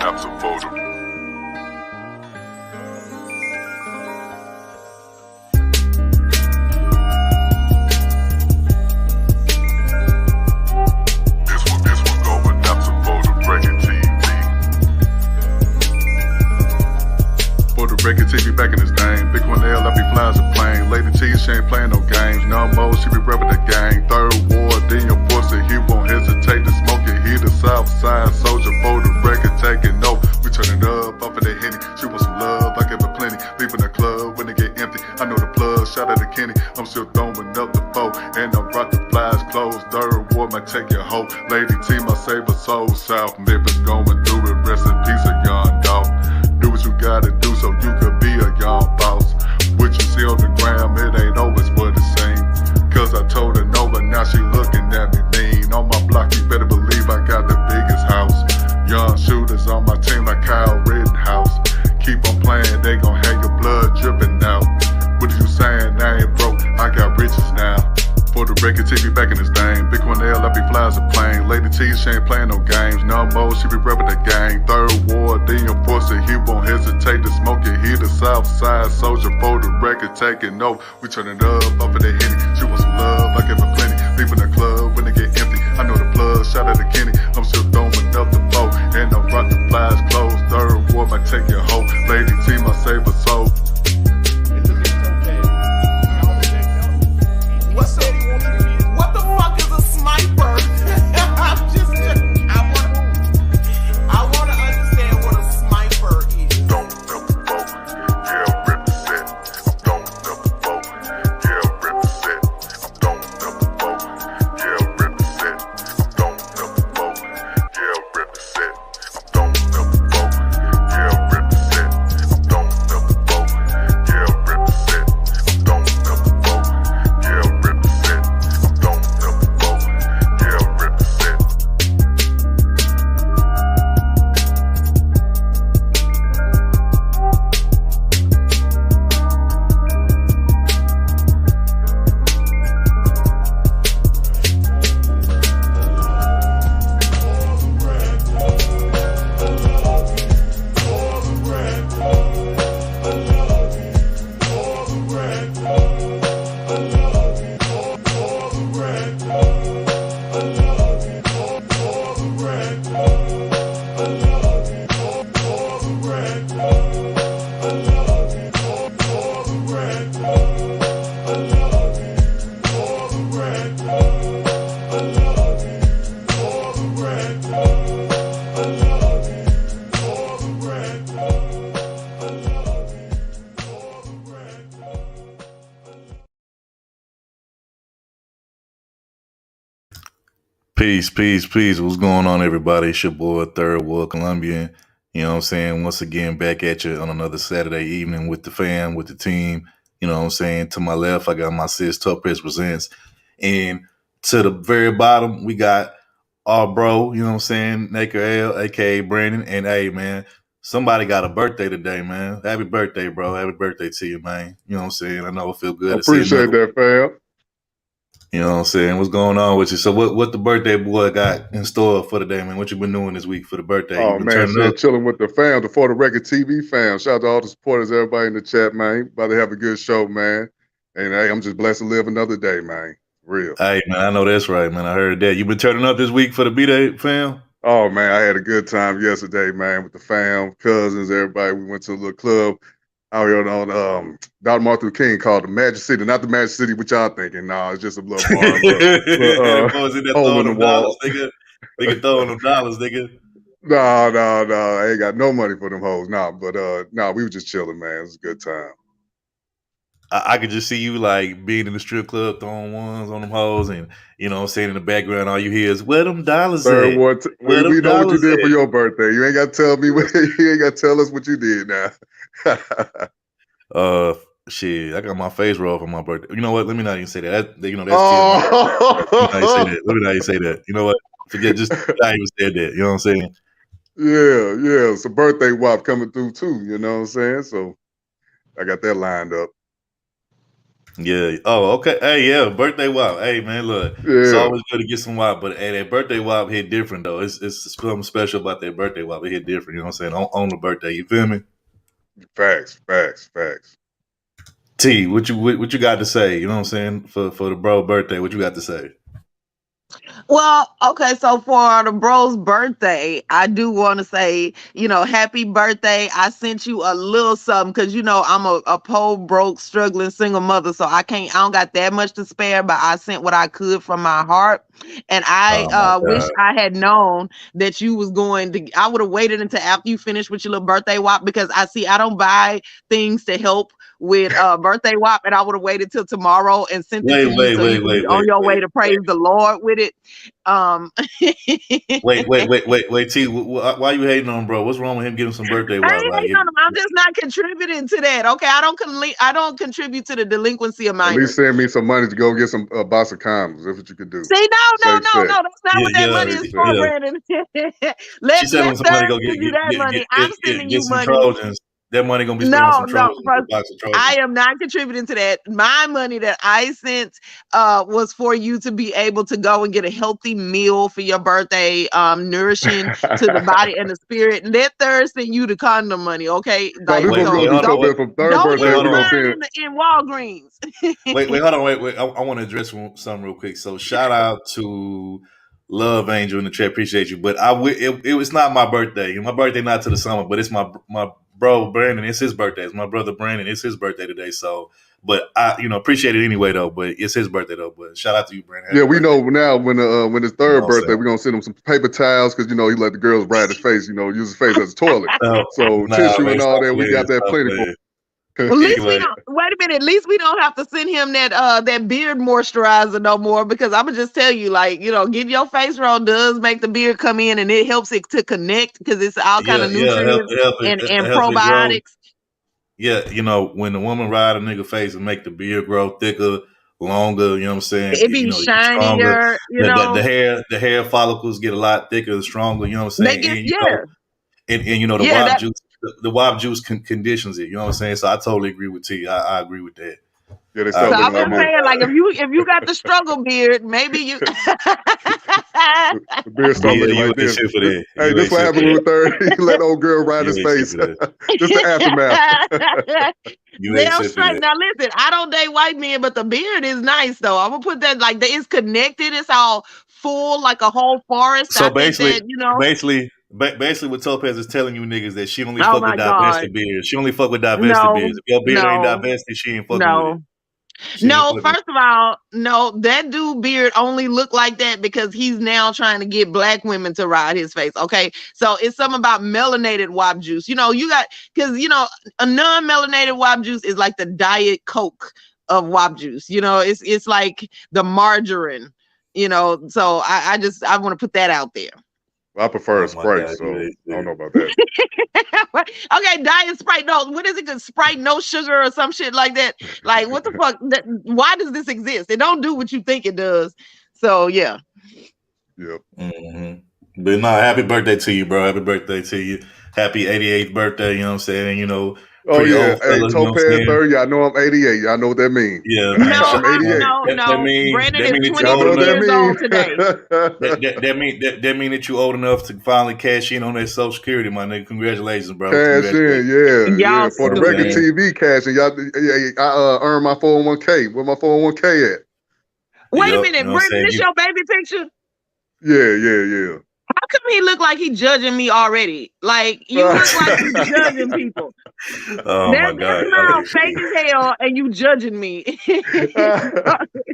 that's a photo. This one going up to photo breaking TV. For the record TV back in his name. Big one L, I be flies a plane. Lady T, she ain't playing no games. No more, she be repping the gang. Third war, then your force it. He won't hesitate to smoke it. He the south side soldier for the record taking over. We turn it up off of the Henny. She want some love, I give her plenty. Leaving the club when it get empty. I know the plug, shout out to Kenny. I'm still throwing up the foe. And I'm rock the flies closed. Third war might take your hoe. Lady T, my save her soul. South Memphis going through it. Rest in peace, a young dog. Do what you gotta do so you could be a young boss. What you see on the gram, it ain't always what it seems. Cause I told her no, but now she looking at me mean. On my block, you better believe I got the biggest house. Young shooters on my team like Kyle Rittenhouse. Keep on playing, they gon' have your blood dripping out. What are you saying? I ain't broke, I got riches now. For the record, TV back in his name. Big one L, I be flies a plane. Lady T, she ain't playing no games. No more, she be repping the gang. Third war, then your force it. He won't hesitate to smoke it. He the south side soldier for the record taking over. We turn it up off of the Henny. She want some love, I give her plenty. Leaving the club when it get empty. I know the plug, shout out to Kenny. I'm still throwing up the boat. And I'm rock the flies closed. Third war might take your hoe. Lady T, my save her soul. What's up? What the fuck is a sniper? I wanna understand what a sniper is. Don't up the boat, yeah, represent. I'm don't up the boat, yeah, represent. I'm don't up the boat, yeah, represent. I'm don't up the boat, yeah, represent. I'm don't up the boat, yeah, represent. I'm don't up the boat, yeah, represent. I'm don't up the boat, yeah, represent. I'm don't up the boat, yeah, represent. Peace. What's going on, everybody? It's your boy, Third World Colombian. You know what I'm saying? Once again, back at you on another Saturday evening with the fam, with the team. You know what I'm saying? To my left, I got my sis, Topez Presents. And to the very bottom, we got our bro, you know what I'm saying? Naker L, a.k.a. Brandon. And hey, man, somebody got a birthday today, man. Happy birthday, bro. Happy birthday to you, man. You know what I'm saying? I know it feel good. I appreciate that, fam. You know what I'm saying? What's going on with you? So what the birthday boy got in store for today, man? What you been doing this week for the birthday? Oh, man, shit, chilling with the fam, the For the Record TV fam. Shout out to all the supporters, everybody in the chat, man. About to have a good show, man. And hey, I'm just blessed to live another day, man. Real. Hey, man, I know that's right, man. I heard that. You been turning up this week for the B-Day, fam? Oh, man, I had a good time yesterday, man, with the fam, cousins, everybody. We went to a little club out here on Dr. Martin Luther King called the Magic City. Not the Magic City, what y'all thinking. No, it's just a little bar. Hole in the wall. Nigga throwing them dollars, nigga. No. I ain't got no money for them hoes. No, we were just chilling, man. It was a good time. I could just see you like being in the strip club throwing ones on them hoes, and you know what I'm saying, in the background all you hear is where them dollars at? We know what you did for your birthday. You ain't got to tell me you ain't got to tell us what you did now. Shit, I got my face rolled for my birthday. You know what? Let me not even say that. That's Let me not even say that. You know what? Forget, just I even said that. You know what I'm saying? Yeah. It's a birthday wop coming through too. You know what I'm saying? So I got that lined up. Yeah. Oh, okay. Hey, yeah. Birthday wop. Hey, man. Look, it's Yeah, always good to get some wop, but hey, that birthday wop hit different though. It's something special about that birthday wop. It hit different. You know what I'm saying? On the birthday, you feel me? facts. T, what you got to say? You know what I'm saying for the bro birthday? What you got to say? Well, okay, so for the bro's birthday, I do want to say, happy birthday. I sent you a little something because I'm a poor, broke, struggling single mother, so I don't got that much to spare, but I sent what I could from my heart. And I Oh my wish god. I had known that you was going to, I would have waited until after you finished with your little birthday wop because I don't buy things to help with birthday wop, and I would have waited till tomorrow and sent it Wait, to you wait, so you wait, could be wait, on wait, your way wait, to praise the Lord with it. Um, wait. T, why you hating on bro? What's wrong with him getting some birthday I wop? ain't Like, hating on them. I'm just not contributing to that. Okay, I don't contribute to the delinquency of At least minors. send me some money to go get some box of condoms. That's what you could do. See, Safe sex. no. That's not yeah, what that yeah, money is Safe for, sex. yeah. Brandon. She said when Let somebody Third go give you that money. I'm sending get you some money. Trojans, that money gonna be spent on No, some no. Trojans, a First, box of I Trojans. am not contributing to that. My money that I sent was for you to be able to go and get a healthy meal for your birthday, nourishing to the body and the spirit. Let Third send you the condom money, okay? No, this Like, is what we're so gonna do, Hold on, Top don't Bed. For third don't wait, birthday, use hold we're gonna on. send. mine in Walgreens. Wait, hold on, wait. I want to address something real quick. So, shout out to Love Angel in the chat. Appreciate you. But it was not my birthday. My birthday not to the summer, but it's my bro Brandon. It's his birthday. It's my brother Brandon. It's his birthday today. So, but I appreciate it anyway though. But it's his birthday though. But shout out to you, Brandon. Yeah, Happy we birthday. know now when his You know third what I'm birthday, saying? we're gonna send him some paper towels because he let the girls ride his face. Use his face as a toilet. So Nah, tissue man, and all stop that, we playing. got that Stop plenty for. playing. At least we Anyway, don't wait a minute. At least we don't have to send him that beard moisturizer no more because I'm gonna just tell you, getting your face roll does make the beard come in and it helps it to connect because it's all kind yeah, of yeah, nutrients and help it grow. probiotics. Yeah, when the woman ride a nigga face and make the beard grow thicker, longer, you know what I'm saying? It be It get stronger. shinier, The hair follicles get a lot thicker and stronger, you know what I'm they saying? get And yeah, the yeah. WAP That juice the WAP juice conditions it, you know what I'm saying? So I totally agree with T. I agree with that. Yeah, they I so supplement agree. I'm a lot just more. saying, like if you got the struggle beard, maybe you. The beard start You, looking you like ain't this. shit for that. Hey, You this ain't what shit for happened that. with third. He let old girl ride You his ain't shit face. for that. This the aftermath. You ain't Damn shit for straight. that. Now listen, I don't date white men, but the beard is nice though. I'm gonna put that it's connected. It's all full like a whole forest. So I think that basically, what Topaz is telling you niggas that she only Oh fuck with my god, divested beards. She only fuck with divested no, beards. If your beard ain't no, divested, she ain't fucking with it. no. She ain't No, fucking with first of all, no, that dude beard only look like that because he's now trying to get black women to ride his face. Okay. So it's something about melanated WAP juice. You got because a non-melanated WAP juice is like the diet Coke of WAP juice. It's like the margarine, so I want to put that out there. I prefer a Oh my Sprite, god, you so ain't I don't shit. know about that. Okay, diet Sprite. No, what is it? Sprite, no sugar or some shit like that. Like, what the fuck? Why does this exist? It don't do what you think it does. So yeah. Yep. But no, happy birthday to you, bro. Happy birthday to you. Happy 88th birthday. You know what I'm saying? Oh Pretty yeah. old Hey, fella. You know what I'm Topaz saying? 30. Y'all know I'm 88. Y'all know what that means. Yeah, man. No, I'm 88. That no. mean Brandon that is mean that you Y'all old know what 22 enough. that years old means. today. That mean that you old enough to finally cash in on that Social Security, my nigga. Congratulations, bro. Cash in, Congratulations. yeah. Y'all For the You know what I'm regular stupid. saying? TV cash, and I earned my 401k. Where my 401k at? Wait a Yep. You minute, know what I'm Brandon, saying? this your baby picture? Yeah. How come he look like he judging me already? Like you look like you judging people. Oh That my that God. Y'all smile ain't shit. fake as hell, and you judging me.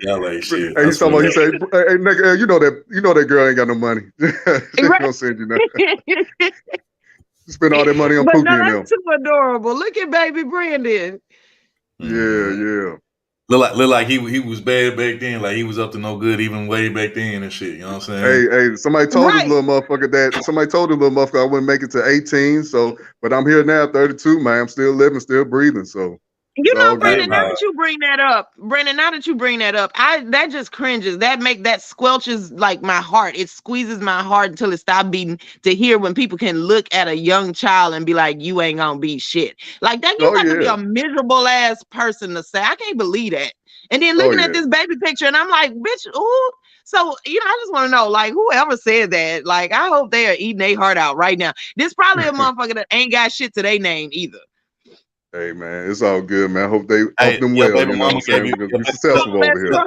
Y'all ain't shit. Hey, I he's talking about. swear. He said, "Hey, nigga, you know that girl ain't got no money. She ain't gonna send you nothing. Spend all that money on But no, Pookie and that's them. too adorable. Look at baby Brandon. Mhm. Yeah. Look like he was bad back then. Like he was up to no good even way back then and shit. You know what I'm saying? Hey, somebody told this Right. little motherfucker I wouldn't make it to 18. So, but I'm here now, 32, man. I'm still living, still breathing. So it's all good, Brandon, now man. that you bring that up, that just cringes. That squelches like my heart. It squeezes my heart until it stops beating to hear when people can look at a young child and be like, you ain't gonna be shit. Like that, you Oh got to be yeah. a miserable ass person to say. I can't believe that. And then looking at this baby picture, and I'm like, bitch, ooh. So, I just want to know, like, whoever said that, like, I hope they are eating their heart out right now. This probably a motherfucker that ain't got shit to their name either. Hey man, it's all good, man. I hope they Hey, up them your well. baby You know what mama I'm saying? gave you- We're gonna be successful over here.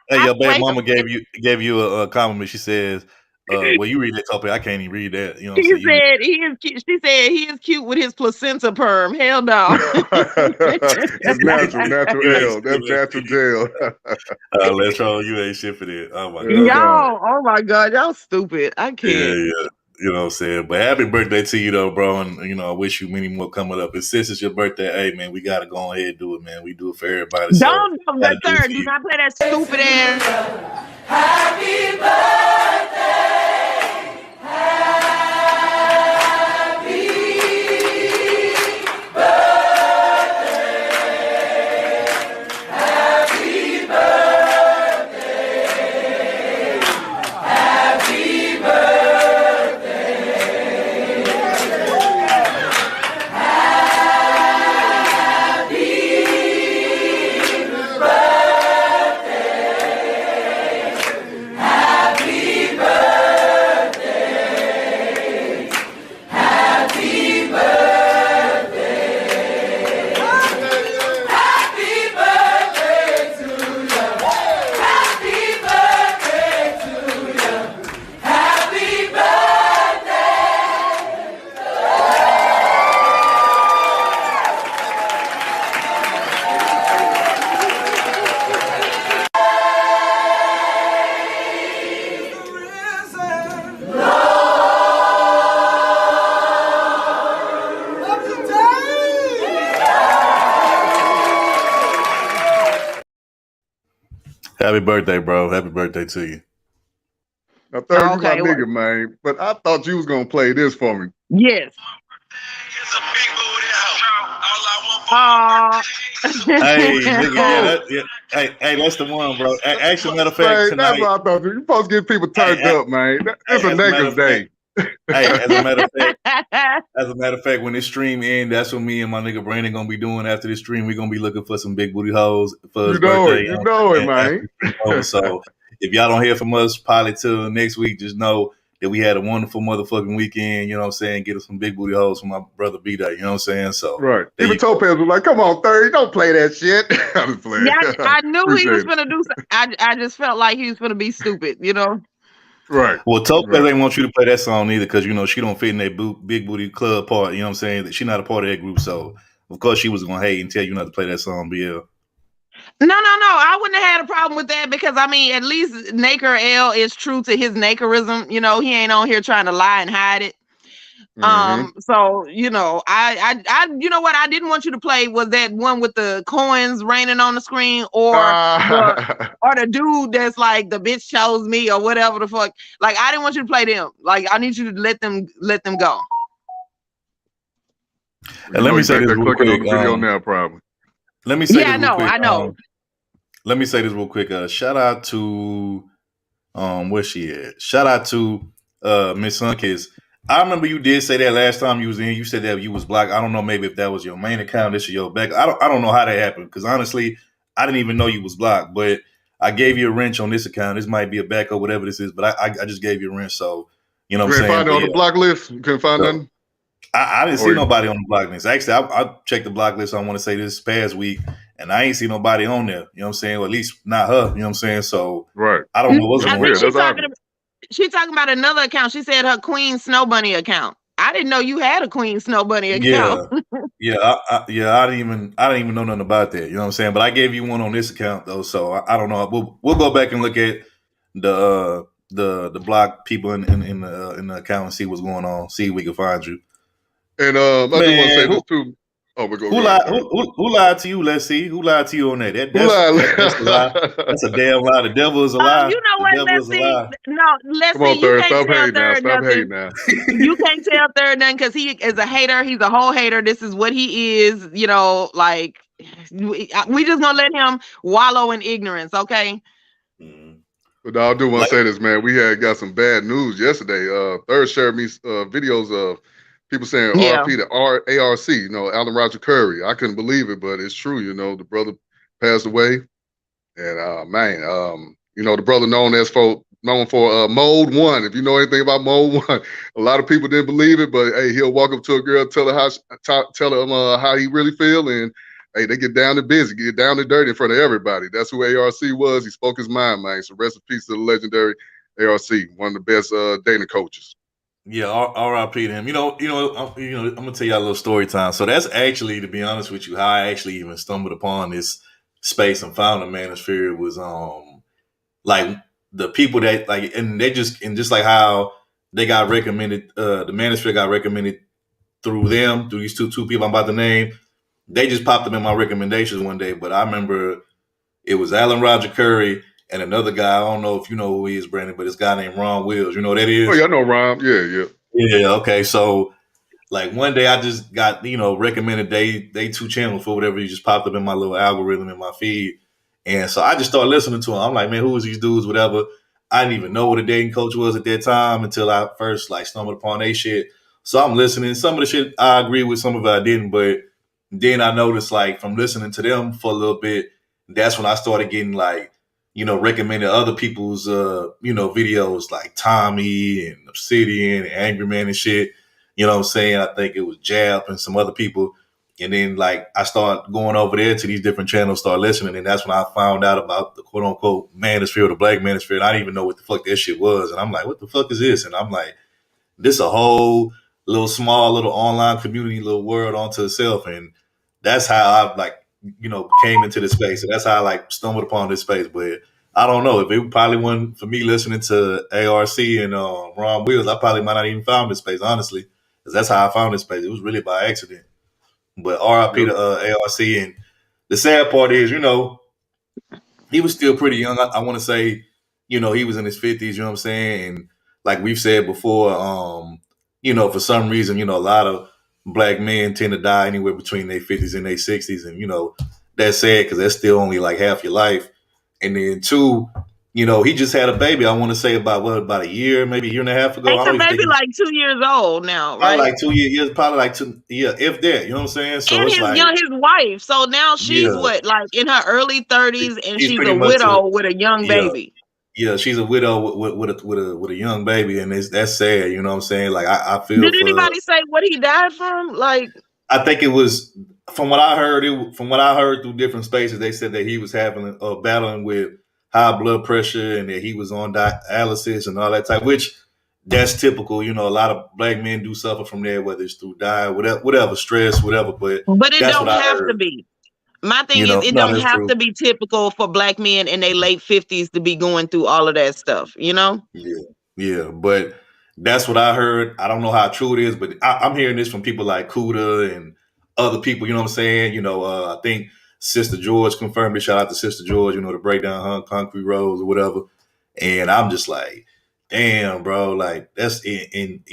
Hey, your baby mama gave you a compliment. She says, well, you read that topic. I can't even read that. You know what I'm He saying? said he is cute. She said he is cute with his placenta perm. Hell no. It's natural L. That's natural jail. Let's roll. You ain't shit for that. Oh my Yeah, god. Y'all, oh my god, y'all stupid. I Yeah, can't. yeah. You know what I'm saying? But happy birthday to you though, bro. And I wish you many more coming up. And since it's your birthday, hey man, we gotta go ahead and do it, man. We do it for everybody. Don't gotta do it sir, for do you. not play that stupid ass. Happy birthday. Happy birthday, bro. Happy birthday to you. Now, third, you my Okay, nigga, man. But I thought you was gonna play this for me. yes. Hey, nigga, hey, that's the one, bro. Actually, matter of fact, Man, tonight. that's what I thought. You supposed to get people turned up, man. It's a as a matter niggas of day. Hey, as a matter of fact, when this stream ends, that's what me and my nigga Brandon gonna be doing after this stream. We're gonna be looking for some big booty hoes for his birthday. You know it, man. So if y'all don't hear from us probably till next week, just know that we had a wonderful motherfucking weekend. You know what I'm saying? Get us some big booty hoes for my brother B-Day. You know what I'm saying? So right. Even Topaz was like, "Come on, Third, don't play that shit." I was playing. Yeah, I knew he was Appreciate it. gonna do something. I just felt like he was gonna be stupid, Right. Well, Topaz ain't want you to play that song either because she don't fit in that big booty club part. You know what I'm saying? That she not a part of that group, so of course she was gonna hate and tell you not to play that song, BL. No. I wouldn't have had a problem with that because I mean, at least Naker L is true to his Nakerism. He ain't on here trying to lie and hide it. So I you know what I didn't want you to play was that one with the coins raining on the screen or the dude that's like the bitch chose me or whatever the fuck. Like I didn't want you to play them. Like I need you to let them go. And let me say this real quick. On the video now, probably. Let me say this real quick. I know. Let me say this real quick. Shout out to where she at? Shout out to Miss Sunkiss. I remember you did say that last time you was in. You said that you was blocked. I don't know, maybe if that was your main account, this or your back. I don't know how that happened because honestly, I didn't even know you was blocked. But I gave you a wrench on this account. This might be a backup, whatever this is. But I just gave you a wrench. So you know what I'm saying. Couldn't find it on the block list. You couldn't find nothing. I didn't see nobody on the block list. Actually, I checked the block list. I want to say this past week, and I ain't see nobody on there. You know what I'm saying? Or at least not her. You know what I'm saying? So I don't know what's going on. She's talking about another account. She said her Queen Snow Bunny account. I didn't know you had a Queen Snow Bunny account. I didn't even know nothing about that. You know what I'm saying? But I gave you one on this account though, so I don't know. We'll go back and look at the block people in the account and see what's going on. See if we can find you. And I do want to say this too. Oh, we go. Who lied to you? Let's see. Who lied to you on that? That's a lie. That's a damn lie. The devil is a lie. You know what? Let's see. No, let's see. You can't tell Third nothing. You can't tell Third nothing because he is a hater. He's a whole hater. This is what he is. Like we just gonna let him wallow in ignorance, okay? But I do want to say this, man. We got some bad news yesterday. Third shared me videos of people saying RP to ARC, Alan Roger Curry. I couldn't believe it, but it's true. The brother passed away. And the brother known for Mode One. If you know anything about Mode One, a lot of people didn't believe it, but hey, he'll walk up to a girl, tell her how he really feel, and hey, they get down to busy, get down to dirty in front of everybody. That's who ARC was. He spoke his mind, man. So rest in peace to the legendary ARC, one of the best dating coaches. Yeah, R.I.P. to him. I'm gonna tell y'all a little story time. So that's actually, to be honest with you, how I actually even stumbled upon this space and found the manosphere was like the people that like, and just like how they got recommended, the manosphere got recommended through these two people I'm about to name. They just popped them in my recommendations one day, but I remember it was Alan Roger Curry and another guy. I don't know if you know who he is, Brandon, but this guy named Ron Wills. You know who that is? Oh, yeah, I know Ron. Yeah. Yeah, okay. So like one day I just got, recommended they two channels for whatever. He just popped up in my little algorithm in my feed. And so I just started listening to him. I'm like, man, who is these dudes? Whatever. I didn't even know what a dating coach was at that time until I first like stumbled upon they shit. So I'm listening. Some of the shit I agree with, some of it I didn't, but then I noticed like from listening to them for a little bit, that's when I started getting like, recommended other people's videos like Tommy and Obsidian and Angry Man and shit. You know what I'm saying? I think it was Jap and some other people. And then like I started going over there to these different channels, start listening, and that's when I found out about the quote unquote manosphere, the black manosphere. And I didn't even know what the fuck that shit was. And I'm like, what the fuck is this? And I'm like, this a whole little small little online community, little world onto itself. And that's how I like, came into this space. And that's how I like stumbled upon this space. But I don't know if it probably wasn't for me listening to ARC and Ron Wills, I probably might not even found this space, honestly, because that's how I found this space. It was really by accident. But RIP to ARC. And the sad part is, he was still pretty young. I want to say, he was in his 50s, you know what I'm saying? And like we've said before, for some reason, a lot of black men tend to die anywhere between their 50s and their 60s. And, that's sad because that's still only like half your life. And then two, he just had a baby. I want to say about a year, maybe a year and a half ago. Ain't the baby like 2 years old now, right? Probably like 2 years, probably like 2, if that. You know what I'm saying? So and it's his wife. So now she's what, like in her early 30s, and she's a widow with a young baby. Yeah, she's a widow with a young baby, and that's sad. You know what I'm saying? Like I feel. Did anybody say what he died from? Like I think it was from what I heard. From what I heard through different spaces, they said that he was having battling with high blood pressure and that he was on dialysis and all that type. Which that's typical. A lot of black men do suffer from that, whether it's through diet, whatever, stress, whatever. But it don't have to be. My thing is, it don't have to be typical for black men in their late 50s to be going through all of that stuff, Yeah, but that's what I heard. I don't know how true it is, but I'm hearing this from people like Kuda and other people, you know what I'm saying? I think Sister George confirmed it. Shout out to Sister George, to break down concrete roads or whatever. And I'm just like, damn, bro, like that's it. And,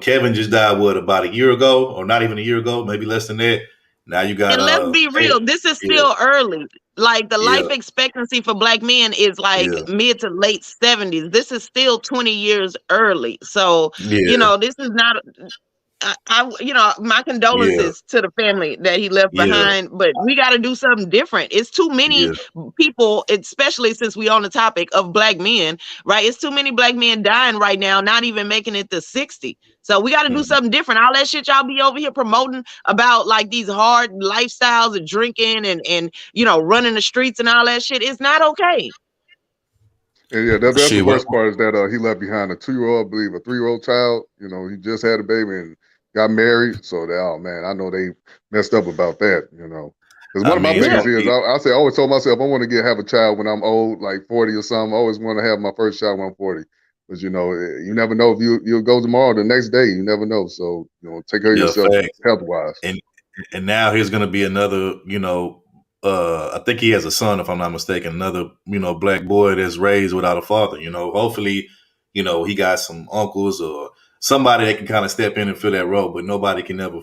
Kevin just died, about a year ago, or not even a year ago, maybe less than that. Now you got. And let's be real. This is still early. Like the life expectancy for black men is like mid to late 70s. This is still 20 years early. So this is not. My condolences to the family that he left behind. But we got to do something different. It's too many people, especially since we on the topic of black men, right? It's too many black men dying right now, not even making it to 60. So we got to do something different. All that shit y'all be over here promoting about like these hard lifestyles of drinking and running the streets and all that shit. It's not okay. And that's the worst part is that he left behind a 2-year-old, I believe, a 3-year-old child. He just had a baby and got married. So I know they messed up about that. Because one of my things is I always told myself I want to have a child when I'm old, like 40 or something. I always want to have my first child when I'm 40. Because you never know if you'll go tomorrow, the next day. You never know. So take care of yourself health wise. And now here's gonna be another, I think he has a son, if I'm not mistaken, another, black boy that's raised without a father. Hopefully, he got some uncles or somebody that can kind of step in and fill that role, but nobody can ever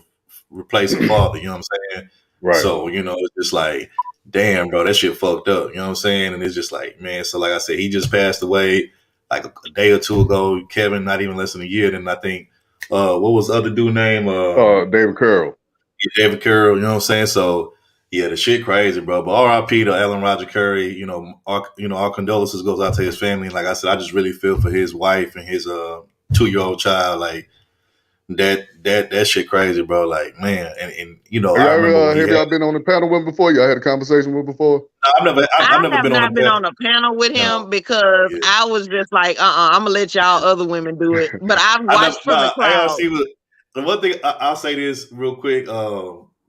replace a father. You know what I'm saying? Right. So it's just like, damn, bro, that shit fucked up. You know what I'm saying? And it's just like, man. So like I said, he just passed away like a day or two ago. Kevin, not even less than a year. Then I think, what was the other dude name? David Carroll. David Carroll. You know what I'm saying? So Yeah, the shit crazy, bro. But R.I.P. to Alan Roger Curry. Our condolences goes out to his family. Like I said, I just really feel for his wife and his 2-year-old child. Like that shit crazy, bro. Like, man, and I remember when have y'all been on the panel with him before? Y'all had a conversation with him before? I've never been on a panel with him because I was just like, I'm gonna let y'all other women do it. But I've watched from the crowd. The one thing I'll say this real quick.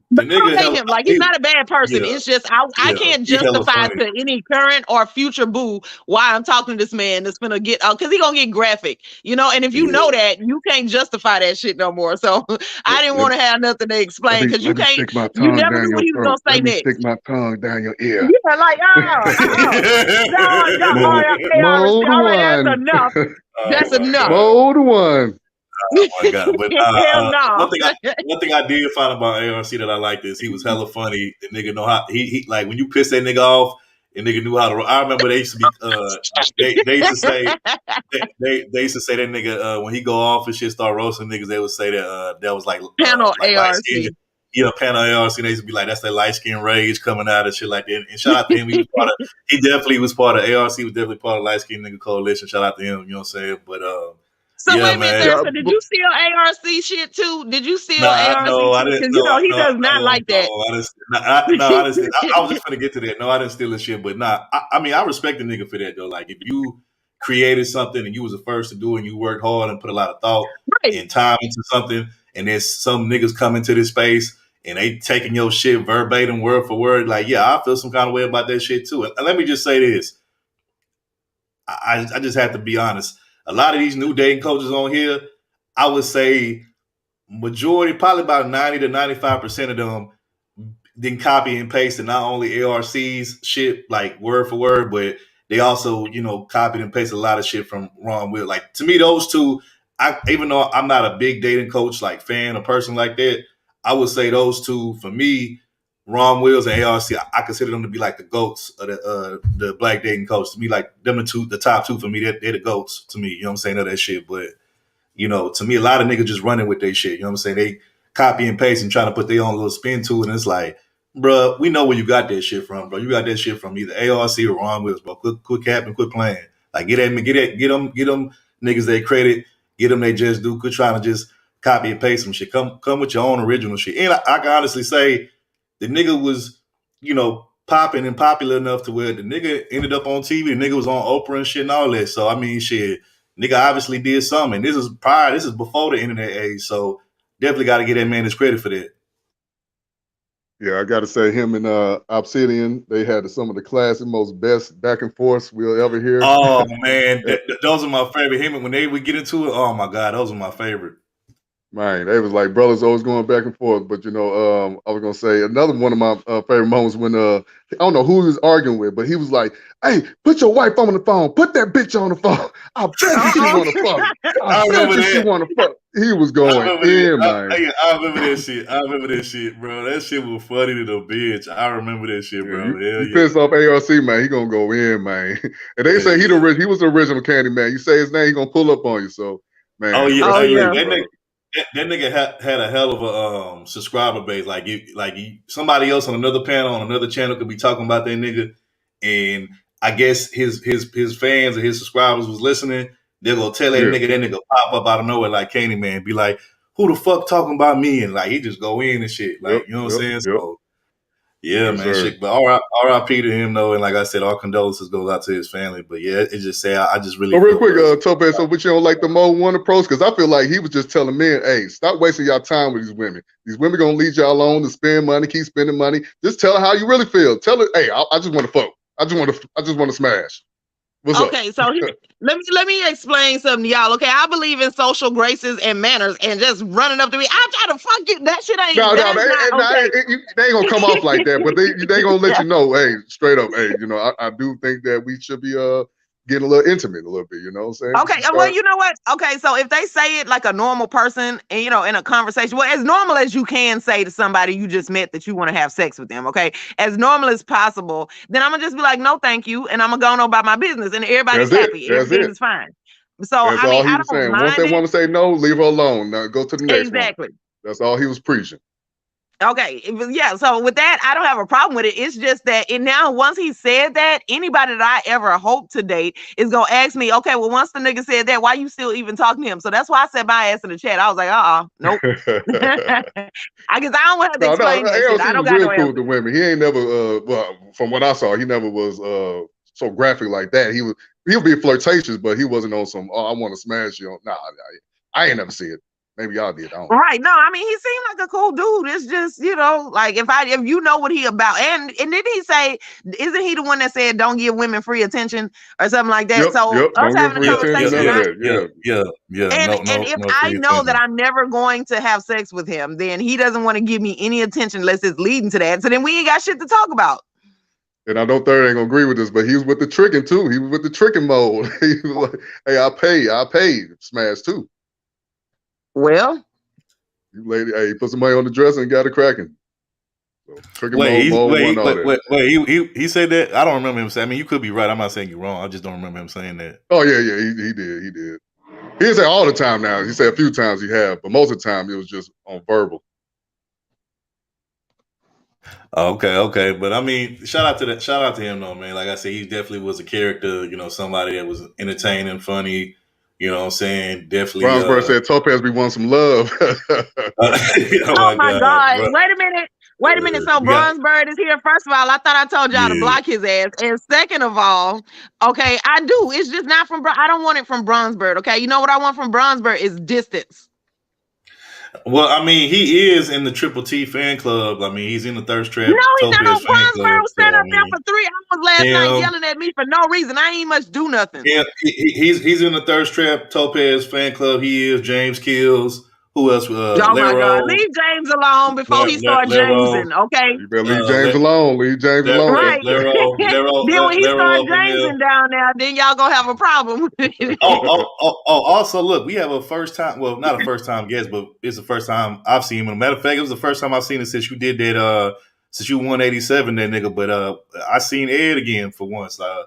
But I don't hate him. Like, he's not a bad person. Yeah, it's just I can't justify to any current or future boo why I'm talking to this man that's gonna get because he gonna get graphic, and if you know that, you can't justify that shit no more. So I didn't want to have nothing to explain because you can't. You never knew what he was gonna say next. Stick my tongue down your ear. Yeah, like that's enough. That's enough. Mold one. Oh my god! But no. one thing I did find about ARC that I liked is he was hella funny. The nigga know how he like when you piss that nigga off, and nigga knew how to. I remember they used to be they used to say they used to say that nigga when he go off and shit start roasting niggas. They would say that was like panel ARC. Panel ARC. They used to be like that's that light skin rage coming out and shit like that. And shout out to him. He definitely was part of ARC. He was definitely part of Light Skin Nigga Coalition. Shout out to him. You know what I'm saying? But So wait a minute, so did you steal ARC shit too? Did you steal ARC? No, I didn't. Because he does not like that. I was just gonna get to that. No, I didn't steal his shit, but I mean, I respect the nigga for that though. Like, if you created something and you was the first to do it, and you worked hard and put a lot of thought and time into something, and there's some niggas come into this space and they taking your shit verbatim, word for word. Like, yeah, I feel some kind of way about that shit too. And let me just say this: I just have to be honest. A lot of these new dating coaches on here, I would say majority, probably about 90 to 95% of them didn't copy and paste and not only ARC's shit like word for word, but they also, copied and pasted a lot of shit from Ron Will. Like, to me, those two, even though I'm not a big dating coach, like fan or person like that, I would say those two, for me, Ron Wills and ARC, I consider them to be like the GOATs of the black dating coach. To me, like them the top two for me, they're the GOATs to me. You know what I'm saying? Of that shit. But, to me, a lot of niggas just running with their shit. You know what I'm saying? They copy and paste and trying to put their own little spin to it. And it's like, bro, we know where you got that shit from, bro. You got that shit from either ARC or Ron Wills, bro. Quit capping, quit playing. Like, get them niggas they credit, get them they just do. Quit trying to just copy and paste some shit. Come with your own original shit. And I can honestly say, the nigga was, popping and popular enough to where the nigga ended up on TV. The nigga was on Oprah and shit and all that. So, I mean, shit, nigga obviously did something. This is before the internet age. So, definitely got to get that man his credit for that. Yeah, I got to say, him and Obsidian, they had some of the classic, most best back and forth we'll ever hear. Oh, man. Those are my favorite. Him, when they would get into it, oh, my God, those are my favorite. Man, they was like brothers always going back and forth. But, I was going to say another one of my favorite moments when, I don't know who he was arguing with, but he was like, hey, put your wife on the phone. Put that bitch on the phone. I bet you she want to fuck. I bet you she want to fuck. He was going in, man. I remember that shit, bro. That shit was funny to the bitch. I remember that shit, bro. You pissed off ARC, man. He going to go in, man. And they say he was the original Candy Man. You say his name, he going to pull up on you. So, man. Oh, yeah. That nigga had a hell of a subscriber base. Like somebody else on another panel on another channel could be talking about that nigga, and I guess his fans or his subscribers was listening. They're gonna tell that nigga pop up out of nowhere like Candy Man, be like, "Who the fuck talking about me?" And like he just go in and shit. Like you know what I'm saying? So yeah, man. Shit. But R.I.P. to him though, and like I said, our condolences goes out to his family. But yeah, it just say I just really. But real quick, Topaz, so but you don't like the Mode 1 approach? Because I feel like he was just telling men, hey, stop wasting y'all time with these women. These women gonna lead y'all on to spend money, keep spending money. Just tell her how you really feel. Tell her, hey, I just want to fuck. I just want to smash. What's up? So let me explain something to y'all. Okay, I believe in social graces and manners, and just running up to me, I try to fuck you. That shit ain't. They ain't gonna come off like that, but they gonna let you know, hey, straight up, hey, I do think that we should be getting a little intimate a little bit. You know what I'm saying? Okay, well, you know what? Okay, so if they say it like a normal person, and in a conversation, well, as normal as you can say to somebody you just met that you want to have sex with them, okay, as normal as possible, then I'm gonna just be like, no, thank you, and I'm gonna go on about my business, and everybody's happy, everything is fine. So that's I mean, all he was saying. Once they want to say no, leave her alone. Now go to the next one. Exactly. That's all he was preaching. Okay, yeah. So with that, I don't have a problem with it. It's just that now, once he said that, anybody that I ever hope to date is gonna ask me, okay, well, once the nigga said that, why you still even talking to him? So that's why I said my ass in the chat. I was like, nope. I guess I don't have to explain that shit. I AOC don't was got real no cool answer. with the women. He ain't never, well, from what I saw, he never was so graphic like that. He would be flirtatious, but he wasn't on some, I want to smash you. Nah, I ain't never see it. Maybe y'all did. I don't know. Right. No, I mean, he seemed like a cool dude. It's just, like if you know what he about, and didn't he say, isn't he the one that said don't give women free attention or something like that? Yep. So us Don't give having a free attention, conversation, none of that. Yeah. and No, if no I free know that attention. I'm never going to have sex with him, then he doesn't want to give me any attention unless it's leading to that. So then we ain't got shit to talk about. And I know Third ain't gonna agree with this, but he was with the tricking too. He was with the tricking mode. He was like, hey, I paid. Smash too. Well, You lady, hey, put some money on the dresser and got it cracking. So, tricking mode, wait, he said that? I don't remember him saying. I mean, you could be right. I'm not saying you're wrong. I just don't remember him saying that. Oh yeah, he did. He didn't say all the time now. He said a few times he have, but most of the time it was just on verbal. Okay. But I mean, shout out to him though, man. Like I said, he definitely was a character, somebody that was entertaining, funny, you know what I'm saying? Definitely Brownsburg said Topaz, we want some love. oh my God. Bro. Wait a minute. So Bronzebird is here. First of all, I thought I told y'all to block his ass. And second of all, okay, I do. It's just not from I don't want it from Bronzebird. Okay. You know what I want from Bronzebird is distance. Well, I mean, he is in the Triple T fan club. I mean, he's in the Thirst Trap. No, he's not. Bronzebird was standing up there for 3 hours last night yelling at me for no reason. I ain't much do nothing. Yeah, he's in the Thirst Trap Topaz fan club. He is James Kills. Who else? Oh my God! Leave James alone before he starts Jamesing. Okay. You better leave James alone. Leave James alone. Right. Then when he starts Jamesing down there, then y'all gonna have a problem. Also, look, we have a first time. Well, not a first time guest, but it's the first time I've seen him. As a matter of fact, it was the first time I've seen it since you did that. Since you 187, that nigga. But I seen Ed again for once. My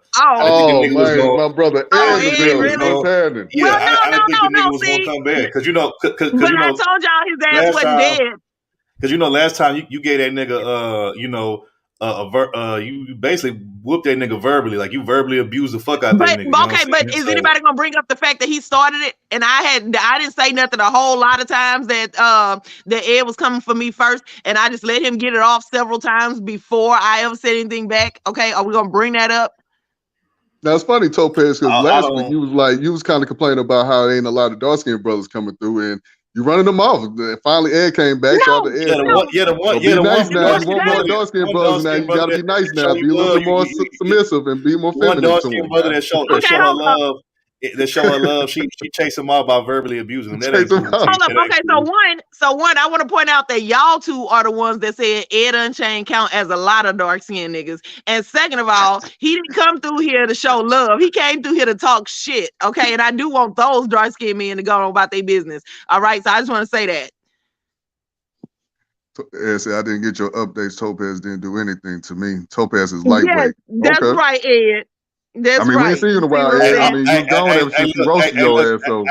brother Ed really? Yeah, I didn't think the nigga was gonna come back because but I told y'all his ass wasn't dead. Because last time you gave that nigga you basically whooped that nigga verbally, like you verbally abused the fuck out that nigga. Okay, but is anybody gonna bring up the fact that he started it? And I didn't say nothing a whole lot of times that Ed was coming for me first, and I just let him get it off several times before I ever said anything back. Okay, are we gonna bring that up? Now it's funny, Topaz, because last week you was kind of complaining about how there ain't a lot of dark skinned brothers coming through, and you running them off. Finally, Ed came back. Shout out to Ed. Be nice now. You want more dark skinned brothers now. You gotta be nice now. Be a little bit more submissive and be more feminine. One dark skinned brother that show her love. That show her love. She chased him out by verbally abusing him. That ain't cool. Hold up. Okay, so one, I want to point out that y'all two are the ones that said Ed Unchained count as a lot of dark skinned niggas. And second of all, he didn't come through here to show love. He came through here to talk shit. Okay, and I do want those dark skinned men to go on about their business. All right, so I just want to say that. Ed said, I didn't get your updates. Topaz didn't do anything to me. Topaz is lightweight. Yes, that's right, Ed. That's right. We ain't seen you in a while, Ed. I mean, you gone ever since you roasted your ass. So,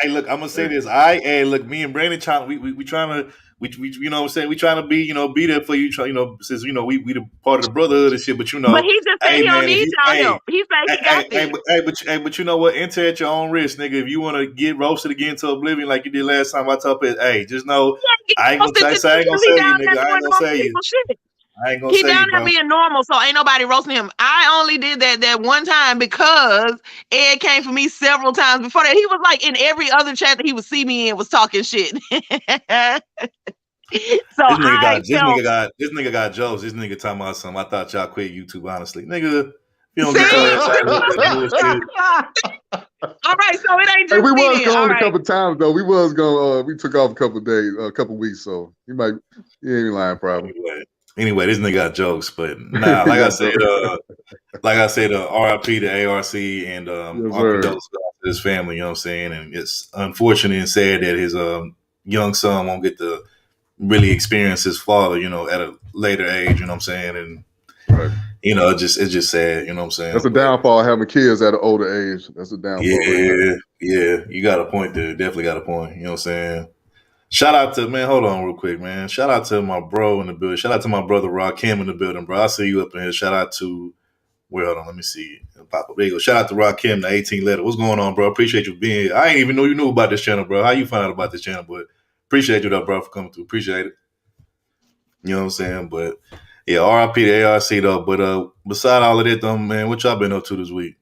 hey, look, I'm gonna say this. Look, me and Brandon we trying to, you know what I'm saying, we trying to be, be there for you. Since we the part of the brotherhood and shit. But but he just said he don't need y'all help. He said he got this. But you know what? Enter at your own risk, nigga. If you want to get roasted again to oblivion like you did last time, I told you, hey, just know I ain't gonna say you, nigga. I ain't gonna say you. He down there being normal, so ain't nobody roasting him. I only did that one time because Ed came for me several times before that. He was like in every other chat that he would see me in was talking shit. So this nigga got jokes. This nigga talking about something. I thought y'all quit YouTube, honestly, nigga. You don't get your all right, so it ain't just we was gone a couple times though. We was going. We took off a couple days, a couple weeks. So he ain't lying, probably. Anyway, this nigga got jokes, but nah, like I said, RIP to ARC and our condolences to his family, you know what I'm saying? And it's unfortunate and sad that his young son won't get to really experience his father, at a later age, you know what I'm saying? And right. It's just sad, you know what I'm saying? That's a downfall having kids at an older age. That's a downfall. Yeah, you got a point there. Definitely got a point, you know what I'm saying? Shout out to man. Hold on, real quick, man. Shout out to my bro in the building. Shout out to my brother Rakim in the building, bro. I see you up in here. Shout out to hold on, let me see. Pop up. There you go. Shout out to Rakim, the 18 letter. What's going on, bro? Appreciate you being here. I ain't even know you knew about this channel, bro. How you find out about this channel? But appreciate you, though, bro, for coming through. Appreciate it. You know what I'm saying? But yeah, RIP to ARC though. But beside all of that, though, man, what y'all been up to this week?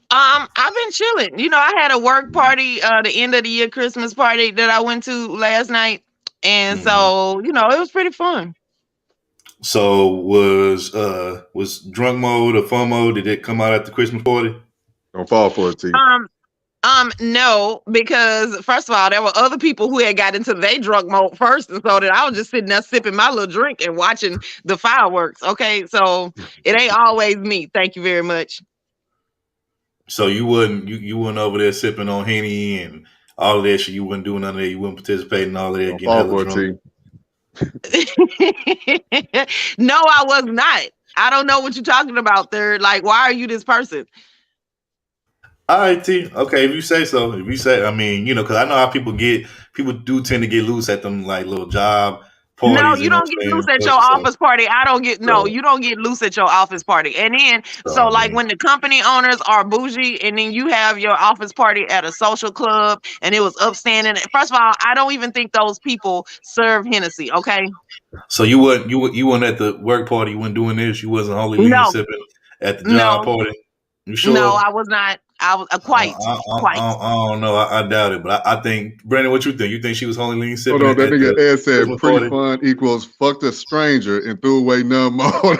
I've been chilling. You know, I had a work party, the end of the year Christmas party that I went to last night. And so, you know, it was pretty fun. So was drunk mode or fun mode? Did it come out at the Christmas party? Don't fall for it, T. No, because first of all, there were other people who had got into their drunk mode first, and so that I was just sitting there sipping my little drink and watching the fireworks. Okay, so it ain't always me. Thank you very much. So you wasn't over there sipping on Henny and all of that shit. You wasn't doing none of that. You wasn't participating in all of that. Don't fall for it, T. No, I was not. I don't know what you're talking about, Third. Like, why are you this person? All right, T. Okay, if you say so. If you say, I mean, you know, because I know how people do tend to get loose at them like little job parties. No, you don't get loose at your office party. I don't get you don't get loose at your office party. And then so like when the company owners are bougie, and then you have your office party at a social club, and it was upstanding. First of all, I don't even think those people serve Hennessy. Okay. So you weren't at the work party. You weren't doing this. You wasn't only sipping at the job party. You sure? No, I was not. I was quite. I don't know. I doubt it, but I think Brandon, what you think? You think she was only lean sipping? Hold on, that nigga Ed said pretty fun equals fucked a stranger and threw away none mode.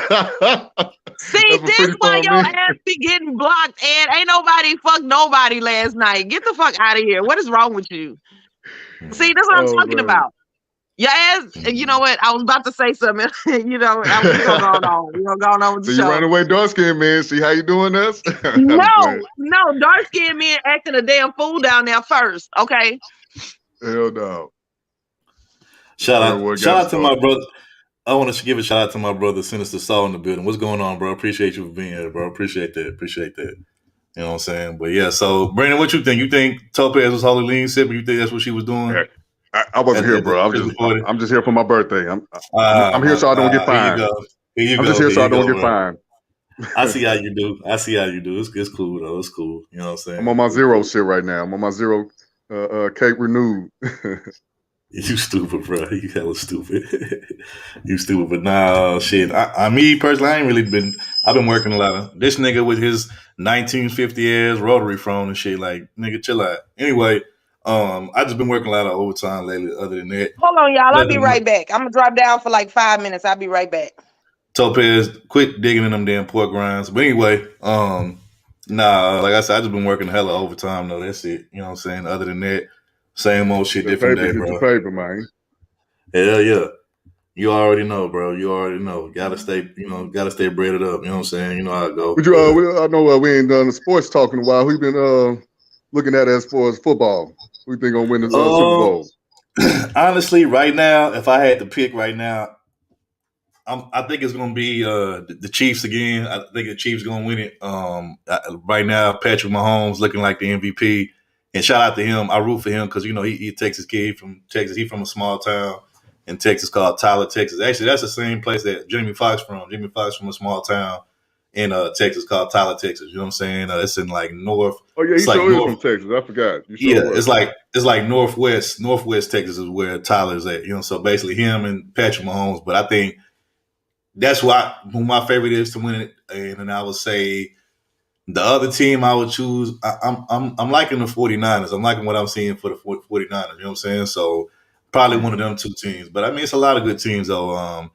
See, this why your ass be getting blocked, and ain't nobody fucked nobody last night. Get the fuck out of here. What is wrong with you? See, that's what I'm talking about. Your ass, you know what? I was about to say something. You know, we're gonna go on. We're gonna go on with the show. You ran away, dark skinned man. See how you doing this? No, dark skinned man acting a damn fool down there first. Okay. Hell no. Shout out to my brother. I want to give a shout out to my brother, Sinister Saul in the building. What's going on, bro? Appreciate you for being here, bro. Appreciate that. You know what I'm saying? But yeah, so Brandon, what you think? You think Topaz was Holly lean sipping? You think that's what she was doing? Yeah. I wasn't here, bro. I'm just here for my birthday. I'm here so I don't get fined. I'm just here so I don't get fined. I see how you do. It's cool though. It's cool. You know what I'm saying? I'm on my zero shit right now. I'm on my zero cake renewed. You stupid, bro. You hella stupid. You stupid. But nah, shit. Me personally, I ain't really been. I've been working a lot of this nigga with his 1950 ass rotary phone and shit. Like, nigga, chill out. Anyway. I just been working a lot of overtime lately. Other than that, hold on, y'all. I'll be right back. I'm gonna drop down for like 5 minutes. I'll be right back. Topaz, quit digging in them damn pork rinds. But anyway, nah, like I said, I just been working hella overtime though. That's it. You know what I'm saying? Other than that, same old shit, different day, bro. Paper, man. Hell yeah. You already know, bro. You already know. Gotta stay breaded up. You know what I'm saying? You know how it go. I know we ain't done the sports talk in a while. We've been looking at it as far as football. Who you think gonna win the Super Bowl? Honestly, right now, if I had to pick right now, I think it's gonna be the Chiefs again. I think the Chiefs gonna win it. Right now, Patrick Mahomes looking like the MVP, and shout out to him. I root for him because you know he Texas kid from Texas. He from a small town in Texas called Tyler, Texas. Actually, that's the same place that Jamie Foxx from. Jamie Foxx from a small town in Texas called Tyler, Texas. You know what I'm saying? It's in like north. Oh yeah, he's from Texas. I forgot. It's like northwest Texas is where Tyler's at. You know, so basically him and Patrick Mahomes. But I think that's who my favorite is to win it. And then I would say the other team I would choose. I'm liking the 49ers. I'm liking what I'm seeing for the 49ers. You know what I'm saying? So probably one of them two teams. But I mean, it's a lot of good teams though.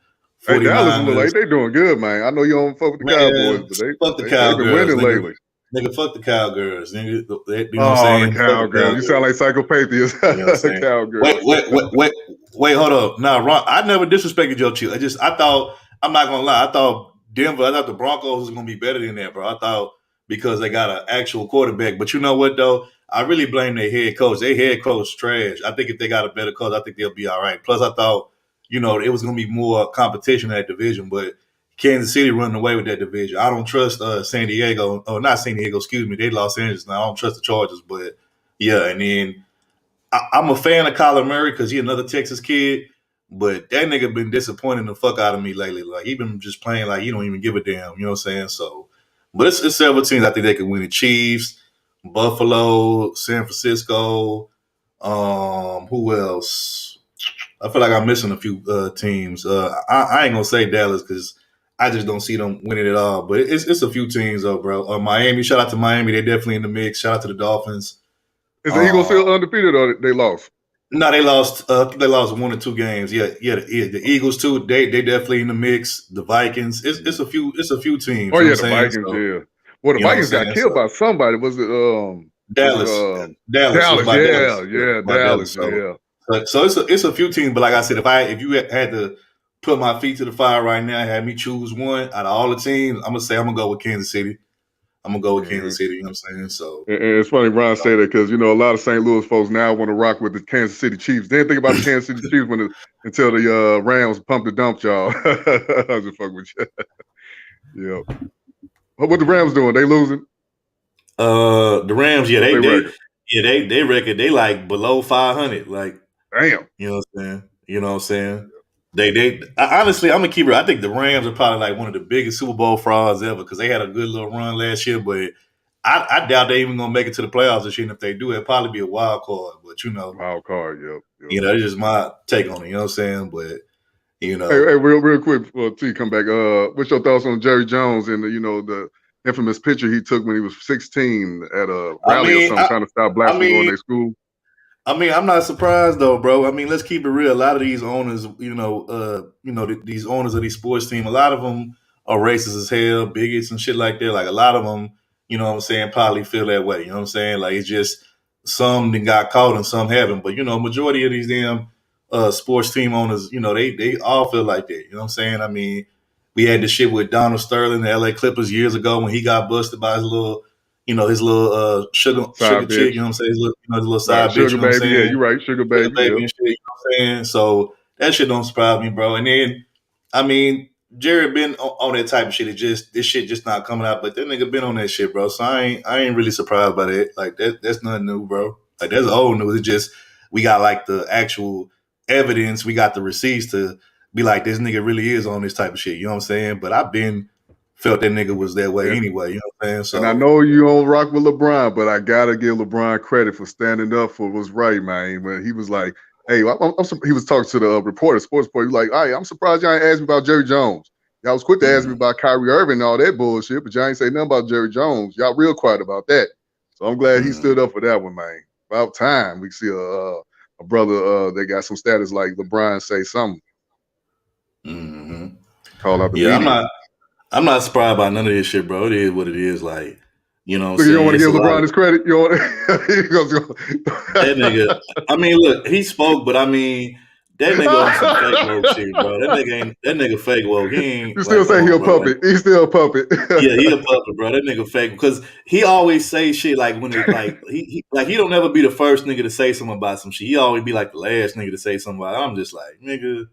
Hey, Dallas look like they doing good, man. I know you don't fuck with the Cowboys, but they've been winning lately. Nigga, fuck the Cowgirls. Nigga, you know what I'm saying? The Cowgirls. You sound like psychopaths. You know Cowgirls. Wait, hold up. Nah, Ron, I never disrespected your chill. I thought, I'm not gonna lie, I thought the Broncos was gonna be better than that, bro. I thought because they got an actual quarterback. But you know what though? I really blame their head coach. Their head coach trash. I think if they got a better coach, I think they'll be all right. Plus, I thought, you know, it was going to be more competition in that division, but Kansas City running away with that division. I don't trust San Diego. Oh, not San Diego, excuse me. They Los Angeles now. I don't trust the Chargers, but yeah. And then I'm a fan of Kyler Murray because he's another Texas kid, but that nigga been disappointing the fuck out of me lately. Like he been just playing like he don't even give a damn. You know what I'm saying? So, but it's several teams I think they can win. The Chiefs, Buffalo, San Francisco. Who else? I feel like I'm missing a few teams. I ain't gonna say Dallas because I just don't see them winning it all. But it's a few teams though, bro. Miami. Shout out to Miami. They definitely in the mix. Shout out to the Dolphins. Is the Eagles still undefeated or they lost? No, they lost. They lost 1 or 2 games. Yeah. The Eagles too. They definitely in the mix. The Vikings. It's a few teams. Oh yeah, the Vikings. So, yeah. Well, the Vikings got killed by somebody. Was it Dallas? Dallas. Yeah. Dallas. So it's a few teams. But like I said, if you had to put my feet to the fire right now, have me choose one out of all the teams, I'm gonna go with Kansas City. I'm gonna go with Kansas City. You know what I'm saying? So, and it's funny Ron say that because a lot of St. Louis folks now want to rock with the Kansas City Chiefs. They didn't think about the Kansas City Chiefs until the Rams pumped the dump, y'all. I was just fucking with you. Yeah. What the Rams doing? They losing? The Rams, they reckon they like below 500. Like, damn. You know what I'm saying? They honestly, I'm gonna keep it. I think the Rams are probably like one of the biggest Super Bowl frauds ever because they had a good little run last year, but I doubt they even gonna make it to the playoffs this year. And if they do, it'll probably be a wild card. But wild card, yep. It's just my take on it. You know what I'm saying? But hey, real quick before T come back. What's your thoughts on Jerry Jones and the infamous picture he took when he was 16 at a rally or something, trying to stop blacks from going to their school? I mean, I'm not surprised though, bro. I mean, let's keep it real. A lot of these owners, these owners of these sports teams, a lot of them are racist as hell, bigots and shit like that. Like a lot of them, you know what I'm saying, probably feel that way. You know what I'm saying? Like it's just some that got caught and some haven't. But majority of these damn sports team owners, they all feel like that. You know what I'm saying? I mean, we had this shit with Donald Sterling, the LA Clippers years ago when he got busted by his little sugar chick, you know what I'm saying? His little side bitch, sugar you know what I'm saying? Yeah, you're right, sugar baby. And shit, you know what I'm saying? So that shit don't surprise me, bro. And then, I mean, Jared been on that type of shit. This shit just not coming out, but that nigga been on that shit, bro. So I ain't really surprised by that. Like that's nothing new, bro. Like that's old news. It's just we got like the actual evidence, we got the receipts to be like this nigga really is on this type of shit. You know what I'm saying? But I've been felt that nigga was that way anyway. You know what I'm saying? So, and I know you don't rock with LeBron, but I gotta give LeBron credit for standing up for what's right, man. When he was like, "Hey," he was talking to the reporter, sports reporter. He was like, "Hey, I'm surprised y'all ain't asked me about Jerry Jones. Y'all was quick to ask me about Kyrie Irving and all that bullshit, but y'all ain't say nothing about Jerry Jones. Y'all real quiet about that." So I'm glad he stood up for that one, man. About time we see a brother that got some status like LeBron say something. Call out the media. I'm not surprised by none of this shit, bro. It is what it is. Like, you know what I'm saying? You don't want to give LeBron his credit? You want that nigga. I mean, look, he spoke, but I mean, that nigga on some fake woke shit, bro. That nigga fake woke. He ain't. You still say he a puppet. He's still a puppet. Yeah, he a puppet, bro. That nigga fake because he always say shit like when it's like he don't ever be the first nigga to say something about some shit. He always be like the last nigga to say something about it. I'm just like, nigga.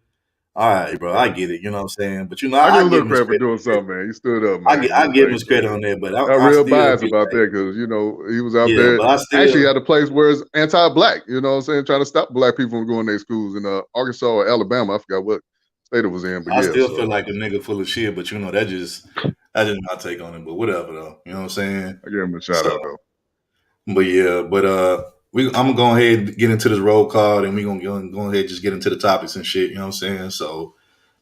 All right, bro. I get it. You know what I'm saying? But I give him credit for doing something, man. He stood up, man. I give him credit on that, but I'm real biased about that because he was out there. Actually, at a place where it's anti-black. You know what I'm saying? Trying to stop black people from going to their schools in Arkansas or Alabama. I forgot what state it was in, but I still feel like a nigga full of shit. But that just my take on it. But whatever, though. You know what I'm saying? I give him a shout out though. But yeah, I'm gonna go ahead and get into this roll call, and we're gonna go ahead and just get into the topics and shit. You know what I'm saying? So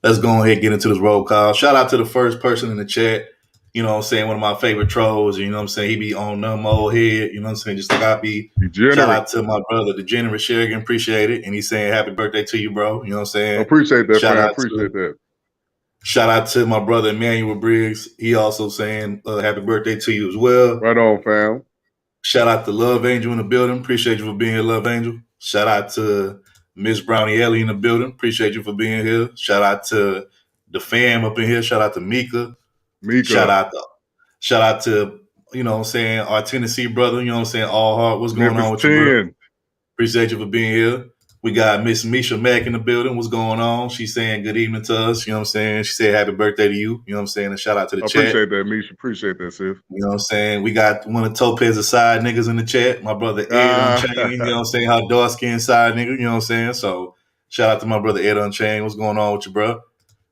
let's go ahead and get into this roll call. Shout out to the first person in the chat. You know what I'm saying? One of my favorite trolls. You know what I'm saying? He be on them old head. You know what I'm saying? Just like I be. Degenerate. Shout out to my brother, Degenerate Sherigan. Appreciate it. And he's saying happy birthday to you, bro. You know what I'm saying? Appreciate that, friend. Appreciate that. Shout out to my brother, Emmanuel Briggs. He also saying happy birthday to you as well. Right on, fam. Shout out to Love Angel in the building. Appreciate you for being here, Love Angel. Shout out to Miss Brownie Ellie in the building. Appreciate you for being here. Shout out to the fam up in here. Shout out to Mika. Shout out to, you know what I'm saying, our Tennessee brother, you know what I'm saying, All Heart. What's going on with you, bro? Appreciate you for being here. We got Miss Misha Mack in the building. What's going on? She's saying good evening to us. You know what I'm saying? She said happy birthday to you. You know what I'm saying? And shout out to the I chat. appreciate that, Misha. Appreciate that, sis. You know what I'm saying? We got one of Topez's side niggas in the chat. My brother Ed Unchained. You know what I'm saying? How dark skin side nigga. You know what I'm saying? So shout out to my brother Ed Unchained. What's going on with you, bro?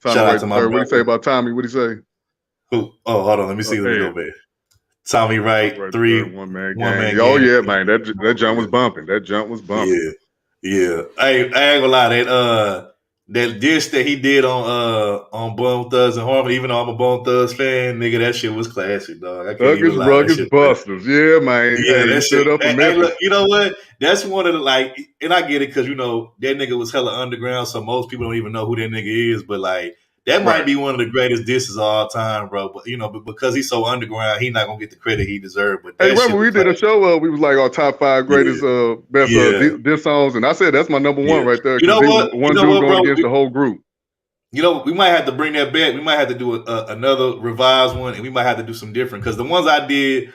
Tommy Shout out to my brother. What do you say about Tommy? What do you say? Who? Oh, hold on. Let me see. Let me go back. Tommy Wright, three. One man game. Oh, yeah, man. That jump was bumping. That jump was bumping. Yeah. Hey, I ain't gonna lie. That dish that he did on Bone Thugs and Harmony, even though I'm a Bone Thugs fan, nigga, that shit was classic, dog. I can't even lie. Rugged Busters. Yeah, man. Yeah, that stood up for Memphis. Hey, look, you know what? That's one of the, and I get it because, you know, that nigga was hella underground, so most people don't even know who that nigga is, but, that might be one of the greatest disses of all time, bro. But, you know, because he's so underground, he's not going to get the credit he deserved. But remember we did a show, we was like our top 5 greatest, best diss songs, and I said that's my number one right there. You know what? One dude going against the whole group. You know, we might have to bring that back. We might have to do another revised one, and we might have to do some different. Because the ones I did,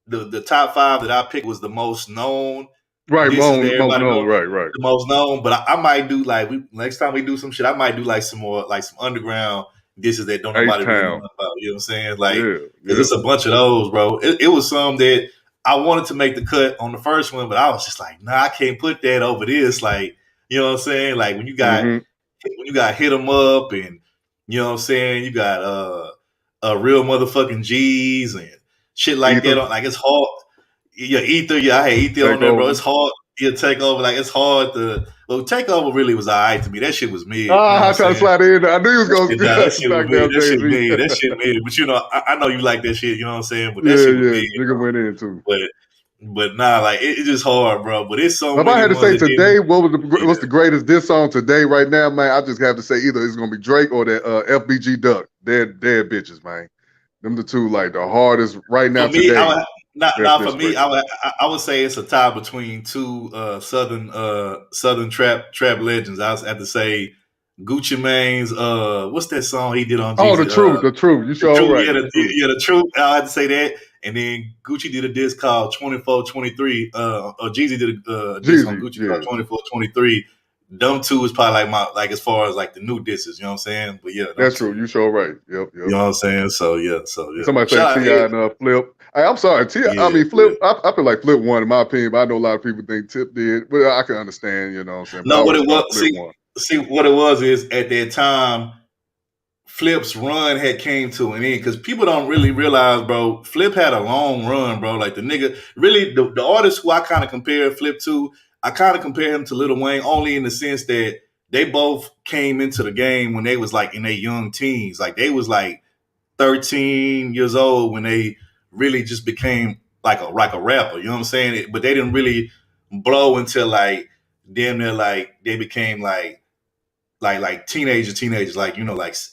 the top 5 that I picked was the most known. Right, most known, the most known. But I might do next time we do some shit, I might do some more some underground dishes that don't nobody really know about. You know what I'm saying? Because it's a bunch of those, bro. It was some that I wanted to make the cut on the first one, but I was just like, nah, I can't put that over this. You know what I'm saying? When you got Hit 'Em Up, and you know what I'm saying, you got a real motherfucking G's and shit like Ether. that. It's hard. Yeah, Ether. Yeah, I had Ether on there, bro. It's hard. Yeah, Take Over. It's hard to. Well, Take Over really was alright to me. That shit was mid. You know I tried to slide in. I knew he was going to that shit was mid. That shit mid. But you know, I know you like that shit. You know what I'm saying? But that shit was mid. Nigga went in too. But nah, it's just hard, bro. But it's so. If I had to say today, what's the greatest diss song today, right now, man? I just have to say either it's gonna be Drake or that FBG Duck. Dead bitches, man. Them the two the hardest right now today. For me, I would say it's a tie between two southern trap legends. I have to say Gucci Mane's what's that song he did on? Oh, Jeezy? The truth. You sure right? The truth. I had to say that. And then Gucci did a diss called 2423. Or Jeezy did a diss on Gucci called 2423. Them two is probably my as far as the new disses, you know what I'm saying? But yeah, that's true. You sure right. Yep. You know what I'm saying? So yeah. Somebody said T.I. and Flip. Hey, I'm sorry, T.I. I mean Flip. I feel like Flip won in my opinion, but I know a lot of people think Tip did. But I can understand, you know what I'm saying? No, what it was. See, what it was is at that time, Flip's run had came to an end because people don't really realize, bro. Flip had a long run, bro. The nigga, really, the artist who I kind of compare Flip to, I kind of compare him to Lil Wayne only in the sense that they both came into the game when they was in their young teens. They was 13 years old when they really just became like a rapper. You know what I'm saying? But they didn't really blow until damn near they became teenagers,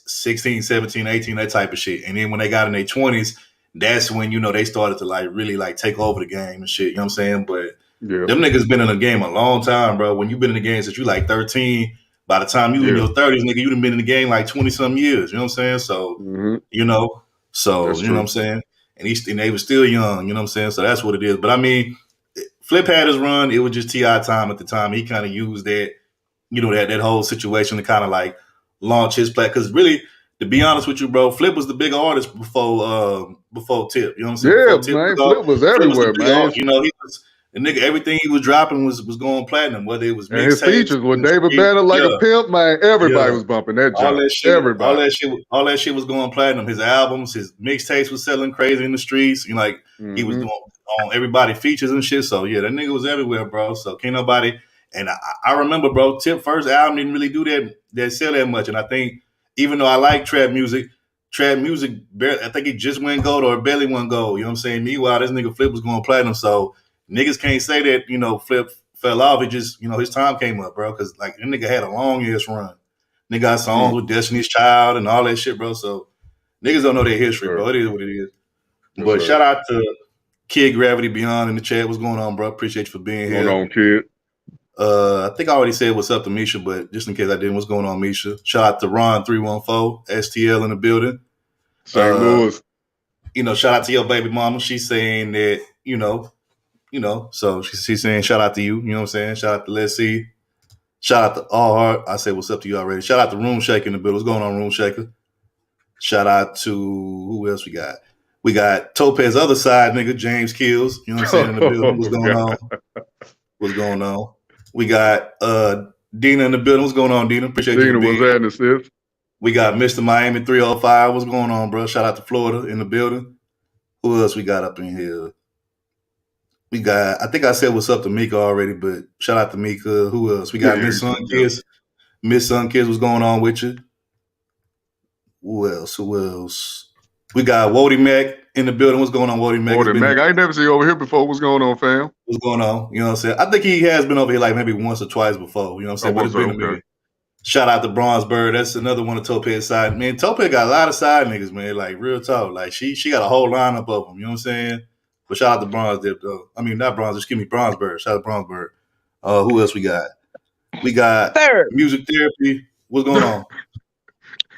16, 17, 18, that type of shit. And then when they got in their 20s, that's when, they started to really take over the game and shit. You know what I'm saying? But them niggas been in the game a long time, bro. When you been in the game since you 13, by the time you in your 30s, nigga, you done been in the game 20-some years. You know what I'm saying? So, you know what I'm saying? And they were still young, you know what I'm saying? So that's what it is. But I mean, Flip had his run. It was just T.I. time at the time. He kind of used that, that whole situation to kind of launch his play. Because really, to be honest with you, bro, Flip was the bigger artist before Tip. You know what I'm saying? Yeah, man. Flip was everywhere, man. He was the nigga. Everything he was dropping was going platinum. Whether it was and his features with David Banner a pimp, man. Everybody was bumping that joint. Everybody. All that shit was going platinum. His albums, his mixtapes was selling crazy in the streets. He was doing on everybody features and shit. So yeah, that nigga was everywhere, bro. So can't nobody. And I remember, bro, Tip first album didn't really do that sell that much. And I think even though I like trap music, I think it just went gold or barely went gold. You know what I'm saying? Meanwhile, this nigga Flip was going platinum. So niggas can't say that, Flip fell off. It just, his time came up, bro. Because that nigga had a long ass run. Nigga got songs with Destiny's Child and all that shit, bro. So niggas don't know their history, bro. It is what it is. But shout out to Kid Gravity Beyond in the chat. What's going on, bro? Appreciate you for being here. What's going on, kid? I think I already said what's up to Misha, but just in case I didn't, what's going on, Misha? Shout out to Ron314, STL in the building. St. Louis. Shout out to your baby mama. She's saying that, so she's saying shout out to you. You know what I'm saying? Shout out to Let's See. Shout out to All Heart. I said what's up to you already. Shout out to Room Shaker in the building. What's going on, Room Shaker? Shout out to who else we got? We got Topez other side, nigga, James Kills. You know what I'm saying? In the building. What's going on? What's going on? We got Dina in the building. What's going on, Dina? Appreciate you. Dina was at this. We got Mr. Miami 305. What's going on, bro? Shout out to Florida in the building. Who else we got up in here? We got, I think I said what's up to Mika already, but shout out to Mika. Who else? We got Miss Sun Kids. Miss Sun Kids, what's going on with you? Who else? We got Wody Mac in the building. What's going on, Wody Mac? Wody Mac, I ain't never seen you over here before. What's going on, fam? What's going on? You know what I'm saying? I think he has been over here like maybe once or twice before. You know what I'm saying? But it's been a minute. Shout out to Bronze Bird. That's another one of Topez's side. Man, Topez got a lot of side niggas, man. Like, real talk. Like, she got a whole lineup of them. You know what I'm saying? But shout out to Bronze Dip, though. I mean, not Bronze. Excuse me, Bronze Bird. Shout out to Bronze Bird. Who else we got? We got Third. Music Therapy. What's going on?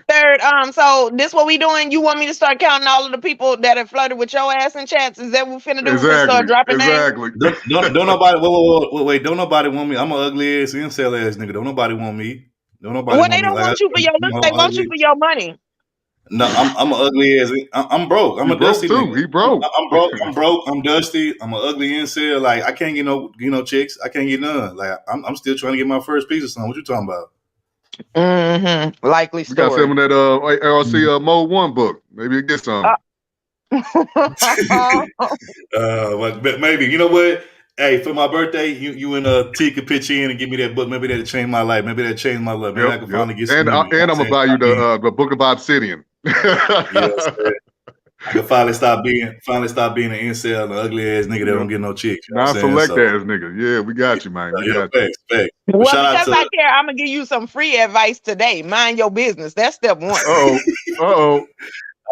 Third, so this what we doing? You want me to start counting all of the people that have flirted with your ass in chats? Is that what we finna do? Exactly. Start dropping exactly. names? Don't nobody wait. Don't nobody want me. I'm an ugly ass incel ass nigga. Don't nobody want me. Don't nobody. Well, they don't want you for your looks. They want you for your money. No, I'm an ugly ass. I'm broke. I'm a dusty too. nigga. He broke. I'm broke. I'm broke. I'm dusty. I'm an ugly incel. Like, I can't get no chicks. I can't get none. Like, I'm still trying to get my first piece or something. What you talking about? Mm-hmm. Likely story. We got some of that ARC Mode 1 book. Maybe you get some. But maybe, you know what? Hey, for my birthday, you and T could pitch in and give me that book. Maybe that'll change my life. Maybe that'll change my life. Maybe I can finally get some. And I'm gonna buy you the Book of Obsidian. Yes, I can finally stop being an incel, an ugly ass nigga that don't get no chicks. Non-select ass nigga. Yeah, we got you, man. Facts. Well, because I care, I'm gonna give you some free advice today. Mind your business. That's step one. Oh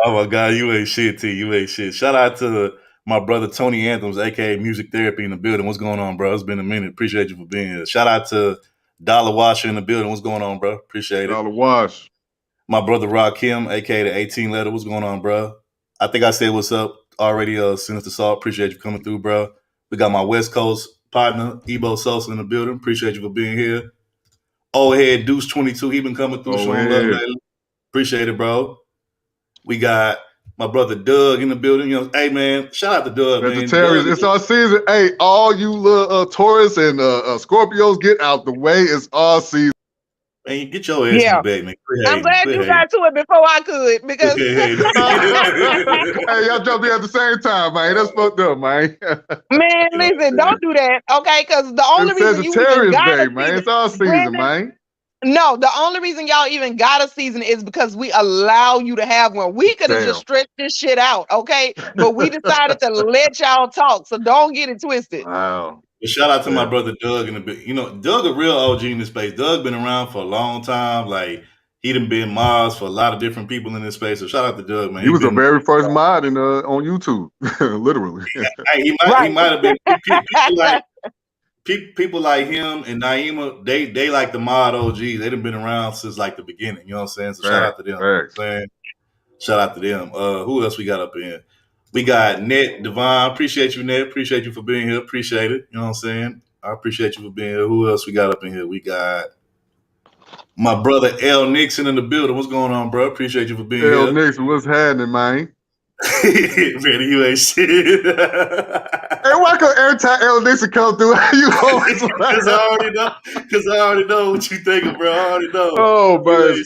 my God, you ain't shit, T. You ain't shit. Shout out to my brother Tony Anthems, aka Music Therapy in the building. What's going on, bro? It's been a minute. Appreciate you for being here. Shout out to Dollar Washer in the building. What's going on, bro? Appreciate it. Dollar Wash. My brother Rakim, aka the 18 letter. What's going on, bro? I think I said what's up already. Sinister Salt. Appreciate you coming through, bro. We got my West Coast partner, Ebo Sosa in the building. Appreciate you for being here. Old head Deuce 22. He been coming through showing love lately. Appreciate it, bro. We got my brother Doug in the building. You know, hey man, shout out to Doug. Vegetarians, it's our season. Hey, all you little Taurus and Scorpios, get out the way. It's our season. Man, get your ass in the bag, man. I'm glad you got to it before I could, because hey, y'all jumped in at the same time, man. That's fucked up, man. Man, listen, don't do that, okay? Because the only reason you even got a man, it's our season, man. No, the only reason y'all even got a season is because we allow you to have one. We could have just stretched this shit out, okay? But we decided to let y'all talk, so don't get it twisted. Wow. But shout out to my brother Doug in the bit. You know, Doug a real OG in this space. Doug been around for a long time. Like, he done been mods for a lot of different people in this space. So shout out to Doug, man. He was the very first mod on YouTube, literally. He might have been people like him and Naima. They like the mod OGs. They done been around since like the beginning. You know what I'm saying? So shout out to them. You know what I'm saying? Shout out to them. Who else we got up in? We got Net Devon. Appreciate you, Net. Appreciate you for being here. Appreciate it. You know what I'm saying? I appreciate you for being here. Who else we got up in here? We got my brother L Nixon in the building. What's going on, bro? Appreciate you for being here. L Nixon, what's happening, man? Man, you ain't shit. Hey, why come every time L Nixon come through, you always Because I already know what you thinking, bro. I already know. Oh, man.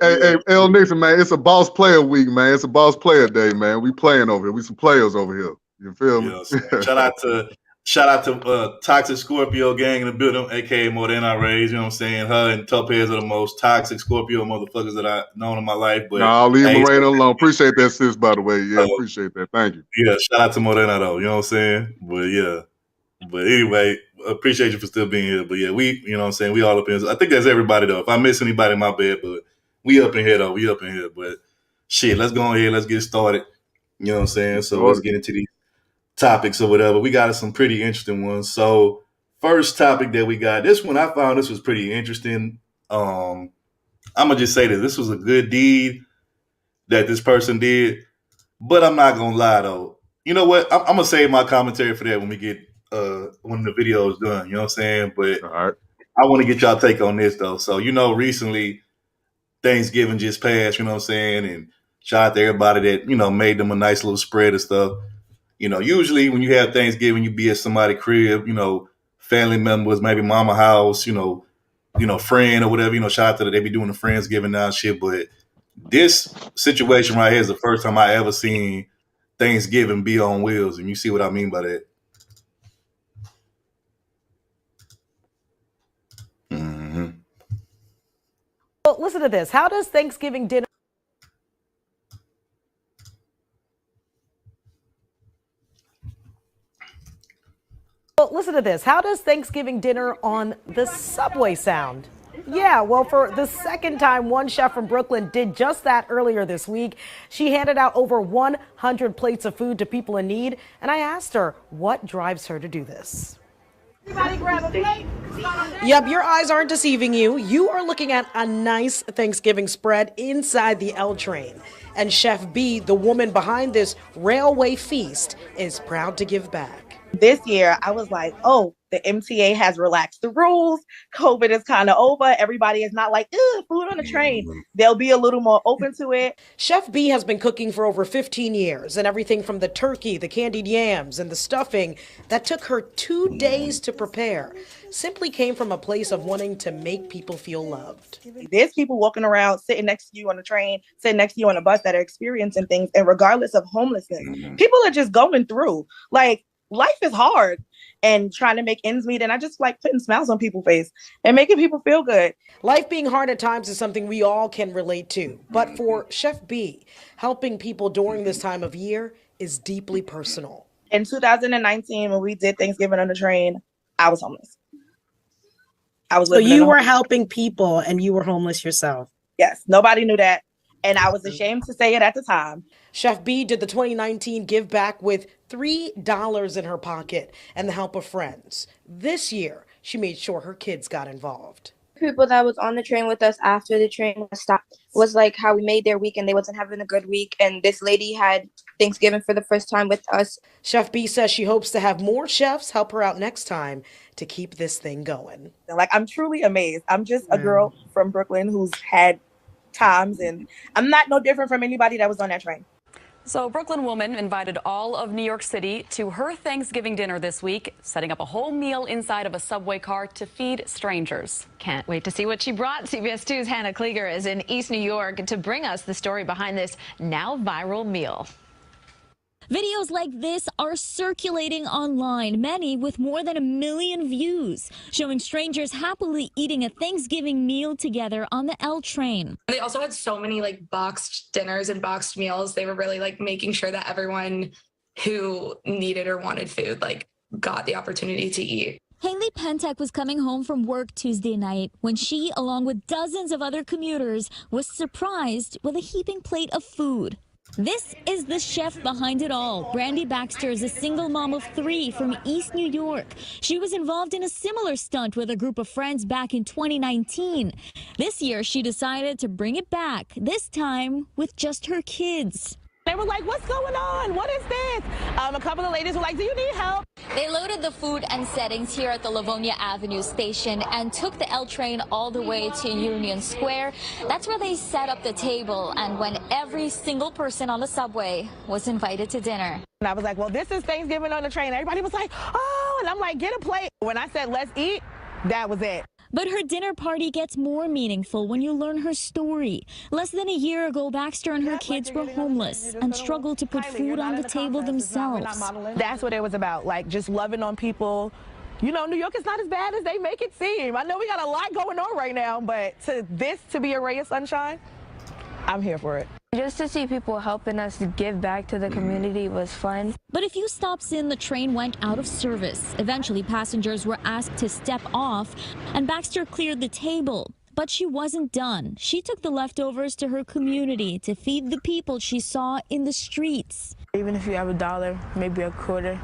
Hey, L Nixon, man, it's a boss player week, man. It's a boss player day, man. We playing over here. We some players over here. You feel me? Shout out to Toxic Scorpio gang in the building, aka More Than I Raised. You know what I'm saying? Her and Topez are the most toxic Scorpio motherfuckers that I've known in my life. But I'll leave Morena alone. Appreciate that, sis, by the way. Yeah, appreciate that. Thank you. Yeah, shout out to Morena though. You know what I'm saying? But yeah. But anyway, appreciate you for still being here. But yeah, you know what I'm saying? We all up in here. I think that's everybody though. If I miss anybody, my bad. But we up in here though. We up in here. But shit, let's go ahead. Let's get started. You know what I'm saying? So let's get into these topics or whatever. We got some pretty interesting ones. So first topic that we got, this one I found this was pretty interesting. I'm gonna just say this was a good deed that this person did, but I'm not gonna lie though. You know what? I'm gonna save my commentary for that when we get when the video is done. You know what I'm saying? But all right. I want to get y'all take on this though. So, recently Thanksgiving just passed, you know what I'm saying? And shout out to everybody that, made them a nice little spread of stuff. Usually when you have Thanksgiving, you be at somebody's crib, family members, maybe mama house, friend or whatever, shout out to that. They be doing the Friendsgiving now and shit. But this situation right here is the first time I ever seen Thanksgiving be on wheels. And you see what I mean by that? Mm-hmm. Well, listen to this. How does Thanksgiving dinner... Well, listen to this. How does Thanksgiving dinner on the subway sound? Yeah, well, for the second time, one chef from Brooklyn did just that earlier this week. She handed out over 100 plates of food to people in need, and I asked her what drives her to do this. Everybody grab a plate. Yep, your eyes aren't deceiving you. You are looking at a nice Thanksgiving spread inside the L train. And Chef B, the woman behind this railway feast, is proud to give back. This year, I was like, oh, the MTA has relaxed the rules. COVID is kind of over. Everybody is not like, ugh, food on the train. They'll be a little more open to it. Chef B has been cooking for over 15 years, and everything from the turkey, the candied yams, and the stuffing that took her 2 days to prepare simply came from a place of wanting to make people feel loved. There's people walking around, sitting next to you on the train, sitting next to you on a bus that are experiencing things, and regardless of homelessness, people are just going through. Like, life is hard and trying to make ends meet. And I just like putting smiles on people's face and making people feel good. Life being hard at times is something we all can relate to. But for Chef B, helping people during this time of year is deeply personal. In 2019, when we did Thanksgiving on the train, I was homeless. I was living. So you were helping people and you were homeless yourself? Yes. Nobody knew that. And I was ashamed to say it at the time. Chef B did the 2019 give back with $3 in her pocket and the help of friends. This year, she made sure her kids got involved. People that was on the train with us after the train stopped was like how we made their week and they wasn't having a good week. And this lady had Thanksgiving for the first time with us. Chef B says she hopes to have more chefs help her out next time to keep this thing going. Like, I'm truly amazed. I'm just a girl from Brooklyn who's had times, and I'm not no different from anybody that was on that train. So a Brooklyn woman invited all of New York City to her Thanksgiving dinner this week, setting up a whole meal inside of a subway car to feed strangers. Can't wait to see what she brought. CBS 2's Hannah Klieger is in East New York to bring us the story behind this now viral meal. Videos like this are circulating online, many with more than 1 million views, showing strangers happily eating a Thanksgiving meal together on the L train. They also had so many like boxed dinners and boxed meals. They were really like making sure that everyone who needed or wanted food like got the opportunity to eat. Haley Pentek was coming home from work Tuesday night when she, along with dozens of other commuters, was surprised with a heaping plate of food. This is the chef behind it all. Brandy Baxter is a single mom of 3 from East New York. She was involved in a similar stunt with a group of friends back in 2019. This year, she decided to bring it back, this time with just her kids. They were like, what's going on? What is this? A couple of ladies were like, do you need help? They loaded the food and settings here at the Livonia Avenue station and took the L train all the way to Union Square. That's where they set up the table and when every single person on the subway was invited to dinner. And I was like, well, this is Thanksgiving on the train. Everybody was like, oh, and I'm like, get a plate. When I said, let's eat, that was it. But her dinner party gets more meaningful when you learn her story. Less than a year ago, Baxter and her kids were homeless and struggled to put food on the table themselves. That's what it was about, like just loving on people. You know, New York is not as bad as they make it seem. I know we got a lot going on right now, but to be a ray of sunshine, I'm here for it. Just to see people helping us give back to the community was fun. But a few stops in, the train went out of service. Eventually, passengers were asked to step off, and Baxter cleared the table. But she wasn't done. She took the leftovers to her community to feed the people she saw in the streets. Even if you have $1, maybe a quarter,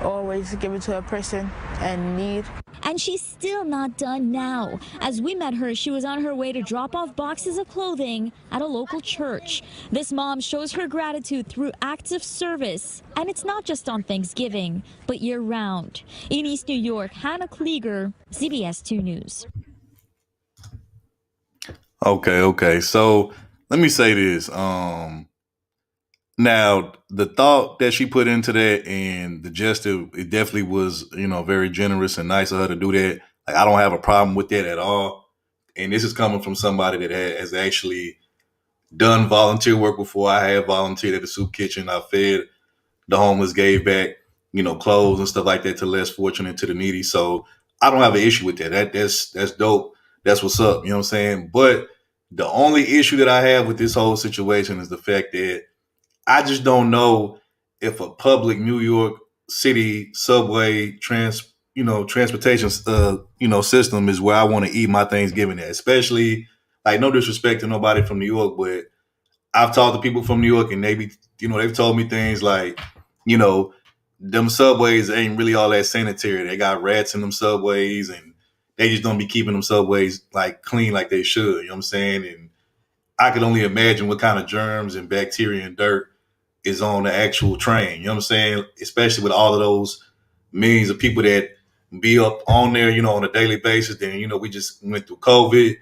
always give it to a person in need. And she's still not done now. As we met her, she was on her way to drop off boxes of clothing at a local church. This mom shows her gratitude through acts of service. And it's not just on Thanksgiving, but year-round. In East New York, Hannah Klieger, CBS 2 News. Okay. So let me say this. Now, the thought that she put into that and the gesture, it definitely was, very generous and nice of her to do that. Like, I don't have a problem with that at all. And this is coming from somebody that has actually done volunteer work before. I have volunteered at the soup kitchen. I fed the homeless, gave back, clothes and stuff like that to less fortunate, to the needy. So I don't have an issue with that. That's dope. That's what's up. You know what I'm saying? But the only issue that I have with this whole situation is the fact that I just don't know if a public New York City subway transportation system is where I want to eat my Thanksgiving at. Especially, like, no disrespect to nobody from New York, but I've talked to people from New York and they've told me things like, them subways ain't really all that sanitary. They got rats in them subways and they just don't be keeping them subways like clean like they should. You know what I'm saying? And I can only imagine what kind of germs and bacteria and dirt is on the actual train. You know what I'm saying? Especially with all of those millions of people that be up on there, on a daily basis. Then, we just went through COVID.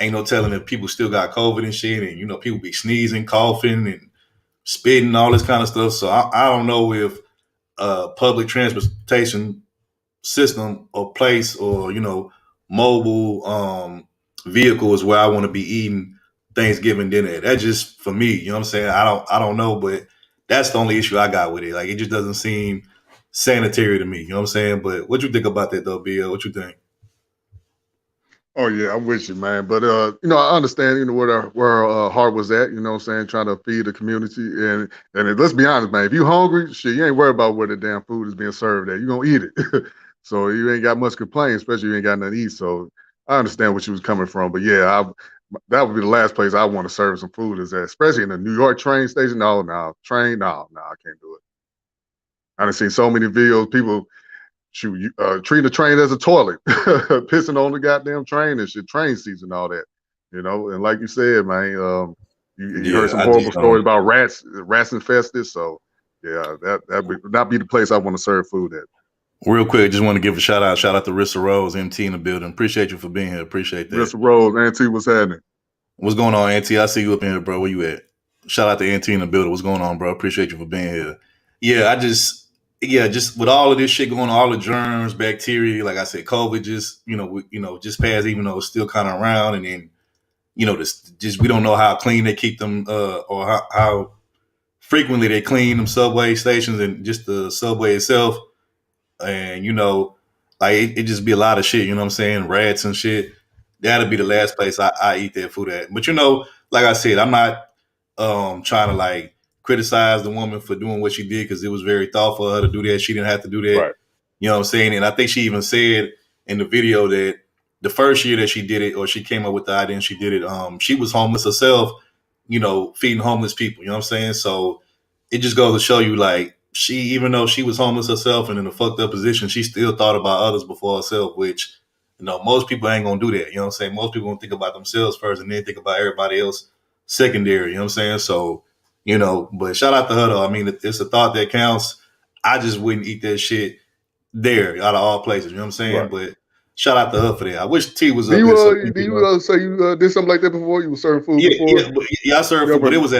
Ain't no telling if people still got COVID and shit. And, people be sneezing, coughing, and spitting, all this kind of stuff. So I don't know if public transportation system or place or, mobile vehicle is where I want to be eating Thanksgiving dinner. That's just for me. You know what I'm saying? I don't know, but that's the only issue I got with it. Like, it just doesn't seem sanitary to me. You know what I'm saying? But what you think about that though, Bill? What you think? Oh yeah, I'm with you, man. But I understand, where her heart was at, you know what I'm saying, trying to feed the community. And let's be honest, man, if you hungry, shit, you ain't worried about where the damn food is being served at. You gonna eat it. So you ain't got much complaint, especially if you ain't got nothing to eat. So I understand where she was coming from. But yeah, that would be the last place I want to serve some food is at, especially in the New York train station. No, I can't do it. I done seen so many videos, people treating the train as a toilet, pissing on the goddamn train and shit, train seats and all that, And like you said, man, you heard some horrible stories about rats infested. So yeah, that would not be the place I want to serve food at. Real quick, just want to give a shout out to Rissa Rose, MT in the building. Appreciate you for being here. Appreciate that. Rissa Rose, Auntie, what's happening? What's going on, Auntie? I see you up in here, bro. Where you at? Shout out to Auntie in the building. What's going on, bro? Appreciate you for being here. Yeah, just with all of this shit going on, all the germs, bacteria, like I said, COVID just, just passed, even though it's still kind of around. And then, we don't know how clean they keep them or how frequently they clean them subway stations and just the subway itself. And, like it just be a lot of shit, you know what I'm saying? Rats and shit. That'll be the last place I eat that food at. But, like I said, I'm not trying to like criticize the woman for doing what she did because it was very thoughtful of her to do that. She didn't have to do that. Right. You know what I'm saying? And I think she even said in the video that the first year that she did it, or she came up with the idea and she did it, she was homeless herself, feeding homeless people. You know what I'm saying? So it just goes to show you, like, even though she was homeless herself and in a fucked up position, she still thought about others before herself, which, most people ain't gonna do that. You know what I'm saying? Most people gonna think about themselves first and then think about everybody else secondary. You know what I'm saying? So, but shout out to her though. I mean, it's a thought that counts. I just wouldn't eat that shit there out of all places. You know what I'm saying? Right. But shout out to her for that. I wish T was up there. Do you say you did something like that before? You were serving food before? Yeah, I served food, but it was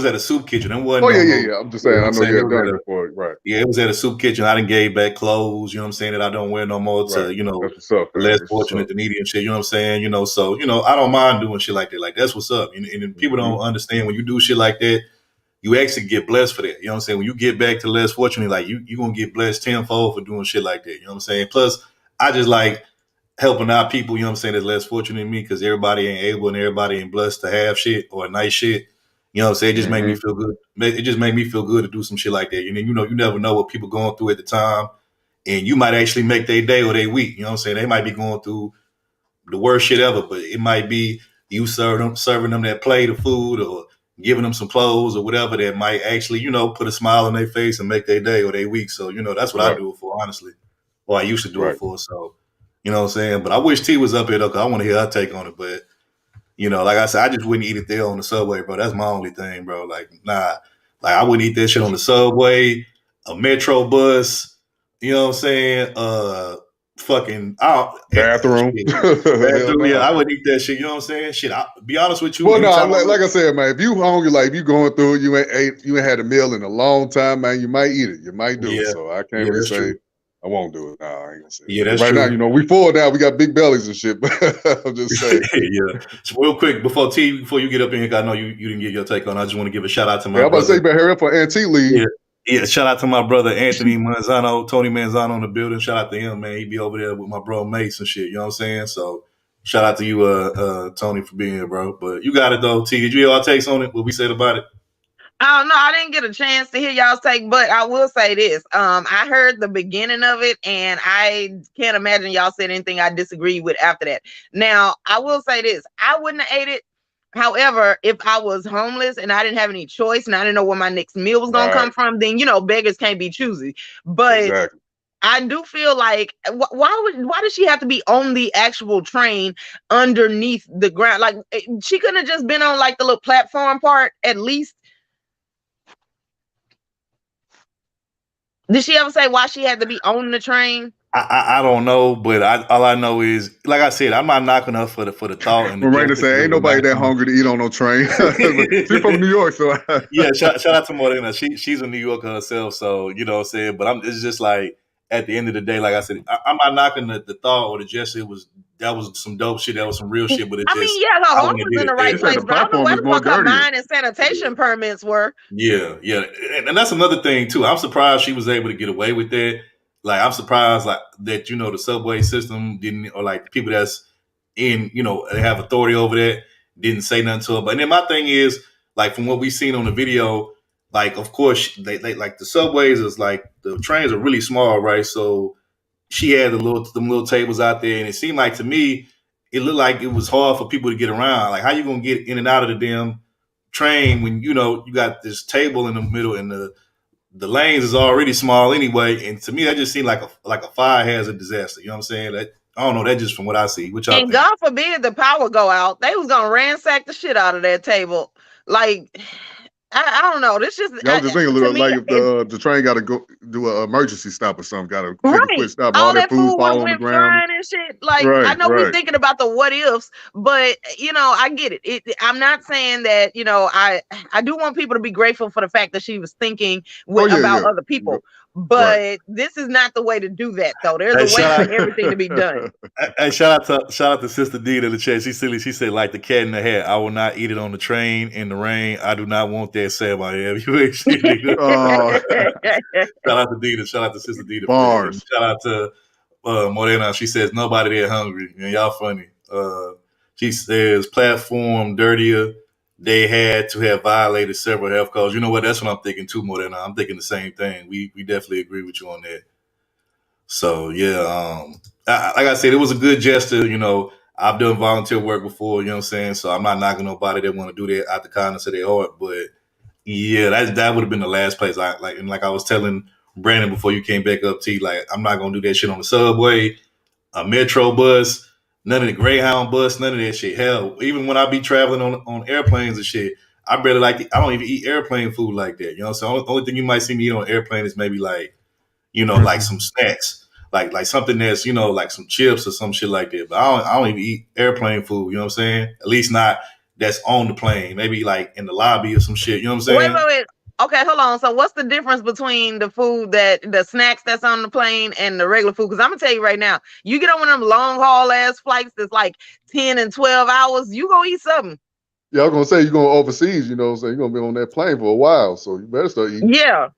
at a soup kitchen. It wasn't. Yeah. I'm just saying. I know you had done it before, right? Yeah, it was at a soup kitchen. I done gave back clothes. You know what I'm saying? That I don't wear no more to That's what's up, man. less fortunate, the needy and shit. You know what I'm saying? So I don't mind doing shit like that. Like, that's what's up. And people don't understand when you do shit like that, you actually get blessed for that. You know what I'm saying? When you get back to less fortunate, like you gonna get blessed tenfold for doing shit like that. You know what I'm saying? Plus, I just like helping out people, you know what I'm saying, that's less fortunate than me, because everybody ain't able and everybody ain't blessed to have shit or nice shit. You know what I'm saying? It just make me feel good. It just made me feel good to do some shit like that. You never know what people going through at the time, and you might actually make their day or their week. You know what I'm saying? They might be going through the worst shit ever, but it might be you serving them that plate of food, or giving them some clothes or whatever that might actually, put a smile on their face and make their day or their week. So, that's what I do it for, honestly. Or I used to do it for. So, you know what I'm saying? But I wish T was up here, though, because I want to hear her take on it. But, like I said, I just wouldn't eat it there on the subway, bro. That's my only thing, bro. Like, nah. Like, I wouldn't eat that shit on the subway, a metro bus, you know what I'm saying? Bathroom. Bathroom, yeah, I would eat that shit. You know what I'm saying? Shit, I'll be honest with you. Well, no, like I said, man, if you hungry, like if you going through it, you ain't had a meal in a long time, man, you might eat it. You might do it. So I can't really say true. I won't do it. No, I ain't gonna say. Yeah, that's right true. now, we full now. We got big bellies and shit. But I'm just saying. Yeah. So real quick, before you get up in here, I know you didn't get your take on. I just want to give a shout out to my. I'm about to say, you better hurry up for Antique League. Yeah, shout out to my brother Anthony Manzano, Tony Manzano in the building. Shout out to him, man. He be over there with my bro Mace and shit. You know what I'm saying? So shout out to you, Tony, for being here, bro. But you got it though, T. Did you hear our takes on it? What we said about it? Oh no, I didn't get a chance to hear y'all's take, but I will say this. I heard the beginning of it, and I can't imagine y'all said anything I disagree with after that. Now, I will say this. I wouldn't have ate it. However, if I was homeless and I didn't have any choice and I didn't know where my next meal was going to come from, then, beggars can't be choosy. But I do feel like, why does she have to be on the actual train underneath the ground? Like, she couldn't have just been on like the little platform part at least. Did she ever say why she had to be on the train? I don't know, but all I know is, like I said, I'm not knocking her for the thought. And Raina said, "Ain't nobody that hungry to eat on no train." She's from New York, so yeah. Shout out to Morena. She's a New Yorker herself, so you know what I'm saying. But it's just like at the end of the day, like I said, I'm not knocking the thought or the gesture. That was some dope shit. That was some real shit. But her heart was in the right place. But I don't know where the fuck her mine and sanitation permits were. Yeah, and that's another thing too. I'm surprised she was able to get away with that. Like, I'm surprised like that, the subway system didn't, or like the people that's in, they have authority over that, didn't say nothing to her. But then my thing is, like, from what we've seen on the video, like, of course, they like the subways is like, the trains are really small, right? So she had them little tables out there, and it seemed like, to me, it looked like it was hard for people to get around. Like, how you gonna get in and out of the damn train when, you got this table in the middle and the lanes is already small anyway, and to me that just seemed like a fire hazard disaster. You know what I'm saying? I don't know. That just from what I see. Which and God forbid the power go out, they was gonna ransack the shit out of that table. Like, I don't know. This just. I was just thinking a little like if the train got to go do an emergency stop or something, got to take a quick stop. All that food fall on the ground and shit. Like, I know we're thinking about the what ifs, but I get it. I'm not saying that. I do want people to be grateful for the fact that she was thinking about other people. But this is not the way to do that, though. There's a way for everything to be done. Hey, shout out to Sister D in the chat. She said, like the cat in the hat, I will not eat it on the train in the rain. I do not want that sad by heavyweight. Shout out to Dita. Shout out to Sister Dita. Bars. Shout out to Morena. She says, nobody there hungry. And y'all funny. She says, platform dirtier. They had to have violated several health codes. You know what? That's what I'm thinking too, Morena. I'm thinking the same thing. We definitely agree with you on that. So yeah, like I said, it was a good gesture. I've done volunteer work before. You know what I'm saying? So I'm not knocking nobody that want to do that out the kindness of their heart. But yeah, that would have been the last place. Like I was telling Brandon before you came back up, T. Like, I'm not gonna do that shit on the subway, a metro bus. None of the Greyhound bus, none of that shit. Hell, even when I be traveling on airplanes and shit, I don't even eat airplane food like that. You know, so the only thing you might see me eat on an airplane is maybe like, like some snacks, like something that's, like some chips or some shit like that. But I don't even eat airplane food. You know what I'm saying? At least not that's on the plane. Maybe like in the lobby or some shit. You know what I'm saying? Wait. Okay, hold on. So what's the difference between the snacks that's on the plane and the regular food? Because I'm going to tell you right now, you get on one of them long haul ass flights that's like 10 and 12 hours, you going to eat something. Yeah, I was going to say you're going overseas, so you're going to be on that plane for a while. So you better start eating. Yeah.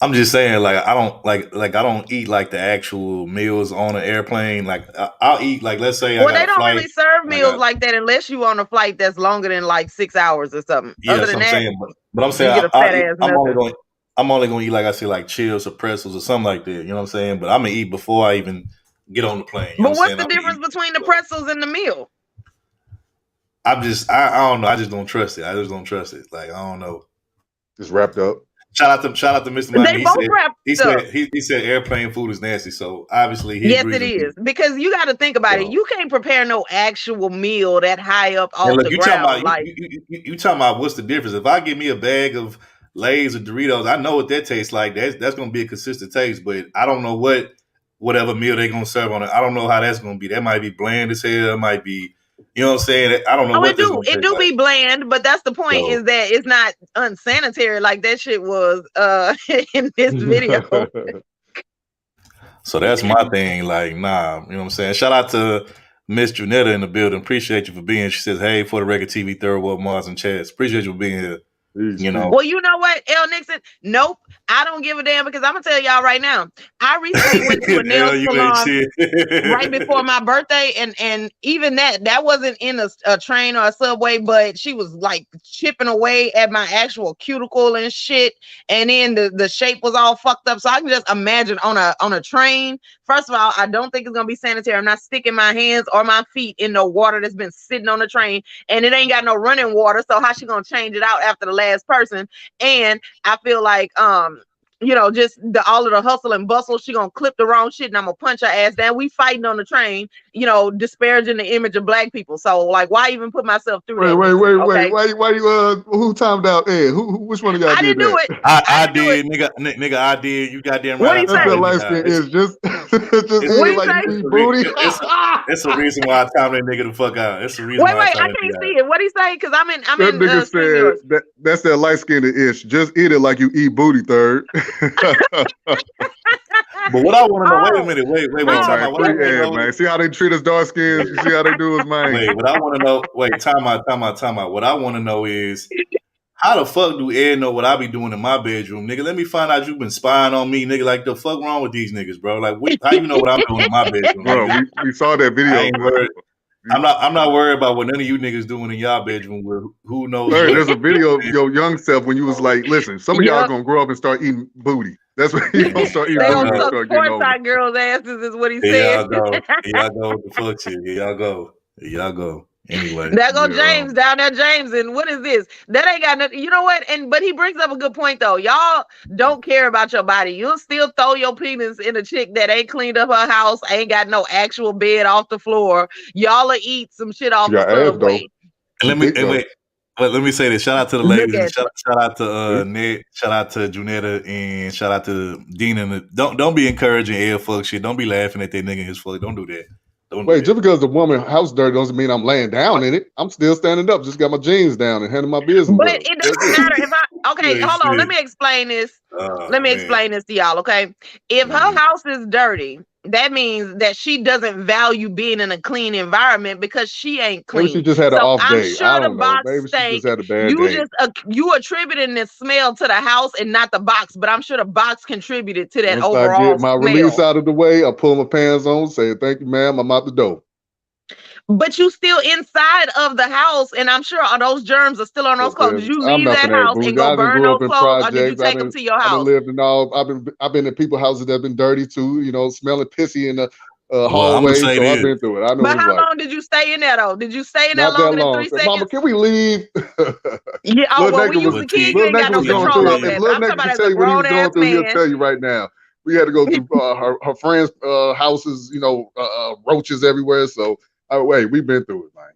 I'm just saying, like, I don't eat like the actual meals on an airplane. Like, I'll eat, like, let's say they don't really serve meals like that unless you on a flight that's longer than like 6 hours or something. Yeah, other than that, but I'm saying I'm only gonna eat, like I said, like chips or pretzels or something like that. You know what I'm saying? But I'm gonna eat before I even get on the plane. But what's the difference between the pretzels and the meal? I don't know. I just don't trust it. I just don't trust it. Like, I don't know. Just wrapped up. Shout out to Mr. Miami. They both wrapped up. He said airplane food is nasty. So obviously he yes, agrees it with is because you got to think about it. You can't prepare no actual meal that high up off the ground. You talking about what's the difference? If I give me a bag of Lay's or Doritos, I know what that tastes like. That's going to be a consistent taste, but I don't know whatever meal they're going to serve on it. I don't know how that's going to be. That might be bland as hell. It might be, you know what I'm saying? I don't know what it do be bland, but that's the point is that it's not unsanitary like that shit was in this video. So that's my thing. Like, nah, you know what I'm saying? Shout out to Miss Junetta in the building. Appreciate you for being. She says, hey, for the record TV, Third World Mars and Chats. Appreciate you for being here. You know. Well, you know what, L. Nixon? Nope. I don't give a damn because I'm gonna tell y'all right now. I recently went to a nail salon right before my birthday, and even that wasn't in a train or a subway, but she was like chipping away at my actual cuticle and shit, and then the shape was all fucked up. So I can just imagine on a train. First of all, I don't think it's gonna be sanitary. I'm not sticking my hands or my feet in no water that's been sitting on the train, and it ain't got no running water. So how she gonna change it out after the last person? And I feel like you know, just all of the hustle and bustle, she gonna clip the wrong shit and I'm gonna punch her ass down. We fighting on the train, you know, disparaging the image of black people. So like, why even put myself through that? Wait. Why you who timed out Ed? Which one of y'all did that? Do it. I did, nigga, I did. You goddamn right. What that light skin is just eating like you eat booty. That's the reason why I timed that nigga the fuck out. That's the reason why I can't see it. What he say? Because I'm in that nigga said that's that light skinned ish. Just eat it like you eat booty, Third. But what I want to know, wait, man. See how they treat us dark skins? You see how they do us, man? Wait, what I want to know, time out. What I want to know is, how the fuck do Ed know what I be doing in my bedroom, nigga? Let me find out you've been spying on me, nigga. Like, the fuck wrong with these niggas, bro? Like, how you know what I'm doing in my bedroom? Bro, we saw that video. I'm not worried about what none of you niggas doing in y'all bedroom. Where who knows? There's a video of your young self when you was like, listen, some of y'all gonna grow up and start eating booty. That's what you gonna start eating. They gonna suck porn girls' asses, is what he said. Y'all go with the fuck shit. Y'all go. Anyway, there go James down there, James, and what is this? That ain't got nothing. You know what? But he brings up a good point though. Y'all don't care about your body. You'll still throw your penis in a chick that ain't cleaned up her house, ain't got no actual bed off the floor. Y'all'll eat some shit off the subway. Let me say this. Shout out to the ladies. Shout out to Ned. Shout out to Junetta, and shout out to Dean. Don't be encouraging Ed fuck shit. Don't be laughing at that nigga and his fuck. Don't do that. Just because the woman house dirty doesn't mean I'm laying down in it. I'm still standing up. Just got my jeans down and handling my business. But it doesn't matter if hold on. Let me explain this. Explain this to y'all. Okay, if her house is dirty, that means that she doesn't value being in a clean environment because she ain't clean. Maybe she just had an off day. I'm sure the box stank. She just had a bad day. You attributing the smell to the house and not the box, but I'm sure the box contributed to that overall I get my smell. Release out of the way, I pull my pants on, say thank you, ma'am, I'm out the door. But you still inside of the house, and I'm sure all those germs are still on those clothes. Did you leave that house and go burn those clothes, or did you take them to your house? I've been in people's houses that have been dirty too, you know, smelling pissy in the hallway. So I've been through it. I know. But how long did you stay in there though? Did you stay in there longer than 3 seconds? Mama, can we leave? Yeah. Oh, well, we used to kids. You ain't got no control over that. I'm talking about as a grown ass man. He'll tell you right now. We had to go through her friends' houses, you know, roaches everywhere. So. We've been through it, man.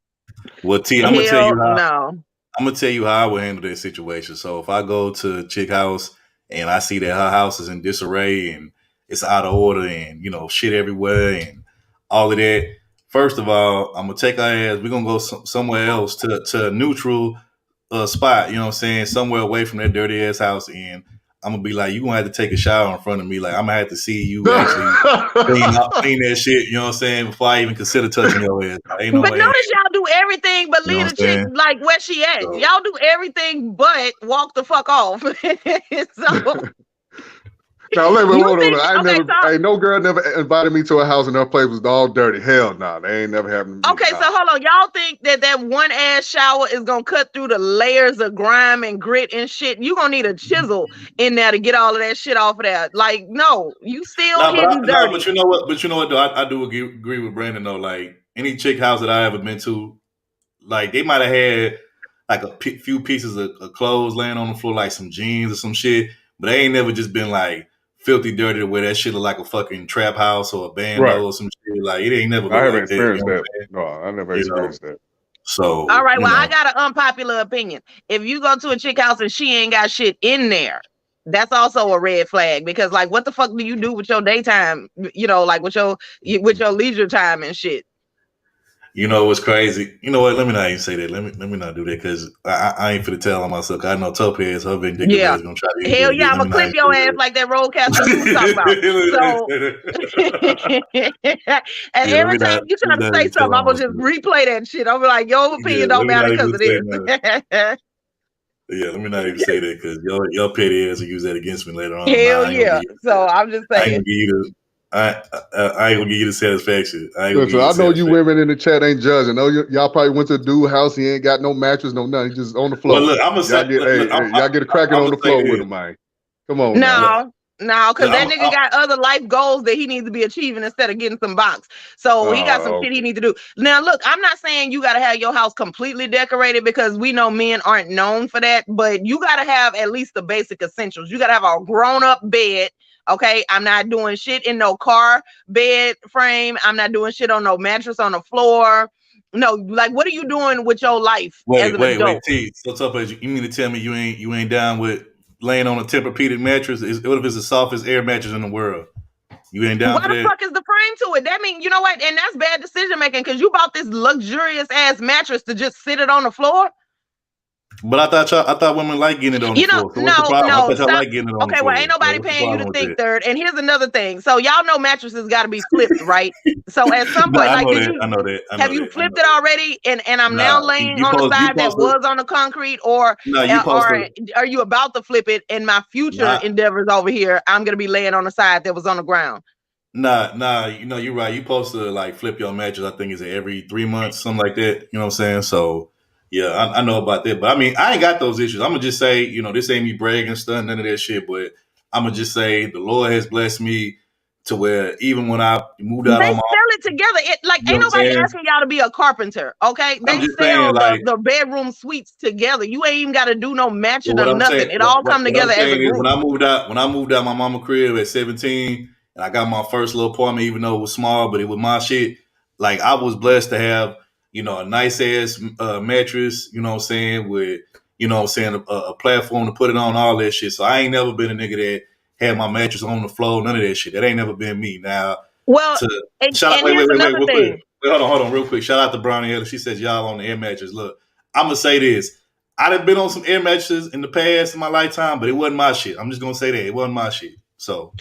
Well, T, I'm gonna tell you how I would handle that situation. So if I go to a chick house and I see that her house is in disarray and it's out of order and you know shit everywhere and all of that, first of all, I'm gonna take her ass. We're gonna go somewhere else to a neutral spot. You know what I'm saying? Somewhere away from that dirty ass house, and I'm gonna be like, you gonna have to take a shower in front of me. Like, I'm gonna have to see you actually clean that shit. You know what I'm saying? Before I even consider touching your ass. But notice y'all do everything but leave the chick like where she at. So, y'all do everything but walk the fuck off. So. Now, no girl never invited me to a house and her place was all dirty. Hell no, they ain't never happened to me. Okay, so hold on. Y'all think that one ass shower is gonna cut through the layers of grime and grit and shit? You gonna need a chisel in there to get all of that shit off of there. Like, no, you still hitting dirty. But you know what? Though I do agree with Brandon though. Like any chick house that I ever been to, like they might have had like a few pieces of clothes laying on the floor, like some jeans or some shit, but they ain't never just been like filthy dirty to where that shit look like a fucking trap house or a bando or some shit. Like it ain't never. I haven't like experienced that. No, I never experienced that. So all right, well, I got an unpopular opinion. If you go to a chick house and she ain't got shit in there, that's also a red flag, because like what the fuck do you do with your daytime, like with your leisure time and shit? You know what's crazy? You know what? Let me not even say that. Let me not do that, because I ain't finna tell on myself. I know Topaz, her vindictive ass gonna try to. Hell yeah, I'm gonna clip your ass like that roadcaster you was talking about. And every time you try to say something, I'm gonna just replay that shit. I'm like, your opinion don't matter because of this. Yeah, let me not even say that, because your petty ass will use that against me later on. Hell yeah. So I'm just saying. I ain't gonna give you the satisfaction. Listen, I know you women in the chat ain't judging. No, y'all probably went to a dude house. He ain't got no mattress, no nothing. He just on the floor. Well, look, y'all get a cracking on the floor with him, man. Come on. No, because that nigga got other life goals that he needs to be achieving instead of getting some box. So he got some shit he needs to do. Now, look, I'm not saying you got to have your house completely decorated, because we know men aren't known for that, but you got to have at least the basic essentials. You got to have a grown-up bed. Okay, I'm not doing shit in no car bed frame. I'm not doing shit on no mattress on the floor. No, like, what are you doing with your life as an adult? T. So, Topaz, you mean to tell me you ain't down with laying on a Tempur-Pedic mattress? What if it's the softest air mattress in the world? You ain't down for that? What the fuck is the frame to it? That mean, you know what? And that's bad decision making, because you bought this luxurious ass mattress to just sit it on the floor. But I thought women like getting it on the floor. So what's the problem? I thought y'all like getting it on the floor. Well, ain't nobody paying you to think third. And here's another thing. So y'all know mattresses got to be flipped, right? So at some point, I know that. Have you flipped it already? And I'm now laying on the side that was on the concrete, or are you about to flip it? In my future endeavors over here, I'm gonna be laying on the side that was on the ground. Nah, you're right. You supposed to like flip your mattress. I think it's every 3 months, something like that. You know what I'm saying? So yeah, I know about that. But I mean, I ain't got those issues. I'm gonna just say, this ain't me bragging, stunt, none of that shit. But I'm gonna just say the Lord has blessed me to where even when I moved out, they sell it together. Ain't nobody asking y'all to be a carpenter, okay? They sell the bedroom suites together. You ain't even got to do no matching or nothing. It all come together as a group. When I moved out my mama crib at 17, and I got my first little apartment, even though it was small, but it was my shit. Like, I was blessed to have, a nice ass mattress, you know what I'm saying, with, a platform to put it on, all that shit. So I ain't never been a nigga that had my mattress on the floor, none of that shit. That ain't never been me. Now, well, wait, hold on, real quick. Shout out to Brownie Ellis. She says y'all on the air mattress. Look, I'm gonna say this. I done been on some air mattresses in the past in my lifetime, but it wasn't my shit. I'm just gonna say that it wasn't my shit. So.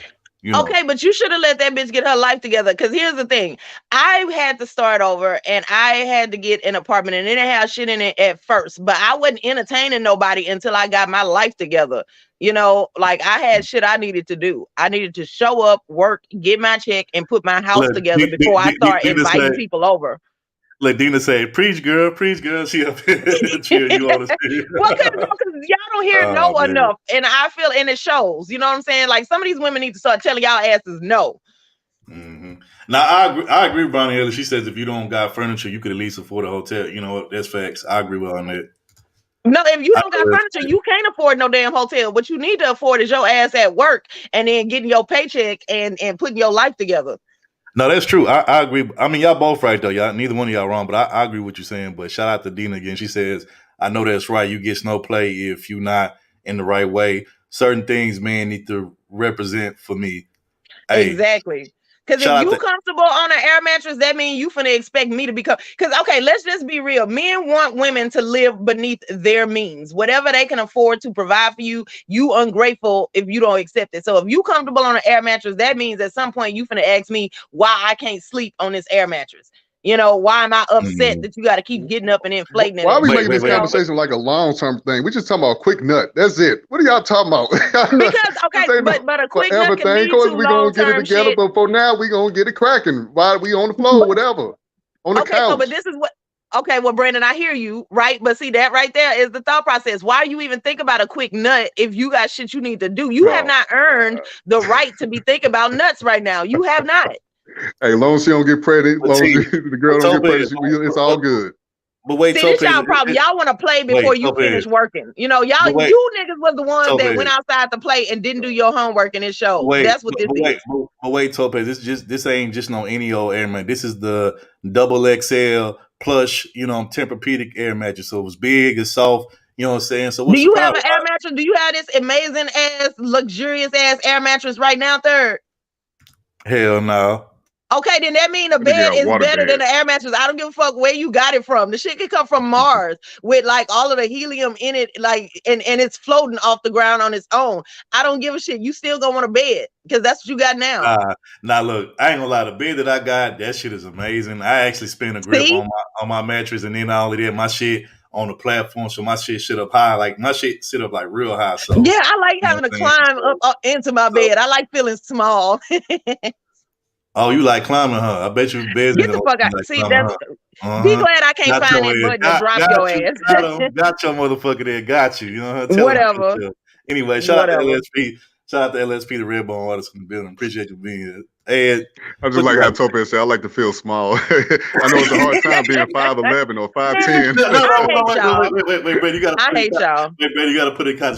Okay, but you should have let that bitch get her life together. Because here's the thing. I had to start over, and I had to get an apartment, and it didn't have shit in it at first. But I wasn't entertaining nobody until I got my life together. Like, I had shit I needed to do. I needed to show up, work, get my check, and put my house together before I start inviting people over. Let Dina say, preach, girl. She up here cheering you on the stage. Well, because y'all don't hear no enough. And I feel, and it shows. You know what I'm saying? Like, some of these women need to start telling y'all asses no. Mm-hmm. Now, I agree with Bonnie Ellis. She says if you don't got furniture, you could at least afford a hotel. You know what? That's facts. I agree with her on that. No, if you don't got furniture, you can't afford no damn hotel. What you need to afford is your ass at work and then getting your paycheck and putting your life together. No, that's true. I agree. I mean, y'all both right, though. Y'all, neither one of y'all wrong, but I agree with what you're saying. But shout out to Dina again. She says, I know that's right. You get no play if you're not in the right way. Certain things, man, need to represent for me. Hey, exactly. Because if you comfortable on an air mattress, that means you finna expect me to become. Because, okay, let's just be real. Men want women to live beneath their means. Whatever they can afford to provide for you, you ungrateful if you don't accept it. So if you comfortable on an air mattress, that means at some point you finna ask me why I can't sleep on this air mattress. Why am I upset that you got to keep getting up and inflating it? Why are we making this conversation like a long-term thing? We just talking about a quick nut. That's it. What are y'all talking about? Because, okay, but a quick nut can lead to we're going to get it together, shit. but for now, we're going to get it cracking while we on the floor, whatever, on the couch. So, but this is what... Okay, well, Brandon, I hear you, right? But see, that right there is the thought process. Why do you even think about a quick nut if you got shit you need to do? You have not earned the right to be thinking about nuts right now. You have not. Hey, long as she don't get pregnant, long as the girl don't get pregnant, it's all good. But wait, see, this y'all problem. Y'all want to play before you finish working. You know, you niggas was the ones that went outside to play and didn't do your homework and it showed. That's what this is. But wait, Topaz, this ain't just no any old air mattress. This is the double XL plush, Tempur-Pedic air mattress. So it's big, it's soft. You know what I'm saying? So do you have an air mattress? Do you have this amazing ass, luxurious ass air mattress right now, Third? Hell no. Okay, then that means a bed is better than an air mattress. I don't give a fuck where you got it from. The shit can come from Mars with like all of the helium in it, like and it's floating off the ground on its own. I don't give a shit. You still gonna want a bed because that's what you got now. Nah, look, I ain't gonna lie. The bed that I got, that shit is amazing. I actually spin a grip on my mattress, and then not only that, my shit on the platform, so my shit sit up high. Like my shit sit up like real high. So yeah, I like having to climb up into my bed. I like feeling small. Oh, you like climbing, huh? I bet you beds. Get the fuck out. See, that's be glad I can't find that button to drop your ass. Got your motherfucker there. Got you. You know. Whatever. Anyway, shout out to LSP. Shout out to LSP, the Redbone artist in the building. Appreciate you being here. Hey, I just like how Topaz said, I like to feel small. I know it's a hard time being 5'11" or 5'10". Wait, you gotta. I hate y'all. Wait, you gotta put it in.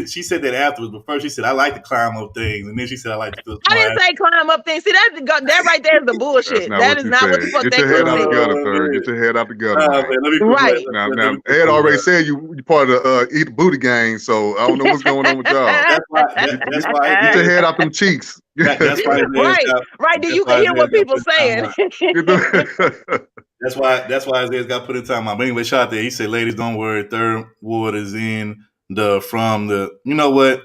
She said that afterwards, but first she said I like to climb up things, and then she said I like to feel small. I didn't say climb up things. See, that right there is the bullshit. That is not what the fuck Get they your head out said. the gutter, Third. Get your head out the gutter. Right. Now, Ed already said you part of the Eat the Booty gang, so I don't know what's going on with y'all. That's why. Get your head out them cheeks. That's why. Right. Do you hear what people saying? That's why Isaiah's got put in time out. But anyway, shout out there. He said, "Ladies, don't worry. Third ward is in from the. You know what?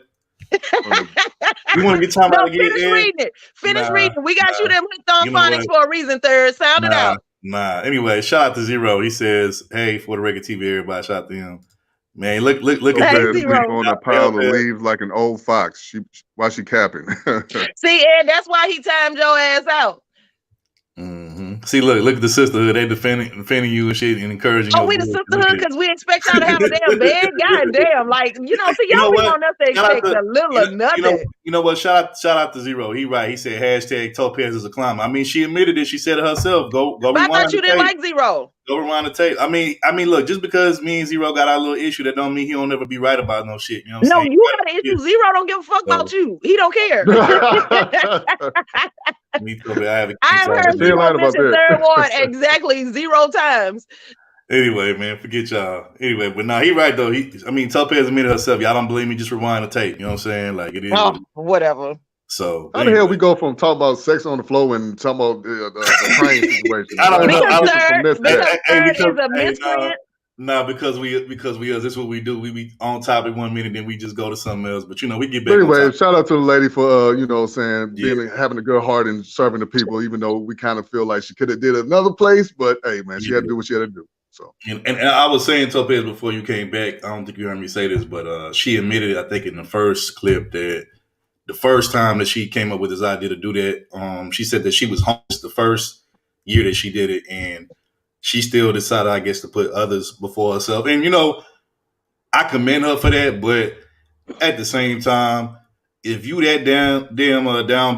You want to get time out again? Finish reading it. Finish reading. We got you them hooked on phonics for a reason. Third, sound it out. Anyway, shout out to Zero. He says, "Hey, for the regular TV, everybody, shout out to him." Man, look at that on a pile of leaves like an old fox. Why she capping? See, Ed, that's why he timed your ass out. Mm-hmm. See, look at the sisterhood. They defending you and shit and encouraging you. Oh, we the sisterhood because we expect y'all to have a damn bed. God damn, like see, y'all be on us to expect a little or nothing. You know what? Shout out to Zero. He right. He said hashtag Topaz is a climber. I mean, she admitted it. She said it herself. Go. But I thought you didn't like Zero. Go rewind the tape. I mean, look, just because me and Zero got our little issue, that don't mean he don't ever be right about no shit. You know what I'm saying? You got an issue. Zero don't give a fuck about you. He don't care. Me too, I have heard Zero mention Third Ward exactly 0 times. Anyway, man, forget y'all. Anyway, but no, he right though. Topaz admitted herself. Y'all don't believe me? Just rewind the tape. You know what I'm saying? Like it is. Oh, whatever. So how the hell we go from talking about sex on the floor and talking about the train situation? I don't know. Because Third is a miscreant. Nah, because we this is what we do. We be on topic 1 minute, then we just go to something else. But we get back. Anyway, shout out to the lady for having a good heart and serving the people, even though we kind of feel like she could have did another place. But hey, man, she had to do what she had to do. So and I was saying, Topaz, before you came back, I don't think you heard me say this, but she admitted, I think in the first clip, that the first time that she came up with this idea to do that, she said that she was homeless the first year that she did it, and she still decided, I guess, to put others before herself. And, I commend her for that. But at the same time, if you that down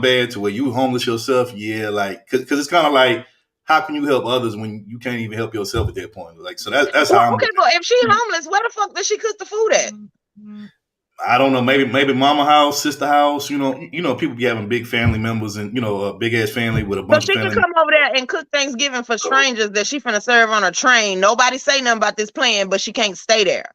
bad to where you homeless yourself, yeah, like, because it's kind of like, how can you help others when you can't even help yourself at that point? Like, so that's how I'm. Okay, but if she's homeless, where the fuck does she cook the food at? I don't know. Maybe mama house, sister house. People be having big family members and a big ass family with a bunch of family. So she can come over there and cook Thanksgiving for strangers that she finna serve on a train. Nobody say nothing about this plan, but she can't stay there.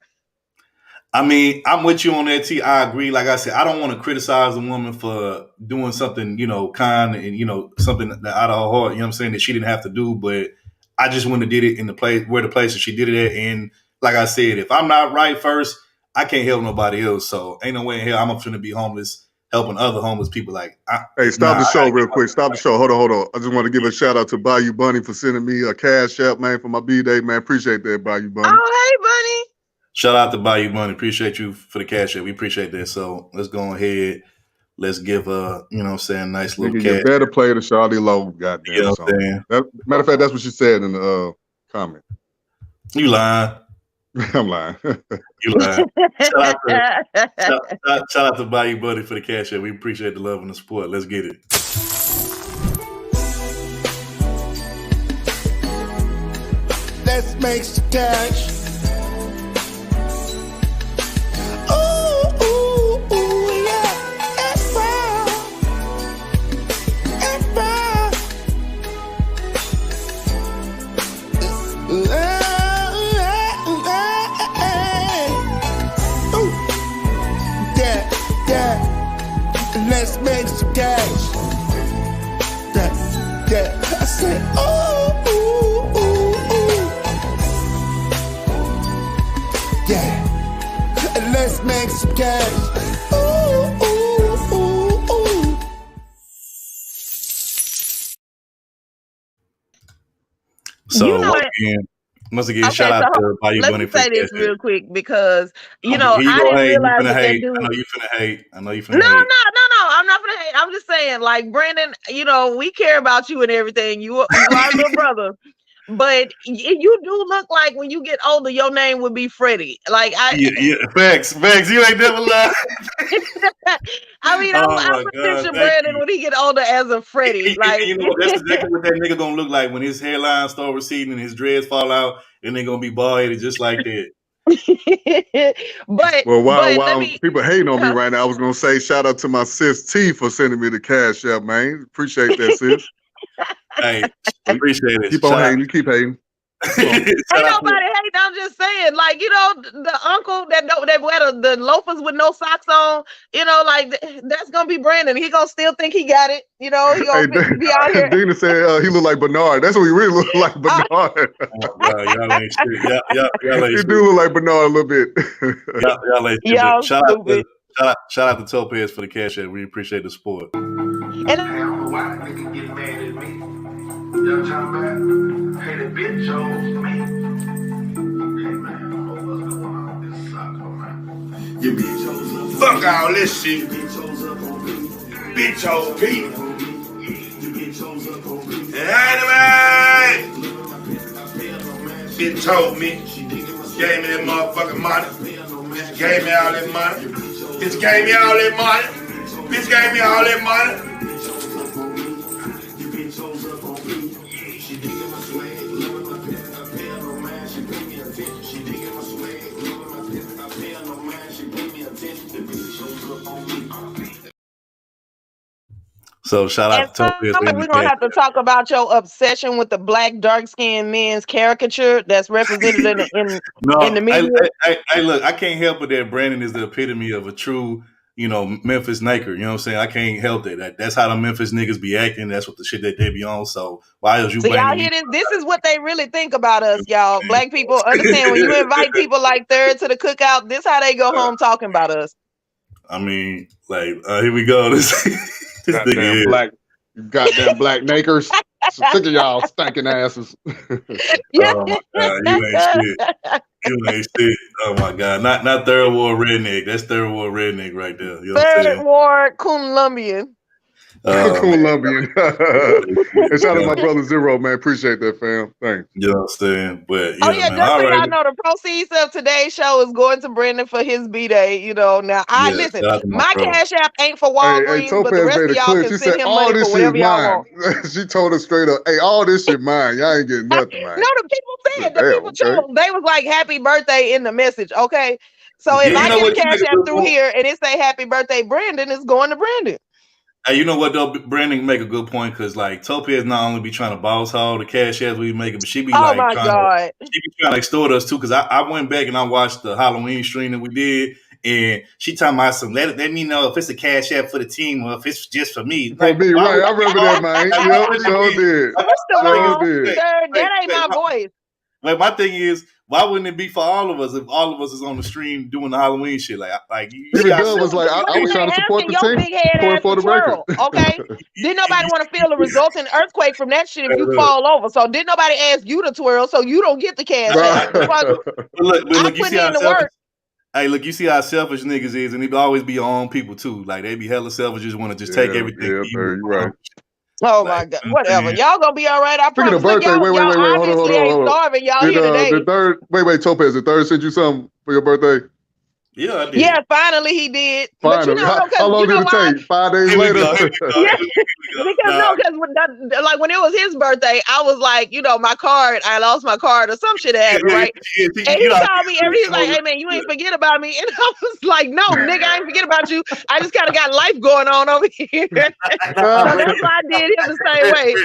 I mean, I'm with you on that, T. I agree. Like I said, I don't want to criticize a woman for doing something, kind and something out of her heart. You know what I'm saying, that she didn't have to do, but I just wouldn't have did it in the place that she did it at. And like I said, if I'm not right first, I can't help nobody else, so ain't no way in hell I'm finna be homeless helping other homeless people. Hey, stop the show real quick. Stop the show. Hold on. I just want to give a shout out to Bayou Bunny for sending me a cash app, man, for my B-Day, man. Appreciate that, Bayou Bunny. Oh, hey, Bunny. Shout out to Bayou Bunny. Appreciate you for the cash app. We appreciate that. So let's go ahead. Let's give a, nice little cash. You better play the Shawty Low goddamn song. Matter of fact, that's what she said in the comment. You lying. I'm lying. You lying. Shout out to Bayou Buddy for the cash app. We appreciate the love and the support. Let's get it. let's make some cash. Let's make some cash. Yeah. I said, ooh, ooh, ooh, ooh. Yeah. Let's make some cash. Ooh, ooh, ooh, ooh. So once again, shout out to Bayou Bunny. Let me say this real quick because I didn't realize that dude. I know you finna hate. No, I'm not gonna hate. I'm just saying, like, Brandon, we care about you and everything. You are a little brother. But you do look like when you get older, your name would be Freddie. Like facts. You ain't never lied. I mean, I picture Brandon when he get older as a Freddie. Like that's exactly what that nigga gonna look like when his hairline start receding and his dreads fall out, and they gonna be bald headed just like that. While people hating on me right now, I was gonna say shout out to my sis T for sending me the cash app, man. Appreciate that, sis. Hey, appreciate it. Keep on hating. Keep hating. Ain't nobody hating. I'm just saying, like, the uncle that wear the loafers with no socks on, like that's gonna be Brandon. He gonna still think he got it. He gonna be out here. Dina said he look like Bernard. That's what he really look like, Bernard. Y'all ain't shit. Y'all ain't he do look like Bernard a little bit. y'all ain't shit. Shout out to Topaz for the cash app. We appreciate the support. And I don't know why nigga get mad at me. You know what I'm talking about? Hey, the bitch chose me. Hey, man, I don't know what's going on with this soccer, man. Your bitch chose up. Fuck all this shit. Your bitch chose up on me. Bitch chose Pete. Your bitch chose up on me. Anyway, bitch told me. Gave me that motherfucking money. Bitch gave me all that money. Bitch gave me all that money. Bitch gave me all that money. So shout out to Topaz. We're gonna have to talk about your obsession with the black dark-skinned men's caricature that's represented in the media. Hey, look, I can't help it that Brandon is the epitome of a true, Memphis Naker. You know what I'm saying? I can't help that. That's how the Memphis niggas be acting. That's what the shit that they be on. So why is you blaming y'all hear this? This is what they really think about us, y'all. Black people understand when you invite people like Third to the cookout, this how they go home talking about us. I mean, here we go. This goddamn black nakers. So sick of y'all stinking asses. Oh my God, you ain't shit. You ain't shit. Oh my God, not third ward redneck. That's third ward redneck right there. You know third ward Colombian. Colombian. And shout out to my brother Zero, man. Appreciate that, fam. Thanks. You know what I'm saying? But just so y'all know, the proceeds of today's show is going to Brandon for his B-Day. Now listen, my cash app ain't for Walgreens, but the rest of y'all can send him money for whatever y'all want. She told us straight up, hey, all this shit mine. Y'all ain't getting nothing, man. No, the people said, people chose. They was like, happy birthday in the message, okay? So if I get a cash app through here and it say happy birthday Brandon, it's going to Brandon. Hey, you know what though? Brandon make a good point because Topaz not only be trying to boss haul the cash apps we making, but she be trying to extort us too. Because I went back and I watched the Halloween stream that we did, and she talking about let me know if it's a cash app for the team or if it's just for me. For me, right? I remember that, man. Yep, sure did. That ain't my voice. Like my thing is, why wouldn't it be for all of us if all of us is on the stream doing the Halloween shit? Even Doug was like, I was trying to support the team for the record. Okay, didn't nobody want to feel a resulting earthquake from that shit if you fall over? So didn't nobody ask you to twirl, so you don't get the cash. Look, you see how selfish. Hey, look, you see how selfish niggas is, and they always be on people too. Like they be hella selfish, just want to just take everything. Yeah, you're right. Oh my God! Whatever, y'all gonna be all right. I promise. Birthday, y'all, wait, hold on. Starving. Y'all here today. The third, Topaz, the third sent you something for your birthday. Yeah, I did. Yeah, finally he did. But Finally, no, how long did it take? 5 days Here we later. go, here we go, Yeah. here we go. Because when it was his birthday, I was like, my card, I lost my card or some shit happened, right? And he called me and he's like, hey man, you ain't forget about me. And I was like, no, nigga, I ain't forget about you. I just kind of got life going on over here. So that's why I did him the same way.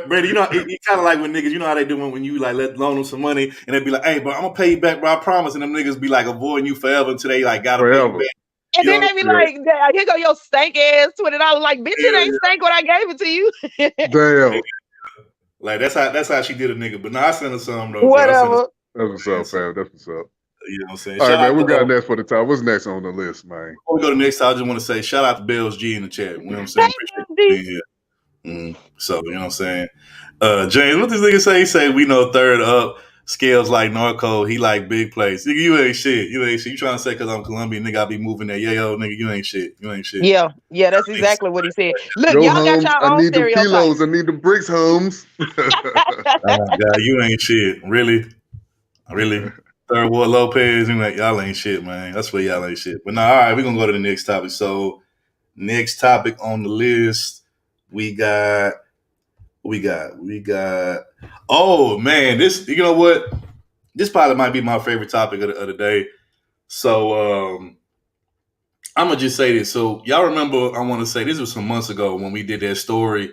Brady, it kind of like when niggas, you know how they do when you like loan them some money and they be like, hey, bro, I'm gonna pay you back, bro, I promise. And them niggas be like avoiding you forever until they like gotta pay you back. And then they be like, here go your stank ass $20. Like, bitch, it ain't stank when I gave it to you. Damn. Like that's how she did a nigga. But no, I sent her some though. Whatever. That's what's up, fam. That's what's up. You know what I'm saying? All right, man. We got next for the time. What's next on the list, man? Before we go to next, I just want to say shout out to Bells G in the chat. You know what I'm saying? Appreciate you being here. So, you know what I'm saying? James, what this nigga say? He say we know third up. Scales like narco, he like big plays. Nigga, you ain't shit. You ain't shit. You trying to say because I'm Colombian, nigga, I be moving that yayo, nigga, you ain't shit. You ain't shit. Yeah, that's exactly what he said. Look, Yo, y'all Holmes, got y'all I own need the stereotypes. kilos. I need the bricks, Holmes. Oh, God, you ain't shit. Really? Third Ward Lopez, y'all ain't shit, man. That's where y'all ain't shit. But now, all right, we're going to go to the next topic. So, next topic on the list, we got, oh, man, this, you know what? This probably might be my favorite topic of the day. So, I'm going to just say this. So, y'all remember, I want to say, this was some months ago when we did that story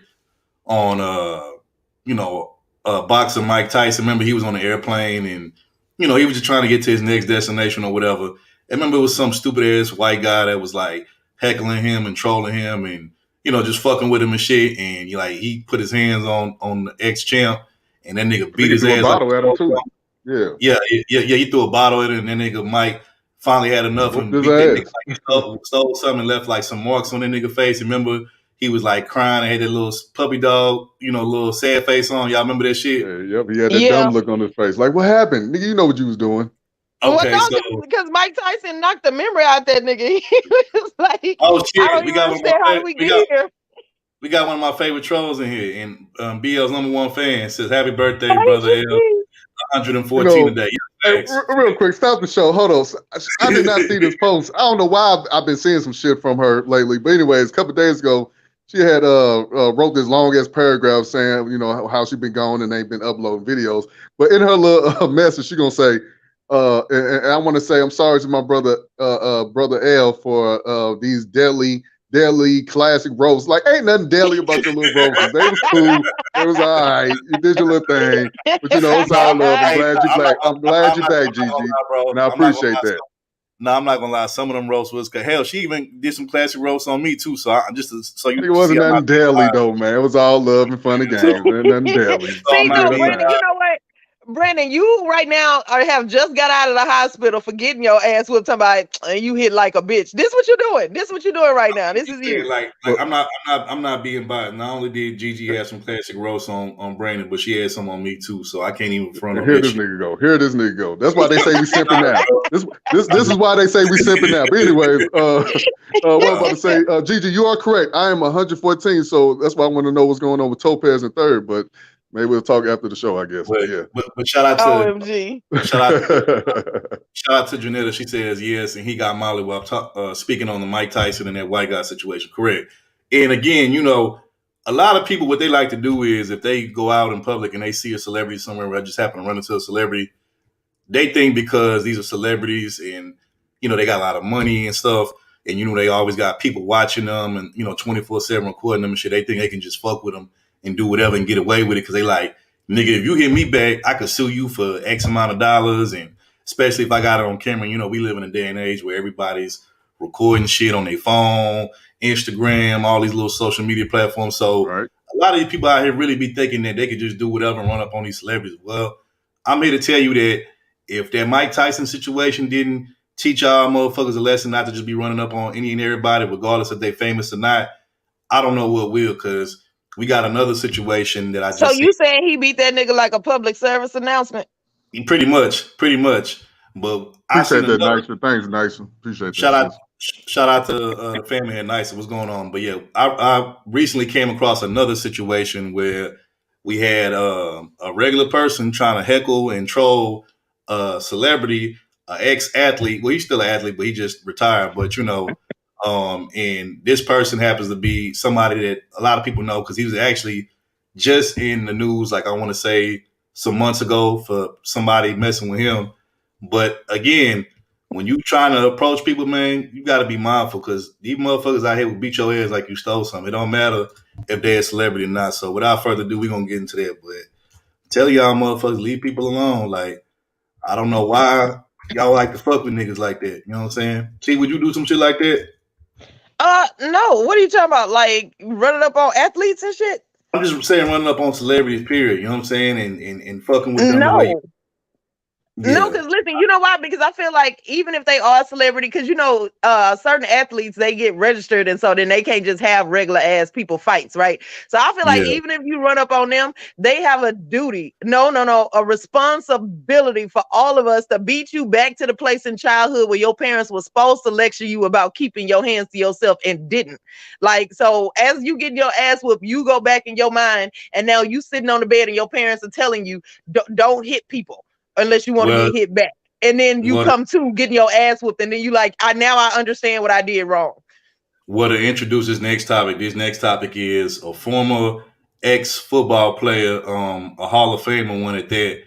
on, boxer Mike Tyson. Remember, he was on the airplane and, he was just trying to get to his next destination or whatever. I remember it was some stupid ass white guy that was like heckling him and trolling him and, just fucking with him and shit. And he put his hands on the ex-champ and that nigga beat his ass. Bottle at him too. Yeah. He threw a bottle at it and that nigga Mike finally had enough and beat that nigga. Stole something and left like some marks on that nigga face. Remember, he was like crying and had that little puppy dog, little sad face on. Y'all remember that shit? Yep. He had that dumb look on his face. Like, what happened? Nigga, you know what you was doing. Okay, well, no, because Mike Tyson knocked the memory out that nigga. He was like, oh shit, I don't even understand how we get here. We got one of my favorite trolls in here, and BL's #1 fan says, "Happy birthday, brother L. 114 today." Hey, real quick, stop the show. Hold on. I did not see this post. I don't know why I've been seeing some shit from her lately. But anyways, a couple of days ago, she had wrote this long ass paragraph saying, how she been gone and ain't been uploading videos. But in her little message, she gonna say, and I want to say I'm sorry to my brother L for these deadly classic roasts. Like, ain't nothing deadly about your little roasts. They was cool. It was all right. You did your little thing. But it's all love. I'm glad you're back. I'm glad you're back, Gigi. And I appreciate that. No, I'm not gonna lie. Some of them roasts was cause hell, she even did some classic roasts on me too. So it wasn't nothing deadly though, man. It was all love and fun and games. Nothing deadly. See, no, Brandon, you know what? Brandon, you right now have just got out of the hospital for getting your ass whipped. Somebody and you hit like a bitch. This what you're doing. This what you're doing right now. This is you. Like I'm not being biased. Not only did Gigi have some classic roasts on Brandon, but she had some on me too. So I can't even front on Here this nigga go. Here this nigga go. That's why they say we simping now. This is why they say we simping now. But anyways, what I'm about to say, Gigi, you are correct. I am 114, so that's why I want to know what's going on with Topaz in third, but maybe we'll talk after the show, I guess. But shout out to OMG. Shout out to Janetta. She says yes, and he got Molly while speaking on the Mike Tyson and that white guy situation. Correct. And again, a lot of people, what they like to do is if they go out in public and they see a celebrity somewhere where I just happen to run into a celebrity, they think because these are celebrities and, they got a lot of money and stuff, and, they always got people watching them and, 24/7 recording them and shit. They think they can just fuck with them and do whatever and get away with it because they like, nigga, if you hit me back, I could sue you for X amount of dollars. And especially if I got it on camera, we live in a day and age where everybody's recording shit on their phone, Instagram, all these little social media platforms. So a lot of these people out here really be thinking that they could just do whatever and run up on these celebrities. Well, I'm here to tell you that if that Mike Tyson situation didn't teach y'all motherfuckers a lesson not to just be running up on any and everybody, regardless if they famous or not, I don't know what will, because we got another situation that I just. So you saying he beat that nigga like a public service announcement? Pretty much. But I appreciate that, Nyson. Thanks, Nyson. Appreciate that. Shout out to the family here, Nyson. What's going on? But yeah, I recently came across another situation where we had a regular person trying to heckle and troll a celebrity ex-athlete. Well, he's still an athlete, but he just retired. But and this person happens to be somebody that a lot of people know because he was actually just in the news, like I want to say some months ago for somebody messing with him. But again, when you trying to approach people, man, you got to be mindful because these motherfuckers out here will beat your ass like you stole something. It don't matter if they're a celebrity or not. So without further ado, we're going to get into that. But tell y'all motherfuckers, leave people alone. Like, I don't know why y'all like to fuck with niggas like that. You know what I'm saying? See, would you do some shit like that? No. What are you talking about? Like running up on athletes and shit? I'm just saying running up on celebrities, period. You know what I'm saying? And fucking with them the way. No, because listen, you know why? Because I feel like even if they are a celebrity, because certain athletes, they get registered, and so then they can't just have regular ass people fights, right? So I feel like even if you run up on them, they have a duty, a responsibility for all of us to beat you back to the place in childhood where your parents were supposed to lecture you about keeping your hands to yourself and didn't. Like, so as you get your ass whooped, you go back in your mind, and now you sitting on the bed and your parents are telling you, don't hit people unless you want to get hit back. And then you come to getting your ass whooped, and then you like, I understand what I did wrong. Well, to introduce this next topic is a former ex-football player, a Hall of Famer one at that.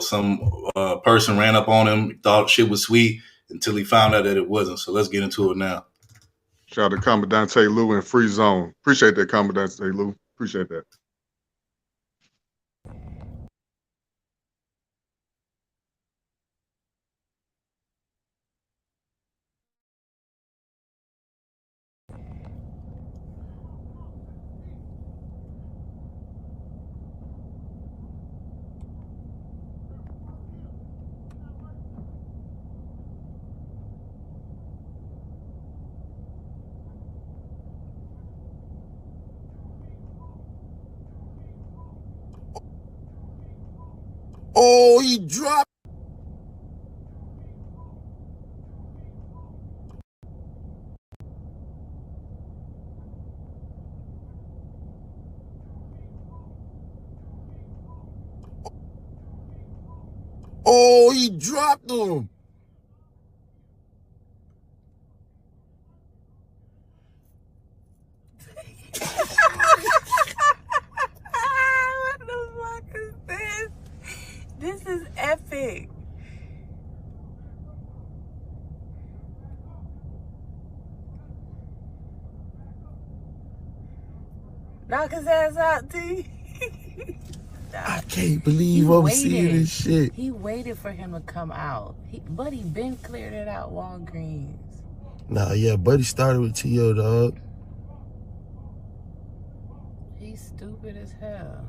Some person ran up on him, thought shit was sweet until he found out that it wasn't. So let's get into it now. Shout out to Commandante Lou in Free Zone. Appreciate that, Commandante Lou. Appreciate that. Oh, he dropped. Oh, he dropped him. What the fuck is this? This is epic. Knock his ass out, D. I can't believe I'm seeing this shit. He waited for him to come out. Buddy been cleared it out Walgreens. Nah, yeah, Buddy started with T.O., dog. He's stupid as hell.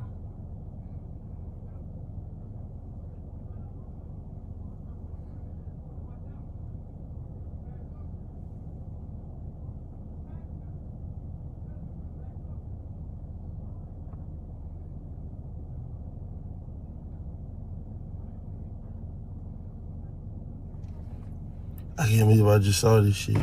I can't believe I just saw this shit.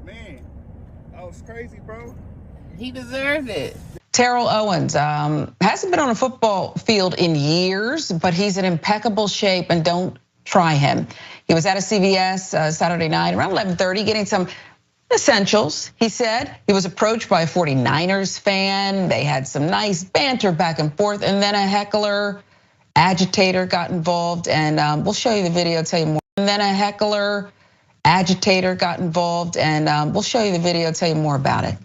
Man, that was crazy, bro. He deserved it. Terrell Owens hasn't been on a football field in years, but he's in impeccable shape, and don't try him. He was at a CVS Saturday night around 11:30 getting some essentials, he said. He was approached by a 49ers fan. They had some nice banter back and forth, and then a heckler, agitator got involved, and we'll show you the video, tell you more. And then a heckler, agitator got involved, and we'll show you the video, tell you more about it.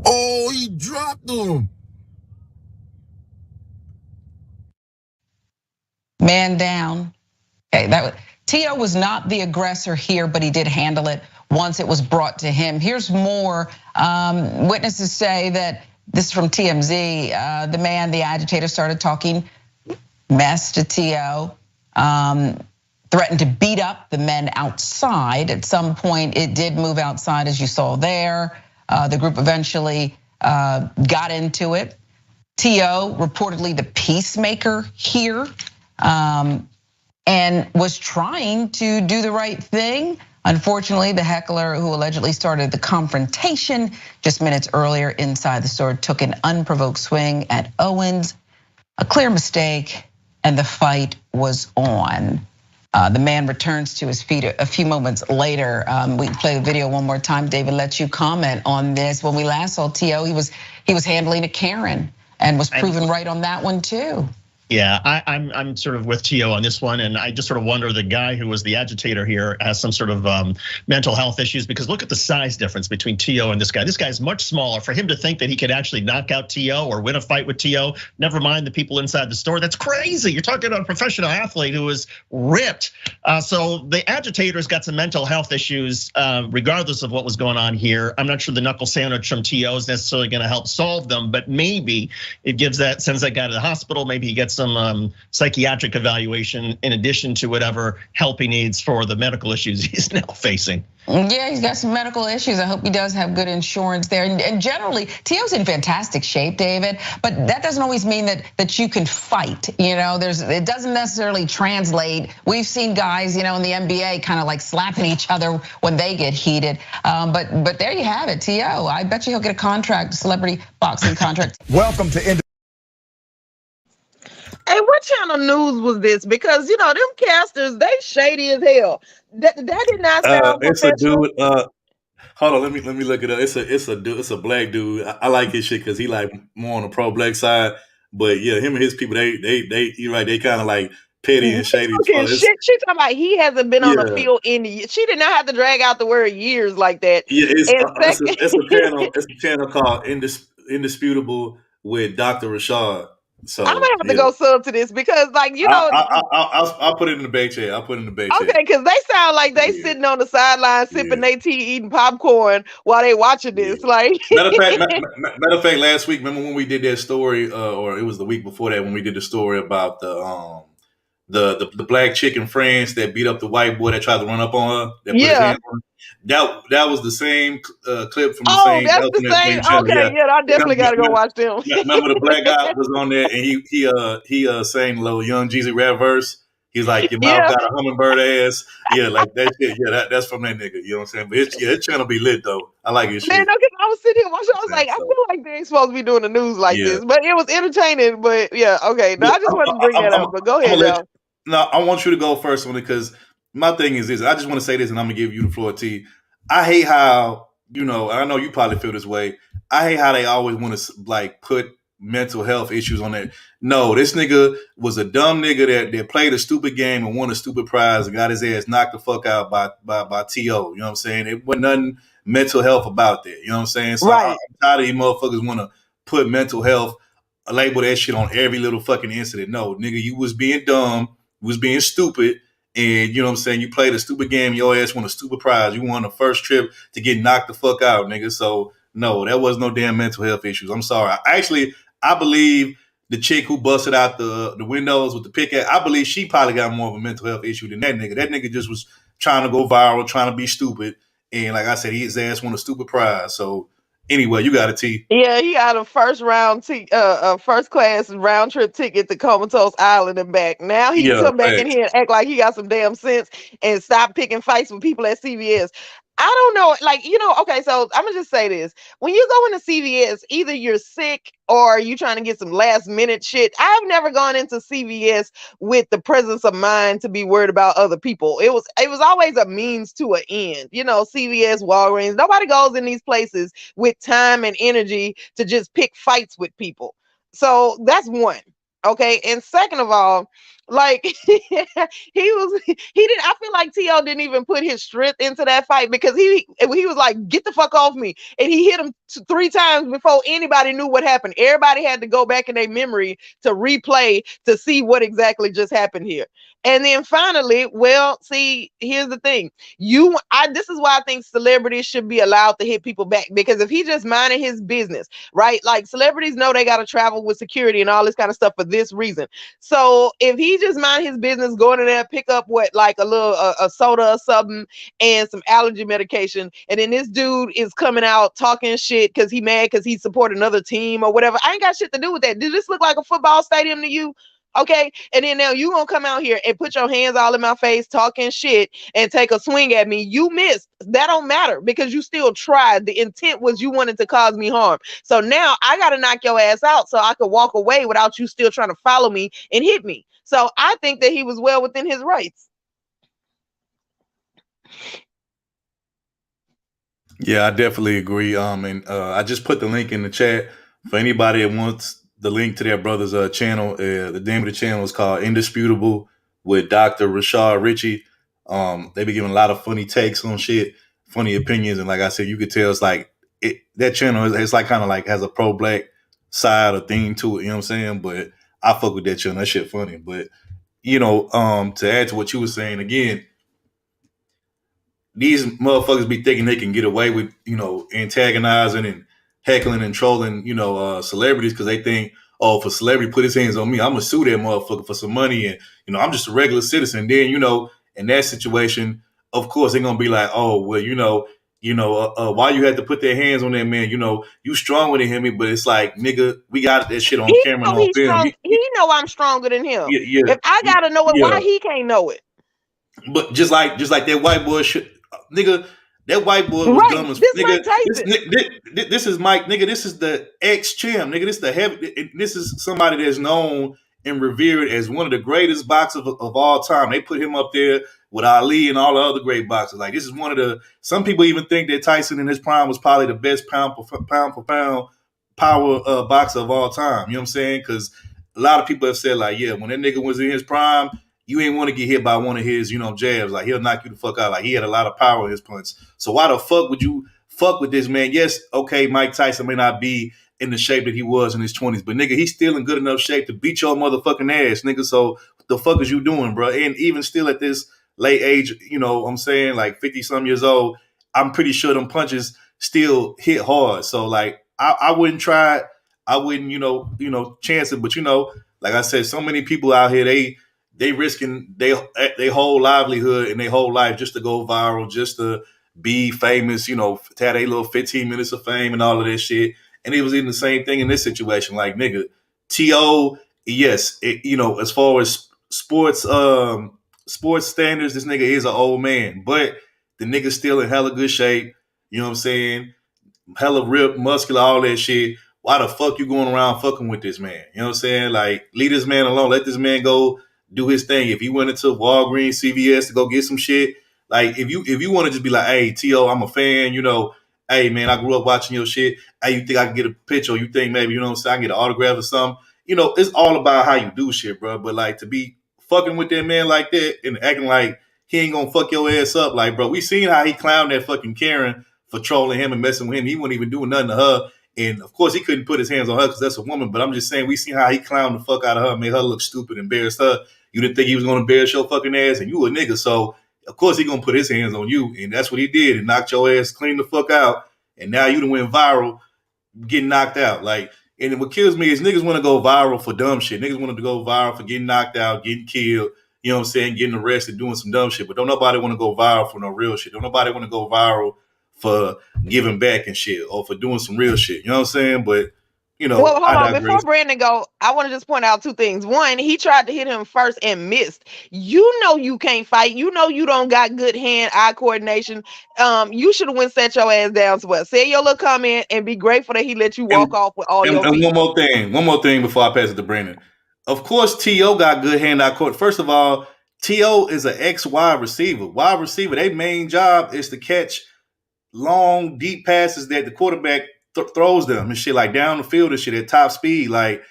Oh, he dropped him. Man down. Okay, T.O. was not the aggressor here, but he did handle it once it was brought to him. Here's more. Witnesses say that, this is from TMZ, the agitator, started talking mess to T.O., threatened to beat up the men outside. At some point, it did move outside, as you saw there. The group eventually got into it. T.O., reportedly the peacemaker here, and was trying to do the right thing. Unfortunately, the heckler who allegedly started the confrontation just minutes earlier inside the store took an unprovoked swing at Owens, a clear mistake, and the fight was on. The man returns to his feet a few moments later. We can play the video one more time. David, let you comment on this. When we last saw T.O., he was handling a Karen and was proven right on that one too. Yeah, I'm sort of with T.O. on this one, and I just sort of wonder, the guy who was the agitator here has some sort of mental health issues, because look at the size difference between T.O. and this guy. This guy's much smaller. For him to think that he could actually knock out T.O. or win a fight with T.O., never mind the people inside the store, that's crazy. You're talking about a professional athlete who is ripped. So the agitator's got some mental health issues, regardless of what was going on here. I'm not sure the knuckle sandwich from T.O. is necessarily gonna help solve them, but maybe it sends that guy to the hospital. Maybe he gets some psychiatric evaluation in addition to whatever help he needs for the medical issues he's now facing. Yeah, he's got some medical issues. I hope he does have good insurance there. And generally, T.O.'s in fantastic shape, David, but that doesn't always mean that you can fight. It doesn't necessarily translate. We've seen guys, in the NBA kind of like slapping each other when they get heated. But there you have it, T.O. I bet you he'll get a contract, celebrity boxing contract. Welcome to Hey, what channel news was this? Because them casters, they shady as hell. That did not sound it's a professional. dude. Hold on, let me look it up. It's a dude. It's a black dude. I like his shit because he like more on the pro black side. But yeah, him and his people, you're right. They kind of like petty and shady. Shit, she talking about he hasn't been on the field in years. She did not have to drag out the word years like that. Yeah, it's a channel. It's a channel called Indisputable with Dr. Rashad. So I'm gonna have to go sub to this because, I'll put it in the back chat. Okay, because they sound like they sitting on the sideline sipping their tea, eating popcorn while they watching this. Like, matter of fact, last week, remember when we did that story, or it was the week before that when we did the story about the black chick in France that beat up the white boy that tried to run up on her. That put his hand on her. That was the same clip from the same. That's the same. Okay, I definitely got to go watch them. Remember the black guy was on there and he sang a little Young Jeezy rap verse. He's like, your mouth got a hummingbird ass. Yeah, like that shit. Yeah, that's from that nigga. You know what I'm saying? But his channel be lit though. I like his shit. Man, no, because I was sitting here watching. I was like, I feel like they ain't supposed to be doing the news like this, but it was entertaining. But yeah, okay. No, I just wanted to bring that up. But go ahead, y'all. No, I want you to go first on it because my thing is this. I just want to say this, and I'm gonna give you the floor, T. I hate how I know you probably feel this way. I hate how they always want to like put mental health issues on there. No, this nigga was a dumb nigga that played a stupid game and won a stupid prize and got his ass knocked the fuck out by T.O. You know what I'm saying? It wasn't nothing mental health about that. You know what I'm saying? So I'm tired of these motherfuckers want to put mental health, label that shit on every little fucking incident. No, nigga, you was being dumb, you was being stupid. And you know what I'm saying? You played a stupid game, your ass won a stupid prize. You won the first trip to get knocked the fuck out, nigga. So no, that was no damn mental health issues. I'm sorry. I believe the chick who busted out the windows with the pickaxe, I believe she probably got more of a mental health issue than that nigga. That nigga just was trying to go viral, trying to be stupid. And like I said, his ass won a stupid prize. So anyway, you got a T. Yeah, he got a first class round trip ticket to Comatose Island and back. Now he can come back in here and act like he got some damn sense and stop picking fights with people at CVS. I don't know, okay, so I'm gonna just say this. When you go into CVS, either you're sick or you trying to get some last minute shit. I've never gone into CVS with the presence of mind to be worried about other people. It was always a means to an end. CVS, Walgreens, nobody goes in these places with time and energy to just pick fights with people. So that's one. Okay, and second of all, like he didn't. I feel like T.O. didn't even put his strength into that fight because he was like, "Get the fuck off me," and he hit him 3 times before anybody knew what happened. Everybody had to go back in their memory to replay to see what exactly just happened here. And then finally, well, see, here's the thing. This is why I think celebrities should be allowed to hit people back, because if he just minded his business, right? Like celebrities know they got to travel with security and all this kind of stuff for this reason. So if he just mind his business, going in there, pick up like a little a soda or something and some allergy medication, and then this dude is coming out talking shit because he mad because he support another team or whatever. I ain't got shit to do with that. Does this look like a football stadium to you? Okay, and then now you gonna come out here and put your hands all in my face talking shit and take a swing at me. You missed. That don't matter because you still tried. The intent was you wanted to cause me harm. So now I gotta knock your ass out so I could walk away without you still trying to follow me and hit me. So I think that he was well within his rights. Yeah, I definitely agree. And I just put the link in the chat for anybody that wants the link to their brother's channel. The name of the channel is called Indisputable with Dr. Rashad Ritchie. They be giving a lot of funny takes on shit, funny opinions, and like I said, you could tell it's like that channel is like kind of like has a pro-black side or theme to it. You know what I'm saying? But I fuck with that channel. That shit funny. But to add to what you were saying again, these motherfuckers be thinking they can get away with, antagonizing and heckling and trolling, celebrities because they think, oh, if a celebrity put his hands on me, I'm gonna sue that motherfucker for some money, and I'm just a regular citizen. Then in that situation, of course they're gonna be like, oh, well, why you had to put their hands on that man? You stronger than him, but it's like, nigga, we got that shit on camera and on film. He know I'm stronger than him. Yeah, if I gotta know it, why he can't know it? But just like that white boy shit, nigga, that white boy was dumb as nigga. This is Mike, nigga. This is the ex-champ, nigga. This is the heavy. This is somebody that's known and revered as one of the greatest boxers of all time. They put him up there with Ali and all the other great boxers. Like, this is one of the. Some people even think that Tyson in his prime was probably the best pound for pound power boxer of all time. You know what I'm saying? Because a lot of people have said, like, yeah, when that nigga was in his prime, you ain't want to get hit by one of his, jabs. Like, he'll knock you the fuck out. Like, he had a lot of power in his punch. So why the fuck would you fuck with this man? Yes, okay, Mike Tyson may not be in the shape that he was in his 20s, but nigga, he's still in good enough shape to beat your motherfucking ass, nigga. So what the fuck is you doing, bro? And even still at this late age, I'm saying, like 50-some years old, I'm pretty sure them punches still hit hard. So like, I wouldn't try it. I wouldn't, chance it. But like I said, so many people out here, they risking they whole livelihood and their whole life just to go viral, just to be famous, to have a little 15 minutes of fame and all of this shit. And it was even the same thing in this situation. Like, nigga, T.O., yes, as far as sports standards, this nigga is an old man, but the nigga's still in hella good shape. You know what I'm saying? Hella ripped, muscular, all that shit. Why the fuck you going around fucking with this man? You know what I'm saying? Like, leave this man alone. Let this man go do his thing. If he went into Walgreens, CVS to go get some shit, like if you want to just be like, hey, T.O., I'm a fan, hey man, I grew up watching your shit. Hey, you think I can get a picture? Or you think maybe, I can get an autograph or something? It's all about how you do shit, bro. But like, to be fucking with that man like that and acting like he ain't gonna fuck your ass up, like, bro, we seen how he clowned that fucking Karen for trolling him and messing with him. He wasn't even doing nothing to her. And of course, he couldn't put his hands on her because that's a woman. But I'm just saying, we seen how he clowned the fuck out of her, made her look stupid, embarrassed her. You didn't think he was going to embarrass your fucking ass, and you a nigga. So, of course, he going to put his hands on you. And that's what he did. And knocked your ass clean the fuck out. And now you done went viral, getting knocked out. Like, and what kills me is niggas want to go viral for dumb shit. Niggas want to go viral for getting knocked out, getting killed, you know what I'm saying, getting arrested, doing some dumb shit. But don't nobody want to go viral for no real shit. Don't nobody want to go viral for giving back and shit or for doing some real shit. You know what I'm saying? But, well, hold on. Before Brandon go, I want to just point out 2 things. One, he tried to hit him first and missed. You can't fight. You don't got good hand-eye coordination. You should have went set your ass down somewhere. Say your little comment and be grateful that he let you walk off with all your feet. And one more thing before I pass it to Brandon. Of course, T.O. got good hand-eye coordination. First of all, T.O. is an ex-wide receiver. Wide receiver, their main job is to catch long, deep passes that the quarterback throws them and shit, like down the field and shit at top speed. Like,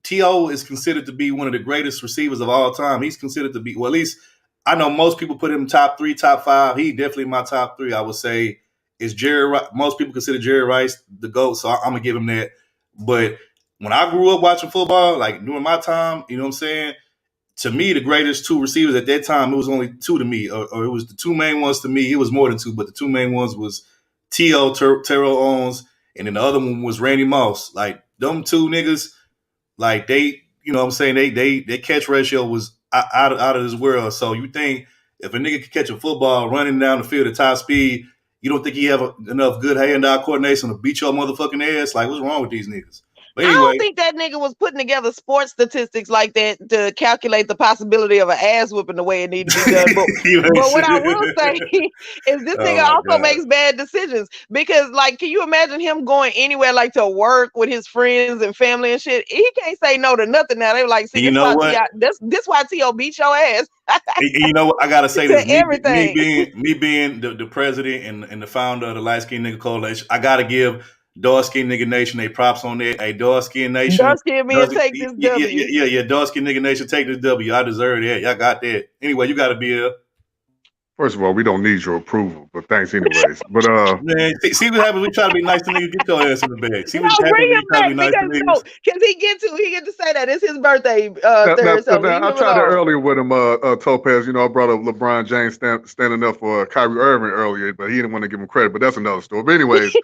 T.O. is considered to be one of the greatest receivers of all time. He's considered to be, well, at least I know most people put him top 3, top 5. He definitely my top 3. I would say is Jerry. Most people consider Jerry Rice the GOAT, so I'm gonna give him that. But when I grew up watching football, like during my time, you know what I'm saying? To me, the greatest 2 receivers at that time, it was only 2 to me, or it was the 2 main ones to me. It was more than 2, but the 2 main ones was T.O. Terrell Owens, and then the other one was Randy Moss. Like them 2 niggas, like they, you know what I'm saying, they catch ratio was out of this world. So you think if a nigga could catch a football running down the field at top speed, you don't think he have enough good hand-eye coordination to beat your motherfucking ass? Like, what's wrong with these niggas? But anyway, I don't think that nigga was putting together sports statistics like that to calculate the possibility of an ass whooping the way it needed to be done. But what I will say is this nigga also makes bad decisions because, like, can you imagine him going anywhere like to work with his friends and family and shit? He can't say no to nothing now. They were like, see, you know what? This why T.O. beat your ass. You know what? I gotta say this. Everything. Me being the president and the founder of the Light Skin Nigga Coalition, I gotta give Dark Skin Nigga Nation they props on that. Hey, Dark Skin Nation. Dark Skin men take this W. Yeah. Dark Skin Nigga Nation take this W. I deserve that. Y'all got that. Anyway, you gotta be here. First of all, we don't need your approval, but thanks anyways. But man, see what happens. We try to be nice to niggas. Get your ass in the bag. See what happens. Bring him back nice because he get to say that it's his birthday. I tried it earlier with him, Topaz. You know, I brought up LeBron James standing up for Kyrie Irving earlier, but he didn't want to give him credit. But that's another story. But anyways,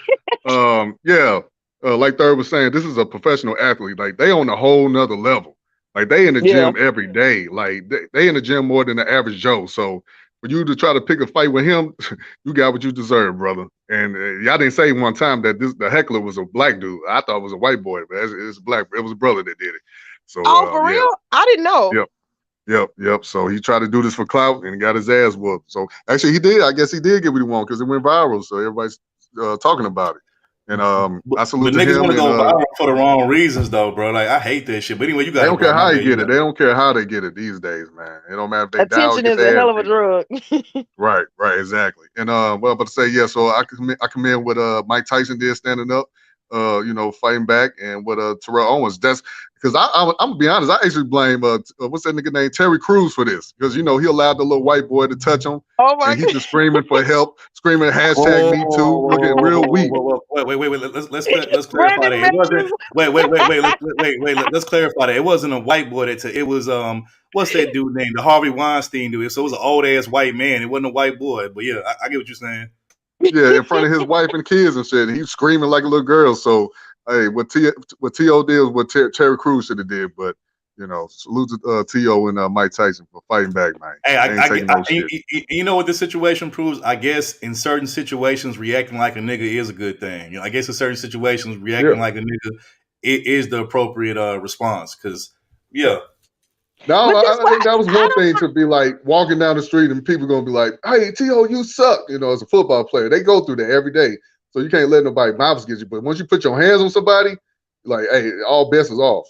like Third was saying, this is a professional athlete. Like they on a whole nother level. Like they in the gym every day. Like they in the gym more than the average Joe. So for you to try to pick a fight with him, you got what you deserve, brother. And y'all didn't say one time that the heckler was a black dude. I thought it was a white boy, but it's black. It was a brother that did it. So for real? I didn't know. Yep. So he tried to do this for clout and got his ass whooped. So actually he did. I guess he did get what he wanted because it went viral. So everybody's talking about it. And I salute to him. Niggas want to go viral for the wrong reasons, though, bro. Like I hate that shit. But anyway, you got. They don't care how you get it. They don't care how they get it these days, man. It don't matter if they attention is a hell of a drug. Right, exactly. And well, but to say so I commend what Mike Tyson did standing up, fighting back, and what Terrell Owens. That's because I'm gonna be honest. I actually blame what's that nigga named Terry Crews for this because he allowed the little white boy to touch him. Oh my! And he's just screaming for help, screaming #MeToo, looking real weak. Wait. Let's clarify that. It wasn't. Wait. Let's clarify that. It wasn't a white boy it was what's that dude named? The Harvey Weinstein dude. So it was an old ass white man. It wasn't a white boy. But yeah, I get what you're saying. Yeah, in front of his wife and kids and shit. He's screaming like a little girl. So hey, what T.O. did was what Terry Crews should have did. But salute to T.O. and Mike Tyson for fighting back, man. Hey, you know what this situation proves? I guess in certain situations, reacting like a nigga is a good thing. I guess in certain situations, reacting like a nigga is the appropriate response. Because No, I think that was one thing to be like walking down the street and people gonna be like, "Hey, T.O., you suck." As a football player, they go through that every day, so you can't let nobody mouths get you. But once you put your hands on somebody, like, hey, all bets is off.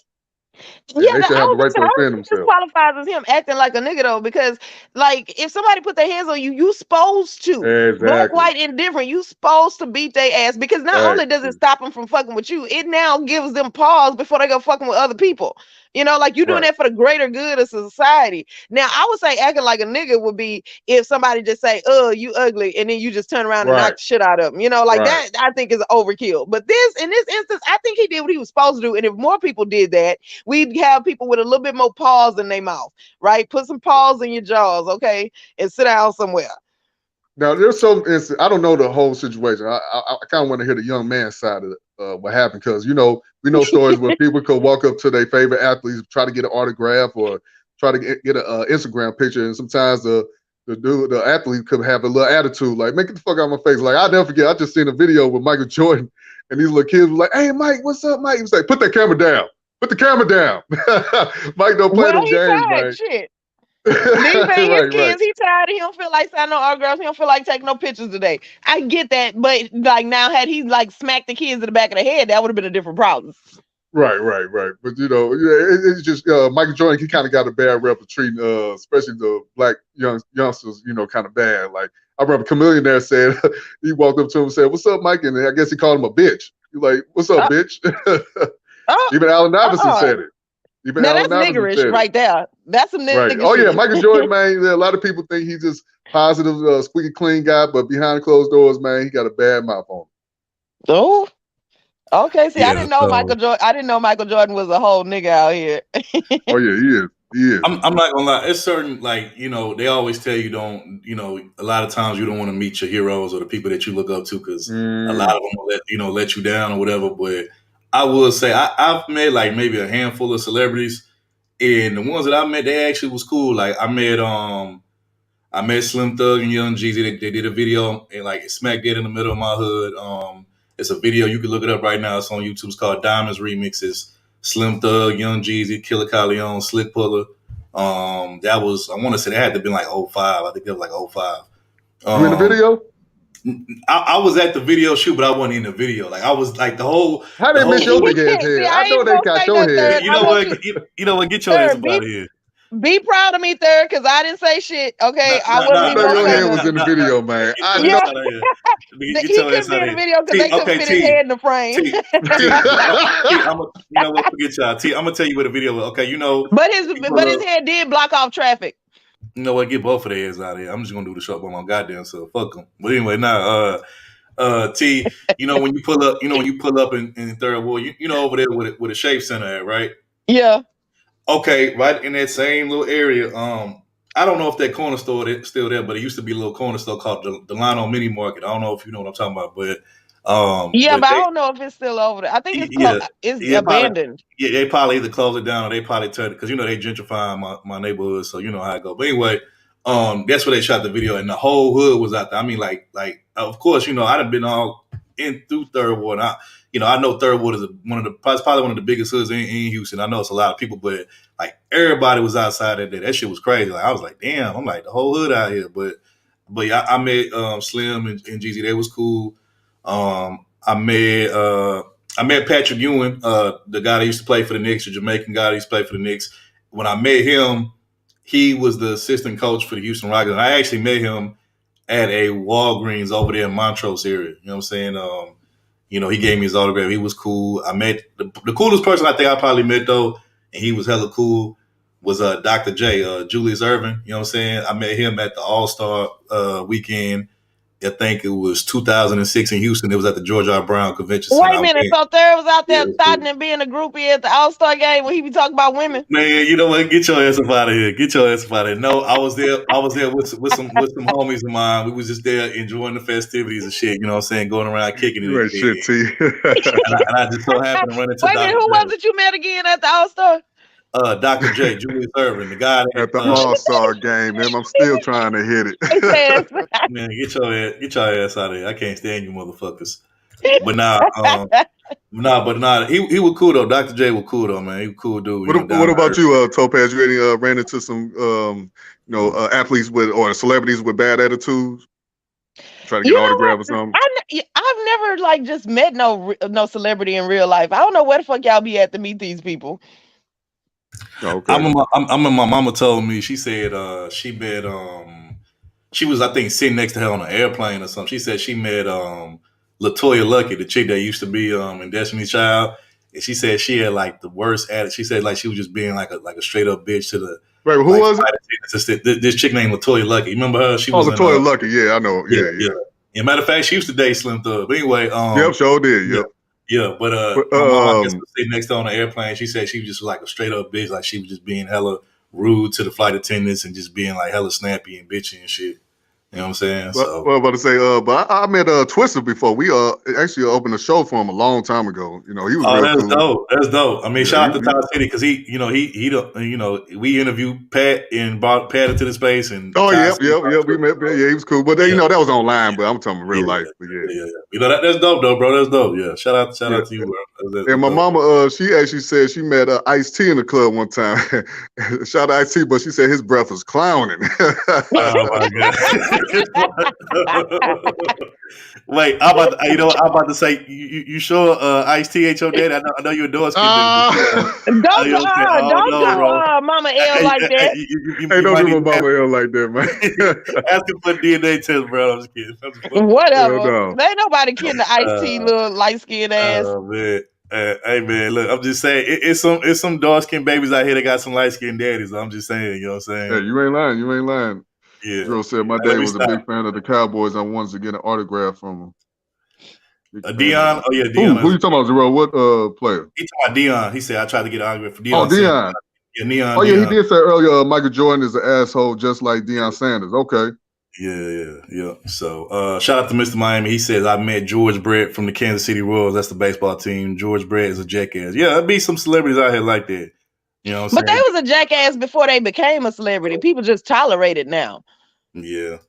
Yeah, they should have the right to defend themselves. Qualifies as him acting like a nigga though, because like if somebody put their hands on you, you supposed to. Exactly. Black, white, indifferent. You supposed to beat their ass because not only does it stop them from fucking with you, it now gives them pause before they go fucking with other people. Like you're doing that for the greater good of society. Now, I would say acting like a nigga would be if somebody just say, "Oh, you ugly," and then you just turn around and knock the shit out of them. That I think is overkill. But in this instance, I think he did what he was supposed to do. And if more people did that, we'd have people with a little bit more pause in their mouth, right? Put some pause in your jaws, okay, and sit down somewhere. Now, there's some instance, I don't know the whole situation. I kind of want to hear the young man's side of what happened because, we know stories where people could walk up to their favorite athletes, try to get an autograph or try to get an Instagram picture. And sometimes the athlete could have a little attitude, like, "Make it the fuck out of my face." Like, I'll never forget, I just seen a video with Michael Jordan and these little kids were like, "Hey, Mike, what's up, Mike?" He was like, "Put that camera down. Put the camera down." Mike don't play them games, man. Shit. These his kids, he tired. He don't feel like signing no autographs. He don't feel like taking no pictures today. I get that, but like now, had he like smacked the kids in the back of the head, that would have been a different problem. Right. But it's just Michael Jordan. He kind of got a bad rep of treating, especially the black youngsters, kind of bad. Like I remember Chameleon there said he walked up to him and said, "What's up, Mike?" And I guess he called him a bitch. He's like, "What's up, bitch?" Even Allen Iverson said it. Even Now Allen that's Iverson niggerish said it. right there. That's some Right. nigga Oh yeah, shit. Michael Jordan, man. A lot of people think he's just positive, squeaky clean guy, but behind closed doors, man, he got a bad mouth on him. Oh, okay. See, I Yeah, didn't know so Michael Jordan. I didn't know Michael Jordan was a whole nigga out here. Oh yeah, he is. He is. I'm not gonna lie. It's certain, like, you know, they always tell you don't, you know, a lot of times you don't want to meet your heroes or the people that you look up to because a lot of them will let you down or whatever. But I will say I've met like maybe a handful of celebrities, and the ones that I met, they actually was cool. Like I met Slim Thug and Young Jeezy. They did a video and like smack dead in the middle of my hood. It's a video, you can look it up right now. It's on YouTube. It's called Diamonds Remixes. Slim Thug, Young Jeezy, Killer Calion, Slick Puller. That was, I want to say that had to have been like 05. I think that was like 05. You in the video? I was at the video shoot, but I wasn't in the video. Like I was like the whole. How they miss your big ass head? I know they got your head. You know what? You know what? Get your ass up out of here. Be proud of me, Third, because I didn't say shit. Okay, I wasn't even. Your head was in the video, man. I know. He couldn't be in the video because they couldn't fit his head in the frame. You know what? Forget y'all. T, I'm gonna tell you what the video was. Okay, you know. But his head did block off traffic. You know what? Get both of their heads out of here. I'm just gonna do the show by my goddamn self. Fuck them. But anyway, T, you know when you pull up, in Third Ward, you know over there with a Shape Center at, right? Yeah. Okay, right in that same little area. I don't know if that corner store is still there, but it used to be a little corner store called Delano Mini Market. I don't know if you know what I'm talking about, but I don't know if it's still over there. I think it's abandoned. Probably, they probably either close it down or they probably turn it because you know they gentrifying my neighborhood, so you know how it go. But anyway, that's where they shot the video, and the whole hood was out there. I mean, like of course, you know, I'd have been all in through Third Ward. I know Third Ward is probably one of the biggest hoods in Houston. I know it's a lot of people, but like everybody was outside that day. That shit was crazy. Like I was like, damn, I'm like the whole hood out here. But yeah, I met Slim and Jeezy. They was cool. I met Patrick Ewing, the guy that used to play for the Knicks, the Jamaican guy that used to play for the Knicks. When I met him, he was the assistant coach for the Houston Rockets. And I actually met him at a Walgreens over there in Montrose area. You know what I'm saying? You know, he gave me his autograph. He was cool. I met the coolest person I think I probably met though, and he was hella cool, was Dr. J, Julius Irvin. You know what I'm saying? I met him at the All-Star weekend. I think it was 2006 in Houston. It was at the George R. Brown Convention Center. Wait a minute. So Third was out there thotting and being a groupie at the All-Star game when he be talking about women? Man, you know what? Get your ass up out of here. Get your ass up out of here. No, I was there with some homies of mine. We was just there enjoying the festivities and shit. You know what I'm saying? Going around kicking it. Right, shit, T. and I just so happened to run into Wait a minute, who was it you met again at the All-Star? Dr. J, Julius Irvin, the guy that, at the All-Star game, man. I'm still trying to hit it. Man, get your ass out of here. I can't stand you motherfuckers. But he was cool though. Dr. J was cool though, man. He was a cool dude. What about you, Topaz? You ran into some athletes or celebrities with bad attitudes? Try to get autograph or something? I've never just met no celebrity in real life. I don't know where the fuck y'all be at to meet these people. Okay. My mama told me, she said she met she was I think sitting next to her on an airplane or something. She said she met LaToya Luckett, the chick that used to be in Destiny's Child, and she said she had like the worst attitude. She said like she was just being like a straight up bitch to the. Right, who was it? This chick named LaToya Luckett. You remember her? She was LaToya Luckett. Yeah, I know. Yeah. Matter of fact, she used to date Slim Thug. But anyway, yep, sure did. Yep. Yeah, but my mom was sitting next to her on the airplane. She said she was just like a straight up bitch, like she was just being hella rude to the flight attendants and just being like hella snappy and bitchy and shit. You know what I'm saying? Well, I was about to say, but I met Twister before. We actually opened a show for him a long time ago. You know, he was real cool. Dope. That's dope. I mean, shout out to Todd City because he we interviewed Pat and brought Pat into the space and. Oh yeah, we met. Yeah, he was cool, but that was online. But I'm talking real life. But yeah. You know that's dope though, bro. That's dope. Yeah, shout out to you, bro. And my mama, she actually said she met Ice-T in the club one time. Shout out to Ice-T, but she said his breath was clowning. Oh my god. Wait, I'm about to say, you sure Ice-T ain't your dad? I know you're a Doris kid. Don't do Mama L like that. Don't do my Mama L like that, man. Asking for a DNA test, bro. I'm just kidding. Whatever. Ain't nobody kidding the Ice-T little light skinned ass. Oh man. Hey man, look, I'm just saying it's some dark skinned babies out here that got some light skinned daddies. I'm just saying, you know what I'm saying? Hey, you ain't lying. You ain't lying. Yeah. Drew said my dad was a big fan of the Cowboys. I wanted to get an autograph from him. Dion. Oh yeah, Dion. Who you talking about, Zero? What player? He talking about Dion. He said I tried to get an autograph for Dion. Oh, Dion. Yeah, Neon. Oh yeah, he did say earlier Michael Jordan is an asshole just like Deion Sanders. Okay. Yeah. So shout out to Mr. Miami. He says I met George Brett from the Kansas City Royals. That's the baseball team. George Brett is a jackass. Yeah, there'd be some celebrities out here like that. You know what I'm saying? But they was a jackass before they became a celebrity. People just tolerate it now. Yeah,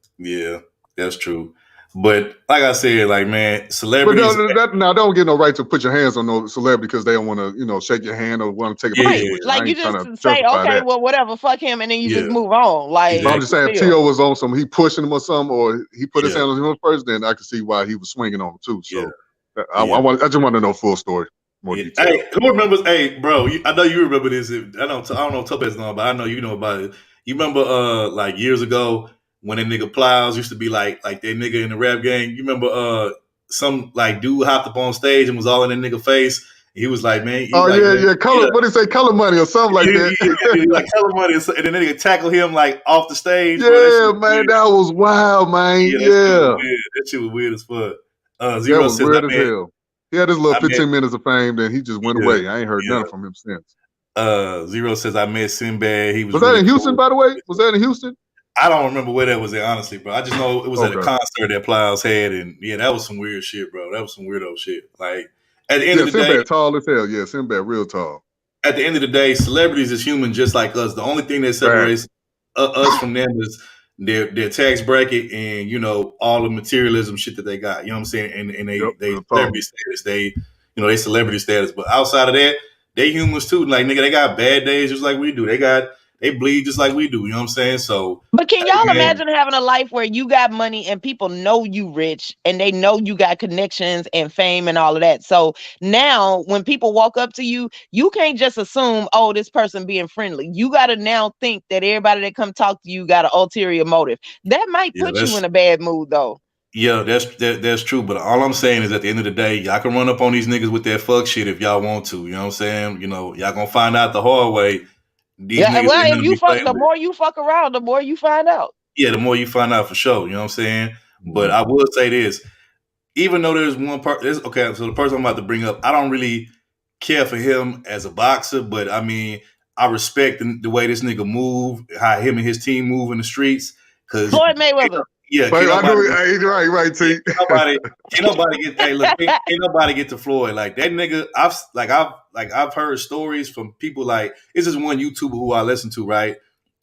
that's true. But like I said, like man, celebrities. But now don't get no right to put your hands on no celebrity because they don't want to, shake your hand or want to take a picture with you. Like you just say, okay, well, whatever, fuck him, and then you just move on. Like I'm just saying, if T.O. was on some, he pushing him or something, or he put his hand on him first, then I could see why he was swinging on him too. So I just want to know full story. More detail. Hey, who remembers? Hey, bro, I know you remember this. I don't know Topaz know, but I know you know about it. You remember like years ago when that nigga Plies used to be like that nigga in the rap gang. You remember some like dude hopped up on stage and was all in that nigga face. He was like, man. Color. What did he say? Color money or something like that. Like color money, and then the nigga tackle him like off the stage. Yeah, bro, man, that was wild, man. Yeah. That shit was weird as fuck. Zero was weird as hell. He had his little 15 minutes of fame, then he just went away. I ain't heard nothing from him since. Zero says I met Sinbad. He was that in Houston, by the way? Was that in Houston? I don't remember where that was at, honestly, bro. I just know it was at a concert that Plies had, and that was some weird shit, bro. That was some weirdo shit. Like at the end of the Sinbad day, tall as hell. Yeah, Sinbad real tall. At the end of the day, celebrities is human just like us. The only thing that separates us from them is their tax bracket and all the materialism shit that they got. You know what I'm saying? And they celebrity status. They celebrity status. But outside of that, they humans too. Like nigga, they got bad days just like we do. They bleed just like we do. You know what I'm saying? So, but can y'all imagine having a life where you got money and people know you rich and they know you got connections and fame and all of that? So now when people walk up to you, you can't just assume, oh, this person being friendly. You got to now think that everybody that come talk to you got an ulterior motive. That might put you in a bad mood though. Yeah, that's true. But all I'm saying is at the end of the day, y'all can run up on these niggas with that fuck shit if y'all want to. You know what I'm saying? Y'all gonna find out the hard way. If you fuck, the more you fuck around, the more you find out. Yeah, the more you find out for sure. You know what I'm saying? But I will say this, even though there's one part, okay, so the person I'm about to bring up, I don't really care for him as a boxer, but I mean, I respect the way this nigga move, how him and his team move in the streets. Cause Floyd Mayweather. Yeah, right, T. Can't nobody get. Hey, look, can't nobody get to Floyd like that nigga. I've heard stories from people like this is one YouTuber who I listen to. Right,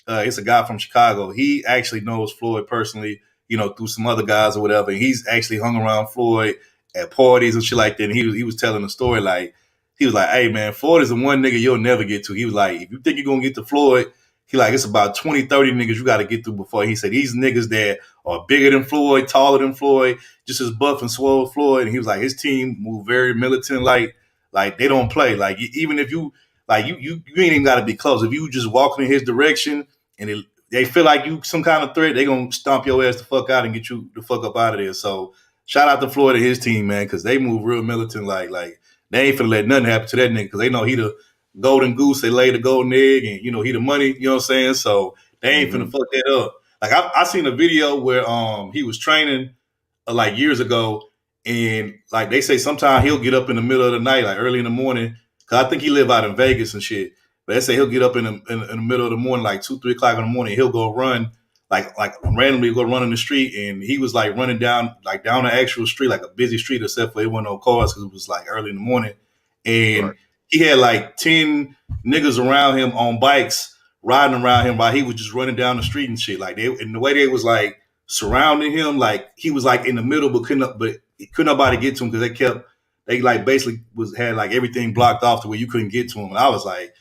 it's a guy from Chicago. He actually knows Floyd personally. Through some other guys or whatever. And he's actually hung around Floyd at parties and shit like that. And he was telling a story like he was like, "Hey man, Floyd is the one nigga you'll never get to." He was like, "If you think you're gonna get to Floyd." He like, it's about 20, 30 niggas you got to get through before. He said, these niggas that are bigger than Floyd, taller than Floyd, just as buff and swole Floyd. And he was like, his team move very militant, like they don't play. Like, even if you ain't even got to be close. If you just walking in his direction and they feel like you some kind of threat, they going to stomp your ass the fuck out and get you the fuck up out of there. So shout out to Floyd and his team, man, because they move real militant. Like they ain't finna let nothing happen to that nigga because they know he the golden goose, they lay the golden egg, and he the money, you know what I'm saying? So they ain't finna fuck that up. Like I seen a video where he was training like years ago, and like they say sometimes he'll get up in the middle of the night, like early in the morning, because I think he live out in Vegas and shit. But they say he'll get up in the middle of the morning, like 2-3 o'clock in the morning, he'll go run, like randomly go run in the street, and he was like running down the actual street, like a busy street, except for it wasn't no cars because it was like early in the morning, and he had like 10 niggas around him on bikes riding around him while he was just running down the street and shit. Like and the way they was like surrounding him, like he was like in the middle, but couldn't nobody get to him because they like basically had like everything blocked off to where you couldn't get to him. And I was like,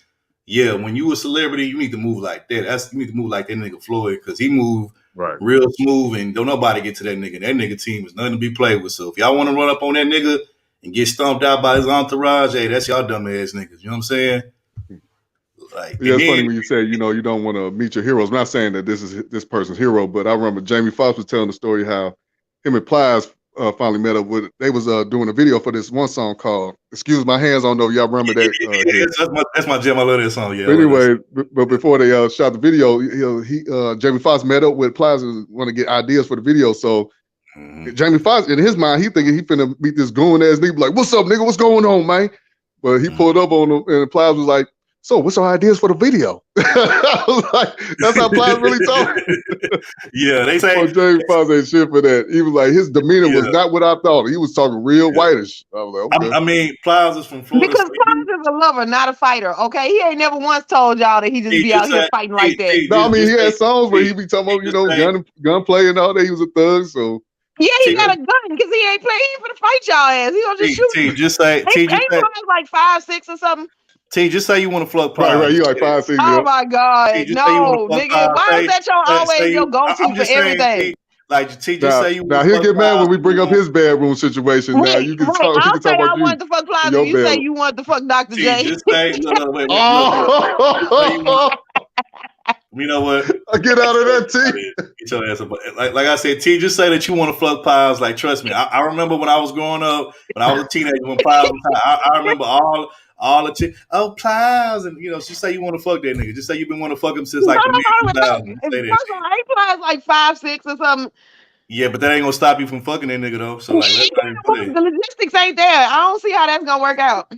yeah, when you a celebrity, you need to move like that. You need to move like that nigga Floyd because he moved real smooth and don't nobody get to that nigga. That nigga team is nothing to be played with. So if y'all want to run up on that nigga and get stomped out by his entourage, hey, that's y'all dumb ass niggas. You know what I'm saying? Like, yeah, it's funny when you say, you don't want to meet your heroes. I'm not saying that this is this person's hero, but I remember Jamie Foxx was telling the story how him and Plies finally met up with. They was doing a video for this one song called "Excuse My Hands." I don't know if y'all remember that. That's my jam. I love that song. Yeah. But anyway, but before they shot the video, Jamie Foxx met up with Plaza, want to get ideas for the video. So Jamie Foxx, in his mind, he thinking he finna meet this goon ass nigga, like, "What's up, nigga? What's going on, man?" But he pulled up on him, and Plaza was like, "So, what's our ideas for the video?" I was like, "That's how Plaza really talk." Yeah, they say Jamie Foxx ain't shit for that. He was like, his demeanor was not what I thought. He was talking real whitish. I was like, okay. I mean, Plaza's from Florida. Because Plaza's a lover, not a fighter. Okay, he ain't never once told y'all that he just be out here fighting like that. No, I mean, he had songs where he be talking about, gunplay and all that. He was a thug, so. Yeah, he got a gun because he ain't finna fight y'all ass. He gonna just shoot. T, just say, ain't like 5'6" or something. T, just say you want to fuck Plaza. Right, you like 5'6". Oh my God, no, nigga. Why is that your go-to for everything? Like T, just say you. Now he'll get mad when we bring up his bedroom situation. Now you can talk. I'll say I want wanted to fuck Plaza. You say you want to fuck Dr. J. Just say, wait. You know what? Get out of that, T. Get your ass up. Like I said, T, just say that you want to fuck Piles. Like, trust me. I remember when I was growing up, when I was a teenager, when Piles was I remember all the chicks. Oh, Piles, and she say you want to fuck that nigga. Just say you've been wanting to fuck him since like the mid-2000s. Ain't Piles like 5'6" or something? Yeah, but that ain't gonna stop you from fucking that nigga though. So like, the logistics ain't there. I don't see how that's gonna work out.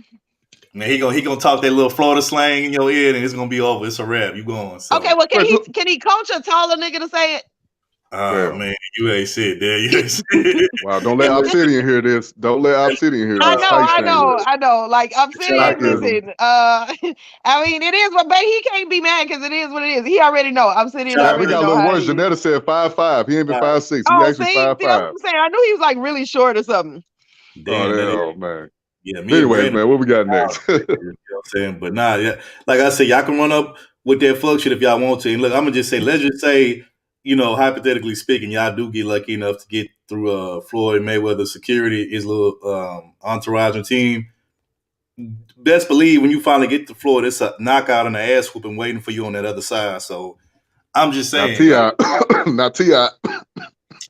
Man, he gonna talk that little Florida slang in your ear, and it's gonna be over. It's a wrap. You going? So. Okay, well, can he coach a taller nigga to say it? Man, you ain't shit there. You ain't shit. Wow, don't let Obsidian hear this. Don't let Obsidian hear this. I know. Like Obsidian, listen. I mean, it is what, but he can't be mad because it is what it is. He already know. Obsidian already know. We got a little worse. Janetta said 5'5". He ain't been 5'6". He actually 5'5". That's what I'm saying. I knew he was like really short or something. Damn, man. Yeah. Anyways, man, what we got next? You know what I'm saying? But nah, yeah. Like I said, y'all can run up with that fuck shit if y'all want to. And look, I'm gonna just say, let's just say, hypothetically speaking, y'all do get lucky enough to get through Floyd Mayweather security, his little entourage and team. Best believe when you finally get to Floyd, it's a knockout and an ass whooping waiting for you on that other side. So I'm just saying. Not T.I.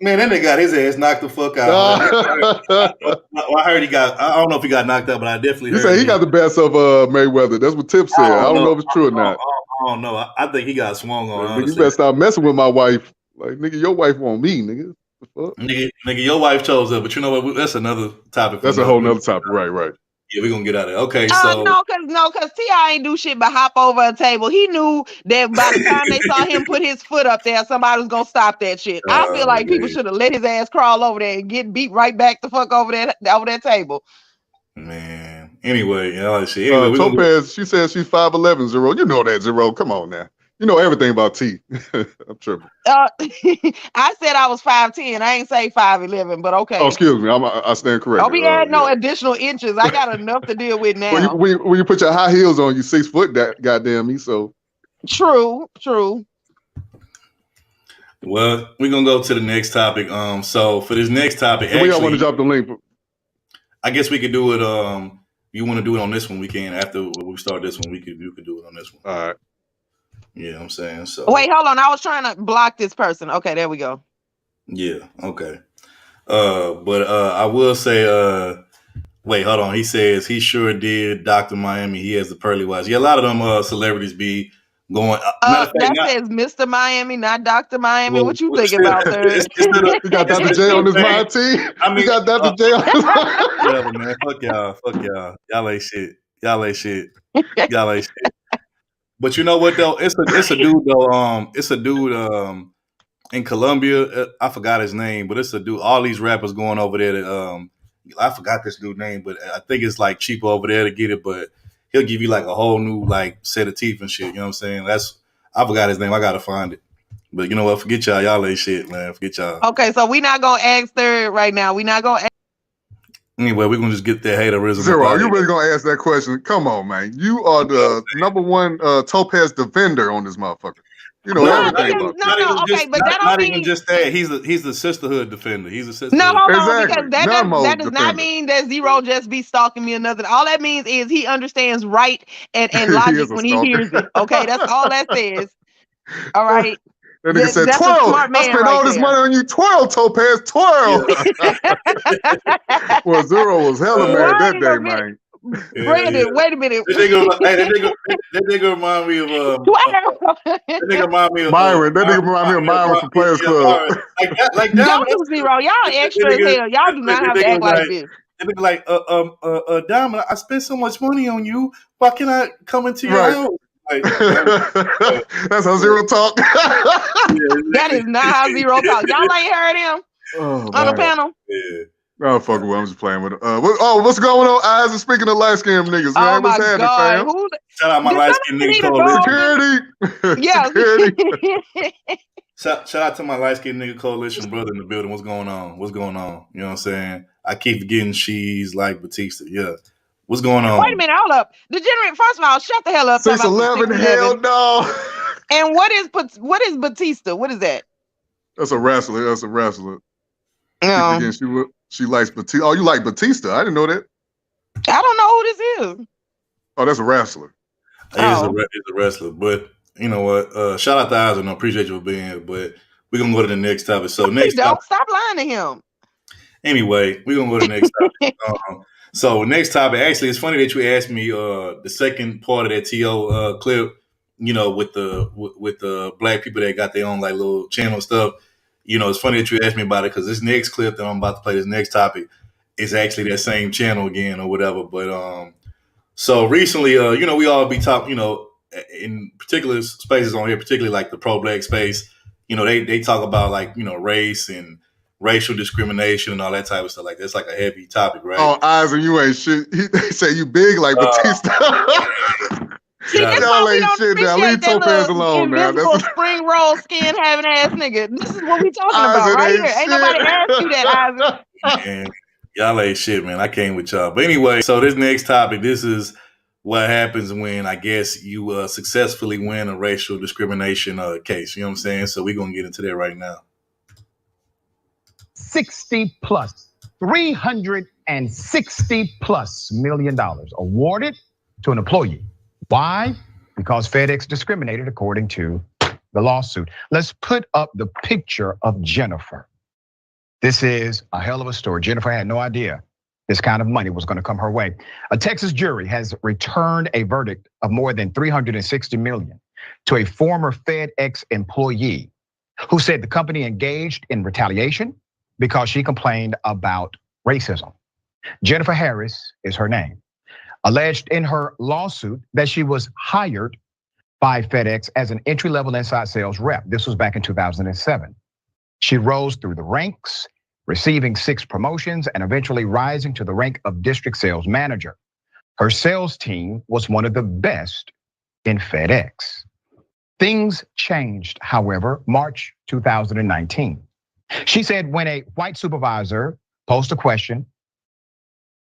Man, that nigga got his ass knocked the fuck out. I heard he got. I don't know if he got knocked out, but I definitely. You say he got the best of Mayweather. That's what Tip said. I don't know if it's true or not. I don't know. I think he got swung on. Nigga, you better stop messing with my wife. Like, nigga, your wife want me, nigga. The fuck? Nigga, your wife chose her, but you know what? That's another topic. That's a whole nother topic. Right. Yeah, we're gonna get out of it. Okay, so no, cause T.I. ain't do shit but hop over a table. He knew that by the time they saw him put his foot up there, somebody was gonna stop that shit. I feel like people should have let his ass crawl over there and get beat right back the fuck over that table. Man. Anyway, shit. Anyway, Topaz, she says she's 5'11", Zero. You know that, Zero. Come on now. You know everything about T. I'm tripping. I said I was 5'10". I ain't say 5'11", but okay. Oh, excuse me. I stand corrected. Don't be adding no additional inches. I got enough to deal with now. When you put your high heels on, you 6 foot. That goddamn me. So true. Well, we're gonna go to the next topic. So for this next topic, we all want to drop the link. I guess we could do it. You want to do it on this one? We can. After we start this one, you could do it on this one. All right. Yeah, I'm saying so. Wait, hold on. I was trying to block this person. Okay, there we go. Yeah. Okay. But I will say. Wait, hold on. He says he sure did. Dr. Miami. He has the pearly whites. Yeah, a lot of them celebrities be going. That says Mr. Miami, not Dr. Miami. What you thinking about, Third? You got Dr. J on his mind, T. You got Dr. J on his mind. Whatever, man. Fuck y'all. Y'all ain't shit. But you know what though? It's a dude though. It's a dude in Colombia. I forgot his name, but it's a dude. All these rappers going over there to I forgot this dude's name, but I think it's like cheaper over there to get it. But he'll give you like a whole new like set of teeth and shit. You know what I'm saying? I forgot his name. I gotta find it. But you know what? Forget y'all. Y'all ain't shit, man. Forget y'all. Okay, so we not gonna ask Third right now. We not gonna. Anyway, we're gonna just get that haterism. Zero, are you really gonna ask that question? Come on, man. You are the number one Topaz defender on this motherfucker. You know everything about okay, but that don't mean even just that. He's the sisterhood defender. He's a sisterhood. No, hold on, because that does not mean that Zero just be stalking me or nothing. All that means is he understands right and logic when he hears it. Okay, that's all that says. All right. That nigga said, That's a twirl. smart I man spent right all this there. money on you. Twirl, Topaz, twirl. Well, Zero was hella mad that day, man. Brandon, wait a minute. That nigga remind me of that nigga remind me of Myron. That nigga remind me of Myron from Players Club. Like Don't do Zero. Y'all extra as hell. Y'all do not have to act like this. That nigga like, Diamond, I spent so much money on you. Why can't I come into your house? Like, that's how Zero talk. That is not how Zero talk. Y'all ain't heard him on the panel. Yeah. Oh, fuck with. I'm just playing with it. What's going on? Eyes and speaking of light skinned niggas, man. Oh what's my happening, God. fam? Shout out my light skinned nigga coalition. Security. Yeah. Security. Shout out to my light skinned nigga coalition brother in the building. What's going on? What's going on? You know what I'm saying? I keep forgetting she's like Batista. Yeah. What's going on? Wait a minute, hold up. Degenerate, first of all, shut the hell up. 6'11", hell no. And what is Batista? What is that? That's a wrestler. That's a wrestler. No. Again, she likes Batista. Oh, you like Batista? I didn't know that. I don't know who this is. Oh, that's a wrestler. He's a wrestler. But you know what? Shout out to Isaac. I appreciate you for being here. But we're gonna go to the next topic. So next topic. Stop lying to him. Anyway, we're gonna go to the next topic. So next topic, actually, it's funny that you asked me the second part of that T.O. Clip, you know, with the black people that got their own like little channel stuff. You know, it's funny that you asked me about it because this next clip that I'm about to play, this next topic, is actually that same channel again or whatever. But so recently, you know, we all be talking, you know, in particular spaces on here, particularly like the pro-black space, you know, they talk about like, you know, race and racial discrimination and all that type of stuff. Like that's like a heavy topic, right? Oh, eyes and you ain't shit. They say you big like Batista. See, that's y'all why we ain't don't shit now. appreciate Leave that Topaz little alone now. invisible spring roll skin having ass nigga. This is what we talking about Isaac right ain't here. Ain't nobody asked you that, Isaac. Man, y'all ain't shit, man. I came with y'all. But anyway, so this next topic, this is what happens when I guess you successfully win a racial discrimination case. You know what I'm saying? So we're going to get into that right now. 60 plus, $360 plus million awarded to an employee. Why? Because FedEx discriminated according to the lawsuit. Let's put up the picture of Jennifer. This is a hell of a story. Jennifer had no idea this kind of money was going to come her way. A Texas jury has returned a verdict of more than $360 million to a former FedEx employee who said the company engaged in retaliation because she complained about racism. Jennifer Harris is her name. Alleged in her lawsuit that she was hired by FedEx as an entry-level inside sales rep. This was back in 2007. She rose through the ranks, receiving 6 promotions and eventually rising to the rank of district sales manager. Her sales team was one of the best in FedEx. Things changed, however, March 2019. She said when a white supervisor posed a question,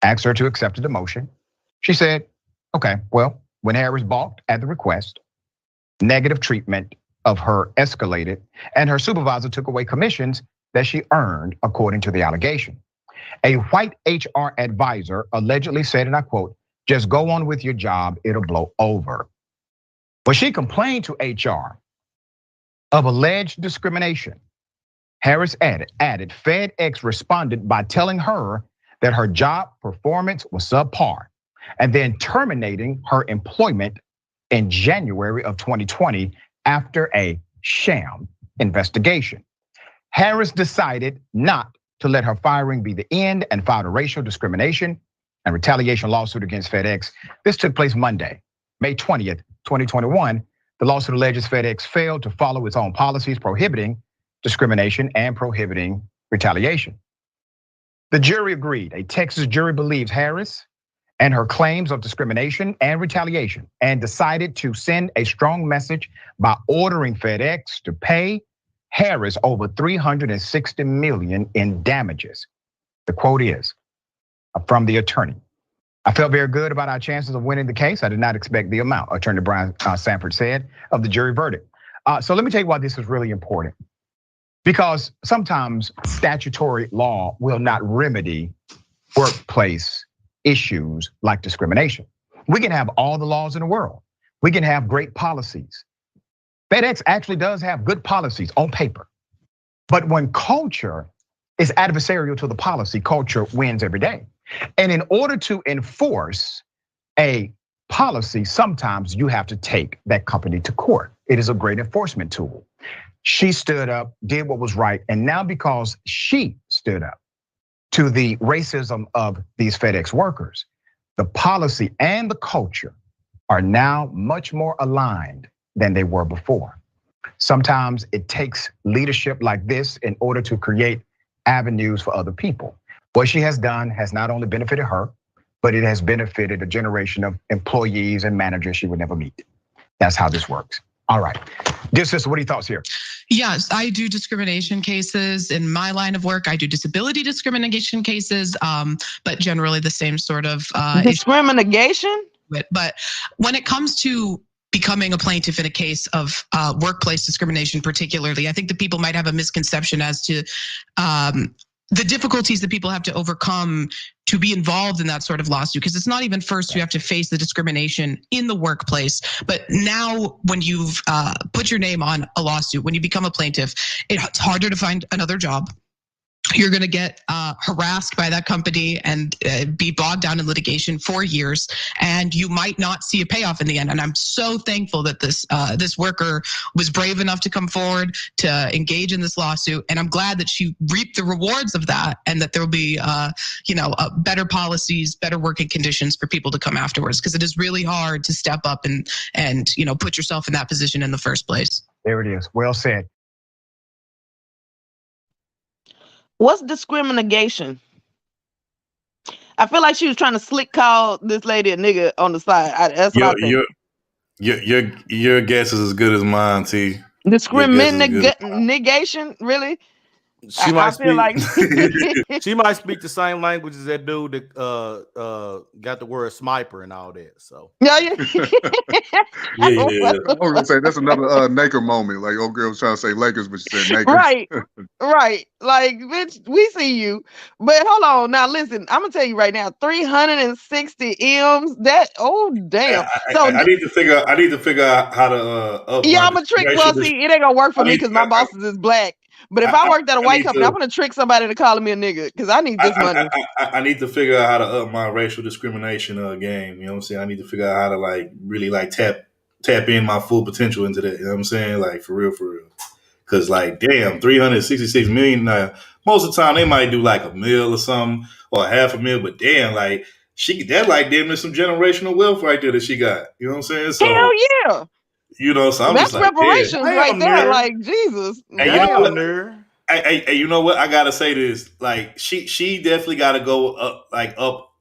asked her to accept a demotion, she said, okay, well, when Harris balked at the request, negative treatment of her escalated, and her supervisor took away commissions that she earned, according to the allegation. A white HR advisor allegedly said, and I quote, just go on with your job, it'll blow over. But she complained to HR of alleged discrimination. Harris added, FedEx responded by telling her that her job performance was subpar and then terminating her employment in January of 2020 after a sham investigation. Harris decided not to let her firing be the end and filed a racial discrimination and retaliation lawsuit against FedEx. This took place Monday, May 20th, 2021. The lawsuit alleges FedEx failed to follow its own policies prohibiting discrimination and prohibiting retaliation. The jury agreed. A Texas jury believes Harris and her claims of discrimination and retaliation and decided to send a strong message by ordering FedEx to pay Harris over $360 million in damages. The quote is from the attorney. I felt very good about our chances of winning the case. I did not expect the amount, Attorney Brian Sanford said, of the jury verdict. So let me tell you why this is really important. Because sometimes statutory law will not remedy workplace issues like discrimination. We can have all the laws in the world. We can have great policies. FedEx actually does have good policies on paper. But when culture is adversarial to the policy, culture wins every day. And in order to enforce a policy, sometimes you have to take that company to court. It is a great enforcement tool. She stood up, did what was right, and now because she stood up to the racism of these FedEx workers, the policy and the culture are now much more aligned than they were before. Sometimes it takes leadership like this in order to create avenues for other people. What she has done has not only benefited her, but it has benefited a generation of employees and managers she would never meet. That's how this works. All right, dear sister, what are your thoughts here? Yes, I do discrimination cases in my line of work. I do disability discrimination cases, but generally the same sort of discrimination. But when it comes to becoming a plaintiff in a case of workplace discrimination, particularly, I think that people might have a misconception as to the difficulties that people have to overcome to be involved in that sort of lawsuit, because it's not even first you have to face the discrimination in the workplace, but now when you've put your name on a lawsuit, when you become a plaintiff, it's harder to find another job. You're going to get harassed by that company and be bogged down in litigation for years, and you might not see a payoff in the end. And I'm so thankful that this worker was brave enough to come forward to engage in this lawsuit, and I'm glad that she reaped the rewards of that, and that there will be better policies, better working conditions for people to come afterwards, because it is really hard to step up and put yourself in that position in the first place. There it is. Well said. What's discrimination? I feel like she was trying to slick call this lady a nigga on the side. That's what I think. Your guess is as good as mine, T. Discrimination, really? She might feel like she might speak the same language as that dude that got the word sniper and all that. So yeah. I was gonna say that's another Naker moment. Like old girl was trying to say Lakers, but she said Nakers. Right. Like, bitch, we see you. But hold on. Now listen, I'm gonna tell you right now, 360 M's. That damn. I need to figure out how to I'm a trick. Well, see, it ain't gonna work for me because my bosses is black. But if I worked at a white company, I'm gonna trick somebody to calling me a nigga because I need this money. I need to figure out how to up my racial discrimination game. You know what I'm saying? I need to figure out how to really tap in my full potential into that. You know what I'm saying? Like for real. Cause damn, 366 million. Most of the time they might do like $1 million or something or $500,000, but damn, damn near some generational wealth right there that she got. You know what I'm saying? So hell yeah. So I'm that's just like, reparations right there. Like Jesus. Hey, you know what? I gotta say this. Like she definitely gotta go up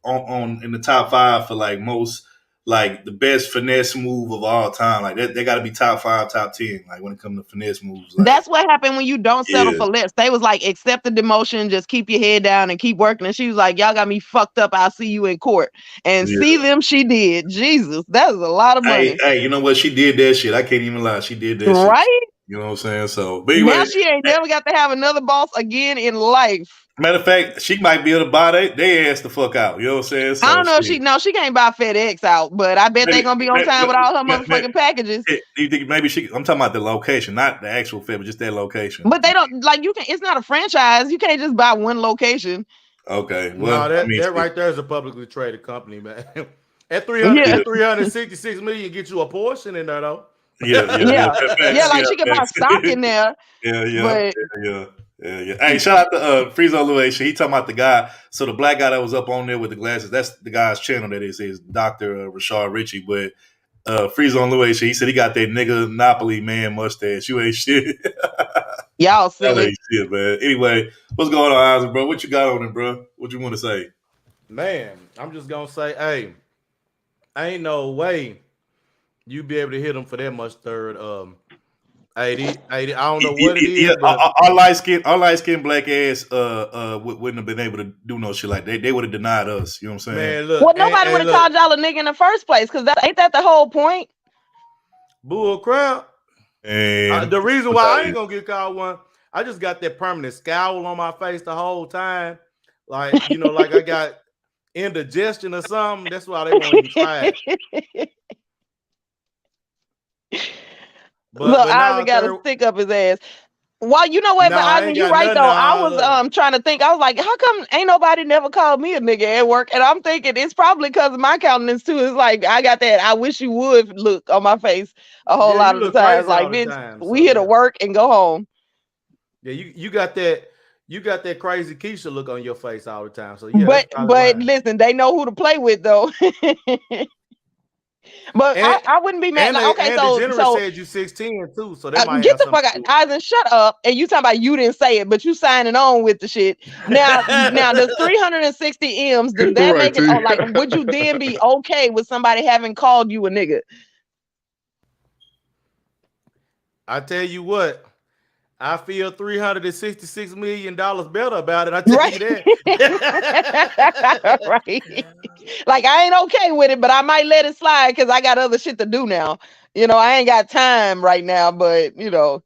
on in the top 5 for most the best finesse move of all time. Like they gotta be top 5, top 10. Like when it comes to finesse moves. That's what happened when you don't settle for less. They was like, accept the demotion, just keep your head down and keep working. And she was like, y'all got me fucked up. I'll see you in court. And see them, she did. Jesus, that is a lot of money. Hey, you know what? She did that shit. I can't even lie. She did that shit. Right? You know what I'm saying? So, but anyway, now she ain't never got to have another boss again in life. Matter of fact, she might be able to buy their ass the fuck out. You know what I'm saying? So, I don't know if she can't buy FedEx out, but I bet they're gonna be on time with all her motherfucking packages. You think maybe I'm talking about the location, not the actual Fed, but just that location. But they don't it's not a franchise. You can't just buy one location. Okay. Well, that right there is a publicly traded company, man. At 366 million, get you a portion in there though. Yeah, she could buy stock in there. Yeah. Hey, shout out to Frizo Luation. He talking about the guy. So the black guy that was up on there with the glasses, that's the guy's channel. That is Dr. Rashard Ritchie. But Frizo Luation, he said he got that nigga Monopoly man mustache. You ain't shit. Y'all silly. Ain't shit, man. Anyway, what's going on, Isaac, bro? What you got on it, bro? What you want to say? Man, I'm just gonna say, hey, ain't no way you be able to hit him for that much third. 80, I don't know what it is. Our light skin black ass wouldn't have been able to do no shit like that. They would have denied us. You know what I'm saying? Man, look, well, nobody would have called y'all a nigga in the first place because ain't that the whole point? Bull crap. And the reason why I ain't gonna get called one, I just got that permanent scowl on my face the whole time. Like I got indigestion or something. That's why they won't even try it. Look, now Isaac got a stick up his ass. Well, you know what, but I Isaac, ain't you're got right nothing though. I now. was trying to think. I was like, how come ain't nobody never called me a nigga at work? And I'm thinking it's probably because of my countenance too. It's like I got that I wish you would look on my face a whole lot you of the look time. crazy Like, all the bitch, time. we here to work and go home. Yeah, you got that crazy Keisha look on your face all the time. So yeah, But listen, they know who to play with though. But and, I wouldn't be mad. Like, okay, DeGeneres said you 6'10" too, so that might get have the something fuck to out, do. Eisen, shut up. And you talking about you didn't say it, but you signing on with the shit. Now does 360 M's, does that Right, make it like would you then be okay with somebody having called you a nigga? I tell you what, I feel $366 million better about it. I tell you that. Right. Like, I ain't okay with it, but I might let it slide because I got other shit to do now. You know, I ain't got time right now, but you know.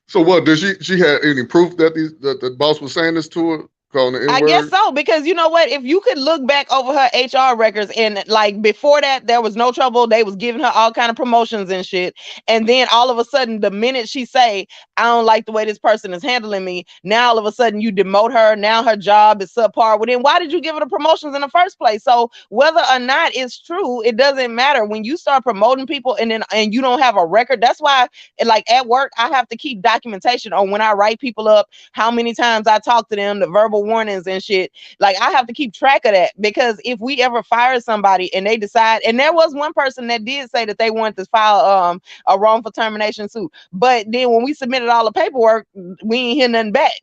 So what? Did she had any proof that the boss was saying this to her, calling the N-word? I guess so, because you know what? If you could look back over her HR records, and like before that, there was no trouble. They was giving her all kind of promotions and shit. And then all of a sudden, the minute she say, I don't like the way this person is handling me, now all of a sudden you demote her. Now her job is subpar. Well, then why did you give her the promotions in the first place? So whether or not it's true, it doesn't matter. When you start promoting people and you don't have a record, that's why like at work, I have to keep documentation on when I write people up, how many times I talk to them, the verbal warnings and shit. Like, I have to keep track of that, because if we ever fire somebody and they decide, and there was one person that did say that they wanted to file a wrongful termination suit, but then when we submitted all the paperwork, we ain't hear nothing back.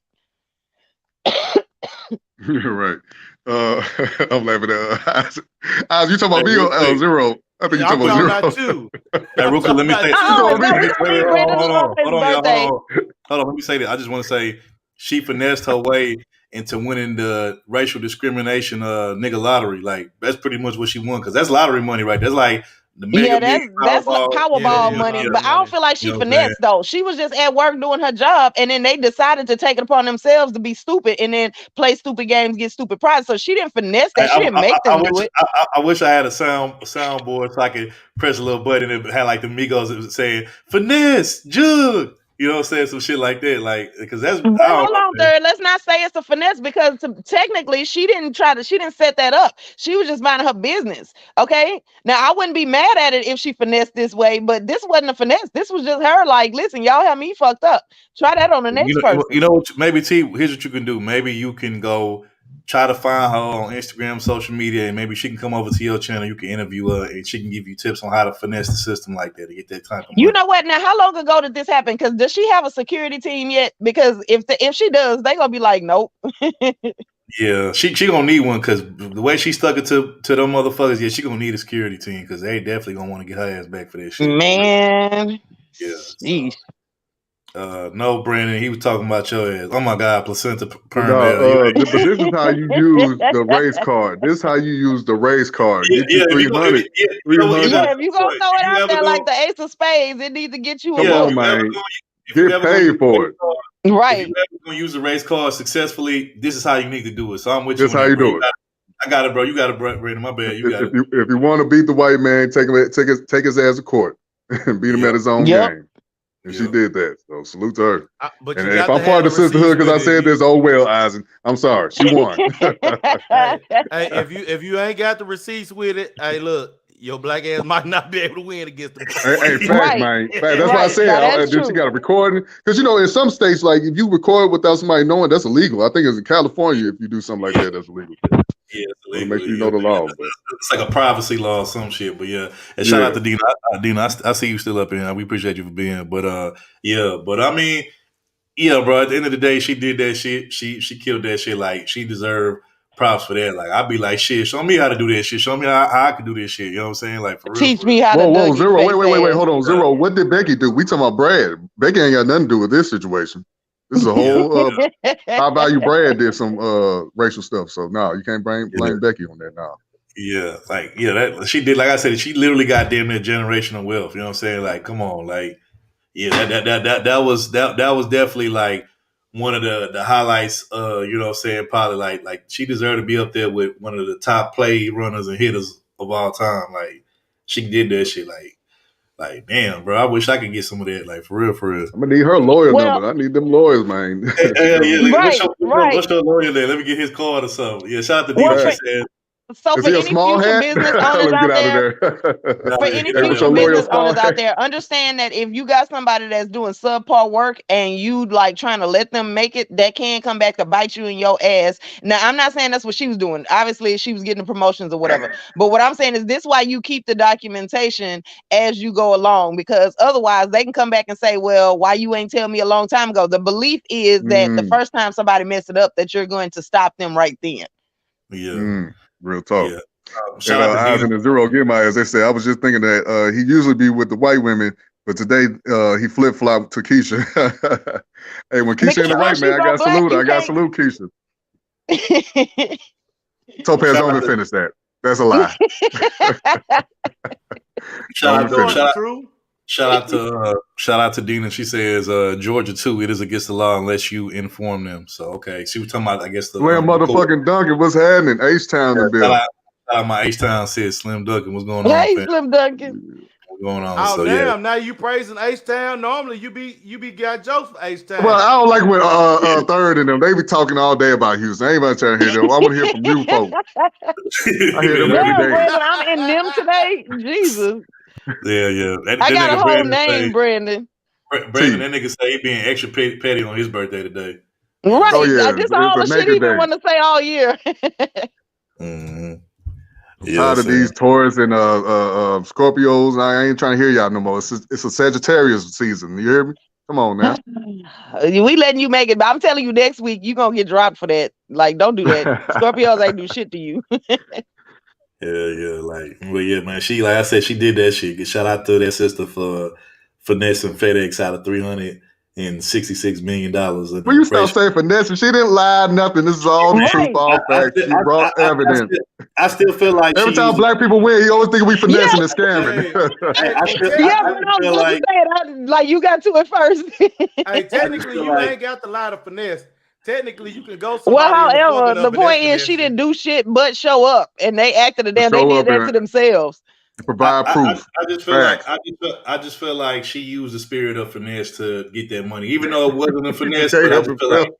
Right. I'm laughing at Oz, you talking about me or Zero? I think you talking about Zero. Hey, real quick, let me say. Hold on. Let me say that. I just want to say she finessed her way into winning the racial discrimination nigga lottery. Like, that's pretty much what she won, because that's lottery money, right? That's like the mega that's like Powerball money, but I don't feel like she finessed though. She was just at work doing her job, and then they decided to take it upon themselves to be stupid and then play stupid games, get stupid prizes. So she didn't finesse that. She didn't make them do it. I wish I had a soundboard so I could press a little button and it had like the Migos saying finesse, jug. You know what I'm saying? Some shit like that. Like, because that's hold on, third. Let's not say it's a finesse, because technically she didn't set that up. She was just minding her business. Okay. Now I wouldn't be mad at it if she finessed this way, but this wasn't a finesse. This was just her like, listen, y'all have me fucked up. Try that on the next person. You know what? Maybe T, here's what you can do. Maybe you can go try to find her on Instagram, social media, and maybe she can come over to your channel. You can interview her, and she can give you tips on how to finesse the system like that to get that type of money. You know what? Now, how long ago did this happen? Because does she have a security team yet? Because if she does, they gonna be like, nope. Yeah, she gonna need one, because the way she stuck it to them motherfuckers, yeah, she gonna need a security team, because they definitely gonna want to get her ass back for that shit. Man, yeah. No, Brandon, he was talking about your ass. Oh my God, placenta perm. But this is how you use the race card. This is how you use the race card. Get you 300. If you gonna throw it out there like the ace of spades, it needs to get you. Come on, man. Get paid for it. Right. If you're ever gonna use the race card successfully, this is how you need to do it. So I'm with you. This how you do it. I got it, bro. You got it, Brandon. My bad. You got it. If you want to beat the white man, take his ass to court and beat him at his own game. And she did that. So salute to her. And if I'm part of the sisterhood because I said this, oh well, Eisen. I'm sorry. She won. Hey, if you ain't got the receipts with it, hey, look, your black ass might not be able to win against them. Hey, fact, man. Fact. That's why I said she got a recording. Because in some states, like if you record without somebody knowing, that's illegal. I think it's in California, if you do something like that, that's illegal. Yeah, it's illegal. Make sure you know the law. It's like a privacy law or some shit. But yeah, and shout out to Dina. Dina, I see you still up here. We appreciate you for being. But I mean, yeah, bro. At the end of the day, she did that shit. She killed that shit. Like, she deserved props for that. Like, I'd be like, shit, show me how to do that shit. Show me how I can do this shit. You know what I'm saying? Like, for real. Teach me how to do Whoa, Zero. Wait, hold on, Zero. What did Becky do? We talking about Brad. Becky ain't got nothing to do with this situation. This is a whole high value Brad did some racial stuff. So no, you can't blame Becky on that now. Yeah, that she did. Like I said, she literally got damn near generational wealth. You know what I'm saying? Like, come on, like, yeah, that was definitely like one of the highlights. You know what I'm saying? Probably like she deserved to be up there with one of the top play runners and hitters of all time. Like, she did that shit. Like, Like, damn, bro, I wish I could get some of that. Like, for real, for real. I'm gonna need her lawyer number. I need them lawyers, man. What's your lawyer there? Let me get his card or something. Yeah, shout out to Dina. She said. So Is for he a any small future hat? business Let owners me out get out of there, there. for any Hey, what's future your lawyer business small owners out hat? there, understand that if you got somebody that's doing subpar work and you like trying to let them make it, that can come back to bite you in your ass. Now, I'm not saying that's what she was doing. Obviously, she was getting promotions or whatever. But what I'm saying is this why you keep the documentation as you go along, because otherwise they can come back and say, well, why you ain't tell me a long time ago? The belief is that the first time somebody messed it up, that you're going to stop them right then. Yeah. Real talk. Yeah. And Shout out to eyes Dina. in the zero, get my as they say. I was just thinking that he usually be with the white women, but today he flip flop to Keisha. Hey, when Keisha in the right, man, I got salute. I got salute, Keisha. Topaz, don't even finish that. That's a lie. Shout out to Dina. She says Georgia too. It is against the law unless you inform them. So okay, she was talking about Slim motherfucking Duncan, what's happening? H-Town the bill. Shout out my H-Town said Slim Duncan. What's going on? Hey, Slim Duncan. What's going on? Oh so damn! yeah. Now you praising H-Town. Normally you be got jokes for H-Town. Well, I don't like when Third and them, they be talking all day about Houston. I ain't about to try to hear them. I want to hear from you folks. I hear them every day. Brandon, I'm in them today. Jesus. Yeah. I got a whole name, Brandon. Brandon, that nigga say he being extra petty on his birthday today. Right. Oh, yeah. This all the shit he been wanting to say all year. Mm-hmm. I'm tired of these Taurus and Scorpios. I ain't trying to hear y'all no more. It's a Sagittarius season. You hear me? Come on now. We letting you make it, but I'm telling you, next week you gonna get dropped for that. Like, don't do that. Scorpios ain't do shit to you. Yeah. Like, well, yeah, man. She, like I said, she did that shit. Shout out to that sister for finessing FedEx out of $366 million. Will you stop saying finessing? She didn't lie, nothing. This is all the truth, all facts. She brought evidence. I still feel like every time black people win, you always think we finessing and scamming. Like you got to it first. Hey, technically you ain't got the lie to finesse. Technically, you can go. Well, however, the point is she didn't do shit but show up, and they acted a damn. They did that to themselves. Provide proof. I just feel like she used the spirit of finesse to get that money, even though it wasn't a finesse. But I just feel like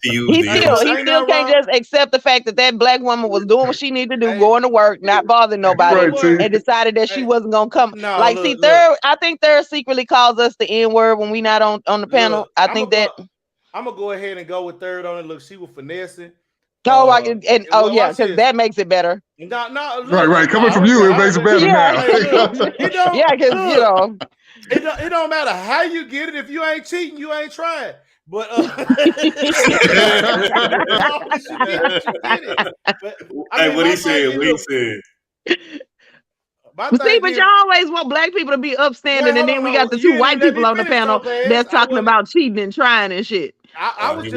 she used he still can't just accept the fact that black woman was doing what she needed to do, going to work, not bothering nobody, and decided that she wasn't gonna come. I think Third secretly calls us the N word when we not on the panel. I think that. I'm gonna go ahead and go with Third on it. Look, she was finessing. Because that makes it better. Right. Coming from you, it makes it better now. Because it don't matter how you get it. If you ain't cheating, you ain't trying. But what he said. But y'all always want black people to be upstanding, and then we got the two white people on the panel that's talking about cheating and trying and shit. I was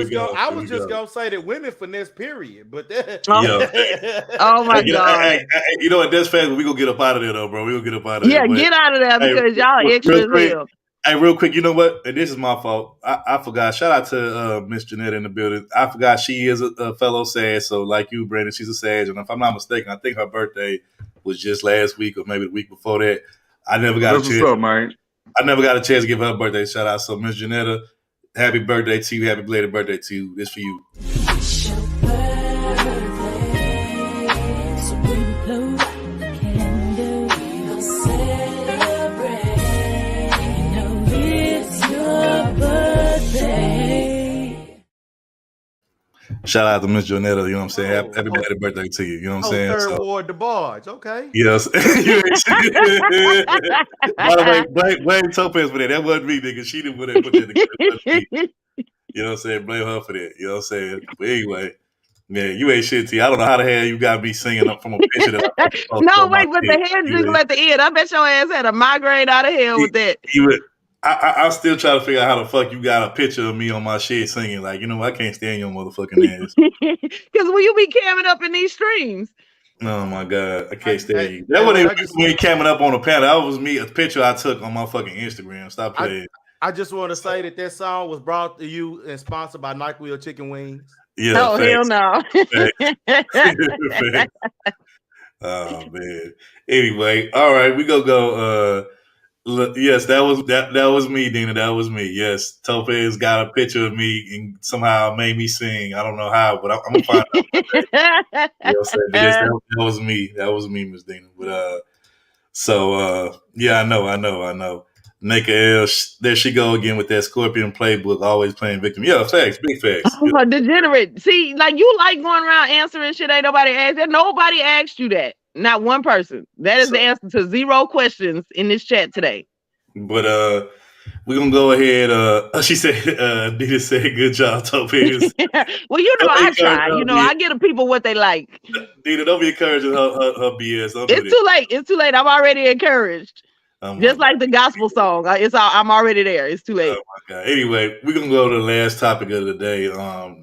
just gonna say that women finesse, period. But oh my god! You know what? That's fast. We gonna get up out of there, though, bro. We gonna get up out of there. Yeah, get out of there because y'all extra as hell. Hey, real quick, you know what? And this is my fault. I forgot. Shout out to Miss Janetta in the building. I forgot she is a fellow Sag. So like you, Brandon, she's a Sag. And if I'm not mistaken, I think her birthday was just last week or maybe the week before that. I never got a chance. What's up, man? I never got a chance to give her a birthday shout out. So Miss Janetta, happy birthday to you. Happy belated birthday to you. This for you. Shout out to Miss Jonetta, you know what I'm saying? Happy birthday to you, you know what I'm saying? Third Ward, the barge, okay. Yes. By the way, blame Topaz for that. That wasn't me, nigga. She didn't put that together. You know what I'm saying? Blame her for that. You know what I'm saying? But anyway, man, you ain't shit, T. I don't know how the hell you got me singing up from a picture that No, wait, but the head jiggle at the end. I bet your ass had a migraine out of hell with that. I still try to figure out how the fuck you got a picture of me on my shit singing. Like, you know, I can't stand your motherfucking ass. Because when you be camming up in these streams. Oh my God, I can't stand you. That wasn't me camming up on the panel. That was me, a picture I took on my fucking Instagram. Stop playing. I just want to say that song was brought to you and sponsored by NyQuil Chicken Wings. Yeah. Oh, hell no. Oh, man. Anyway, all right, we gonna go. Look, yes, that was me, Dina. That was me. Yes, Topaz got a picture of me and somehow made me sing. I don't know how, but I'm gonna find out. You know what I'm saying? But yes, that was me. That was me, Miss Dina. But yeah, I know. Naked L, there she go again with that Scorpion playbook, always playing victim. Yeah, facts, big facts. Oh, degenerate. See, like you like going around answering shit ain't nobody asked. Nobody asked you that. Not one person. That is the answer to 0 questions in this chat today. But we're gonna go ahead. She said, Dina said, good job, Topaz. Well, you know, I try. You know, I get the people what they like. Dina, don't be encouraging her BS. It's too late. It's too late. I'm already encouraged. Just like the gospel song. I'm already there. It's too late. Oh my God. Anyway, we're gonna go to the last topic of the day.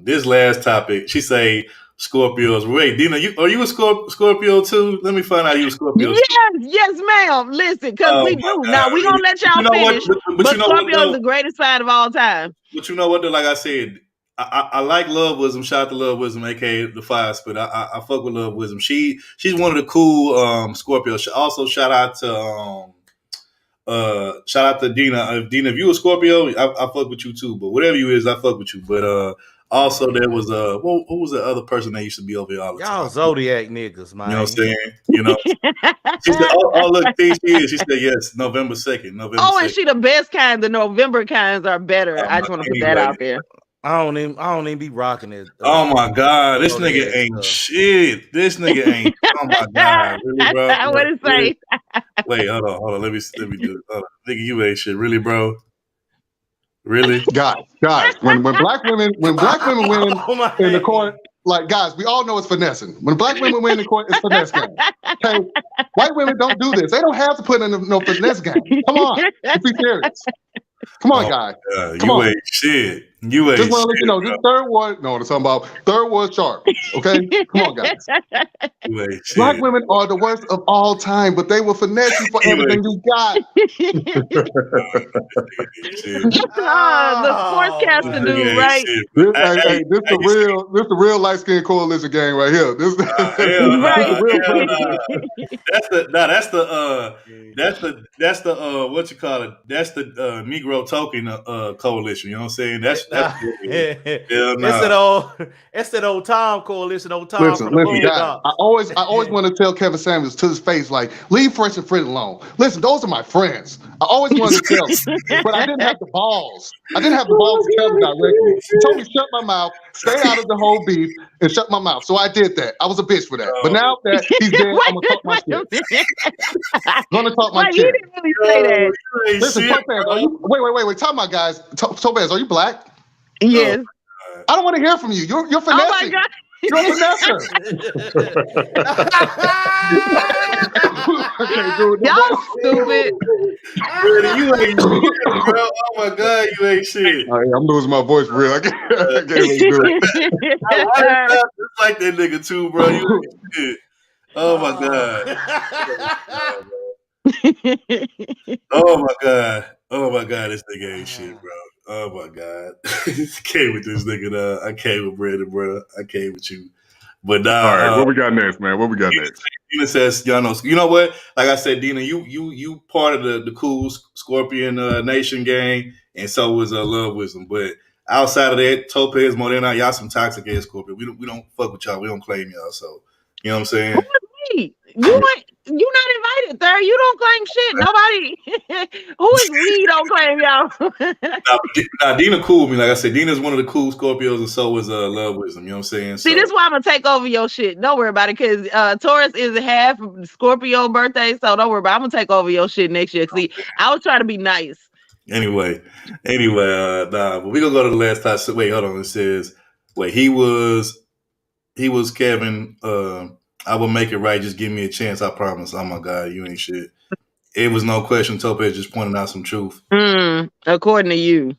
This last topic, she say Scorpios. Wait, Dina, are you a Scorpio too? Let me find out you a Scorpio. Yes, ma'am. Listen, because we do. God. Now we're gonna let y'all finish. But Scorpio is the greatest sign of all time. But you know what though? Like I said, I like Love Wisdom. Shout out to Love Wisdom, aka the Fire Spit. I fuck with Love Wisdom. She's one of the cool Scorpios. Also shout out to Dina. Dina, if you a Scorpio, I fuck with you too. But whatever you is, I fuck with you. But also there was who was the other person that used to be over here all the time? Y'all Zodiac niggas, man. You know what I'm saying? You know. She said, "Oh look, she is." She said, "Yes, November 2nd." And she the best kind. The November kinds are better. I just want to put that out there. I don't even be rocking it. Oh my God, this nigga ain't shit. This nigga ain't. Oh my God, really, bro? What it say? Wait, hold on. Let me do it. Nigga, you ain't shit, really, bro. Really, guys. When black women win in the court, like guys, we all know it's finessing. When black women win in court, it's finesse game. Okay, white women don't do this. They don't have to put in no finesse game. Come on, let's be serious. Come on, guys. Come on. Ain't shit. You ain't just want to let you know, bro. this third ward. No, it's talking about third ward sharp. Okay, come on, guys. You ain't shit. Black women are the worst of all time, but they will finesse you for everything you got. The sportscaster dude, right? This the real light skin coalition gang right here. This that's the what you call it? That's the Negro token coalition. You know what I'm saying? That's it's that old Tom coalition. Old Tom. Listen, guys. I always want to tell Kevin Samuels to his face, like, leave Fresh and Fred alone. Listen, those are my friends. I always wanted to tell him, but I didn't have the balls. I didn't have the balls to tell him directly. He told me shut my mouth, stay out of the whole beef, and shut my mouth. So I did that. I was a bitch for that. But now that he's dead, I'm gonna talk my shit. I'm gonna talk my shit. He didn't really say that. Listen, Topaz, are you? Wait. Talk about guys. Topaz, are you black? Yes. I don't want to hear from you. You're finessing. Oh my God. You're a finesser. Y'all stupid. You ain't shit, bro. Oh my God, you ain't shit. I'm losing my voice for real. I can't really do it. It's like that nigga too, bro. You ain't shit. Oh my God. Oh my God, this nigga ain't shit, bro. Oh my God. Came with this nigga. I came with Brandon, bro. I came with you. But nah, all right, what we got next, man? What we got next? Dina says, y'all know, you know what? Like I said, Dina, you part of the cool Scorpion Nation gang, and so was Love Wisdom. But outside of that, Topaz, Modena, y'all some toxic ass Scorpion. We don't fuck with y'all. We don't claim y'all. So you know what I'm saying? Who is me? You not invited, Third. You don't claim shit. Nobody. Who is we? Don't claim y'all. Nah, Dina cool with me. Like I said, Dina's one of the cool Scorpios, and so is Love Wisdom. You know what I'm saying? See, this is why I'm gonna take over your shit. Don't worry about it, because Taurus is half Scorpio birthday, so don't worry about it. I'm gonna take over your shit next year. See, I was trying to be nice. Anyway, but we gonna go to the last time. So, wait, hold on. It says, he was Kevin. I will make it right. Just give me a chance. I promise. Oh my God, you ain't shit. It was no question. Topaz just pointed out some truth. According to you.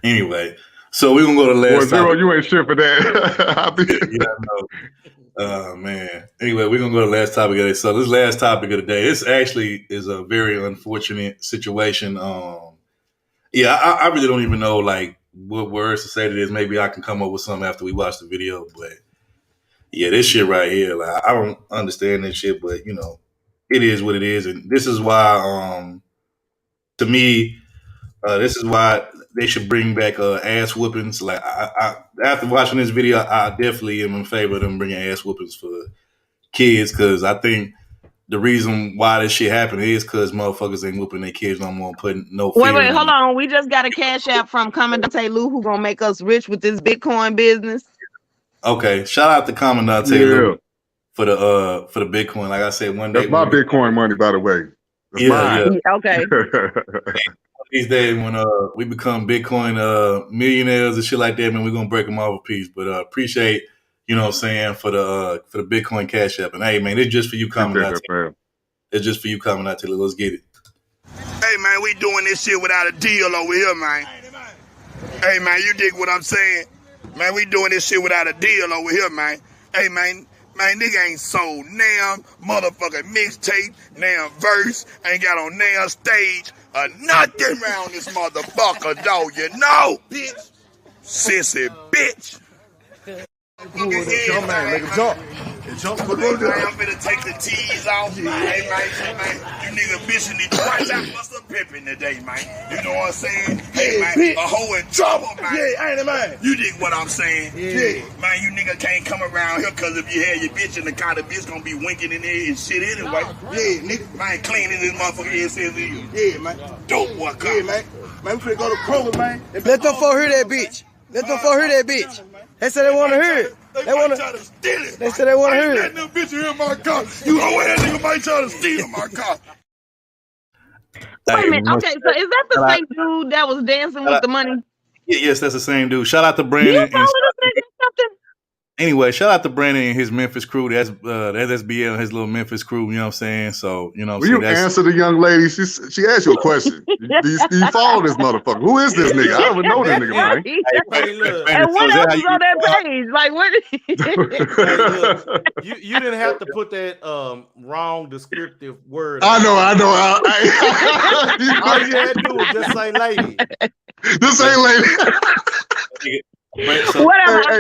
Anyway, so we're gonna go to the last Zero, you ain't shit for that. Yeah, I know. Man. Anyway, we're gonna go to the last topic of the day. So this last topic of the day, this actually is a very unfortunate situation. I really don't even know like what words to say to this. Maybe I can come up with something after we watch the video, but yeah, this shit right here, like I don't understand this shit, but you know, it is what it is, and this is why to me, this is why they should bring back ass whoopings. Like I after watching this video, I definitely am in favor of them bringing ass whoopings for kids because I think the reason why this shit happened is because motherfuckers ain't whooping their kids no more, putting no fear. Wait, hold on. We just got a cash app from Commandante Lou who gonna make us rich with this Bitcoin business. Okay, shout out to Commandante Lou for the Bitcoin. Like I said, one day that's my Bitcoin money, by the way. That's mine. Yeah. Okay. These days when we become Bitcoin millionaires and shit like that, man, we're gonna break them off a piece. But appreciate, you know what I'm saying, for the Bitcoin Cash App. And hey man, it's just for you Commandante. It's just for you Commandante. Let's get it. Hey man, we doing this shit without a deal over here, man. Hey man, you dig what I'm saying? Man, we doing this shit without a deal over here, man. Hey man, nigga ain't sold damn motherfucking mixtape, damn verse, ain't got on damn stage, or nothing around this motherfucker, dog, you know? Bitch. Sissy bitch. Jump, man, make a jump. Jump. I'm finna take the T's off. Hey, man, you nigga bitching it twice. I bust a pimpin' today, man. You know what I'm saying? Hey, man, a hoe in trouble, man. Yeah, ain't it, man? You dig what I'm saying? Yeah. Man, you nigga can't come around here because if you had your bitch in the car, the bitch gonna be winking in there and shit anyway. Yeah, nigga. Man, cleaning this motherfucker ass in here. Yeah, man. Dope what come. Yeah, man. Man, we finna go to Kroger, man. Let them folk hear that bitch. Let them folk hear that bitch. They said they want to hear it. They want to try to steal it. They said they want to hear it. That bitch in my car. You know that nigga might try to steal my car. Wait a minute. Okay, so is that the same dude that was dancing with the money? Yes, that's the same dude. Shout out to Brandon. You follow this nigga something? Anyway, shout out to Brandon and his Memphis crew. That's SBL, his little Memphis crew. You know what I'm saying? So, you know what I'm saying? Will you answer the young lady? She asked you a question. Do you follow this motherfucker? Who is this nigga? I don't even know this nigga, man. Hey, look. And what else is on that page? Like, what? Hey, look, you didn't have to put that wrong descriptive word. I know. All you had to do was just say lady. This ain't lady. Hey,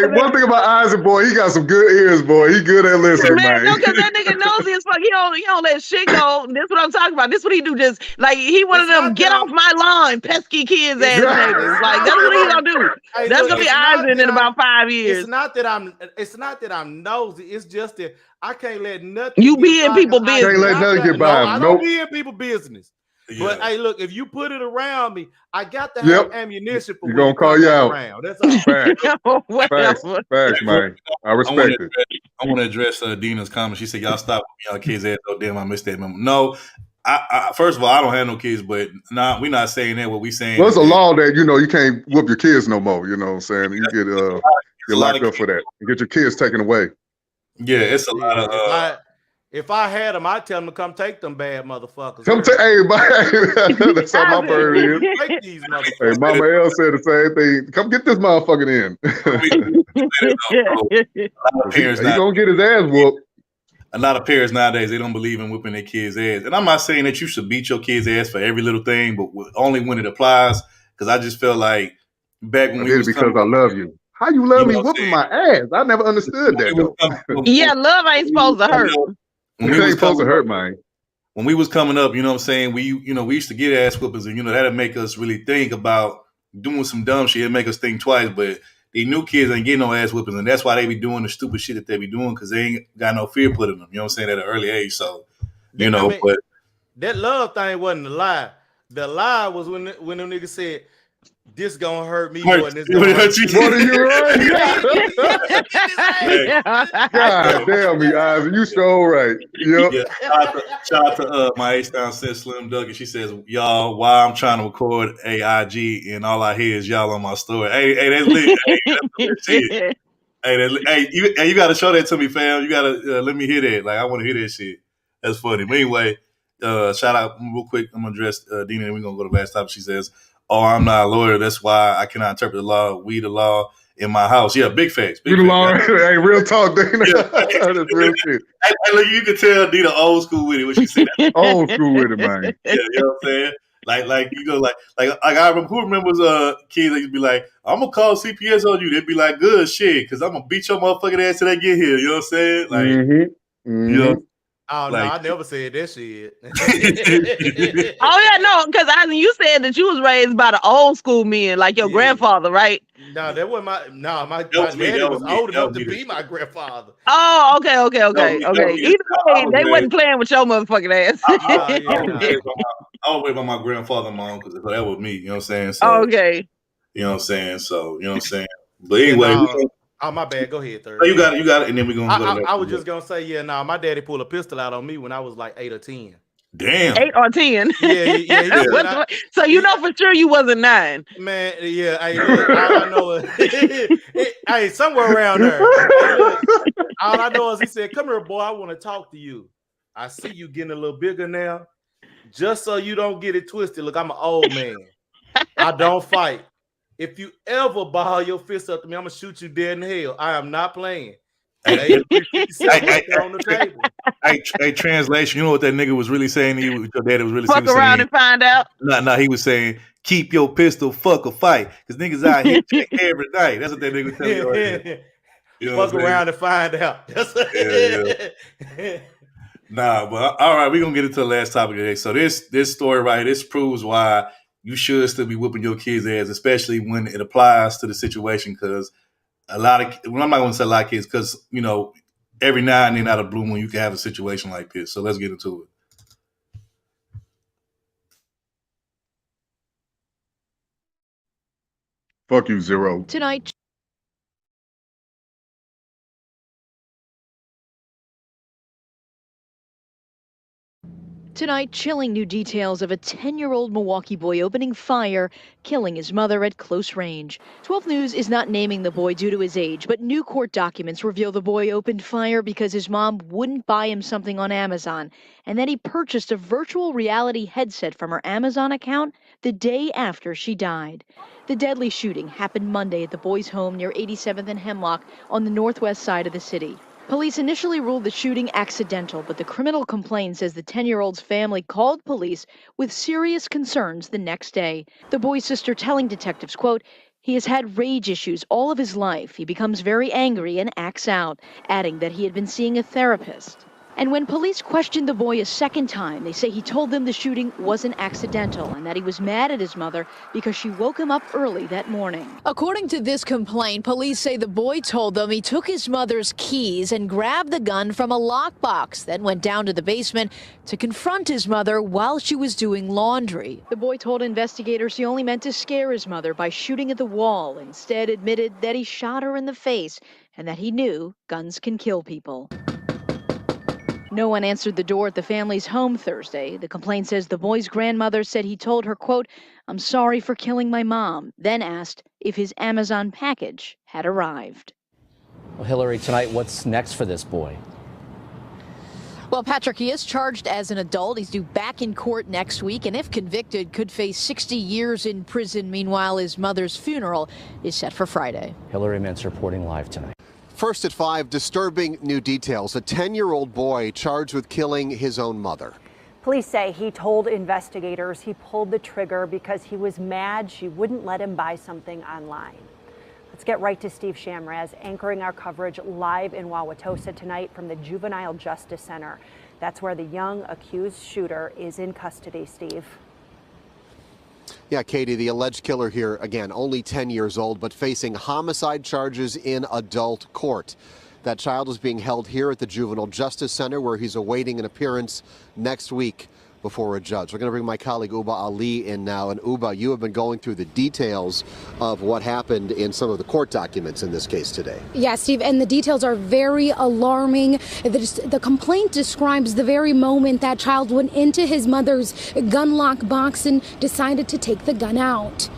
one thing about Isaac, boy, he got some good ears, boy. He good at listening, man. No, because that nigga nosy as fuck. He don't let shit go. This what I'm talking about. This what he do. Just like he one of them get off my lawn, pesky kids ass niggas. Like that's what he gonna do. Hey, that's look, gonna be Isaac in about 5 years. It's not that I'm nosy. It's just that I can't let nothing. You be in people's business. Can't let nothing get by him. I don't be in people's business. Yeah. But hey, look, if you put it around me, I got to have ammunition for you gonna call you out. Around. That's all. Facts, man. I respect it. I want to address Dina's comment. She said, "Y'all stop with y'all kids' ass." Oh, damn, I missed that memo. No, I first of all, I don't have no kids, but we're not saying that. What we saying? Well, it's a law that you can't whoop your kids no more. You know what I'm saying? You get you're locked up for that. You get your kids taken away. Yeah, it's a lot of. If I had them, I'd tell them to come take them bad motherfuckers. Come take, hey, that's how my bird is. Take these motherfuckers. Hey, Mama L said the same thing. Come get this motherfucker in. He's gonna get his ass whooped. A lot of parents nowadays, they don't believe in whipping their kids' ass. And I'm not saying that you should beat your kids' ass for every little thing, but only when it applies. Because I just felt like back when we was because I love you. How you love me whooping my ass? I never understood that. Though. Yeah, love ain't supposed to hurt. When we was supposed to hurt, man. When we was coming up, you know what I'm saying? We used to get ass whoopers, and that'd make us really think about doing some dumb shit. It'd make us think twice. But these new kids ain't getting no ass whoopers, and that's why they be doing the stupid shit that they be doing because they ain't got no fear put in them. You know what I'm saying? At an early age, so but that love thing wasn't a lie. The lie was when them niggas said, "This gonna hurt me more than this gonna hurt you." What are you right? God damn me, Isaac. You so right. Yep. Yeah, shout out to my H-Town sis Slim Doug, and she says, "Y'all, while I'm trying to record AIG and all I hear is y'all on my story." Hey, that's lit. You gotta show that to me, fam. You gotta let me hear that. Like I want to hear that shit. That's funny. But anyway, shout out real quick. I'm gonna address Dina, and we're gonna go to the last topic. She says, "Oh, I'm not a lawyer. That's why I cannot interpret the law. We the law in my house." Yeah, big facts. We the law. Hey, real talk, Dana. That's real shit. Hey, look, you can tell Dina old school with it when she said that. Old school with it, man. Yeah, you know what I'm saying? Like I remember, who remembers kids that used to be like, "I'm gonna call CPS on you." They'd be like, "Good shit," because I'm gonna beat your motherfucking ass till they get here. You know what I'm saying? Like, you know. Oh no, Like, I never said that shit. Oh yeah, no, because you said that you was raised by the old school men, like your grandfather, right? No, that wasn't my was me, daddy that was was me, old that enough was to me be my grandfather. Oh, okay. That was me. Either I way, was they raised- wasn't playing with your motherfucking ass. I was raised by my grandfather and mom because that was me. You know what I'm saying? So Okay. you know what I'm saying. So you know what I'm saying. But Yeah, anyway, no. Oh, my bad. Go ahead, third. you got it, and then we're gonna go to the next I was one. just gonna say, yeah, no, my daddy pulled a pistol out on me when I was like 8 or 10. Damn. 8 or 10. Yeah. So you know for sure you wasn't 9. Man, yeah. Hey, look, all I know is, hey, somewhere around there. Hey, look, all I know is he said, "Come here, boy. I want to talk to you. I see you getting a little bigger now. Just so you don't get it twisted. Look, I'm an old man. I don't fight. If you ever ball your fist up to me, I'm gonna shoot you dead in hell. I am not playing." Hey, on the table. Hey, translation. You know what that nigga was really saying to you? Your daddy was really Fuck around and find out. No, he was saying, keep your pistol, fuck a fight. Because niggas out here check every night. That's what that nigga was telling you right there. You know Fuck around and find out. Yeah. Nah, but all right, we're gonna get into the last topic today. So this story right here, this proves why you should still be whooping your kids' ass, especially when it applies to the situation. Because I'm not gonna say a lot of kids, because you know, every now and then out of blue moon you can have a situation like this. So let's get into it. Fuck you, Zero. Tonight. Tonight, chilling new details of a 10-year-old Milwaukee boy opening fire, killing his mother at close range. 12 News is not naming the boy due to his age, but new court documents reveal the boy opened fire because his mom wouldn't buy him something on Amazon, and then he purchased a virtual reality headset from her Amazon account the day after she died. The deadly shooting happened Monday at the boy's home near 87th and Hemlock on the northwest side of the city. Police initially ruled the shooting accidental, but the criminal complaint says the 10-year-old's family called police with serious concerns the next day. The boy's sister telling detectives, quote, "He has had rage issues all of his life. He becomes very angry and acts out," adding that he had been seeing a therapist. And when police questioned the boy a second time, they say he told them the shooting wasn't accidental and that he was mad at his mother because she woke him up early that morning. According to this complaint, police say the boy told them he took his mother's keys and grabbed the gun from a lockbox, then went down to the basement to confront his mother while she was doing laundry. The boy told investigators he only meant to scare his mother by shooting at the wall, instead admitted that he shot her in the face and that he knew guns can kill people. No one answered the door at the family's home Thursday. The complaint says the boy's grandmother said he told her, quote, "I'm sorry for killing my mom," then asked if his Amazon package had arrived. Well, Hillary, tonight, what's next for this boy? Well, Patrick, he is charged as an adult. He's due back in court next week, and if convicted, could face 60 years in prison. Meanwhile, his mother's funeral is set for Friday. Hillary Mintz reporting live tonight. First at 5, disturbing new details. A 10-year-old boy charged with killing his own mother. Police say he told investigators he pulled the trigger because he was mad she wouldn't let him buy something online. Let's get right to Steve Shamraz, anchoring our coverage live in Wauwatosa tonight from the Juvenile Justice Center. That's where the young accused shooter is in custody, Steve. Yeah, Katie, the alleged killer here, again, only 10 years old, but facing homicide charges in adult court. That child is being held here at the Juvenile Justice Center, where he's awaiting an appearance next week before a judge. We're going to bring my colleague Uba Ali in now. And Uba, you have been going through the details of what happened in some of the court documents in this case today. Yeah, Steve, and the details are very alarming. The complaint describes the very moment that child went into his mother's gun lock box and decided to take the gun out.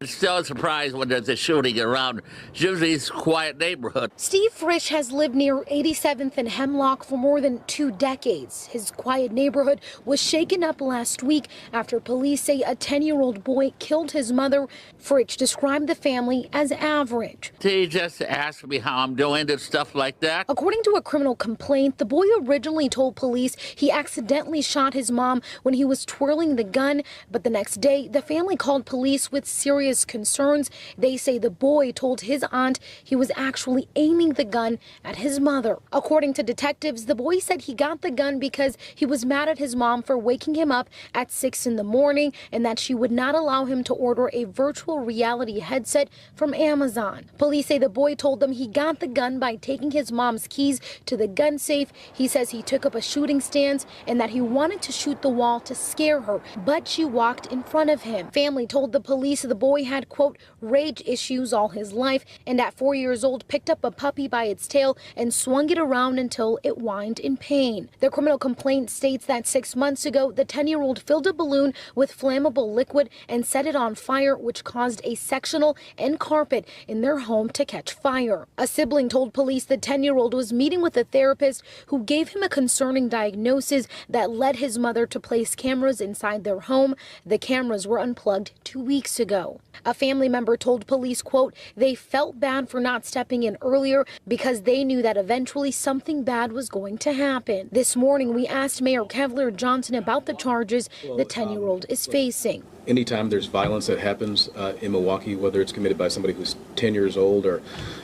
It's still a surprise when there's a shooting around Susie's quiet neighborhood. Steve Frisch has lived near 87th and Hemlock for more than 2 decades. His quiet neighborhood was shaken up last week after police say a 10-year-old boy killed his mother. Frisch described the family as average. He just asked me how I'm doing and stuff like that. According to a criminal complaint, the boy originally told police he accidentally shot his mom when he was twirling the gun, but the next day the family called police with serious serious concerns. They say the boy told his aunt he was actually aiming the gun at his mother. According to detectives, the boy said he got the gun because he was mad at his mom for waking him up at 6 in the morning and that she would not allow him to order a virtual reality headset from Amazon. Police say the boy told them he got the gun by taking his mom's keys to the gun safe. He says he took up a shooting stance and that he wanted to shoot the wall to scare her, but she walked in front of him. Family told the police the boy had, quote, rage issues all his life, and at 4 years old picked up a puppy by its tail and swung it around until it whined in pain. The criminal complaint states that 6 months ago, the 10-year-old filled a balloon with flammable liquid and set it on fire, which caused a sectional and carpet in their home to catch fire. A sibling told police the 10-year-old was meeting with a therapist who gave him a concerning diagnosis that led his mother to place cameras inside their home. The cameras were unplugged 2 weeks ago. A family member told police, quote, they felt bad for not stepping in earlier because they knew that eventually something bad was going to happen. This morning, we asked Mayor Kevlar Johnson about the charges the 10-year-old is facing. Anytime there's violence that happens in Milwaukee, whether it's committed by somebody who's 10 years old or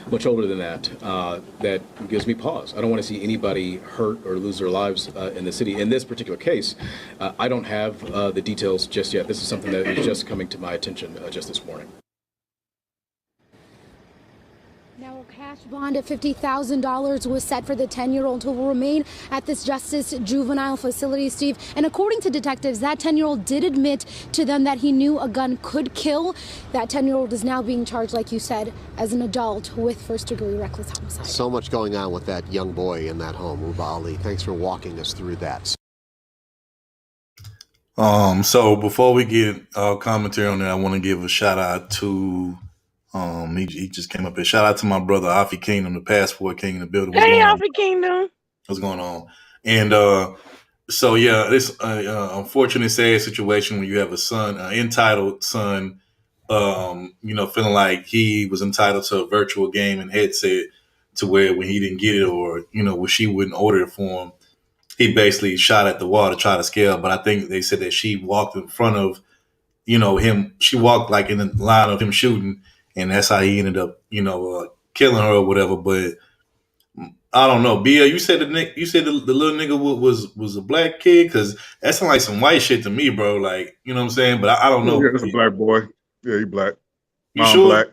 much older than that, that gives me pause. I don't want to see anybody hurt or lose their lives in the city. In this particular case, I don't have the details just yet. This is something that is just coming to my attention just this morning. Now, a cash bond of $50,000 was set for the 10-year-old who will remain at this Justice Juvenile Facility, Steve. And according to detectives, that 10-year-old did admit to them that he knew a gun could kill. That 10-year-old is now being charged, like you said, as an adult with first-degree reckless homicide. So much going on with that young boy in that home. Uba Ali, thanks for walking us through that. So before we get commentary on that, I want to give a shout out to he just came up here. Shout out to my brother Afi Kingdom, the passport king in the building. Hey, Afi Kingdom. What's going on? And so yeah, this unfortunate, sad situation when you have a son, an entitled son, feeling like he was entitled to a virtual game and headset to where when he didn't get it or when she wouldn't order it for him, he basically shot at the wall to try to scale. But I think they said that she walked in front of him. She walked like in the line of him shooting. And that's how he ended up, killing her or whatever. But I don't know. Bia, you said the little nigga was a black kid, because that sounds like some white shit to me, bro. Like, you know what I'm saying? But I don't know. Yeah, it's a black boy. Yeah, he black. You sure? Black.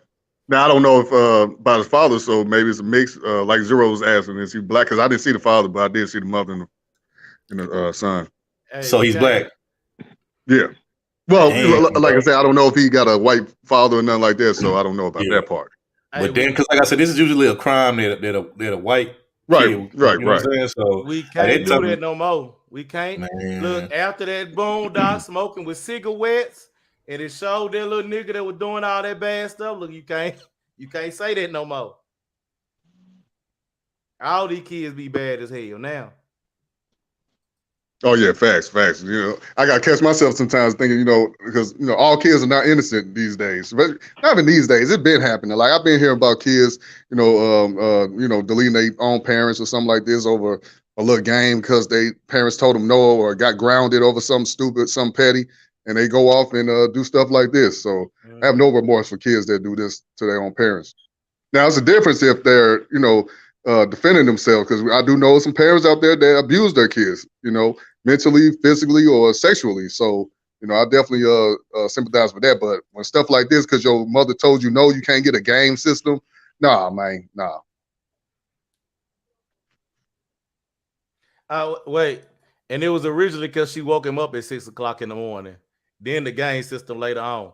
Now I don't know if about his father, so maybe it's a mix. Like Zero was asking, is he black? Because I didn't see the father, but I did see the mother and the son. Hey, so he's black. Yeah. Well, like I said, I don't know if he got a white father or nothing like that, so I don't know about that part. But then, because like I said, this is usually a crime that a white kid, right. So we can't do that no more. We can't. Look, after that boondock smoking with cigarettes, and it showed that little nigga that was doing all that bad stuff. Look, you can't say that no more. All these kids be bad as hell now. Oh yeah, facts. I gotta catch myself sometimes thinking, because all kids are not innocent these days. But not even these days, it's been happening. Like I've been hearing about kids, deleting their own parents or something like this over a little game because they parents told them no or got grounded over something stupid, something petty, and they go off and do stuff like this. So I have no remorse for kids that do this to their own parents. Now it's a difference if they're, defending themselves, because I do know some parents out there that abuse their kids, mentally, physically, or sexually. So, I definitely sympathize with that. But when stuff like this, because your mother told you no, you can't get a game system, nah, man, nah. Wait, and it was originally because she woke him up at 6 o'clock in the morning. Then the game system later on.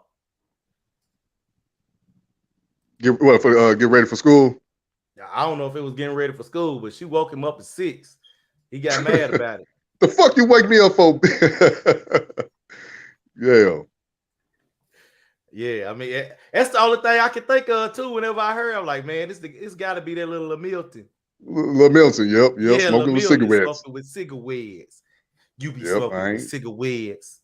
Get ready for school? I don't know if it was getting ready for school, but she woke him up at 6. He got mad about it. The fuck you wake me up for? Yeah, I mean, that's the only thing I can think of too. Whenever I heard, I'm like, man, it's got to be that little Milton. Little Milton, yep, Yeah, smoking with cigarettes. Smoking with cigarettes. You be smoking with cigarettes.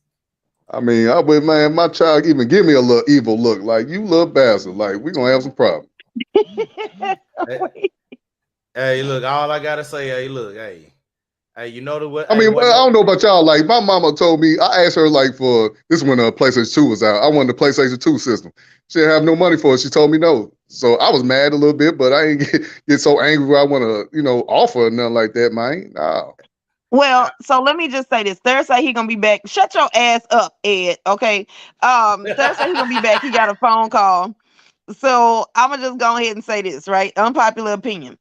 I mean, man, my child even give me a little evil look, like, you little bastard, like, we gonna have some problems. Hey, look, all I gotta say, hey, Hey, you know what? I mean, I don't know about y'all. Like, my mama told me, I asked her, like, for this when PlayStation 2 was out. I wanted the PlayStation 2 system. She didn't have no money for it. She told me no. So I was mad a little bit, but I ain't get so angry where I want to, offer or nothing like that, man. No. Well, so let me just say this. Thursday he gonna be back. Shut your ass up, Ed. Okay. Thursday he gonna be back. He got a phone call. So I'm gonna just go ahead and say this, right? Unpopular opinion.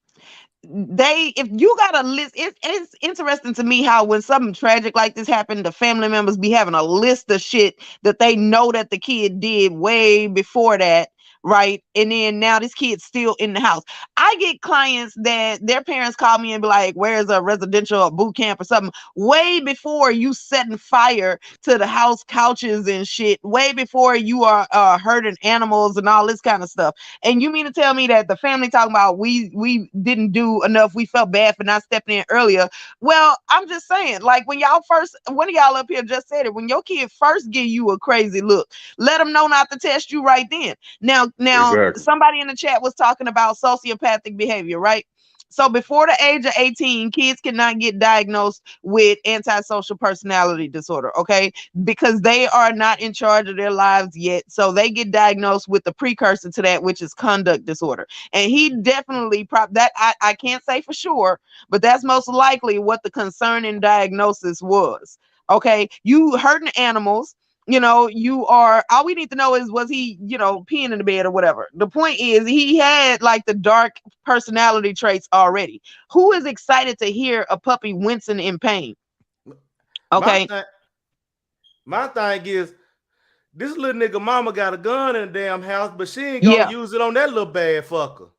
If you got a list, it's interesting to me how when something tragic like this happened, the family members be having a list of shit that they know that the kid did way before that, right? And then now this kid's still in the house. I get clients that their parents call me and be like, where's a residential or boot camp or something, way before you setting fire to the house couches and shit, way before you are hurting animals and all this kind of stuff. And you mean to tell me that the family talking about we didn't do enough, we felt bad for not stepping in earlier? Well, I'm just saying, like, when y'all first, one of y'all up here just said it, when your kid first give you a crazy look, let them know not to test you right then. Now, exactly. Somebody in the chat was talking about sociopathic behavior, right? So before the age of 18, kids cannot get diagnosed with antisocial personality disorder, okay? Because they are not in charge of their lives yet. So they get diagnosed with the precursor to that, which is conduct disorder. And he definitely, I can't say for sure, but that's most likely what the concerning diagnosis was, okay? You hurting animals. All we need to know is, was he, peeing in the bed or whatever. The point is, he had like the dark personality traits already. Who is excited to hear a puppy wincing in pain? Okay. My thing is, this little nigga mama got a gun in the damn house, but she ain't gonna use it on that little bad fucker.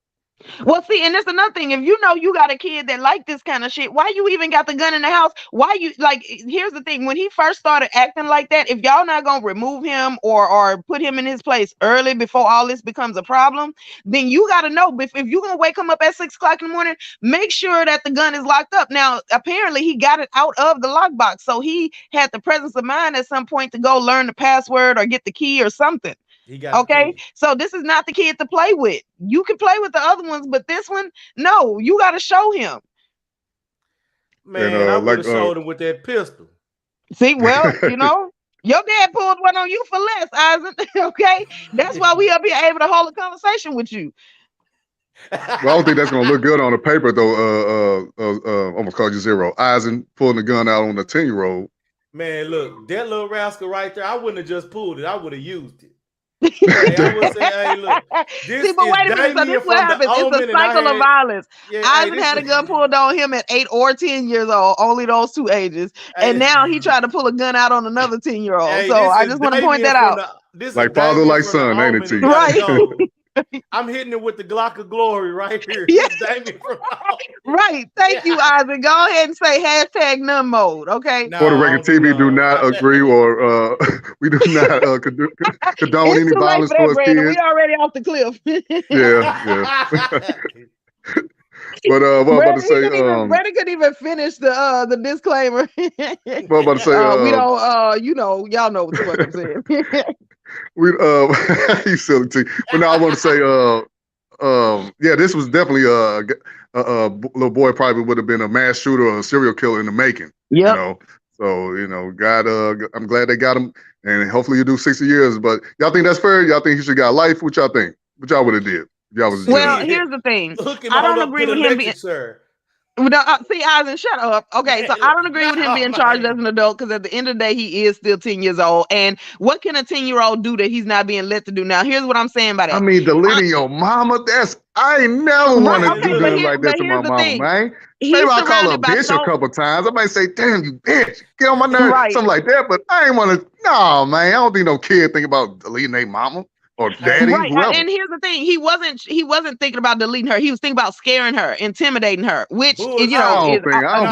Well, see, and that's another thing. If you know you got a kid that like this kind of shit, why you even got the gun in the house? Why you, like, here's the thing. When he first started acting like that, if y'all not gonna remove him or put him in his place early before all this becomes a problem, then you gotta know, if you're gonna wake him up at 6 o'clock in the morning, make sure that the gun is locked up. Now, apparently he got it out of the lockbox, so he had the presence of mind at some point to go learn the password or get the key or something. Okay, so this is not the kid to play with. You can play with the other ones, but this one, no, you got to show him. Man, I would have showed him with that pistol. See, well, your dad pulled one on you for less, Eisen. Okay, that's why we up here able to hold a conversation with you. Well, I don't think that's gonna look good on the paper, though. Almost called you zero. Eisen pulling the gun out on the 10-year-old. Man, look, that little rascal right there. I wouldn't have just pulled it. I would have used it. I would say, hey, look, this see, but wait a minute. So this what happens. It's a cycle of violence. Eisen had a gun pulled on him at 8 or 10 years old, only those two ages, and now he tried to pull a gun out on another 10-year-old. So I just want to point that out. Like father, like son, ain't it? To you? Right. I'm hitting it with the Glock of glory right here. Yes. Right. Thank you, Eisen. Go ahead and say hashtag none mode. Okay. For the record, TV do not agree, or we do not condone any violence towards kids. We already off the cliff. yeah. But what I'm about to say, Brandon couldn't even finish the disclaimer. What I'm about to say, we don't, y'all know what the fuck I'm saying. We you silly T. But now I want to say, yeah, this was definitely a little boy probably would have been a mass shooter or a serial killer in the making. Yeah. So I'm glad they got him, and hopefully you do 60 years. But y'all think that's fair? Y'all think he should got life? What y'all think? What y'all would have did? Y'all was here's the thing. I don't agree with him being. See, Eisen, shut up. Okay, so I don't agree with him being charged as an adult, because at the end of the day, he is still 10 years old. And what can a 10-year-old do that he's not being let to do? Now, here's what I'm saying by that. I mean, deleting your mama, I ain't never want to do nothing like that to my mama, man. Maybe I call her a bitch a couple times. I might say, damn, you bitch. Get on my nerves, something like that. But I ain't want to, no, man. I don't think no kid think about deleting their mama. Or daddy, right. Whoever. And here's the thing: he wasn't thinking about deleting her. He was thinking about scaring her, intimidating her. Which I don't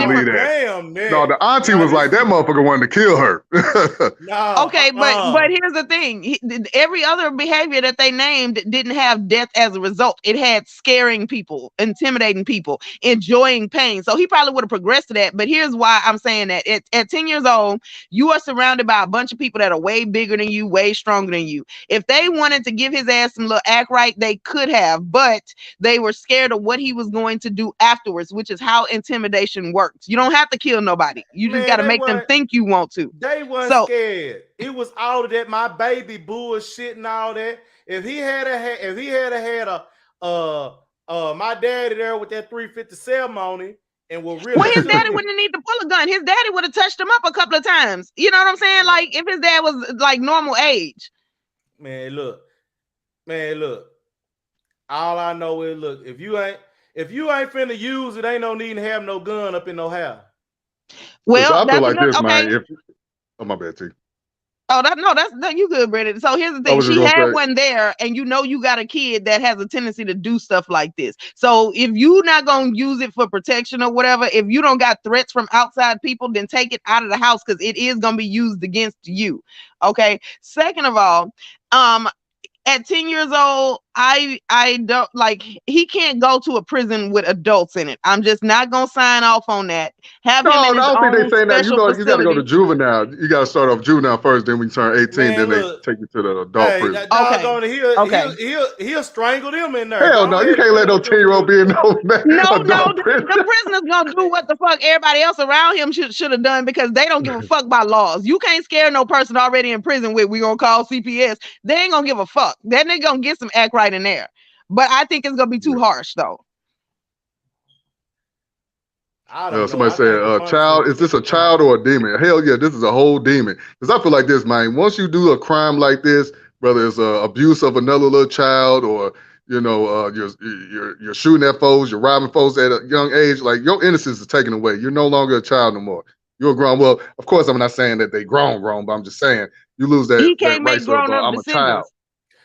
believe that. Damn, no, the auntie was like that motherfucker wanted to kill her. Okay, but here's the thing: every other behavior that they named didn't have death as a result. It had scaring people, intimidating people, enjoying pain. So he probably would have progressed to that. But here's why I'm saying that: at 10 years old, you are surrounded by a bunch of people that are way bigger than you, way stronger than you. If they wanted wanted to give his ass some little act right, they could have, but they were scared of what he was going to do afterwards, which is how intimidation works. You don't have to kill nobody. You just got to make them think you want to. They weren't scared. It was all of that, my baby bullshit and all that. If he had had my daddy there with that 350 ceremony and will really. Well, his daddy wouldn't need to pull a gun. His daddy would have touched him up a couple of times. You know what I'm saying? Like if his dad was like normal age. Man, look. All I know is, look, if you ain't finna use it, ain't no need to have no gun up in no house. Well, I feel like this, okay. man. Oh, my bad, T. Oh, that's you good, Brandon. So here's the thing: she had one there, and you know you got a kid that has a tendency to do stuff like this. So if you're not gonna use it for protection or whatever, if you don't got threats from outside people, then take it out of the house because it is gonna be used against you. Okay. Second of all, at 10 years old, I don't like he can't go to a prison with adults in it. I'm just not gonna sign off on that. I don't think they saying that. You got to go to juvenile. You got to start off juvenile first, then we turn 18, then they take you to the adult prison. He'll strangle them in there. Hell no, you can't let no 10-year-old be in no the prisoner's gonna do what the fuck everybody else around him should have done because they don't give a fuck about laws. You can't scare no person already in prison with we gonna call CPS. They ain't gonna give a fuck. That nigga gonna get some act right in there. But I think it's gonna be too harsh though. Somebody said, child, is this a child or a demon? Hell yeah, this is a whole demon. Because I feel like this, man. Once you do a crime like this, whether it's abuse of another little child or you're shooting at foes, you're robbing folks at a young age, like your innocence is taken away. You're no longer a child no more. You're grown. Well, of course, I'm not saying that they grown, but I'm just saying you lose that. He can't that make grown-up I'm decisions. A child.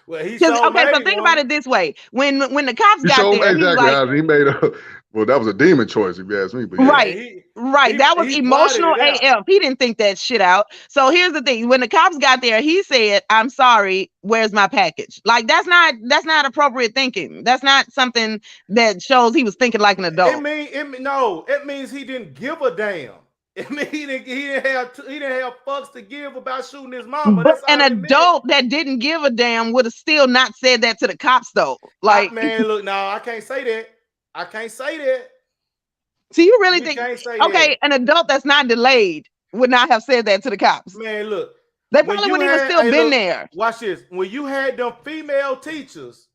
Well, so think about it this way: when the cops got there, he was like, he made a. Well, that was a demon choice, if you ask me. But yeah. Right. That was emotional AF. He didn't think that shit out. So here's the thing: when the cops got there, he said, "I'm sorry. Where's my package?" Like that's not appropriate thinking. That's not something that shows he was thinking like an adult. It means he didn't give a damn. It means he didn't have fucks to give about shooting his mama. But an adult that didn't give a damn would have still not said that to the cops, though. Like, man, look, no, I can't say that. I can't say that. So you really think? Okay, an adult that's not delayed would not have said that to the cops. Man, look, they probably wouldn't even still been there. Watch this. When you had them female teachers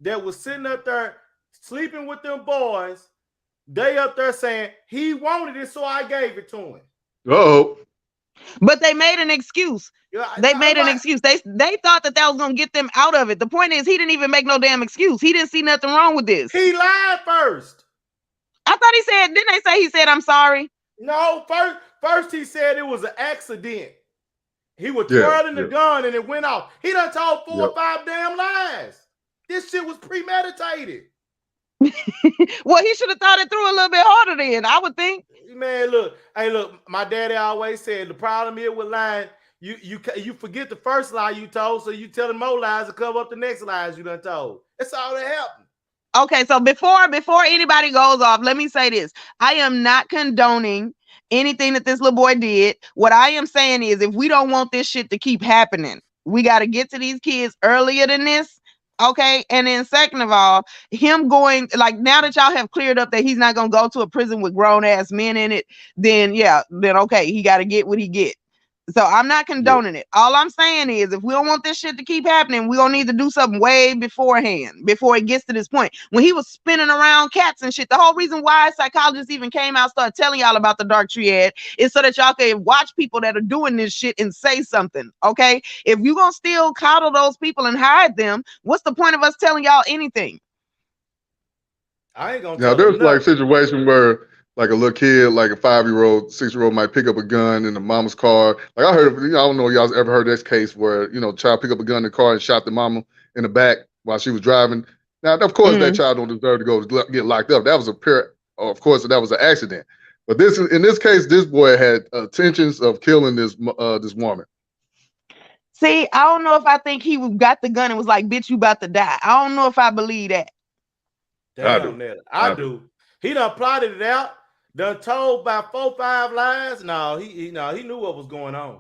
that was sitting up there sleeping with them boys. They up there saying he wanted it, so I gave it to him. Oh, but they made an excuse. They made an excuse. They thought that was gonna get them out of it. The point is, he didn't even make no damn excuse. He didn't see nothing wrong with this. He lied first. I thought he said. Didn't they say he said I'm sorry? No, first he said it was an accident. He was twirling the gun and it went off. He done told 4 or 5 damn lies. This shit was premeditated. Well, he should have thought it through a little bit harder then, I would think. Man, look, my daddy always said the problem is with lying, you forget the first lie you told, so you telling more lies to cover up the next lies you done told. That's all that happened. Okay, so before anybody goes off, let me say this. I am not condoning anything that this little boy did. What I am saying is if we don't want this shit to keep happening, we got to get to these kids earlier than this. Okay. And then second of all, him going like now that y'all have cleared up that he's not going to go to a prison with grown ass men in it, then okay, he got to get what he get. So I'm not condoning it. All I'm saying is if we don't want this shit to keep happening, we're going to need to do something way beforehand, before it gets to this point. When he was spinning around cats and shit, the whole reason why psychologists even came out, started telling y'all about the dark triad is so that y'all can watch people that are doing this shit and say something, okay? If you're going to still coddle those people and hide them, what's the point of us telling y'all anything? I ain't going to there's like situation where like a little kid, like a 5-year-old, 6-year-old might pick up a gun in the mama's car. Like I heard, I don't know if y'all ever heard this case where, child pick up a gun in the car and shot the mama in the back while she was driving. Now, of course, that child don't deserve to go get locked up. That was of course, that was an accident. But in this case, this boy had intentions of killing this woman. See, I don't know if I think he got the gun and was like, bitch, you about to die. I don't know if I believe that. Damn, I do. He done plotted it out. Done told about 4 or 5 lies. No, he knew what was going on.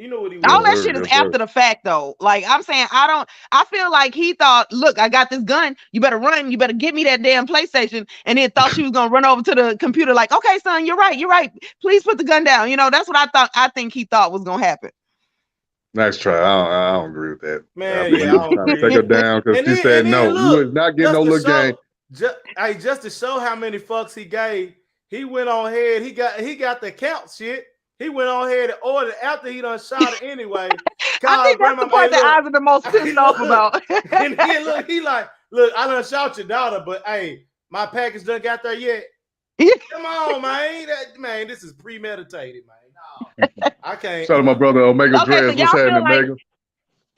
He knew what he All was. that shit is after the fact, though. Like I'm saying, I feel like he thought, look, I got this gun. You better run. You better get me that damn PlayStation. And then thought she was gonna run over to the computer, like, okay, son, you're right. You're right. Please put the gun down. You know, that's what I thought. I think he thought was gonna happen. Nice try. I don't agree with that. Man, I think yeah, he I was don't trying to agree. take her down because she said no. Look, You was not getting no little game. Just to show how many fucks he gave, he went on ahead. He got the count shit. He went on ahead and ordered after he done shot her anyway. I think that's the part that I was the most pissed off about. And then he like, look, I done shot your daughter, but hey, my package done got there yet. Come on, man. This is premeditated, man. No, I can't. Shout out my brother Omega Dress. What's happening, Omega?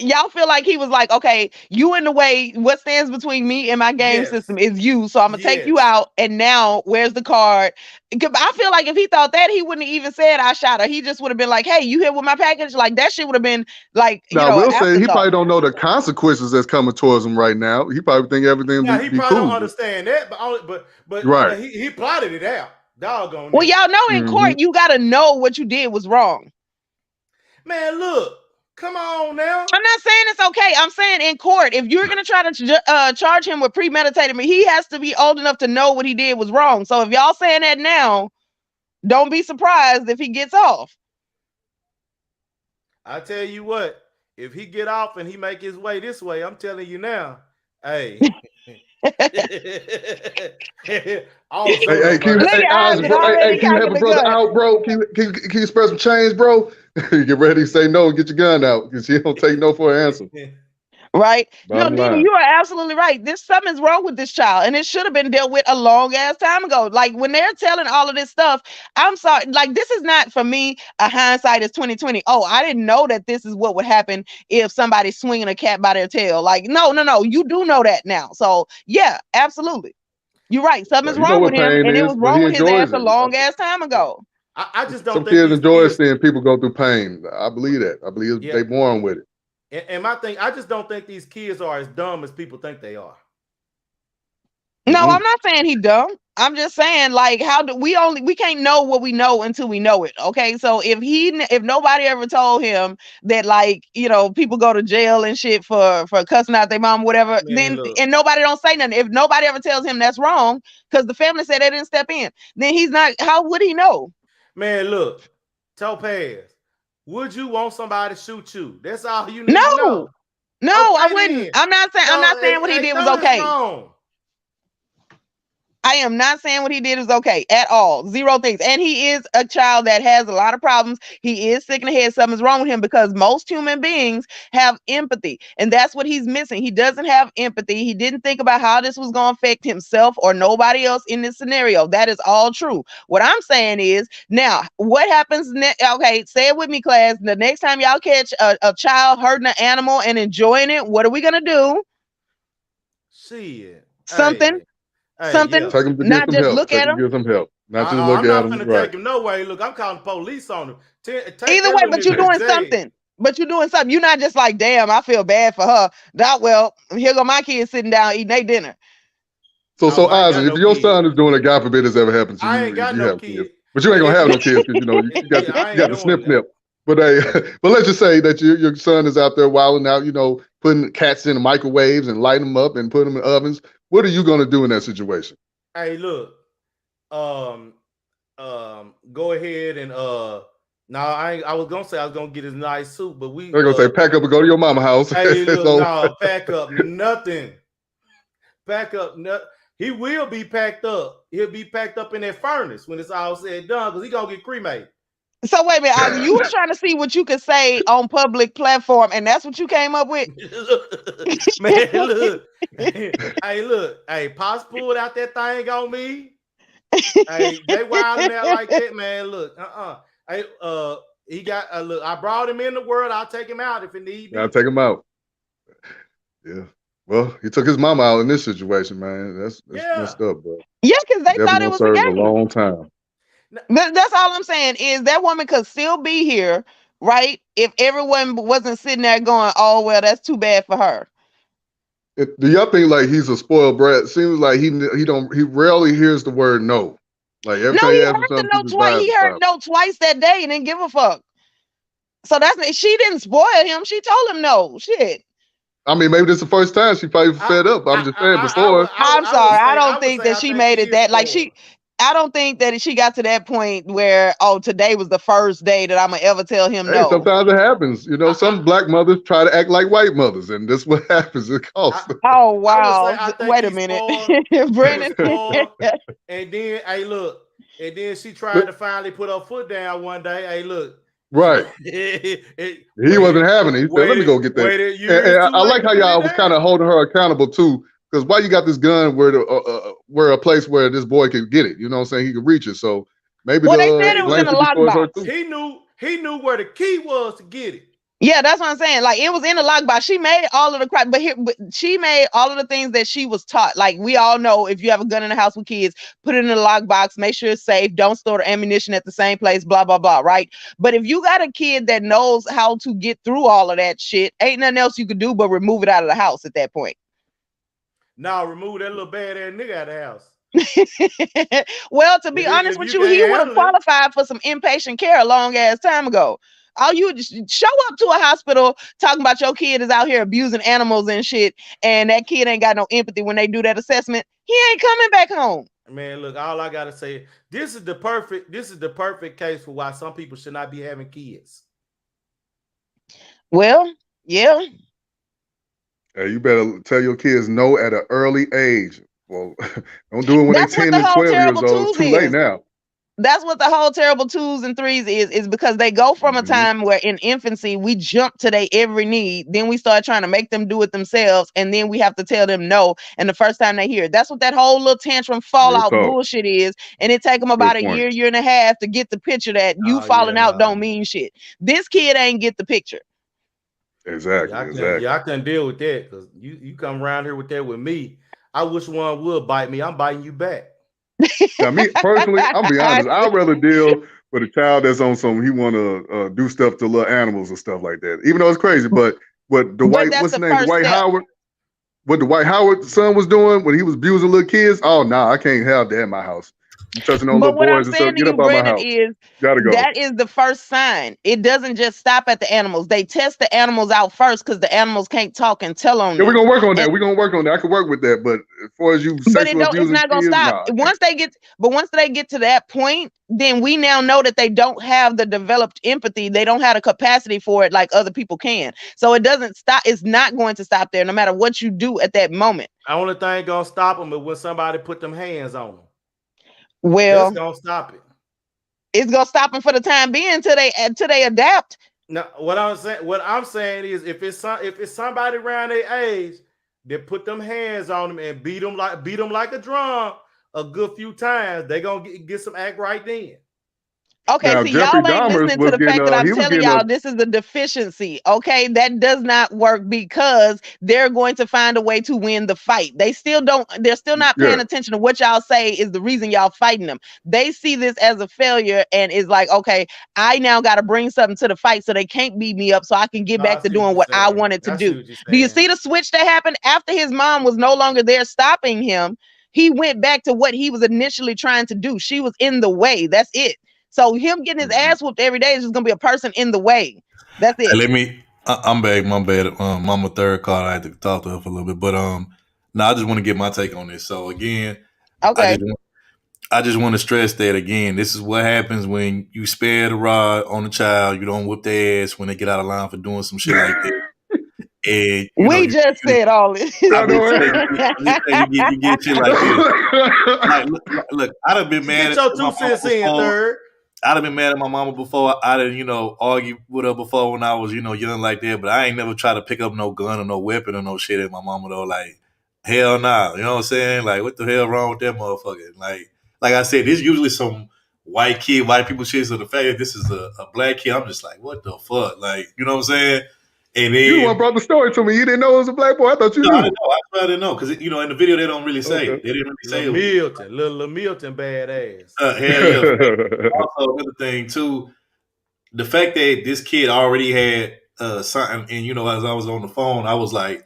Y'all feel like he was like, okay, you in the way, what stands between me and my game system is you. So I'm gonna take you out. And now where's the card? I feel like if he thought that, he wouldn't have even said I shot her. He just would have been like, hey, you here with my package? Like that shit would have been like, now, I will say he probably don't know the consequences that's coming towards him right now. He probably think everything he be probably cool. don't understand that, but right. He plotted it out. Doggone. Well, y'all know in court, you gotta know what you did was wrong. Man, look. Come on now. I'm not saying it's okay. I'm saying in court, if you're gonna try to charge him with premeditated, he has to be old enough to know what he did was wrong. So if y'all saying that now, don't be surprised if he gets off. I tell you what, if he get off and he make his way this way, I'm telling you now, hey. Hey, can you have a brother out, bro? Can you spread some change, bro? You get ready to say no and get your gun out because you don't take no for an answer. Right? Bottom No, line. you are absolutely right. Something's wrong with this child, and it should have been dealt with a long ass time ago. Like when they're telling all of this stuff, I'm sorry. Like this is not for me. A hindsight is 2020. Oh, I didn't know that this is what would happen if somebody's swinging a cat by their tail. Like no. You do know that now. So yeah, absolutely. You're right. Something's wrong with him, and it was wrong with his ass a long ass time ago. I just don't Some think kids enjoy seeing people go through pain. I believe that. I believe they born with it. And my thing, I just don't think these kids are as dumb as people think they are. No, I'm not saying he dumb. I'm just saying, like, how do we can't know what we know until we know it. Okay. So if nobody ever told him that, like, you know, people go to jail and shit for cussing out their mom, whatever, and nobody don't say nothing. If nobody ever tells him that's wrong, because the family said they didn't step in, then he's not, how would he know? Man, look, Topaz, would you want somebody to shoot you? That's all you need to know. No, I wouldn't. I'm not saying what he did was okay. I am not saying what he did is okay at all. Zero things. And he is a child that has a lot of problems. He is sick in the head. Something's wrong with him because most human beings have empathy. And that's what he's missing. He doesn't have empathy. He didn't think about how this was going to affect himself or nobody else in this scenario. That is all true. What I'm saying is, now, what happens next? Okay, say it with me, class. The next time y'all catch a child hurting an animal and enjoying it, what are we going to do? See it. Something. Something. Take him to not get just some help. look Take at him him. to get some help. Not just look I'm at not him. going to Right. take him no way. Look, I'm calling police on him. Either way, but you're doing something. But you're doing something. You're not just like, damn, I feel bad for her. Well, here go my kids sitting down eating their dinner. So Isaac, if your son is doing it, God forbid this ever happens to you, I ain't got you no have kids. kids. But you ain't gonna have no kids because you know you got the snip. But but let's just say that your son is out there wilding out, you know, putting cats in the microwaves and lighting them up and putting them in ovens. What are you gonna do in that situation? Hey, look, go ahead and I was gonna say I was gonna get his nice suit, but They're gonna say pack up and go to your mama's house. Hey, look, no, pack up nothing. Pack up nothing. He will be packed up. He'll be packed up in that furnace when it's all said and done, because he gonna get cremated. So wait a minute, you was trying to see what you could say on public platform, and that's what you came up with? Man, look. Hey, Pops pulled out that thing on me. Hey, they wilding out like that, man. Look, Hey, he got look, I brought him in the world. I'll take him out if it need be. I'll take him out. Yeah. Well, he took his mama out in this situation, man. That's messed up, bro. Yeah, because they thought it was a game. A long time. That's all I'm saying is that woman could still be here, right? If everyone wasn't sitting there going, "Oh well, that's too bad for her." Do y'all think like he's a spoiled brat? Seems like he rarely hears the word no. Like every time he he heard the no twice. He heard no twice that day and didn't give a fuck. So she didn't spoil him. She told him no. Shit. I mean, maybe this is the first time she probably fed up. I'm just saying before. I'm sorry. I don't think that she made it that like I don't think that she got to that point where, oh, today was the first day that I'm gonna ever tell him no. Sometimes it happens. You know, some black mothers try to act like white mothers, and this is what happens. It costs. Oh wow! Wait a minute, Brandon. And then, hey, look. And then she tried to finally put her foot down one day. Hey, look. Right. He wasn't having it. He said, let me go get that. And I like how y'all was kind of holding her accountable too. Because why you got this gun where a place where this boy could get it? You know what I'm saying? He could reach it. So maybe they said it was in a lockbox. He knew where the key was to get it. Yeah, that's what I'm saying. Like, it was in the lockbox. She made all of the crap, but she made all of the things that she was taught. Like, we all know, if you have a gun in the house with kids, put it in the lockbox, make sure it's safe, don't store the ammunition at the same place, blah, blah, blah, right? But if you got a kid that knows how to get through all of that shit, ain't nothing else you could do but remove it out of the house at that point. No, remove that little bad ass nigga out of the house. Well, to be honest with you, he would have qualified for some inpatient care a long ass time ago. All you just show up to a hospital talking about your kid is out here abusing animals and shit, and that kid ain't got no empathy when they do that assessment. He ain't coming back home. Man, look, all I gotta say, this is the perfect case for why some people should not be having kids. Well, yeah. Hey, you better tell your kids no at an early age. Well, don't do it when they're 10 and 12 years old. It's too late now. That's what the whole terrible 2s and 3s is because they go from a time where in infancy we jump to their every need, then we start trying to make them do it themselves, and then we have to tell them no. And the first time they hear it, that's what that whole little tantrum fallout bullshit is. And it take them about a year and a half to get the picture that you falling out don't mean shit. This kid ain't get the picture. Exactly. Yeah, I couldn't deal with that because you come around here with that with me. I wish one would bite me. I'm biting you back. Now, me personally, I'll be honest. I'd rather deal with a child that's on some. He want to do stuff to little animals and stuff like that. Even though it's crazy, but what's the name? Dwight Howard. What Dwight Howard's son was doing when he was abusing little kids. Oh no, I can't have that in my house. You touching on little boys and stuff. Get up out my house. Gotta go. That is the first sign. It doesn't just stop at the animals. They test the animals out first because the animals can't talk and tell on them. Yeah, we're gonna work on that. We're gonna work on that. I can work with that. But as far as you sexual abusing it's not gonna kids, stop. Once they get to that point, then we now know that they don't have the developed empathy. They don't have the capacity for it like other people can. So it doesn't stop. It's not going to stop there, no matter what you do at that moment. The only thing gonna stop them is when somebody put them hands on them. Well, that's gonna stop it. It's gonna stop them for the time being until they adapt. No, what I'm saying is, if it's somebody around their age that put them hands on them and beat them like a drum a good few times, they gonna get some act right then. Okay, see, y'all ain't listening to the fact that I'm telling y'all this is a deficiency. Okay, that does not work because they're going to find a way to win the fight. They're still not paying attention to what y'all say is the reason y'all fighting them. They see this as a failure and is like, okay, I now got to bring something to the fight so they can't beat me up so I can get back to doing what I wanted to do. Do you see the switch that happened after his mom was no longer there stopping him? He went back to what he was initially trying to do. She was in the way. That's it. So him getting his ass whooped every day is just gonna be a person in the way. That's it. I'm back. My bad. Mama third call. I had to talk to her for a little bit, but no, I just want to get my take on this. So again, okay. I just want to stress that again. This is what happens when you spare the rod on a child. You don't whip their ass when they get out of line for doing some shit like that. And we just said all this. You get shit like this. Like, look, I'd have been mad. Get your 2 cents in, third. I'd have been mad at my mama before. I didn't, argue with her before when I was, young like that. But I ain't never try to pick up no gun or no weapon or no shit at my mama though. Like, hell nah. You know what I'm saying? Like, what the hell wrong with that motherfucker? Like I said, this usually some white people shit. So the fact that this is a black kid, I'm just like, what the fuck? Like, you know what I'm saying? And then you the one brought the story to me. You didn't know it was a black boy. I thought you knew. I didn't know because in the video they don't really say. Okay. They didn't really say little Milton badass. Hell yeah. Also, another thing too, the fact that this kid already had something, and as I was on the phone, I was like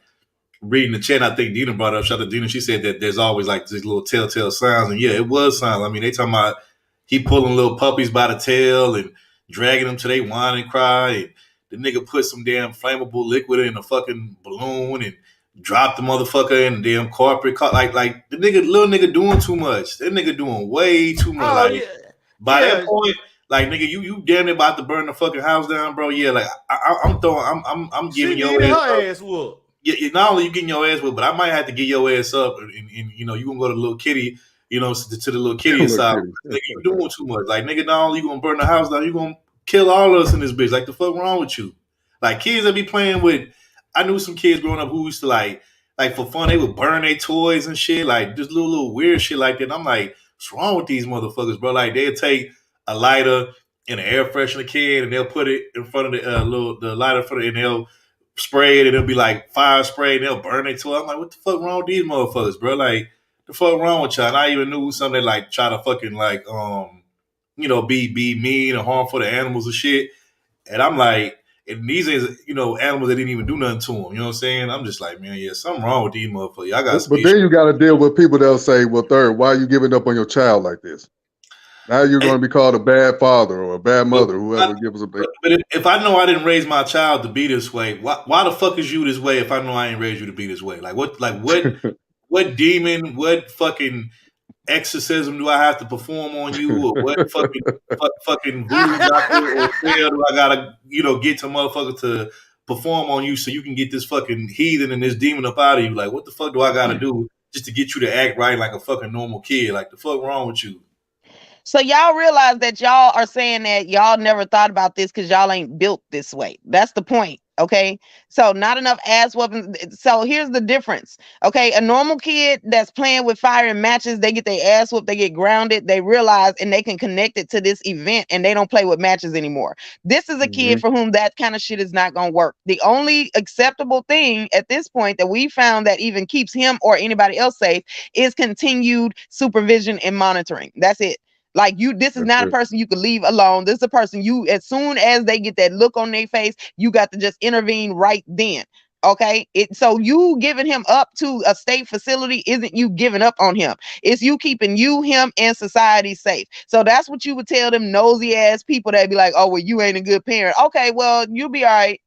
reading the chat. I think Dina brought up. Shout out to Dina. She said that there's always like these little telltale signs, and yeah, it was signs. I mean, they talking about he pulling little puppies by the tail and dragging them till they whine and cry. And the nigga put some damn flammable liquid in a fucking balloon and dropped the motherfucker in the damn carpet. Like the little nigga doing too much. That nigga doing way too much. Oh, like by that point, like nigga, you damn near about to burn the fucking house down, bro. Yeah, like I'm giving your ass whoop. Yeah, not only you getting your ass whooped, but I might have to get your ass up, and you know you gonna go to the little kitty, you know, to the little kitty side. Nigga, you doing too much. Like nigga, not only you gonna burn the house down, you gonna kill all of us in this bitch. Like the fuck wrong with you? Like kids that be playing with. I knew some kids growing up who used to like for fun they would burn their toys and shit, like just little weird shit like that. And I'm like, what's wrong with these motherfuckers, bro? Like they'll take a lighter and an air freshener can and they'll put it in front of the lighter for and they'll spray it and it'll be like fire spray and they'll burn it toy. I'm like, what the fuck wrong with these motherfuckers, bro? Like the fuck wrong with y'all? And I even knew something that like try to fucking like you know be mean and harmful to animals and shit. And I'm like, and these is, you know, animals that didn't even do nothing to them. You know what I'm saying? I'm just like, man, yeah, something wrong with these motherfuckers. I got. But then you got to deal with people that'll say, well, third, why are you giving up on your child like this? Now you're going to be called a bad father or a bad mother, whoever gives a baby. But if I know I didn't raise my child to be this way, why the fuck is you this way if I know I ain't raised you to be this way? Like what what demon, what fucking exorcism do I have to perform on you, or what fucking voodoo doctor or spell do I gotta, you know, get to motherfucker to perform on you so you can get this fucking heathen and this demon up out of you? Like, what the fuck do I gotta do just to get you to act right like a fucking normal kid? Like, the fuck wrong with you? So y'all realize that y'all are saying that y'all never thought about this because y'all ain't built this way. That's the point. Okay. So not enough ass weapons. So here's the difference. Okay. A normal kid that's playing with fire and matches, they get their ass whooped, they get grounded, they realize and they can connect it to this event and they don't play with matches anymore. This is a kid for whom that kind of shit is not going to work. The only acceptable thing at this point that we found that even keeps him or anybody else safe is continued supervision and monitoring. That's it. Like this is not a person you could leave alone. This is a person you, as soon as they get that look on their face, you got to just intervene right then. Okay. So you giving him up to a state facility isn't you giving up on him. It's you keeping you, him, and society safe. So that's what you would tell them nosy ass people that be like, oh, well, you ain't a good parent. Okay, well, you'll be all right.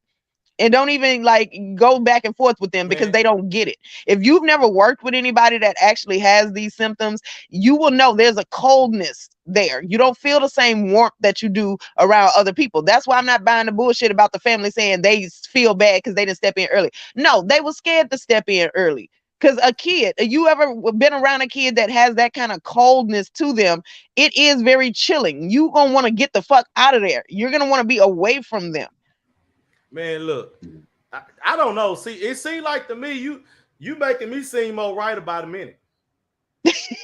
And don't even like go back and forth with them because they don't get it. If you've never worked with anybody that actually has these symptoms, you will know there's a coldness there. You don't feel the same warmth that you do around other people. That's why I'm not buying the bullshit about the family saying they feel bad because they didn't step in early. No, they were scared to step in early. Because a kid, you ever been around a kid that has that kind of coldness to them, it is very chilling. You're going to want to get the fuck out of there. You're going to want to be away from them. Man, look, I don't know. See, it seems like to me, you making me seem more right about a minute. Isaac,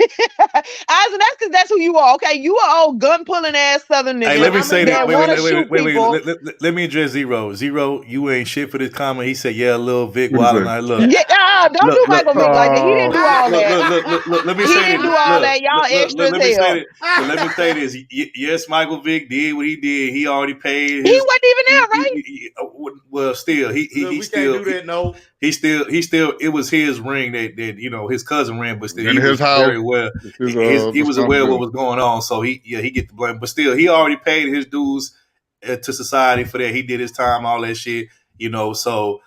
that's because that's who you are. Okay, you are old gun pulling ass Southern nigga. Hey, let me say that. Wait. Let me address Zero. Zero, you ain't shit for this comment. He said, "Yeah, Lil Vic Wild." And I look. Yeah, don't do Michael Vick like that. He didn't do all that. Look. Let me say this. He didn't do all that. Y'all extra as hell. Let me say this. Yes, Michael Vick did what he did. He already paid. He wasn't even there, right? Well, still, he still can't do that. No, he still. It was his ring that you know his cousin ran, but still in he his was house. very well. He was aware of what was going on, so he get the blame. But still, he already paid his dues to society for that. He did his time, all that shit, you know. So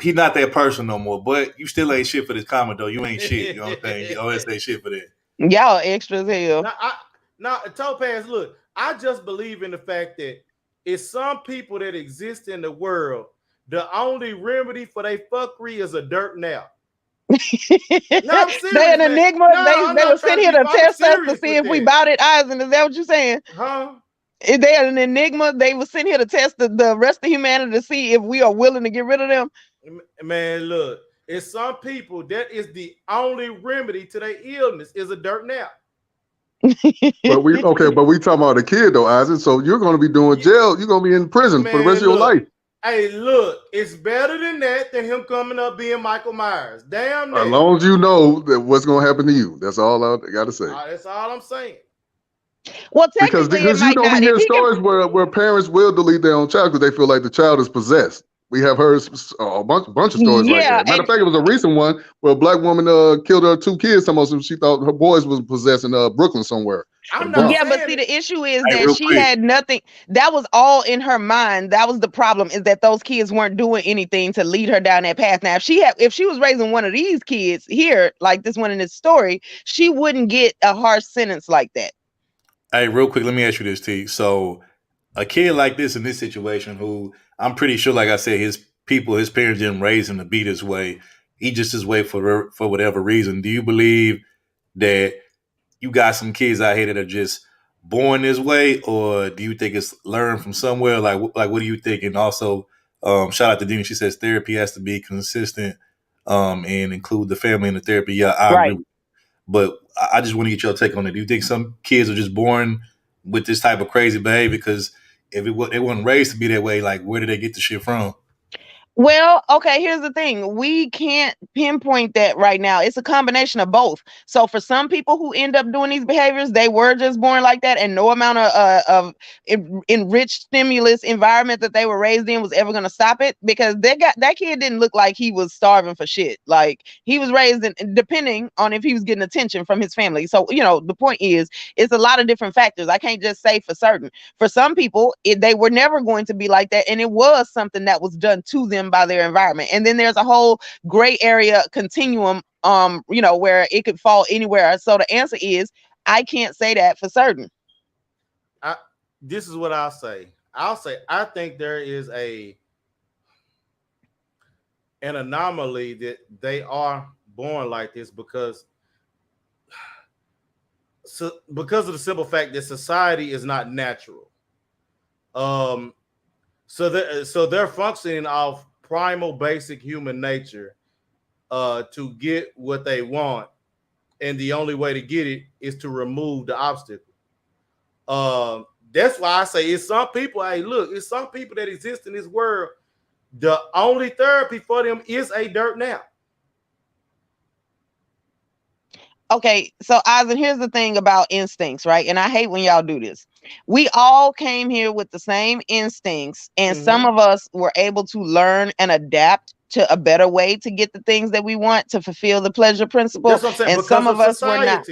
he not that person no more. But you still ain't shit for this comment though. You ain't shit. You know what I'm saying? You always say shit for that. Y'all extra as hell. Now, Topaz, look, I just believe in the fact that it's some people that exist in the world. The only remedy for their fuckery is a dirt nap. No, I'm serious, they an enigma. No, they were sitting here to test us to see if we bought it. Eisen, is that what you're saying? Huh? Is they an enigma? They were sitting here to test the rest of humanity to see if we are willing to get rid of them. Man, look, it's some people that is the only remedy to their illness is a dirt nap. But we talking about the kid though, Eisen. So you're going to be doing jail. You're going to be in prison for the rest of your life. Hey, look, it's better than that than him coming up being Michael Myers. Damn. As long as you know that what's going to happen to you. That's all I got to say. That's all I'm saying. Well, because you don't hear stories where parents will delete their own child because they feel like the child is possessed. We have heard a bunch of stories like that. Matter of fact, it was a recent one where a black woman killed her 2 kids. She thought her boys was possessed in Brooklyn somewhere. I'm not Yeah, but saying see, it. the issue is Hey, that real she quick. had nothing. That was all in her mind. That was the problem, is that those kids weren't doing anything to lead her down that path. Now, if she was raising one of these kids here, like this one in this story, she wouldn't get a harsh sentence like that. Hey, real quick, let me ask you this, T. So, a kid like this in this situation, who I'm pretty sure, like I said, his parents didn't raise him to be this way. He just this way for whatever reason. Do you believe that you got some kids out here that are just born this way, or do you think it's learned from somewhere? Like what do you think? And also, shout out to Dina. She says therapy has to be consistent, and include the family in the therapy. Yeah, I agree. Right. But I just want to get your take on it. Do you think some kids are just born with this type of crazy behavior? Because if they weren't raised to be that way, like where did they get the shit from? Well, okay, here's the thing. We can't pinpoint that right now. It's a combination of both. So for some people who end up doing these behaviors, they were just born like that, and no amount of enriched stimulus environment that they were raised in was ever going to stop it, because that kid didn't look like he was starving for shit. Like, he was raised depending on if he was getting attention from his family. So, the point is, it's a lot of different factors. I can't just say for certain. For some people, they were never going to be like that, and it was something that was done to them by their environment. And then there's a whole gray area continuum, where it could fall anywhere. So the answer is, I can't say that for certain. This is what I'll say. I think there is an anomaly that they are born like this because of the simple fact that society is not natural. So they're functioning off primal basic human nature to get what they want, and the only way to get it is to remove the obstacle. That's why I say it's some people. Hey, look, it's some people that exist in this world. The only therapy for them is a dirt nap. Okay, so Eisen, here's the thing about instincts, right? And I hate when y'all do this. We all came here with the same instincts, and some of us were able to learn and adapt to a better way to get the things that we want, to fulfill the pleasure principle. That's what I'm saying. And Because some of us society. were not.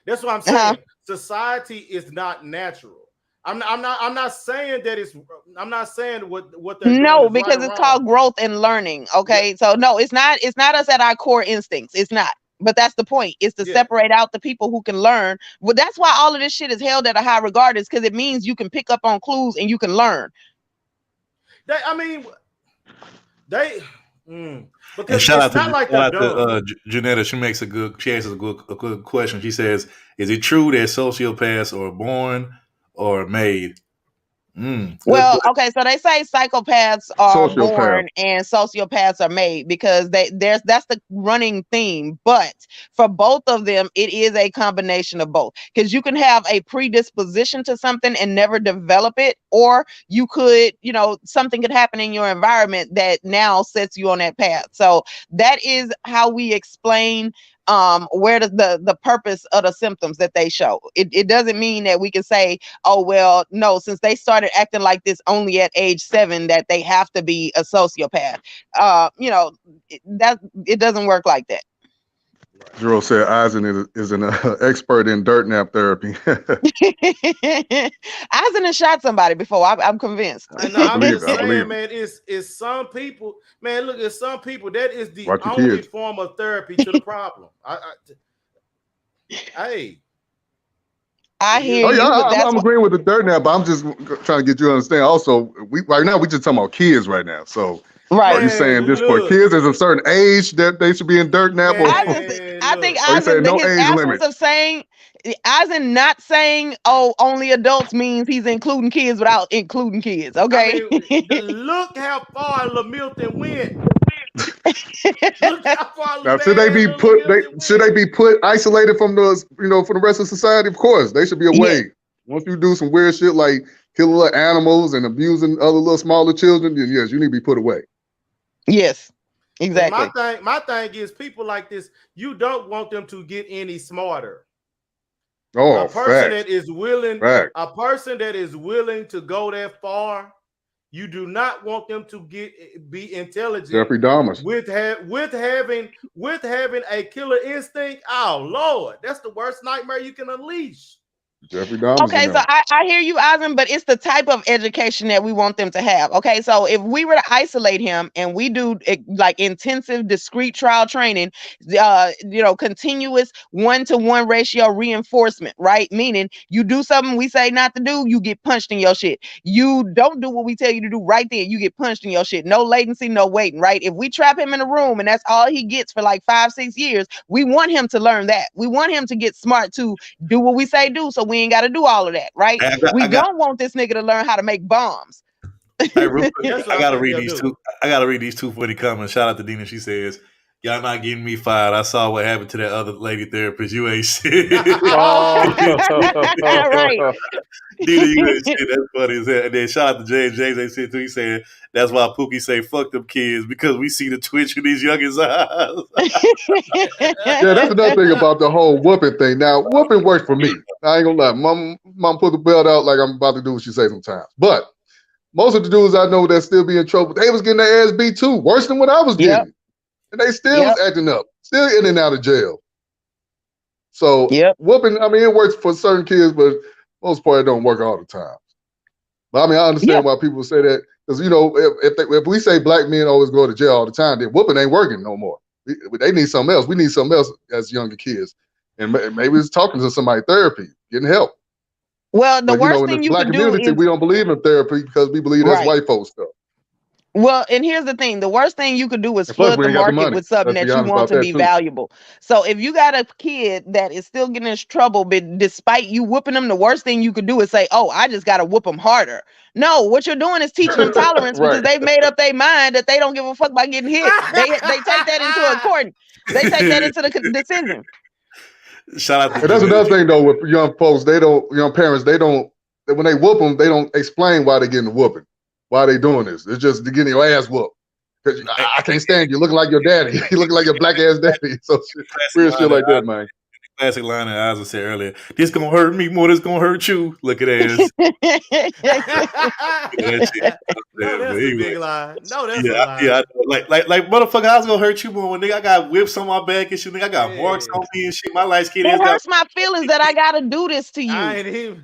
That's what I'm saying. Society is not natural. I'm not saying that it's. I'm not saying what they're doing is because right or it's wrong. called growth and learning. Okay, yeah. So no, it's not us at our core instincts. It's not. But that's the point, is to separate out the people who can learn. Well, that's why all of this shit is held at a high regard, is because it means you can pick up on clues and you can learn. Because And shout out it's not like they're dumb. Janetta. She asks a good question. She says, "Is it true that sociopaths are born or made?" Well, okay, so they say psychopaths are born and sociopaths are made, because that's the running theme. But for both of them, it is a combination of both, because you can have a predisposition to something and never develop it, or you could, something could happen in your environment that now sets you on that path. So that is how we explain where the purpose of the symptoms that they show. It doesn't mean that we can say, oh, well, no, since they started acting like this only at age 7, that they have to be a sociopath. It doesn't work like that. Jero said Eisen is an expert in dirt nap therapy. Eisen has shot somebody before. I'm convinced. I'm just saying, man, it's some people, man, look, it's some people that is the only form of therapy to the problem. I hear you. I'm agreeing with the dirt nap, but I'm just trying to get you to understand. Also, right now we just talking about kids right now. So right. Are you saying this for kids? There's a certain age that they should be in dirt nap? I think Eisen, no his age absence limit of saying, Eisen not saying, oh, only adults, means he's including kids without including kids. Okay. Look how far LaMilton went. Now, should they be put isolated from the from the rest of society? Of course, they should be away. Yeah. Once you do some weird shit like killing little animals and abusing other little smaller children, then yes, you need to be put away. Yes, exactly. My thing is, people like this, you don't want them to get any smarter. Oh, a person that is willing to go that far. You do not want them to be intelligent. Jeffrey Dahmer. With having a killer instinct. Oh Lord, that's the worst nightmare you can unleash. Jeffrey Dahmer's Okay, in so there. I hear you, Osmond, but it's the type of education that we want them to have. Okay, so if we were to isolate him and we do like intensive, discrete trial training, continuous 1-to-1 ratio reinforcement, right? Meaning you do something we say not to do, you get punched in your shit. You don't do what we tell you to do right there, you get punched in your shit. No latency, no waiting, right? If we trap him in a room and that's all he gets for like 5-6 years, we want him to learn that. We want him to get smart to do what we say do, so we ain't got to do all of that, right? We don't want this nigga to learn how to make bombs. Hey, real quick, I gotta read these two. I gotta read these 2 funny comments. Shout out to Dina. She says, "Y'all not getting me fired. I saw what happened to that other lady therapist. You ain't shit." Right. Dina, you ain't shit. That's funny as hell. And then shout out to James. James ain't shit too. He said that's why Pookie say fuck them kids because we see the twitch in these youngins' eyes. Yeah, that's another thing about the whole whooping thing. Now, whooping works for me. I ain't gonna lie. Mom put the belt out like I'm about to do what she say sometimes. But most of the dudes I know that still be in trouble, they was getting their ass beat too, worse than what I was getting. And they still was acting up, still in and out of jail. So whooping, I mean, it works for certain kids, but most part it don't work all the time. But I mean, I understand why people say that, because if we say black men always go to jail all the time, then whooping ain't working no more. They need something else. We need something else as younger kids, and maybe it's talking to somebody, therapy, getting help. Well, the worst in thing the you black could do community, is we don't believe in therapy because we believe that's white folks stuff. Well, and here's the thing. The worst thing you could do is And plus, flood we the ain't got the market money. with something Let's be that you honest want about to that, be too. valuable. So if you got a kid that is still getting in trouble, but despite you whooping them, the worst thing you could do is say, oh, I just got to whoop them harder. No, what you're doing is teaching them tolerance because they've made up their mind that they don't give a fuck about getting hit. They take that into accordance. They take that into the decision. Shout out to And that's another thing though with young folks. Young parents, when they whoop them, they don't explain why they're getting the whooping, why they doing this. It's just to getting your ass whooped. Because I can't stand you looking like your daddy. You looking like your black ass daddy. So weird shit like that, man. Classic line that Isaac said earlier. This gonna hurt me more. This gonna hurt you. Look at ass. No, that's a big lie. No, that's a lie. Yeah. Like motherfucker, I was gonna hurt you more when nigga I got whips on my back and shit. Nigga, I got marks on me and shit. My light skin It ass got. hurts my feelings that I gotta do this to you. I ain't even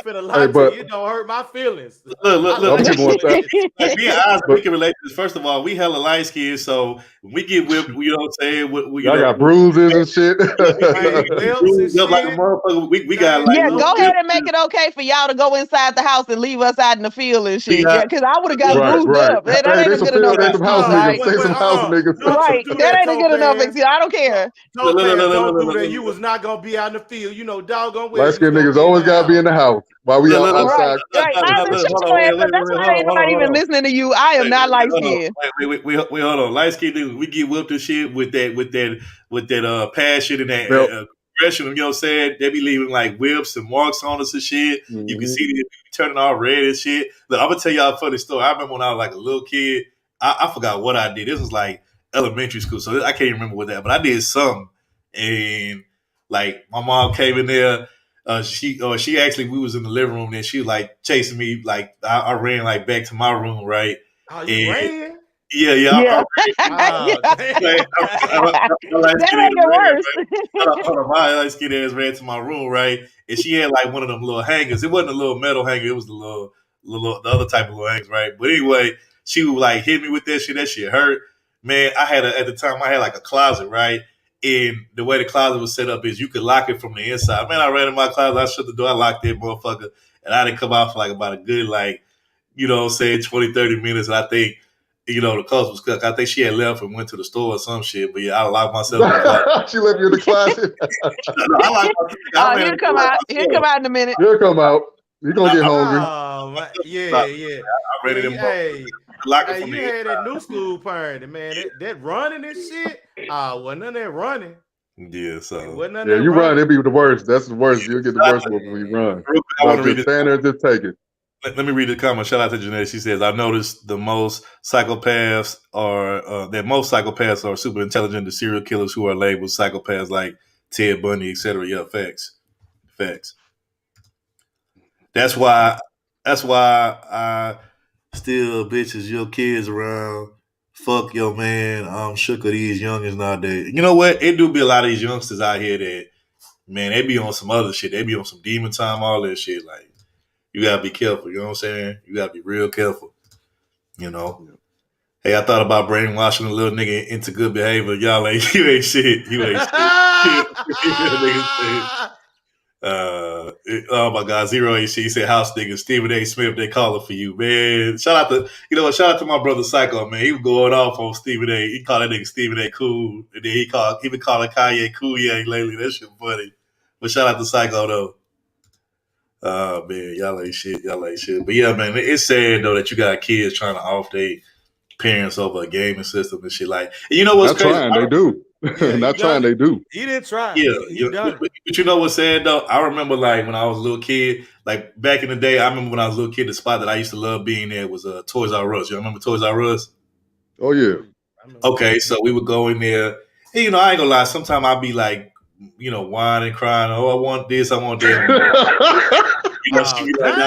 finna lie to you. It don't hurt my feelings. Look. Like me and Isaac, we can relate to this. First of all, we hella light skinned, so when we get whipped, you know what I'm saying? Y'all got bruises and shit. Bruised up like a motherfucker. We got like go ahead and make it okay for y'all to go inside the house and leave us out in the field and shit. Yeah, because I would have got bruised up. That ain't a good enough excuse. Right? That ain't a good enough excuse. I don't care. Don't do that. You was not gonna be out in the field. You know, doggone well. Light skinned niggas always gotta be in the house while we outside. Right. That's why ain't nobody even listening to you. I am not light skinned. Wait, hold on. Light skinned niggas, we get whipped and shit with that passion and that aggression. You know what I'm saying? They be leaving like whips and marks on us and shit. Mm-hmm. You can see them turning all red and shit. Look, I'm gonna tell y'all a funny story. I remember when I was like a little kid. I forgot what I did. This was like elementary school, so I can't remember what that. But I did something, and like my mom came in there. She actually, we was in the living room and she was like chasing me. Like I ran like back to my room, right? Oh, you ran? Yeah. That make it worse. My light skin ass ran to my room, right? And she had like one of them little hangers. It wasn't a little metal hanger. It was the other type of little hangers, right? But anyway, she would like hit me with that shit. That shit hurt. Man, at the time I had like a closet, right? And the way the closet was set up is you could lock it from the inside. Man, I ran in my closet, I shut the door, I locked that motherfucker, and I didn't come out for like about a good, like, you know what I'm saying, 20, 30 minutes. And I think, you know, the clothes was cooked. I think she had left and went to the store or some shit. But yeah, I locked myself in the closet. She left you in the closet. I locked myself. He'll come out. He'll come out in a minute. He'll come out. You're gonna get hungry. Yeah. I read it in Lock it from you had that new school parenting, man. That running and shit. Wasn't none of that running. Yeah, so you run, it'd be the worst. That's the worst. You'll get the worst one when you run. I want to read it. Stand there and just take it. Let me read the comment. Shout out to Jeanette. She says, "I've noticed that most psychopaths are super intelligent. The serial killers who are labeled psychopaths like Ted Bundy, etc." Yeah, facts. That's why I still bitches your kids around. Fuck your man. I'm shook of these youngins nowadays. You know what? It do be a lot of these youngsters out here that man, they be on some other shit. They be on some demon time, all that shit. Like, you gotta be careful. You know what I'm saying? You gotta be real careful. You know. Hey, I thought about brainwashing a little nigga into good behavior. Y'all ain't, you ain't shit. You ain't shit. Oh my God, Zero AC he said house nigga Stephen A. Smith, they calling for you, man. Shout out to my brother Psycho, man. He was going off on Stephen A. He called that nigga Stephen A. cool. And then he been calling Kanye cool lately. That shit funny. But shout out to Psycho though. Oh man, y'all ain't shit. But yeah, man, it's sad though that you got kids trying to off their parents over a gaming system and shit. Like, and you know what's crazy? Trying, they do. Not trying, they do. He didn't try. Yeah, he done. But you know what's sad though? I remember like when I was a little kid, like back in the day. I remember when I was a little kid, the spot that I used to love being there was Toys R Us. You remember Toys R Us? Oh yeah. Okay, so we would go in there. And, you know, I ain't gonna lie. Sometimes I'd be like, you know, whining, crying. Oh, I want this. I want that. You know, she be like,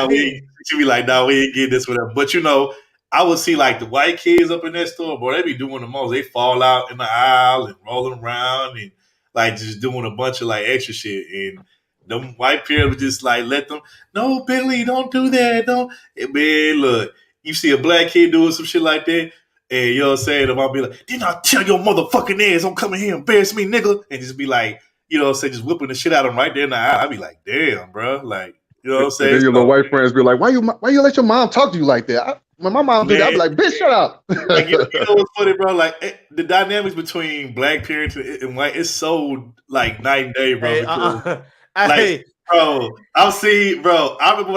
nah, we ain't getting this, whatever. But you know, I would see like the white kids up in that store, boy, they be doing the most. They fall out in the aisle and rolling around and like just doing a bunch of like extra shit. And them white parents would just like let them, no, Billy, don't do that. Don't. And man, look, you see a black kid doing some shit like that, and you know what I'm saying? I'll be like, didn't I tell your motherfucking ass don't come in here and embarrass me, nigga? And just be like, you know what I'm saying, just whipping the shit out of them right there in the aisle. I'd be like, damn, bro. Like, you know what I'm saying? And then your little white friends be like, why you let your mom talk to you like that? When my mom do that, I'd be like, bitch, shut up. Like, you know what's funny, bro? Like, the dynamics between black parents and white, it's so, like, night and day, bro. Hey, bro, I'll see, bro. I remember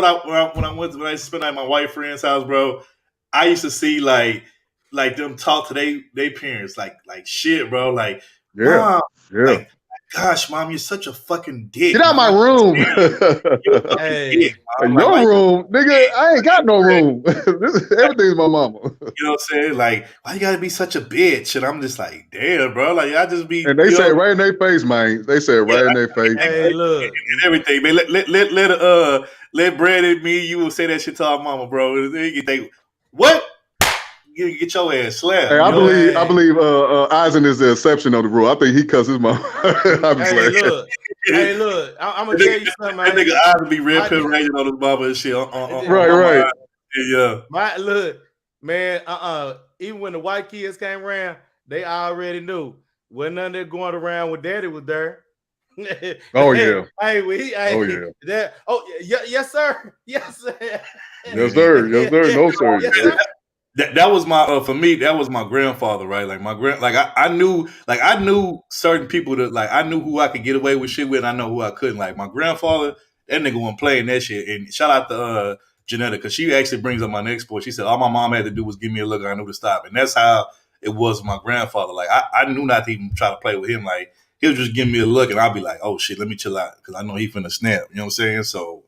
when I spent at my white friend's house, bro, I used to see, like them talk to they parents, like shit, bro. Like, Mom, like, gosh, Mom, you're such a fucking dick. Get out my room. Hey, your room, nigga. I ain't got no room. Everything's my mama. You know what I'm saying? Like, why you gotta be such a bitch? And I'm just like, damn, bro. Like, I just be. And they say it right in their face, man. They say it right in their face. Hey, look, and everything, man. Let Brad and me. You will say that shit to our mama, bro. And then you think, what? You get your ass slapped. Hey, I believe Eisen is the exception of the rule. I think he cuss his mom. Hey, look, I'm gonna tell you something. That nigga Eisen be real raging on his mama and shit. Right. Yeah. Look, man. Even when the white kids came around, they already knew when none of that going around when Daddy was there. Oh yeah. Yes, sir. Yes, sir. Yes, sir. Yes, sir. No, sir. Yes, sir. That was my for me. That was my grandfather, right? Like I knew certain people that like I knew who I could get away with shit with. And I know who I couldn't. Like my grandfather, that nigga wasn't playing that shit. And shout out to Janetta because she actually brings up my next point. She said all my mom had to do was give me a look. And I knew to stop. And that's how it was with my grandfather. Like I knew not to even try to play with him. Like he was just giving me a look, and I'd be like, oh shit, let me chill out because I know he finna snap. You know what I'm saying? So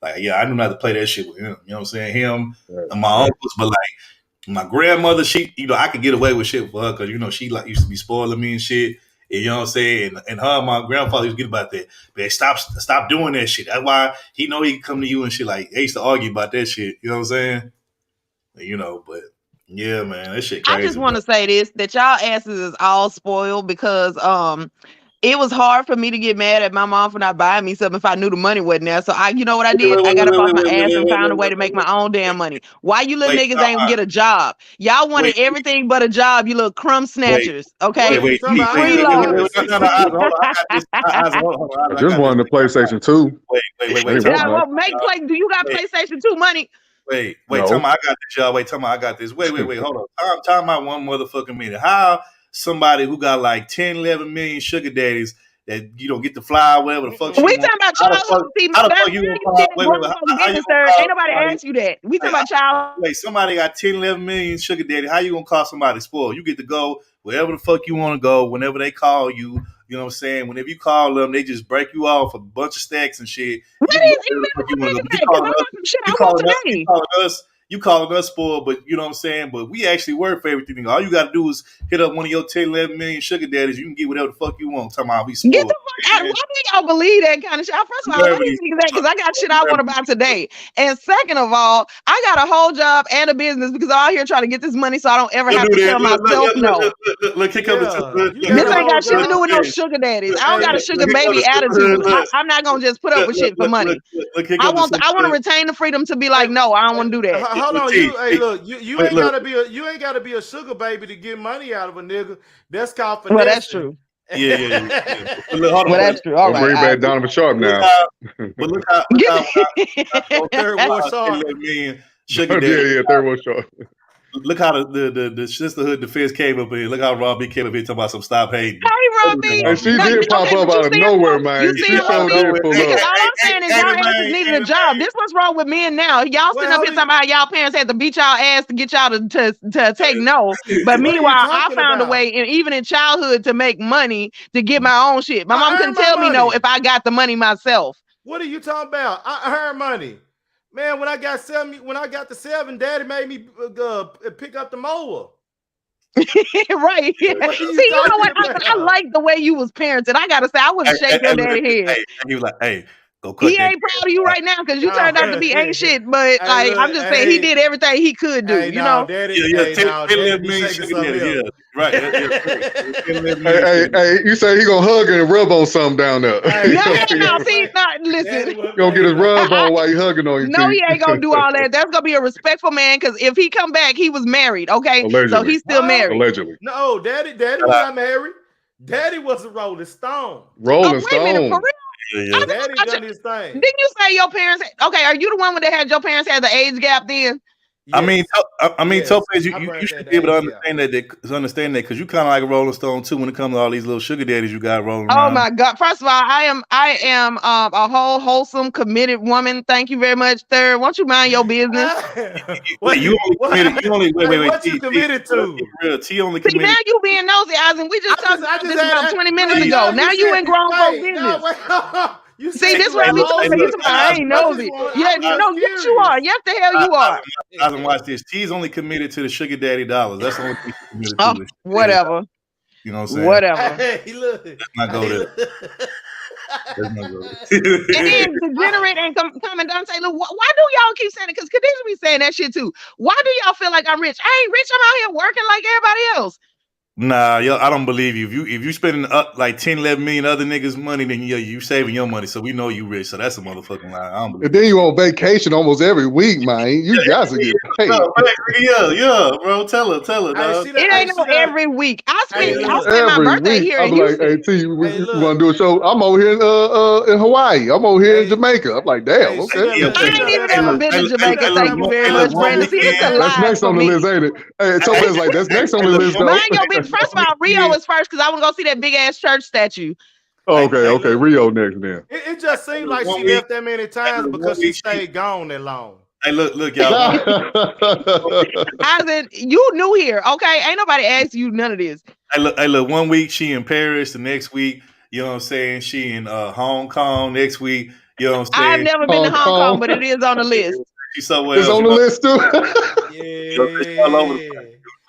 like yeah, I knew not to play that shit with him. You know what I'm saying? Him and my uncles, but like. My grandmother, she, you know, I could get away with shit for her because, you know, she like used to be spoiling me and shit. And, you know what I'm saying? And her and my grandfather used to get about that. Man, stop doing that shit. That's why he know he can come to you and shit. Like, they used to argue about that shit. You know what I'm saying? You know, but yeah, man, that shit crazy. I just want to say this, that y'all asses is all spoiled because it was hard for me to get mad at my mom for not buying me something if I knew the money wasn't there. So you know what I did? I got up off my ass and found a way to make my own damn money. Why you little niggas ain't get a job? Y'all wanted everything but a job, you little crumb snatchers. Okay? I just wanted the PlayStation 2. Wait. Do you got PlayStation 2 money? Wait, tell me I got this, y'all. Wait, tell me I got this. Wait, hold on. Time out one motherfucking minute. How somebody who got like 10, 11 million sugar daddies that you don't get to fly, whatever the fuck. We talking about child. Ain't nobody asked you that. We talking about child. Wait, somebody got 10, 11 million sugar daddy. How you gonna call somebody spoiled? You get to go wherever the fuck you want to go whenever they call you. You know what I'm saying? Whenever you call them, they just break you off a bunch of stacks and shit. You calling us? You calling us spoiled, but you know what I'm saying? But we actually work for everything. Nigga. All you got to do is hit up one of your 10, 11 million sugar daddies. You can get whatever the fuck you want. Talking about we spoiled. Get the fuck out. Why do y'all believe that kind of shit? First of all, why do you think that? Because I got shit I want to buy today. And second of all, I got a whole job and a business because I'm out here trying to get this money so I don't ever have to tell myself no. Look, here comes This ain't got shit to do with no sugar daddies. I don't got a sugar baby attitude. I'm not gonna just put up with shit for money. I want to retain the freedom to be like, no, I don't want to do that. Hold on, you ain't gotta be a sugar baby to get money out of a nigga. That's called finesse. Well, that's true. Yeah. Well, that's true. All right. Bring back Donovan Sharp now. But look how Third World Sharp. Sugar daddy. Yeah, Third World Sharp. Look how the sisterhood defense came up here. Look how Robbie came up here talking about some stop hating. Hey, Robbie. And she did pop up out of nowhere, man. You see, Robbie? All I'm saying is y'all asses needed a job. This what's wrong with men now. Y'all sitting up here talking about y'all parents had to beat y'all ass to get y'all to take no. But meanwhile, I found a way, even in childhood, to make money to get my own shit. My mom couldn't tell me no if I got the money myself. What are you talking about? I earned money. Man, when I got to 7, Daddy made me pick up the mower. Right. See, you know what? I like the way you was parented. I gotta say, I wouldn't shake your daddy head. He was like, hey, go cut. He ain't proud of you right now because you turned out to be ain't shit. But like, I'm just saying, he did everything he could do. You know. Daddy, right. Hey, you say he gonna hug and rub on something down there? No. See, listen. Gonna get his rub on while he hugging on you. No, he ain't gonna do all that. That's gonna be a respectful man because if he come back, he was married. Okay, allegedly. So he's still married. Allegedly. No, Daddy was not married. Daddy was a Rolling Stone. Rolling Stone. Wait a minute, for real? Yeah. Daddy done his thing. Didn't you say your parents? Okay, are you the one that had your parents had the age gap then? Yes. I mean, Topaz, you should be able to understand that because you kind of like a Rolling Stone too when it comes to all these little sugar daddies you got rolling around. Oh my God! First of all, I am a whole wholesome, committed woman. Thank you very much, Third. Won't you mind your business? What you committed to? T only committed. See, now you being nosy, Eisen. We just talked about this about 20 minutes ago. Now you in grown folk business. You see, this is what I ain't nosy. Yeah, yes, you are. Yes, the hell you are. I can watch this. T's only committed to the sugar daddy dollars. That's the only thing she's committed to. Whatever. You know what I'm saying? Whatever. Hey, look. Let's not go there. And then degenerate and come and don't say, look, why do y'all keep saying it? Because Khadijah be saying that shit too. Why do y'all feel like I'm rich? I ain't rich. I'm out here working like everybody else. Nah, yo, I don't believe you. If you spending like 10, 11 million other niggas' money, then you saving your money. So we know you rich. So that's a motherfucking lie. I don't believe. And then you on vacation almost every week, man. You guys are getting paid. Yeah, bro. Tell her. Dog. It ain't no every week. I spend my birthday here in Houston. Like, hey, T, you want to do a show? I'm over here in Hawaii. I'm over here in Jamaica. I'm like, damn, okay. I ain't even ever been to Jamaica. Thank you very much, Brandon. See, it's a lie. That's next on the list, ain't it? Hey, Topaz like that's next on the list, though. Mind your business. First of all, Rio is first because I want to go see that big ass church statue. Okay, Rio next then. It just seemed like she left that many times because she stayed gone that long. Hey, look, y'all. I said you new here, okay? Ain't nobody asked you none of this. Hey, look. 1 week she in Paris, the next week, you know what I'm saying? She in Hong Kong next week. You know what I'm saying? I've never been to Hong Kong, but it is on the list. She's somewhere else. It's on the list too. Yeah.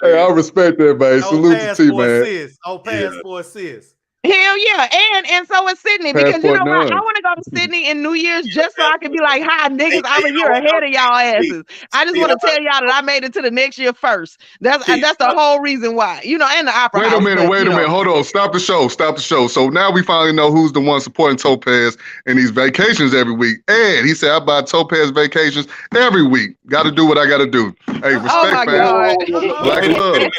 Hey, I respect that, man. Salute to T, man. Passport sis. Hell yeah, and so is Sydney because you know what? I want to go to Sydney in New Year's just so I can be like, "Hi, niggas, I'm a year ahead of y'all asses." I just want to tell y'all that I made it to the next year first. That's the whole reason why, you know. And the opera. Wait a minute. Hold on. Stop the show. So now we finally know who's the one supporting Topaz in these vacations every week. And he said, "I buy Topaz vacations every week. Got to do what I got to do." Hey, respect, man. Black love. Wait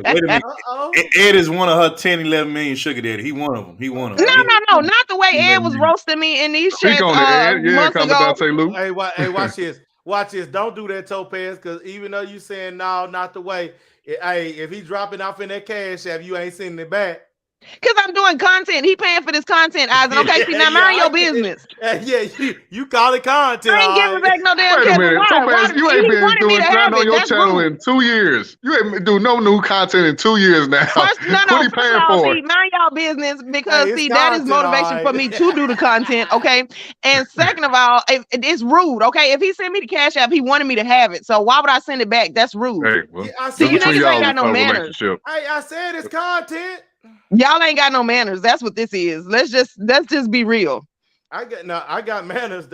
a minute. Ed is one of her 10, 11 million sugar daddy. He one of them. No, not the way Ed was roasting me in these shit months ago. Hey, watch this. Watch this. Don't do that, Topaz, because even though you saying no, not the way. Hey, if he dropping off in that cash app, you ain't sending it back. Because I'm doing content. He paying for this content, Eisen. Okay, see, now mind your business. You call it content. I ain't giving back no damn Wait a minute, Why? Topaz, you ain't been doing nothing on your channel in 2 years. You ain't been doing no new content in 2 years now. First, What are you paying for? See, mind y'all business because it's see that is content, motivation for me to do the content, okay? And second of all, it's rude, okay? If he sent me the Cash App, he wanted me to have it. So why would I send it back? That's rude. Hey, well, see, you niggas ain't got no manners. Hey, I said it's content. Y'all ain't got no manners. That's what this is. Let's just be real. I got manners.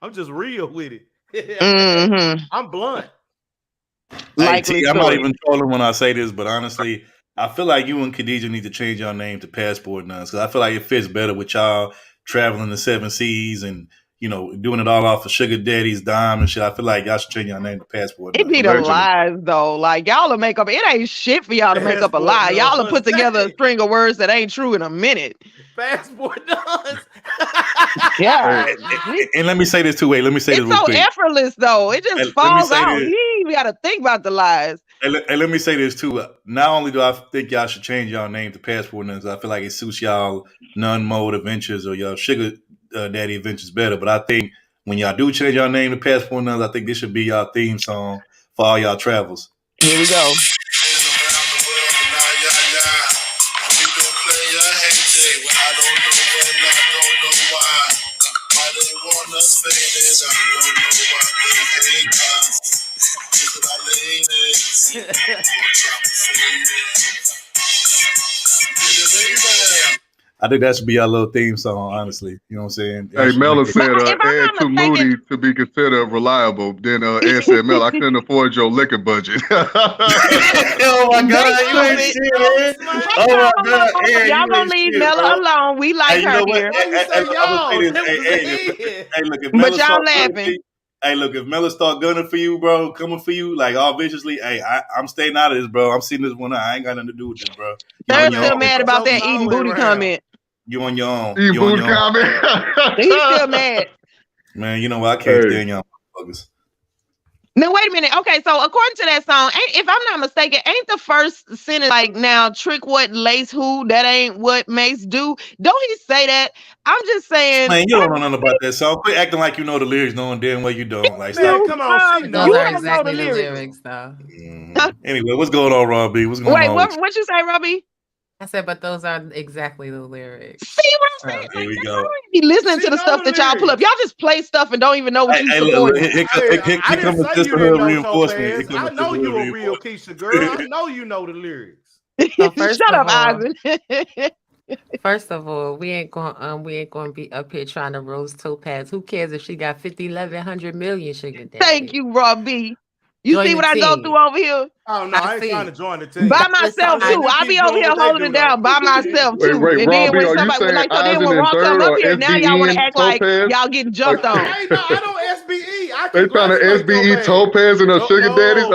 I'm just real with it. I'm blunt. Hey, T, I'm not even trolling when I say this, but honestly, I feel like you and Khadijah need to change your name to Passport Nuns because I feel like it fits better with y'all traveling the 7 seas and doing it all off of Sugar Daddy's dime and shit. I feel like y'all should change your name to Passport Nuns. It be the lies though. Like y'all will make up. It ain't shit for y'all to make up a lie. Y'all will put together a string of words that ain't true in a minute. Passport Nuns. Yeah. And let me say this too. Wait, let me say this real quick. It's so effortless though. It just falls out. You ain't even got to think about the lies. And let me say this too. Not only do I think y'all should change y'all name to Passport Nuns, I feel like it suits y'all non-mode adventures or y'all Sugar Daddy adventures better. But I think when y'all do change y'all name to Passport Nuns, I think this should be y'all theme song for all y'all travels. Here we go. I think that should be our little theme song, honestly. You know what I'm saying? Hey, Mella said, Ed too moody to be considered reliable. Then Ed said, Mel, I couldn't afford your liquor budget. Oh my God, you ain't shit, man. Oh my God, Ed, y'all gonna leave Mella alone. We like her here. But y'all laughing. Hey, look, if Mella start gunning for you, bro, coming for you, like all viciously, hey, I'm staying out of this, bro. I'm seeing this one out. I ain't got nothing to do with this, bro. They're still mad about that eating booty comment. You on your own. Eating booty comment. He's still mad. Man, you know what? I can't stand y'all motherfuckers. Now wait a minute. Okay, so according to that song, if I'm not mistaken, ain't the first sentence like now trick what lace who? That ain't what Mace do. Don't he say that? I'm just saying. Man, you don't know nothing about that song. Quit acting like you know the lyrics, knowing damn well you don't. Like, man, come on, you don't exactly know the lyrics though. Anyway, what's going on, Robbie? What's going on? Wait, what you say, Robbie? I said, but those aren't exactly the lyrics. See what I'm saying? Here we go. Be listening to the stuff that y'all pull up. Y'all just play stuff and don't even know what you support. Here comes the sisterhood reinforcement. I know you a real Keisha girl. I know you know the lyrics. Shut up, Eisen. First of all, we ain't gonna be up here trying to roast Topaz. Who cares if she got 50, 11, 100 million sugar daddy? Thank you, Robbie. You see what I go through over here? Oh no, I ain't trying to join the team. By myself too. I'll be over here holding it down by myself too. Wait, and then Robbie, when somebody like so then when Ron come up here, now y'all want to act like y'all getting jumped on. Hey, no, I don't SBE. They trying to SBE Topaz and her sugar daddies.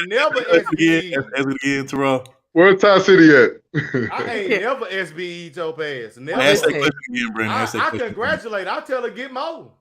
Never SBE. Again, Terrell. Where's Ty City at? I ain't never SBE Topaz. Never. Ask that question again, Brandon. I congratulate. I tell her get more.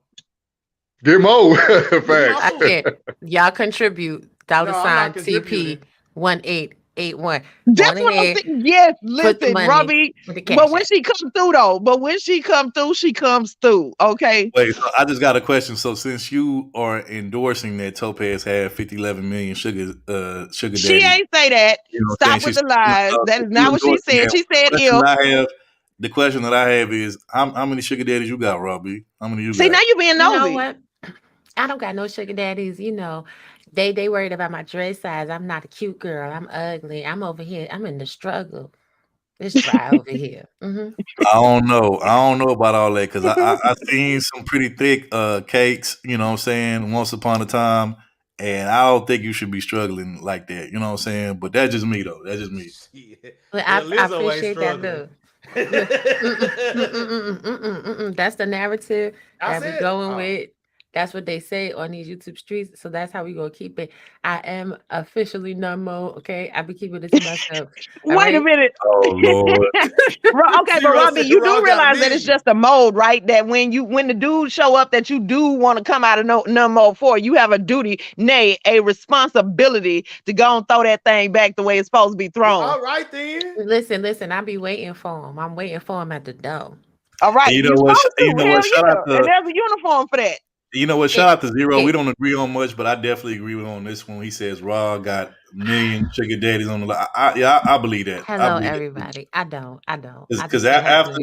Get more. Facts. Y'all contribute. $sign TP 1881. That's what I'm saying. Yes, listen, Robbie. But when she comes through, though, she comes through. Okay. Wait, so I just got a question. So since you are endorsing that Topaz had 50, 11 million sugar daddy, she ain't say that. Stop with the lies. That is not what she said. She said the question that I have is how many sugar daddies you got, Robbie? How many you got? See, now you being nosy. You know what? I don't got no sugar daddies, you know. They worried about my dress size. I'm not a cute girl. I'm ugly. I'm over here. I'm in the struggle. It's dry over here. Mm-hmm. I don't know about all that because I seen some pretty thick cakes, you know what I'm saying, once upon a time. And I don't think you should be struggling like that. You know what I'm saying? But that's just me, though. That's just me. Well, I appreciate that, though. That's the narrative that we're going with. That's what they say on these YouTube streets. So that's how we gonna keep it. I am officially numb. Okay, I be keeping it to myself. Wait a minute. Oh Lord. Okay, but Robbie, you do realize that it's just a mode, right? That when the dudes show up that you do want to come out of numb mode for, you have a duty, nay, a responsibility to go and throw that thing back the way it's supposed to be thrown. All right then. Listen. I be waiting for him. I'm waiting for him at the door. All right. You know what? Shout out to, and there's a uniform for that. You know what? Shout out to Zero. We don't agree on much, but I definitely agree with on this one. He says Raw got a million sugar daddies on the line. I believe that. Hello, everybody. I don't. Because after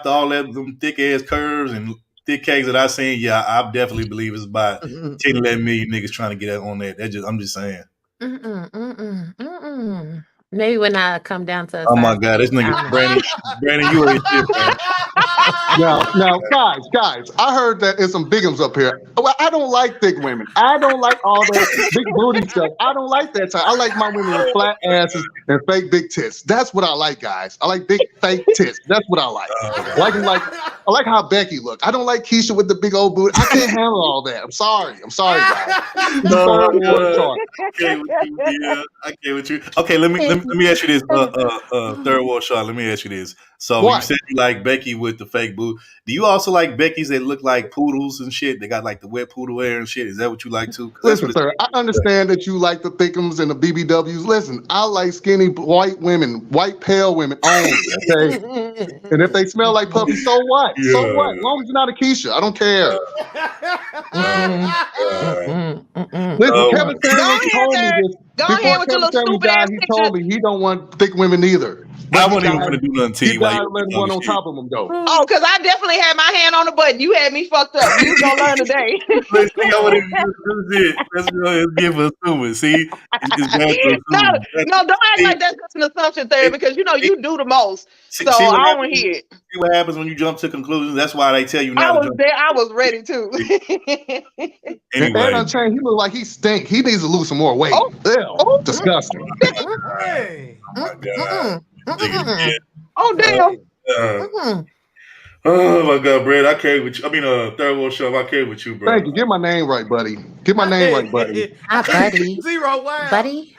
all that, them thick ass curves and thick cakes that I seen, I definitely believe it's about 10, 11 million niggas trying to get out on that. I'm just saying. Maybe when I come down to. Oh my God, this nigga Brandon, you ain't shit, man. Now, guys, I heard that there's some bigums up here. Well, I don't like thick women. I don't like all that big booty stuff. I don't like that type. I like my women with flat asses and fake big tits. That's what I like, guys. I like big fake tits. That's what I like. I like how Becky look. I don't like Keisha with the big old booty. I can't handle all that. I'm sorry, guys. I can't with you. Okay, let me ask you this, third world shot. Let me ask you this. So you said you like Becky with the fake boot. Do you also like Becky's that look like poodles and shit? They got like the wet poodle hair and shit. Is that what you like too? Listen, sir, I understand that you like the thickums and the BBWs. Listen, I like skinny white women, white pale women only. Okay, and if they smell like puppy, so what? Yeah. So what? As long as you're not a Keisha, I don't care. Listen, Kevin Samuels told me this. Before Kevin Samuels died, he told me he don't want thick women either. I wasn't even going to do nothing to you. He died letting one on top of him, though. Oh, because I definitely had my hand on the button. You had me fucked up. You was going to learn today. Let's give us assuming. See? No, don't act like that's just an assumption theory because, you do the most. So I don't want to hear it. See what happens when you jump to conclusions? That's why they tell you not to jump. I was ready, too. Anyway. And he look like he stink. He needs to lose some more weight. Ew, disgusting. Hey. Oh, my God. Oh damn! Oh my God, Brad, I carry with you. I mean, third world show, I carry with you, bro. Thank you. Get my name right, buddy. Get my name right, buddy. Buddy. Zero wow. Buddy.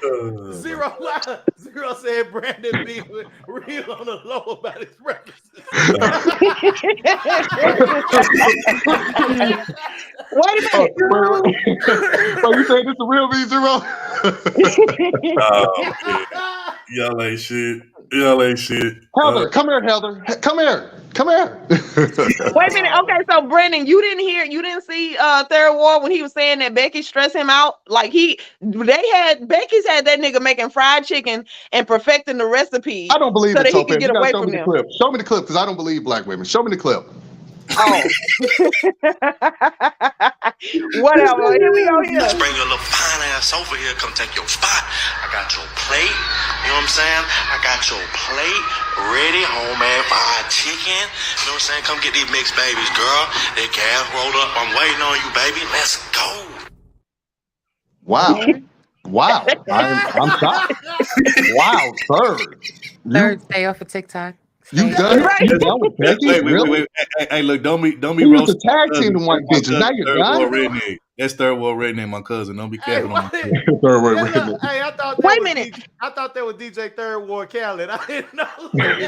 Zero wow. Zero said Brandon be real on the low about his references. Wait a minute. So you saying this a real me, Zero? Y'all ain't shit. Heather, come here, Heather. Come here. Wait a minute. Okay, so Brandon, you didn't see Third War when he was saying that Becky stressed him out. Like Becky's had that nigga making fried chicken and perfecting the recipe. I don't believe so it, that he can get away from them. Show me the clip because I don't believe black women. Show me the clip. Oh. Whatever. Here we go. Let's bring your little fine ass over here. Come take your spot. I got your plate. You know what I'm saying? I got your plate ready. Homemade fried chicken. You know what I'm saying? Come get these mixed babies, girl. They gas rolled up. I'm waiting on you, baby. Let's go. Wow. I'm shocked. Wow, Third, stay off of TikTok. You done with Becky? Wait. Hey, look, don't be roasting. You was a tag team to white bitches. Now you're done. That's third world redneck, my cousin. Don't be careful on my Hey, I thought wait a minute. I thought that was DJ Third Ward Khaled. I didn't know.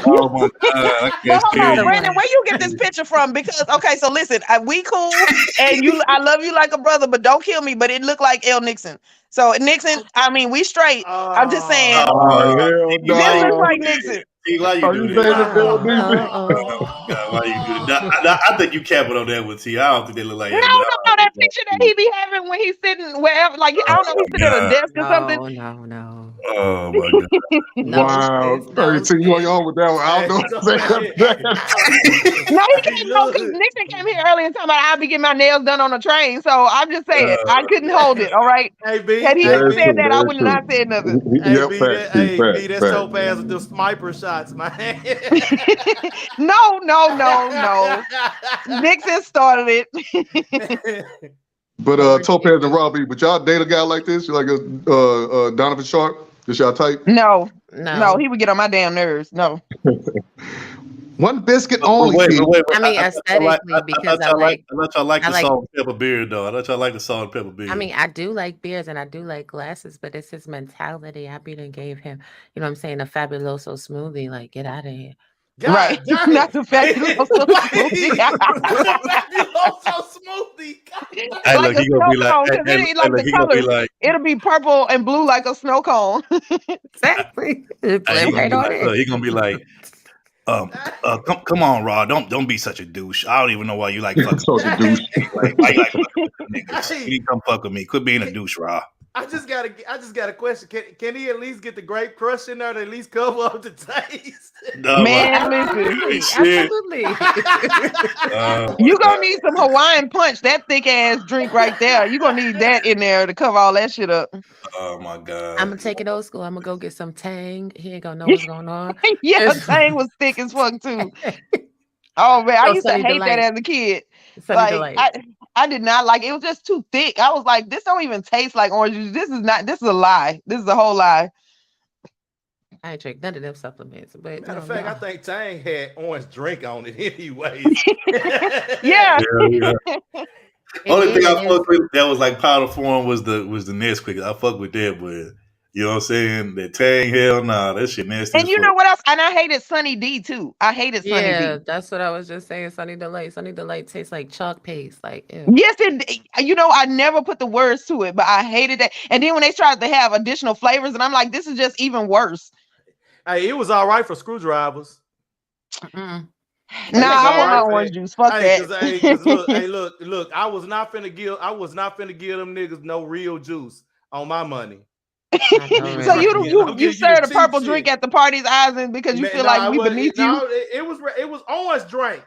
Oh my God! Hold on, Brandon. Where you get this picture from? Because so listen, we cool, and I love you like a brother, but don't kill me. But it looked like L. Nixon. So Nixon, we straight. I'm just saying. This looks like Nixon. See, why you do that? Why you do that? I think you capping on that with T. I don't think they look like that. No, that picture that he be having when he's sitting wherever, like I don't know, he's sitting at a desk or something. No. Oh my God! Wow, see you on with that one. I don't know. No, he can't go because Nixon came here earlier and talking about I'll be getting my nails done on a train. So I'm just saying I couldn't hold it. All right. Hey, B. Had he said that, I would not have said nothing. Hey, B, that's so fast with the sniper shots, man. No. Nixon started it. But Topaz and Robbie, would y'all date a guy like this? You like a Donovan Sharp? Is y'all type? No, he would get on my damn nerves. No. One biscuit only. Wait. I mean, aesthetically, because I like y'all like I the like. salt and pepper beard, though. I thought y'all like the salt and pepper beard. I mean, I do like beards and I do like glasses, but it's his mentality. I be done gave him, you know what I'm saying, a fabuloso smoothie. Like, get out of here. God Right. dang. Not the fabuloso smoothie. Fabuloso smoothie. Hey, Like look, a he gonna be snow like, cone, because it ain't like the he gonna be colors. like, It'll be purple and blue like a snow cone. Exactly. he Play right on it. he gonna be like, come on, Raw, don't be such a douche. I don't even know why you like fucking. So the douche. Like, why you like fucking niggas? You need to come fuck with me. Quit being a douche, Raw. I just got a question. Can he at least get the grape crush in there to at least cover up the taste? No, Man, listen. Absolutely. You gonna need some Hawaiian punch, that thick ass drink right there. You gonna need that in there to cover all that shit up. Oh my god. I'm gonna take it old school. I'm gonna go get some Tang. He ain't gonna know what's going on. Yeah, Tang was thick as fuck too. Oh man, I So used to Sunny hate Delight. that as a kid. Sunny Like Delight. I did not like it. It was just too thick. I was like, this don't even taste like orange juice. This is a lie. This is a whole lie. I ain't drink none of them supplements. But Matter of fact, I think Tang had orange drink on it anyways. Yeah. Only thing I fucked with that was like powder form was the Nesquik. I fuck with that, but you know what I'm saying? That Tang, hell nah, that shit nasty. And you know what else? And I hated Sunny D too. I hated Sunny Yeah, D. that's what I was just saying. Sunny Delight. Sunny Delight tastes like chalk paste. Like, ew. Yes, I never put the words to it, but I hated that. And then when they tried to have additional flavors, and I'm like, this is just even worse. Hey, it was all right for screwdrivers. Nah, I want my orange juice. Fuck that. Cause look, I was not finna give them niggas no real juice on my money. So you serve the purple drink at the parties, Eisen, because you feel like we beneath you. No, it was orange drink.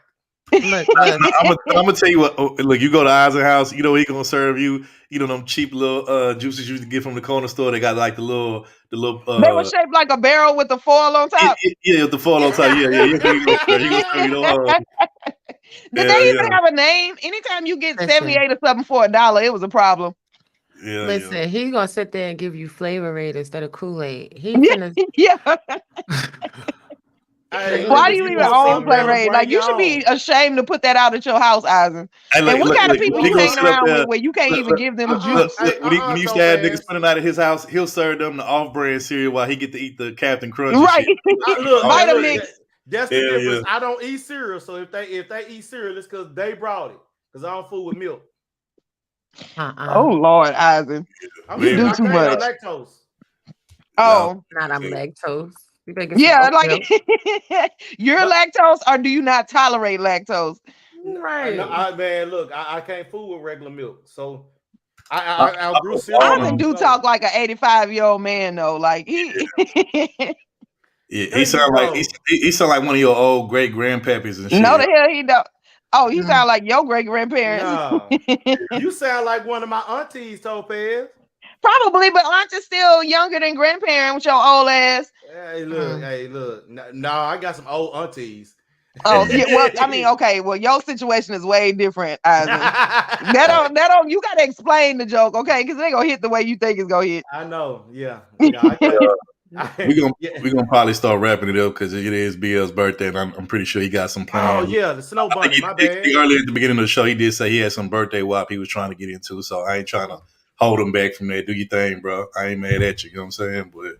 Look, I'm gonna tell you what. Look, you go to Eisen house. You know he gonna serve you. You know them cheap little juices you can get from the corner store. They got like the little. They were shaped like a barrel with the foil on top. Yeah, the foil on top. Yeah. He gonna serve you. Did they even have a name? Anytime you get 78 or something for $1, it was a problem. Yeah, listen, he's gonna sit there and give you Flavor Aid instead of Kool-Aid. Yeah. Why do you even own Flavor Aid? Like, you should be ashamed to put that out at your house, Eisen. And what kind of people you hanging around with where you can't even give them juice? When he used to have niggas spending out of his house, he'll serve them the off-brand cereal while he get to eat the Captain Crunch. Right. Vitamix. That's the difference. I don't eat cereal, so if they eat cereal, it's because they brought it. Because I don't fool with milk. Oh Lord, Eisen, you do too much. Lactose. Oh, not I'm lactose. Yeah, like you're lactose, or do you not tolerate lactose? Right. Man, look, I can't fool with regular milk, so I grew cereal. Eisen do talk like an 85-year-old man though, like he. Yeah, he sound like one of your old great grandpappies and shit. No, the hell he don't. Oh, you sound like your great grandparents. No. You sound like one of my aunties, Topaz. Probably, but aren't you still younger than grandparent with your old ass? Hey, look. No, I got some old aunties. Oh, yeah, well, I mean, okay, well, your situation is way different, Eisen. that don't. You gotta explain the joke, okay? Because they gonna hit the way you think it's gonna hit. I know, yeah. We're gonna probably start wrapping it up because it is BL's birthday, and I'm pretty sure he got some plans. Oh yeah, the snow bunny. My bad. Earlier at the beginning of the show, he did say he had some birthday WAP he was trying to get into, so I ain't trying to hold him back from that. Do your thing, bro. I ain't mad at you. You know what I'm saying? But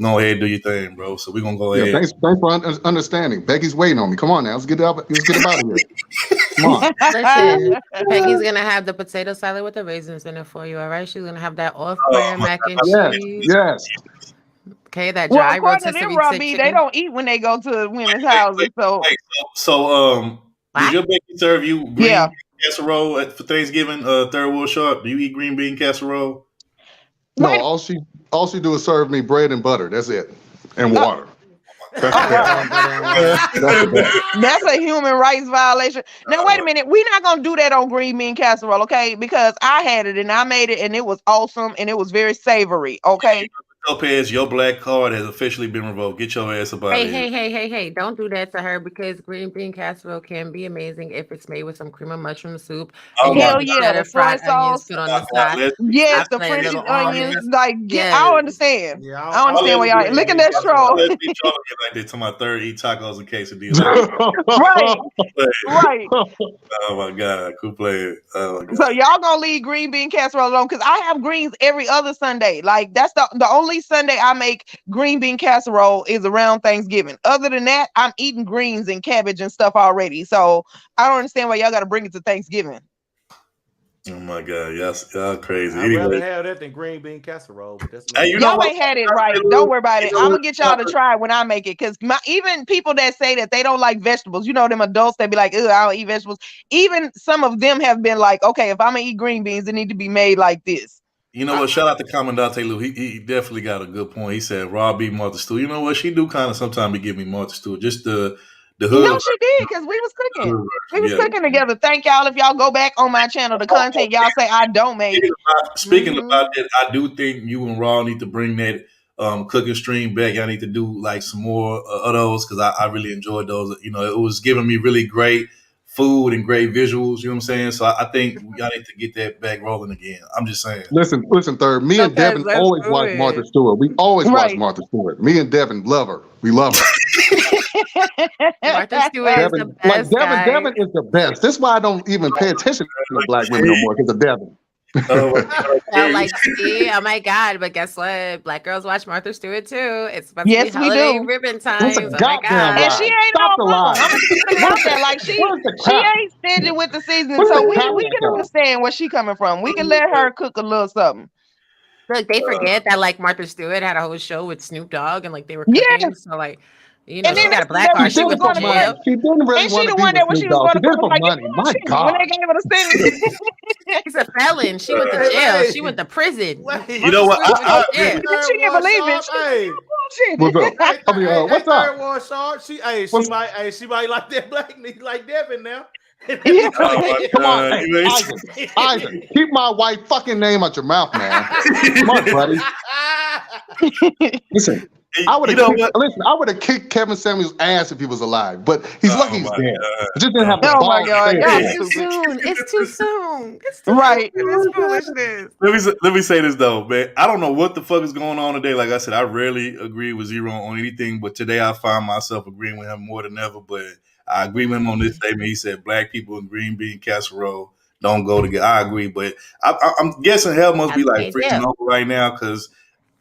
go ahead, do your thing, bro. So we're gonna go ahead. Thanks for understanding. Becky's waiting on me. Come on now, let's get up. Let's get him out of here. Come on. Listen, Peggy's gonna have the potato salad with the raisins in it for you. All right, she's gonna have that off-brand mac and cheese. Yes. Okay, that Well, dry according to them, Robbie, they don't eat when they go to women's houses. So did your Becky serve you green bean casserole for Thanksgiving? Third World Sharp. Do you eat green bean casserole? No, all she do is serve me bread and butter. That's it, and water. That's a human rights violation. Now, wait a minute. We're not going to do that on green bean casserole, okay? Because I had it and I made it and it was awesome and it was very savory, okay? Lopez, your black card has officially been revoked. Get your ass up out of here. Hey, don't do that to her because green bean casserole can be amazing if it's made with some cream of mushroom soup. Oh And my Hell the yeah, the cheddar soy fried onions sauce. put on the side. Yes, I the play French little onions. almonds. Like, Yes. I don't understand. Yeah, I don't understand why y'all look at that stroll. Let's be trying to get like that to my third eat tacos and quesadillas. Right. Oh my god, cool playing. Oh my god. So y'all gonna leave green bean casserole alone because I have greens every other Sunday. Like that's the only Sunday I make green bean casserole is around Thanksgiving. Other than that, I'm eating greens and cabbage and stuff already. So I don't understand why y'all got to bring it to Thanksgiving. Oh my god, y'all crazy. I'd rather Anyway, have that than green bean casserole. But that's hey, you know Y'all what? ain't had it right. Don't worry about it. I'm gonna get y'all to try it when I make it. Cause even people that say that they don't like vegetables, you know, them adults that be like, "Ugh, I don't eat vegetables." Even some of them have been like, "Okay, if I'm gonna eat green beans, it need to be made like this." You know what? Shout out to Commandante Lou. He definitely got a good point. He said Raw beef Martha Stewart. You know what? She do kind of sometimes be giving me Martha Stewart. Just the hood. No, she did because we was cooking. We was cooking together. Thank y'all. If y'all go back on my channel, the content y'all say I don't make. Speaking about that, I do think you and Raw need to bring that cooking stream back. Y'all need to do like some more of those because I really enjoyed those. You know, it was giving me really great food and great visuals. You know what I'm saying? So I think y'all need to get that back rolling again. I'm just saying. Listen, Third. Me and Devin always watch Martha Stewart. We always watch Martha Stewart. Me and Devin love her. We love her. Martha Stewart is the best. Devin is the best. That's why I don't even pay attention to black women no more because of Devin. See, oh my God! But guess what? Black girls watch Martha Stewart too. It's supposed to be holiday ribbon times. Oh my God! And she ain't no wrong. I'm gonna keep it out there. Like she ain't stingy with the seasoning, so we can understand where she coming from. We can let her cook a little something. Look, they forget that like Martha Stewart had a whole show with Snoop Dogg and like they were cooking. So like, you know, she got a black card. She went to jail. She didn't really want to be with Snoop Dogg. She did it for money. My God. When they gave her the sentence. He's a felon. She went to jail. She went to prison. You know what? She didn't believe it. What's up? She might like that black nigga like Devin now. Come on, Isaac, keep my white fucking name out your mouth, man. Come on, buddy. Listen, I would have kicked Kevin Samuels' ass if he was alive, but he's lucky he's dead. He just didn't have the balls. My God, it's too soon. It's too soon. Right. It's foolishness. Let me say this though, man. I don't know what the fuck is going on today. Like I said, I rarely agree with Zero on anything, but today I find myself agreeing with him more than ever. But I agree with him on this statement. He said black people and green bean casserole don't go together. I agree, but I'm guessing hell must be like freezing over right now because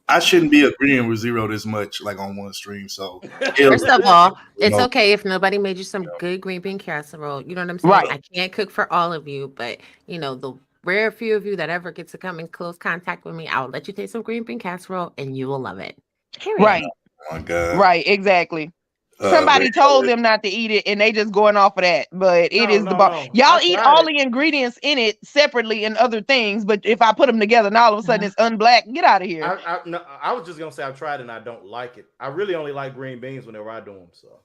I shouldn't be agreeing with Zero this much, like on one stream. So first of all, it's okay if nobody made you some good green bean casserole. You know what I'm saying? Right. I can't cook for all of you, but you know the rare few of you that ever get to come in close contact with me, I'll let you taste some green bean casserole, and you will love it. Period. Right. Oh my God. Right. Exactly. Somebody told them not to eat it, and they just going off of that. But it is the bar. Y'all eat all the ingredients in it separately and other things. But if I put them together, and all of a sudden it's unblack, get out of here. I was just gonna say I've tried it and I don't like it. I really only like green beans whenever I do them. So.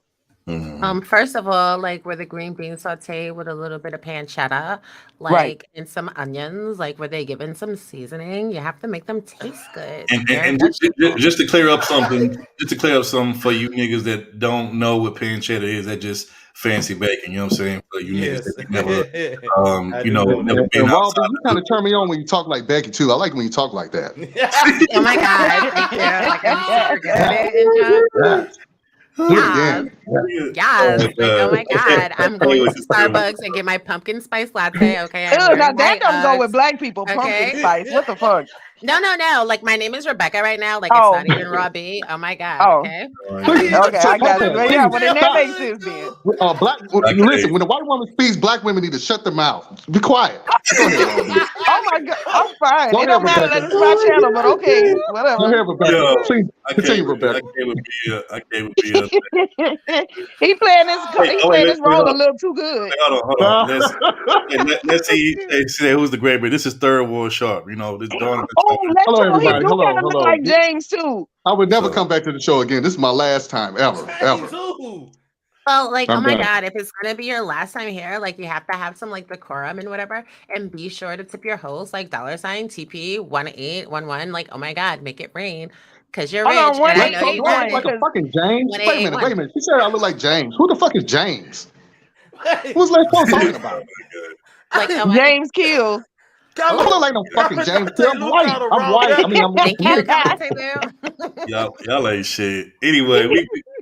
First of all, like where the green beans saute with a little bit of pancetta, and some onions, like where they given some seasoning, you have to make them taste good. And just to clear up something, for you niggas that don't know what pancetta is, that just fancy bacon. You know what I'm saying? For you niggas that never, never been outside. You kind of turn me on when you talk like Becky too. I like when you talk like that. Oh my God! Thank you. Like I'm super good at it. Yes. Like, oh my God. I'm going to Starbucks and get my pumpkin spice latte. Okay. Now that don't go with black people. Pumpkin spice. What the fuck? No. Like my name is Rebecca right now. Like it's not even Robbie. Oh my God. Okay. Okay, I got it. Yeah, but in that makes sense then. Listen, when a white woman speaks, black women need to shut their mouth. Be quiet. Go ahead, oh my God. I'm fine. It don't matter that it's my channel, but okay. Whatever. Go ahead, Rebecca. Please continue, Rebecca. I can't be up. He playing this role a little too good. Hold on. Let's see who's the great man. This is Third World Sharp. You know, this Dawn. Hello, everybody. Hello. Look like James too. I would never come back to the show again. This is my last time ever. Well, like, I'm oh my done. God, if it's gonna be your last time here, like you have to have some like decorum and whatever, and be sure to tip your host like $TP1811. Like, oh my God, make it rain. Cause you're Hold rich, on, when and I they know go you one? want Like a it. fucking James. When Wait a they minute. want Wait a minute. She said I look like James. Who the fuck is James? Who's Les Paul talking about? Who's Les Paul talking about? like James Kills. I don't look like no fucking James. I'm white. I'm white. I mean, I'm and kill Dominican. Y'all ain't shit. Anyway,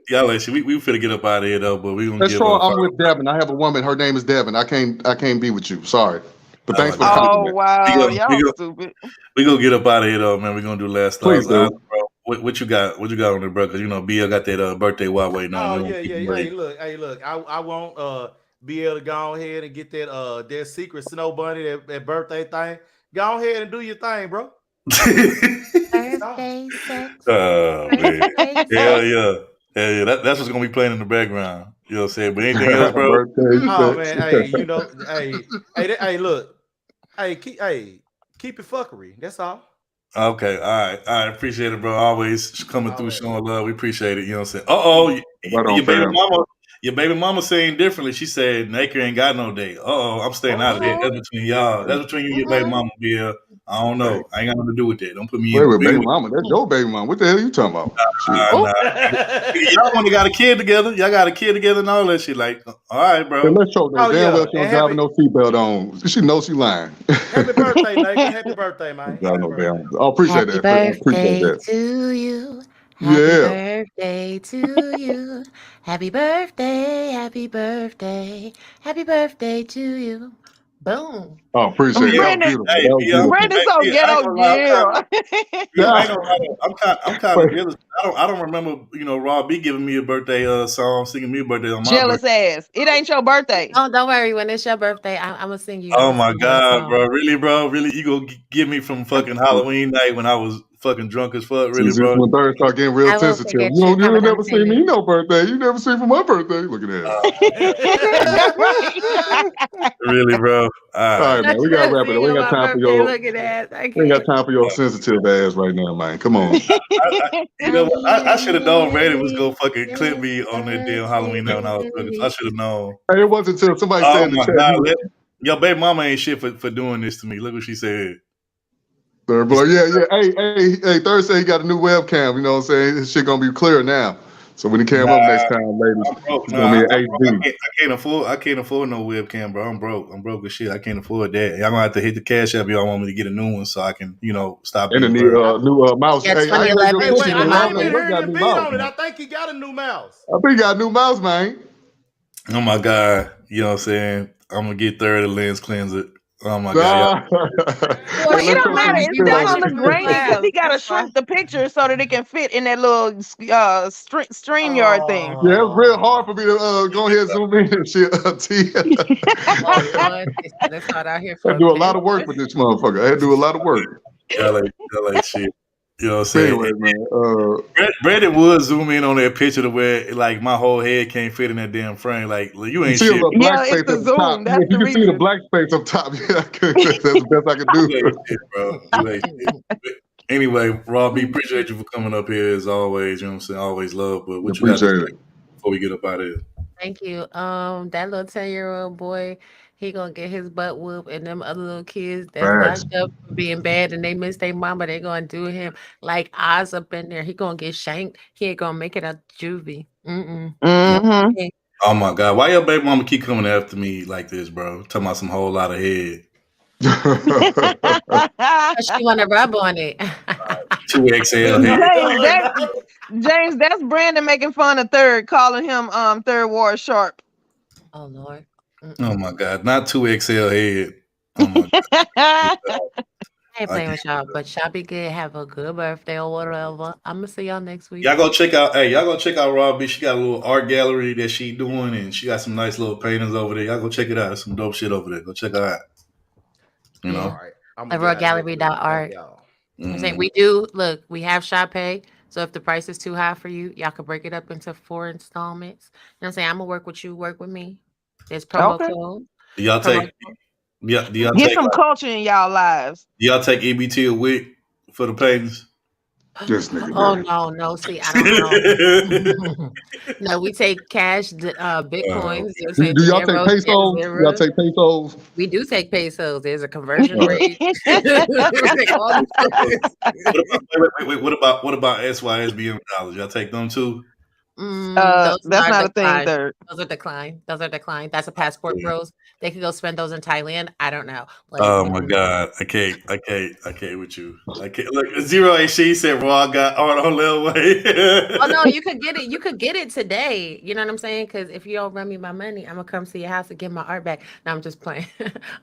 y'all ain't shit. We finna get up out of here though, but we gonna That's give true. up. I'm with Devin. I have a woman. Her name is Devin. I can't be with you. Sorry, but thanks for the Oh compliment. wow, y'all stupid. We gonna get up out of here though, man. We gonna do last Please thoughts. do. Bro, what you got? What you got on there, bro? Because you know, BL got that birthday wild waiting on. Oh We yeah, don't keep yeah. him waiting. Hey, look. I want be able to go ahead and get that secret snow bunny that birthday thing. Go ahead and do your thing, bro. birthday sex. Oh man, Birthday hell sex. yeah, hell yeah. That's what's gonna be playing in the background. You know what I'm saying? But anything else, bro? Birthday Oh sex. man, hey, you know, hey, look, keep it fuckery. That's all. Okay, all right. Appreciate it, bro. Always coming through, showing love. We appreciate it. You know what I'm saying? Right on, fam. Your baby mama saying differently. She said Naker ain't got no date. I'm staying out of that. That's between y'all. That's between you and your baby mama, Bill. I don't know. I ain't got nothing to do with that. Don't put me Wait, in. baby mama. That's your baby mama. What the hell are you talking about? Shit. Nah. Y'all want to got a kid together. Y'all got a kid together and all that shit. Like, all right, bro. Hey, let's show her. Oh Damn well yeah, she don't and drive with no seatbelt on. She knows she lying. happy birthday, Nathan. Happy birthday, man. Y'all know damn. I appreciate Happy that. I appreciate birthday that. to you. Happy Yeah. birthday to you. Happy birthday. Happy birthday. Happy birthday to you. Boom. Oh, appreciate it. That was Brandon, beautiful. That was beautiful. Brandon so I ain't ghetto gonna lie, Jill. I ain't gonna lie. I'm kind of jealous. I don't remember, Rob B giving me a birthday song, singing me a birthday on my Jealous birthday. ass. It ain't your birthday. Don't worry. When it's your birthday, I'm gonna sing you. Oh I'm gonna my sing you a god, song. bro! Really, bro? Really? You gonna give me from fucking Halloween night when I was fucking drunk as fuck? Really, See, bro? when third start getting real I will sensitive. forget You you. don't, Have you a never see me continue. no birthday. You never see for my birthday. Look at that. Really, bro? All All right. right, man. We gotta wrap it up. We ain't got time for your. Look at that. I We ain't got can't. time for your sensitive ass right now, man. Come on. You know what? I should have known Randy was gonna fucking clip me on that damn Halloween night when I was drunk. I should have known. Hey, it wasn't until somebody Oh said in the my chat, god, you your baby mama ain't shit for doing this to me. Look what she said. were, boy, yeah. Hey, Thursday he got a new webcam. You know what I'm saying? This shit gonna be clear now. So when he came up next time, ladies, I'm broke. it's gonna be an I'm broke. HD. I can't afford no webcam, bro. I'm broke. I'm broke as shit. I can't afford that. Y'all gonna have to hit the cash app. Y'all want me to get a new one so I can, stop And a being broke. new mouse. Yeah, Hey, I ain't heard your 2011 Hey, wait, picture in a I long ain't T1. time. been Look, hearing got a the new beat mouse, on it. man. I think he got a new mouse. I think he got a new mouse, man. Oh my god, you know what I'm saying? I'm gonna get 30 lens cleanser. Oh my god, Nah. Well, Hey, it let's don't show matter. some It you still still gonna like look it. grainy because he gotta shrink the picture so that it can fit in that little StreamYard thing. Yeah, it's real hard for me to go ahead and zoom in and shit. T. Oh Lord, let's start out here I for do a lot of work with this motherfucker. I had to do a lot of work. y'all ain't shit. You know what I'm But saying? anyway, man. Brandon would zoom in on that picture to where like my whole head can't fit in that damn frame. Like you You ain't see a shit. little black Yeah, space it's at the the top. zoom. Yeah, That's if the you can see the reason. black space up top, yeah, that's the best I can do. You ain't shit, bro. You ain't shit. But anyway, Rob, we appreciate you for coming up here as always. You know what I'm saying? Always love. But what you got to Appreciate say it. before we get up out of here? Thank you. That little 10-year-old boy, he gonna get his butt whooped, and them other little kids that's Facts. locked up for being bad and they miss their mama, they gonna do him like Oz up in there. He gonna get shanked. He ain't gonna make it out juvie. No. Mm-hmm. way. Oh my god, why your baby mama keep coming after me like this, bro? Talking about some whole lot of head. 'Cause she wanna rub on it. 2XL head. James, that's Brandon making fun of Third, calling him Third Ward Sharp. Oh Lord. Oh my god, not 2XL head. Oh my god. I ain't playing with y'all, but y'all be good. Have a good birthday or whatever. I'm gonna see y'all next week. Y'all go check out Rob B. She got a little art gallery that she doing, and she got some nice little paintings over there. Y'all go check it out. There's some dope shit over there. Go check her out. You know? All right. I'm A gonna get out of here. Thank gallery.art. y'all. I'm saying we do look, we have Shop Pay. So if the price is too high for you, y'all can break it up into 4 installments. You know what I'm saying? I'm gonna work with you, work with me. There's promo Okay. code. Do y'all take Get some culture in y'all lives. do y'all take EBT a week for the paintings? This nigga. Oh no! See, I don't know. No, we take cash, bitcoins. Do y'all take pesos? Y'all take pesos? We do take pesos. There's a conversion rate. We take all these things. What about SYSBM dollars? Y'all take them too? Those That's are not a thing, declined. third. Those are declined. That's a passport bros. They could go spend those in Thailand. I don't know. Oh my God. I can't with you. I can't look. Zero HC said Raw got on Lil Wayne. Oh no, you could get it. You could get it today. You know what I'm saying? Because if you don't run me my money, I'm gonna come to your house and get my art back. No, I'm just playing.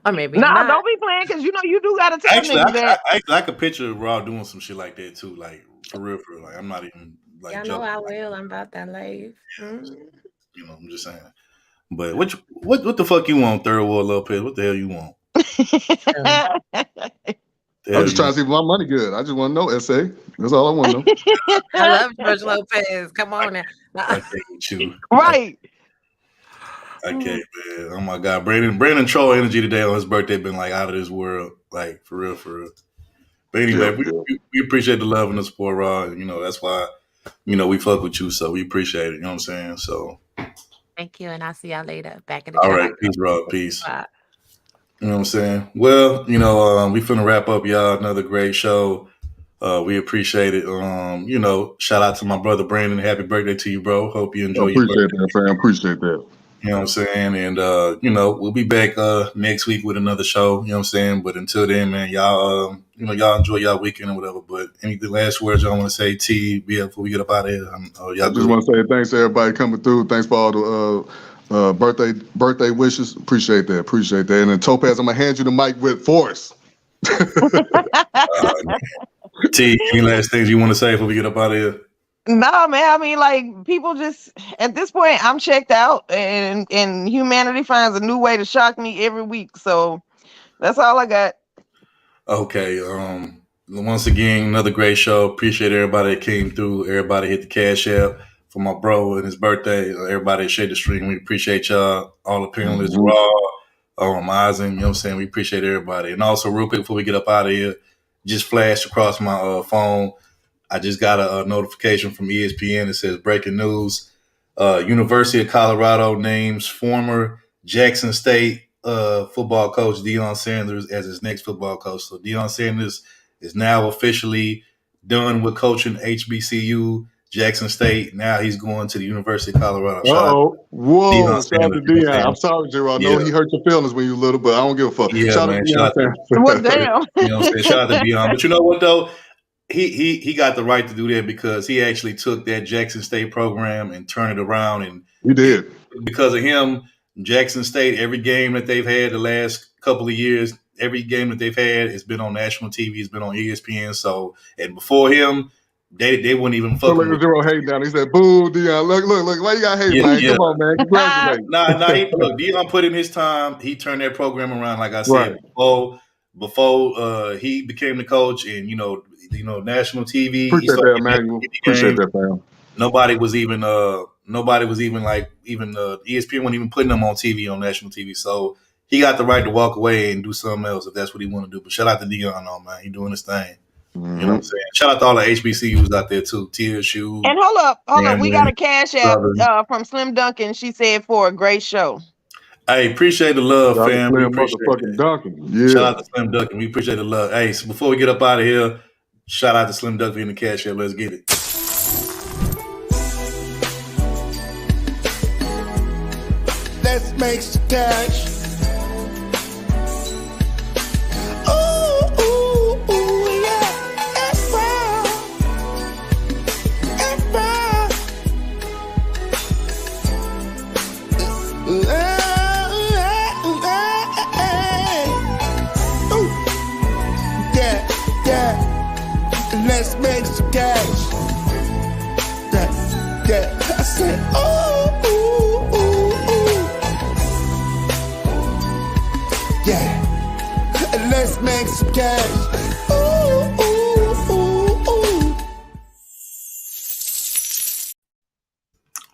Or maybe No, I'm not. don't be playing because you know you do gotta tell Actually, niggas that. I could picture Raw doing some shit like that too. Like for real. Like I'm not even like Y'all know I will. I'm about that life. You know, I'm just saying. But what the fuck you want, Third World Lopez? What the hell you want? I'm just trying to see if my money good. I just want to know, SA. That's all I want to know. I love George Lopez. Come on now. I can't with you. Right. I can't, man. Oh my God. Brandon Troll energy today on his birthday been like out of this world. Like for real. But anyway, we appreciate the love and the support, Raw. You know, that's why, you know, we fuck with you, so we appreciate it. You know what I'm saying? So Thank you, and I'll see y'all later. Back in the all chat. right, peace, Raw. Peace. Bye. You know what I'm saying? Well, you know, we finna wrap up, y'all. Another great show. We appreciate it. You know, shout out to my brother Brandon. Happy birthday to you, bro. Hope you enjoy your birthday. Appreciate that, fam. Appreciate that. You know what I'm saying? And you know, we'll be back next week with another show. You know what I'm saying? But until then, man, y'all you know, y'all enjoy y'all weekend or whatever. But any last words y'all want to say, T, before we get up out of here? I just want to say thanks to everybody coming through. Thanks for all the birthday wishes. Appreciate that. And then Topaz, I'm gonna hand you the mic with force. T, any last things you want to say before we get up out of here? No, man. I mean, like people just at this point, I'm checked out, and humanity finds a new way to shock me every week. So that's all I got. Okay. Once again, another great show. Appreciate everybody that came through. Everybody hit the cash app for my bro and his birthday. Everybody that shared the stream. We appreciate y'all. All the panelists, Raw, Eisen. You know what I'm saying? We appreciate everybody. And also, real quick before we get up out of here, just flashed across my phone. I just got a notification from ESPN that says breaking news. University of Colorado names former Jackson State football coach Deion Sanders as his next football coach. So Deion Sanders is now officially done with coaching HBCU Jackson State. Now he's going to the University of Colorado. Whoa, shout out to Deion. I'm sorry, Gerald. I know he hurt your feelings when you were little, but I don't give a fuck. Yeah, shout man. out to Deion. What damn? You know what I'm saying? Shout out to Deion. But you know what though? He got the right to do that because he actually took that Jackson State program and turned it around. And he did. Because of him, Jackson State, every game that they've had the last couple of years, every game that they've had has been on national TV, it's been on ESPN. So, and before him, they wouldn't even fuck with him. Zero hate down. He said, boo, Deion. Look. Why you got hate, man? Come on, man. Congratulations. Look, Deion put in his time. He turned that program around, like I said, before he became the coach and, you know, national TV. Appreciate that, man. Appreciate that, fam. Nobody was even ESPN wasn't even putting them on TV, on national TV. So he got the right to walk away and do something else if that's what he want to do. But shout out to Deion, man. He doing his thing. Mm-hmm. You know what I'm saying? Shout out to all the HBCUs out there too. TSU. And hold up. We got a cash app from Slim Duncan. She said for a great show. I appreciate the love, fam. We appreciate motherfucking Duncan. Yeah. Shout out to Slim Duncan. We appreciate the love. Hey, so before we get up out of here, shout out to Slim Duncan in the cash app. Let's get it. Let's make some cash. Let's make some cash. Yeah. I said, yeah. Let's make some cash.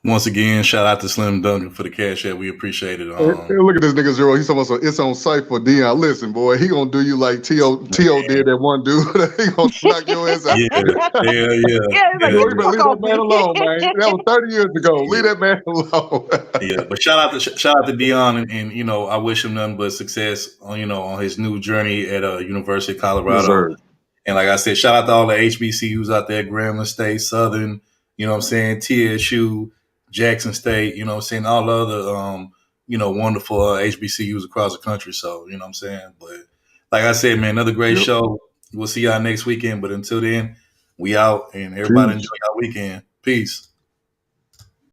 Once again, shout out to Slim Duncan for the cash app. We appreciate it. Hey, look at this nigga Zero. He's talking about it's on site for Dion. Listen, boy, he gonna do you like T.O. did that one dude. He gonna knock your ass out. Yeah. Like, you better leave that man alone, man. That was 30 years ago. Leave that man alone. Yeah, but shout out to Dion, and you know, I wish him nothing but success on on his new journey at University of Colorado. And like I said, shout out to all the HBCUs out there, Grambling State, Southern, you know what I'm saying, TSU, Jackson State, you know what I'm saying, all the other wonderful HBCUs across the country. So, you know what I'm saying? But like I said, man, another great show. We'll see y'all next weekend. But until then, we out, and everybody enjoy y'all weekend. Peace.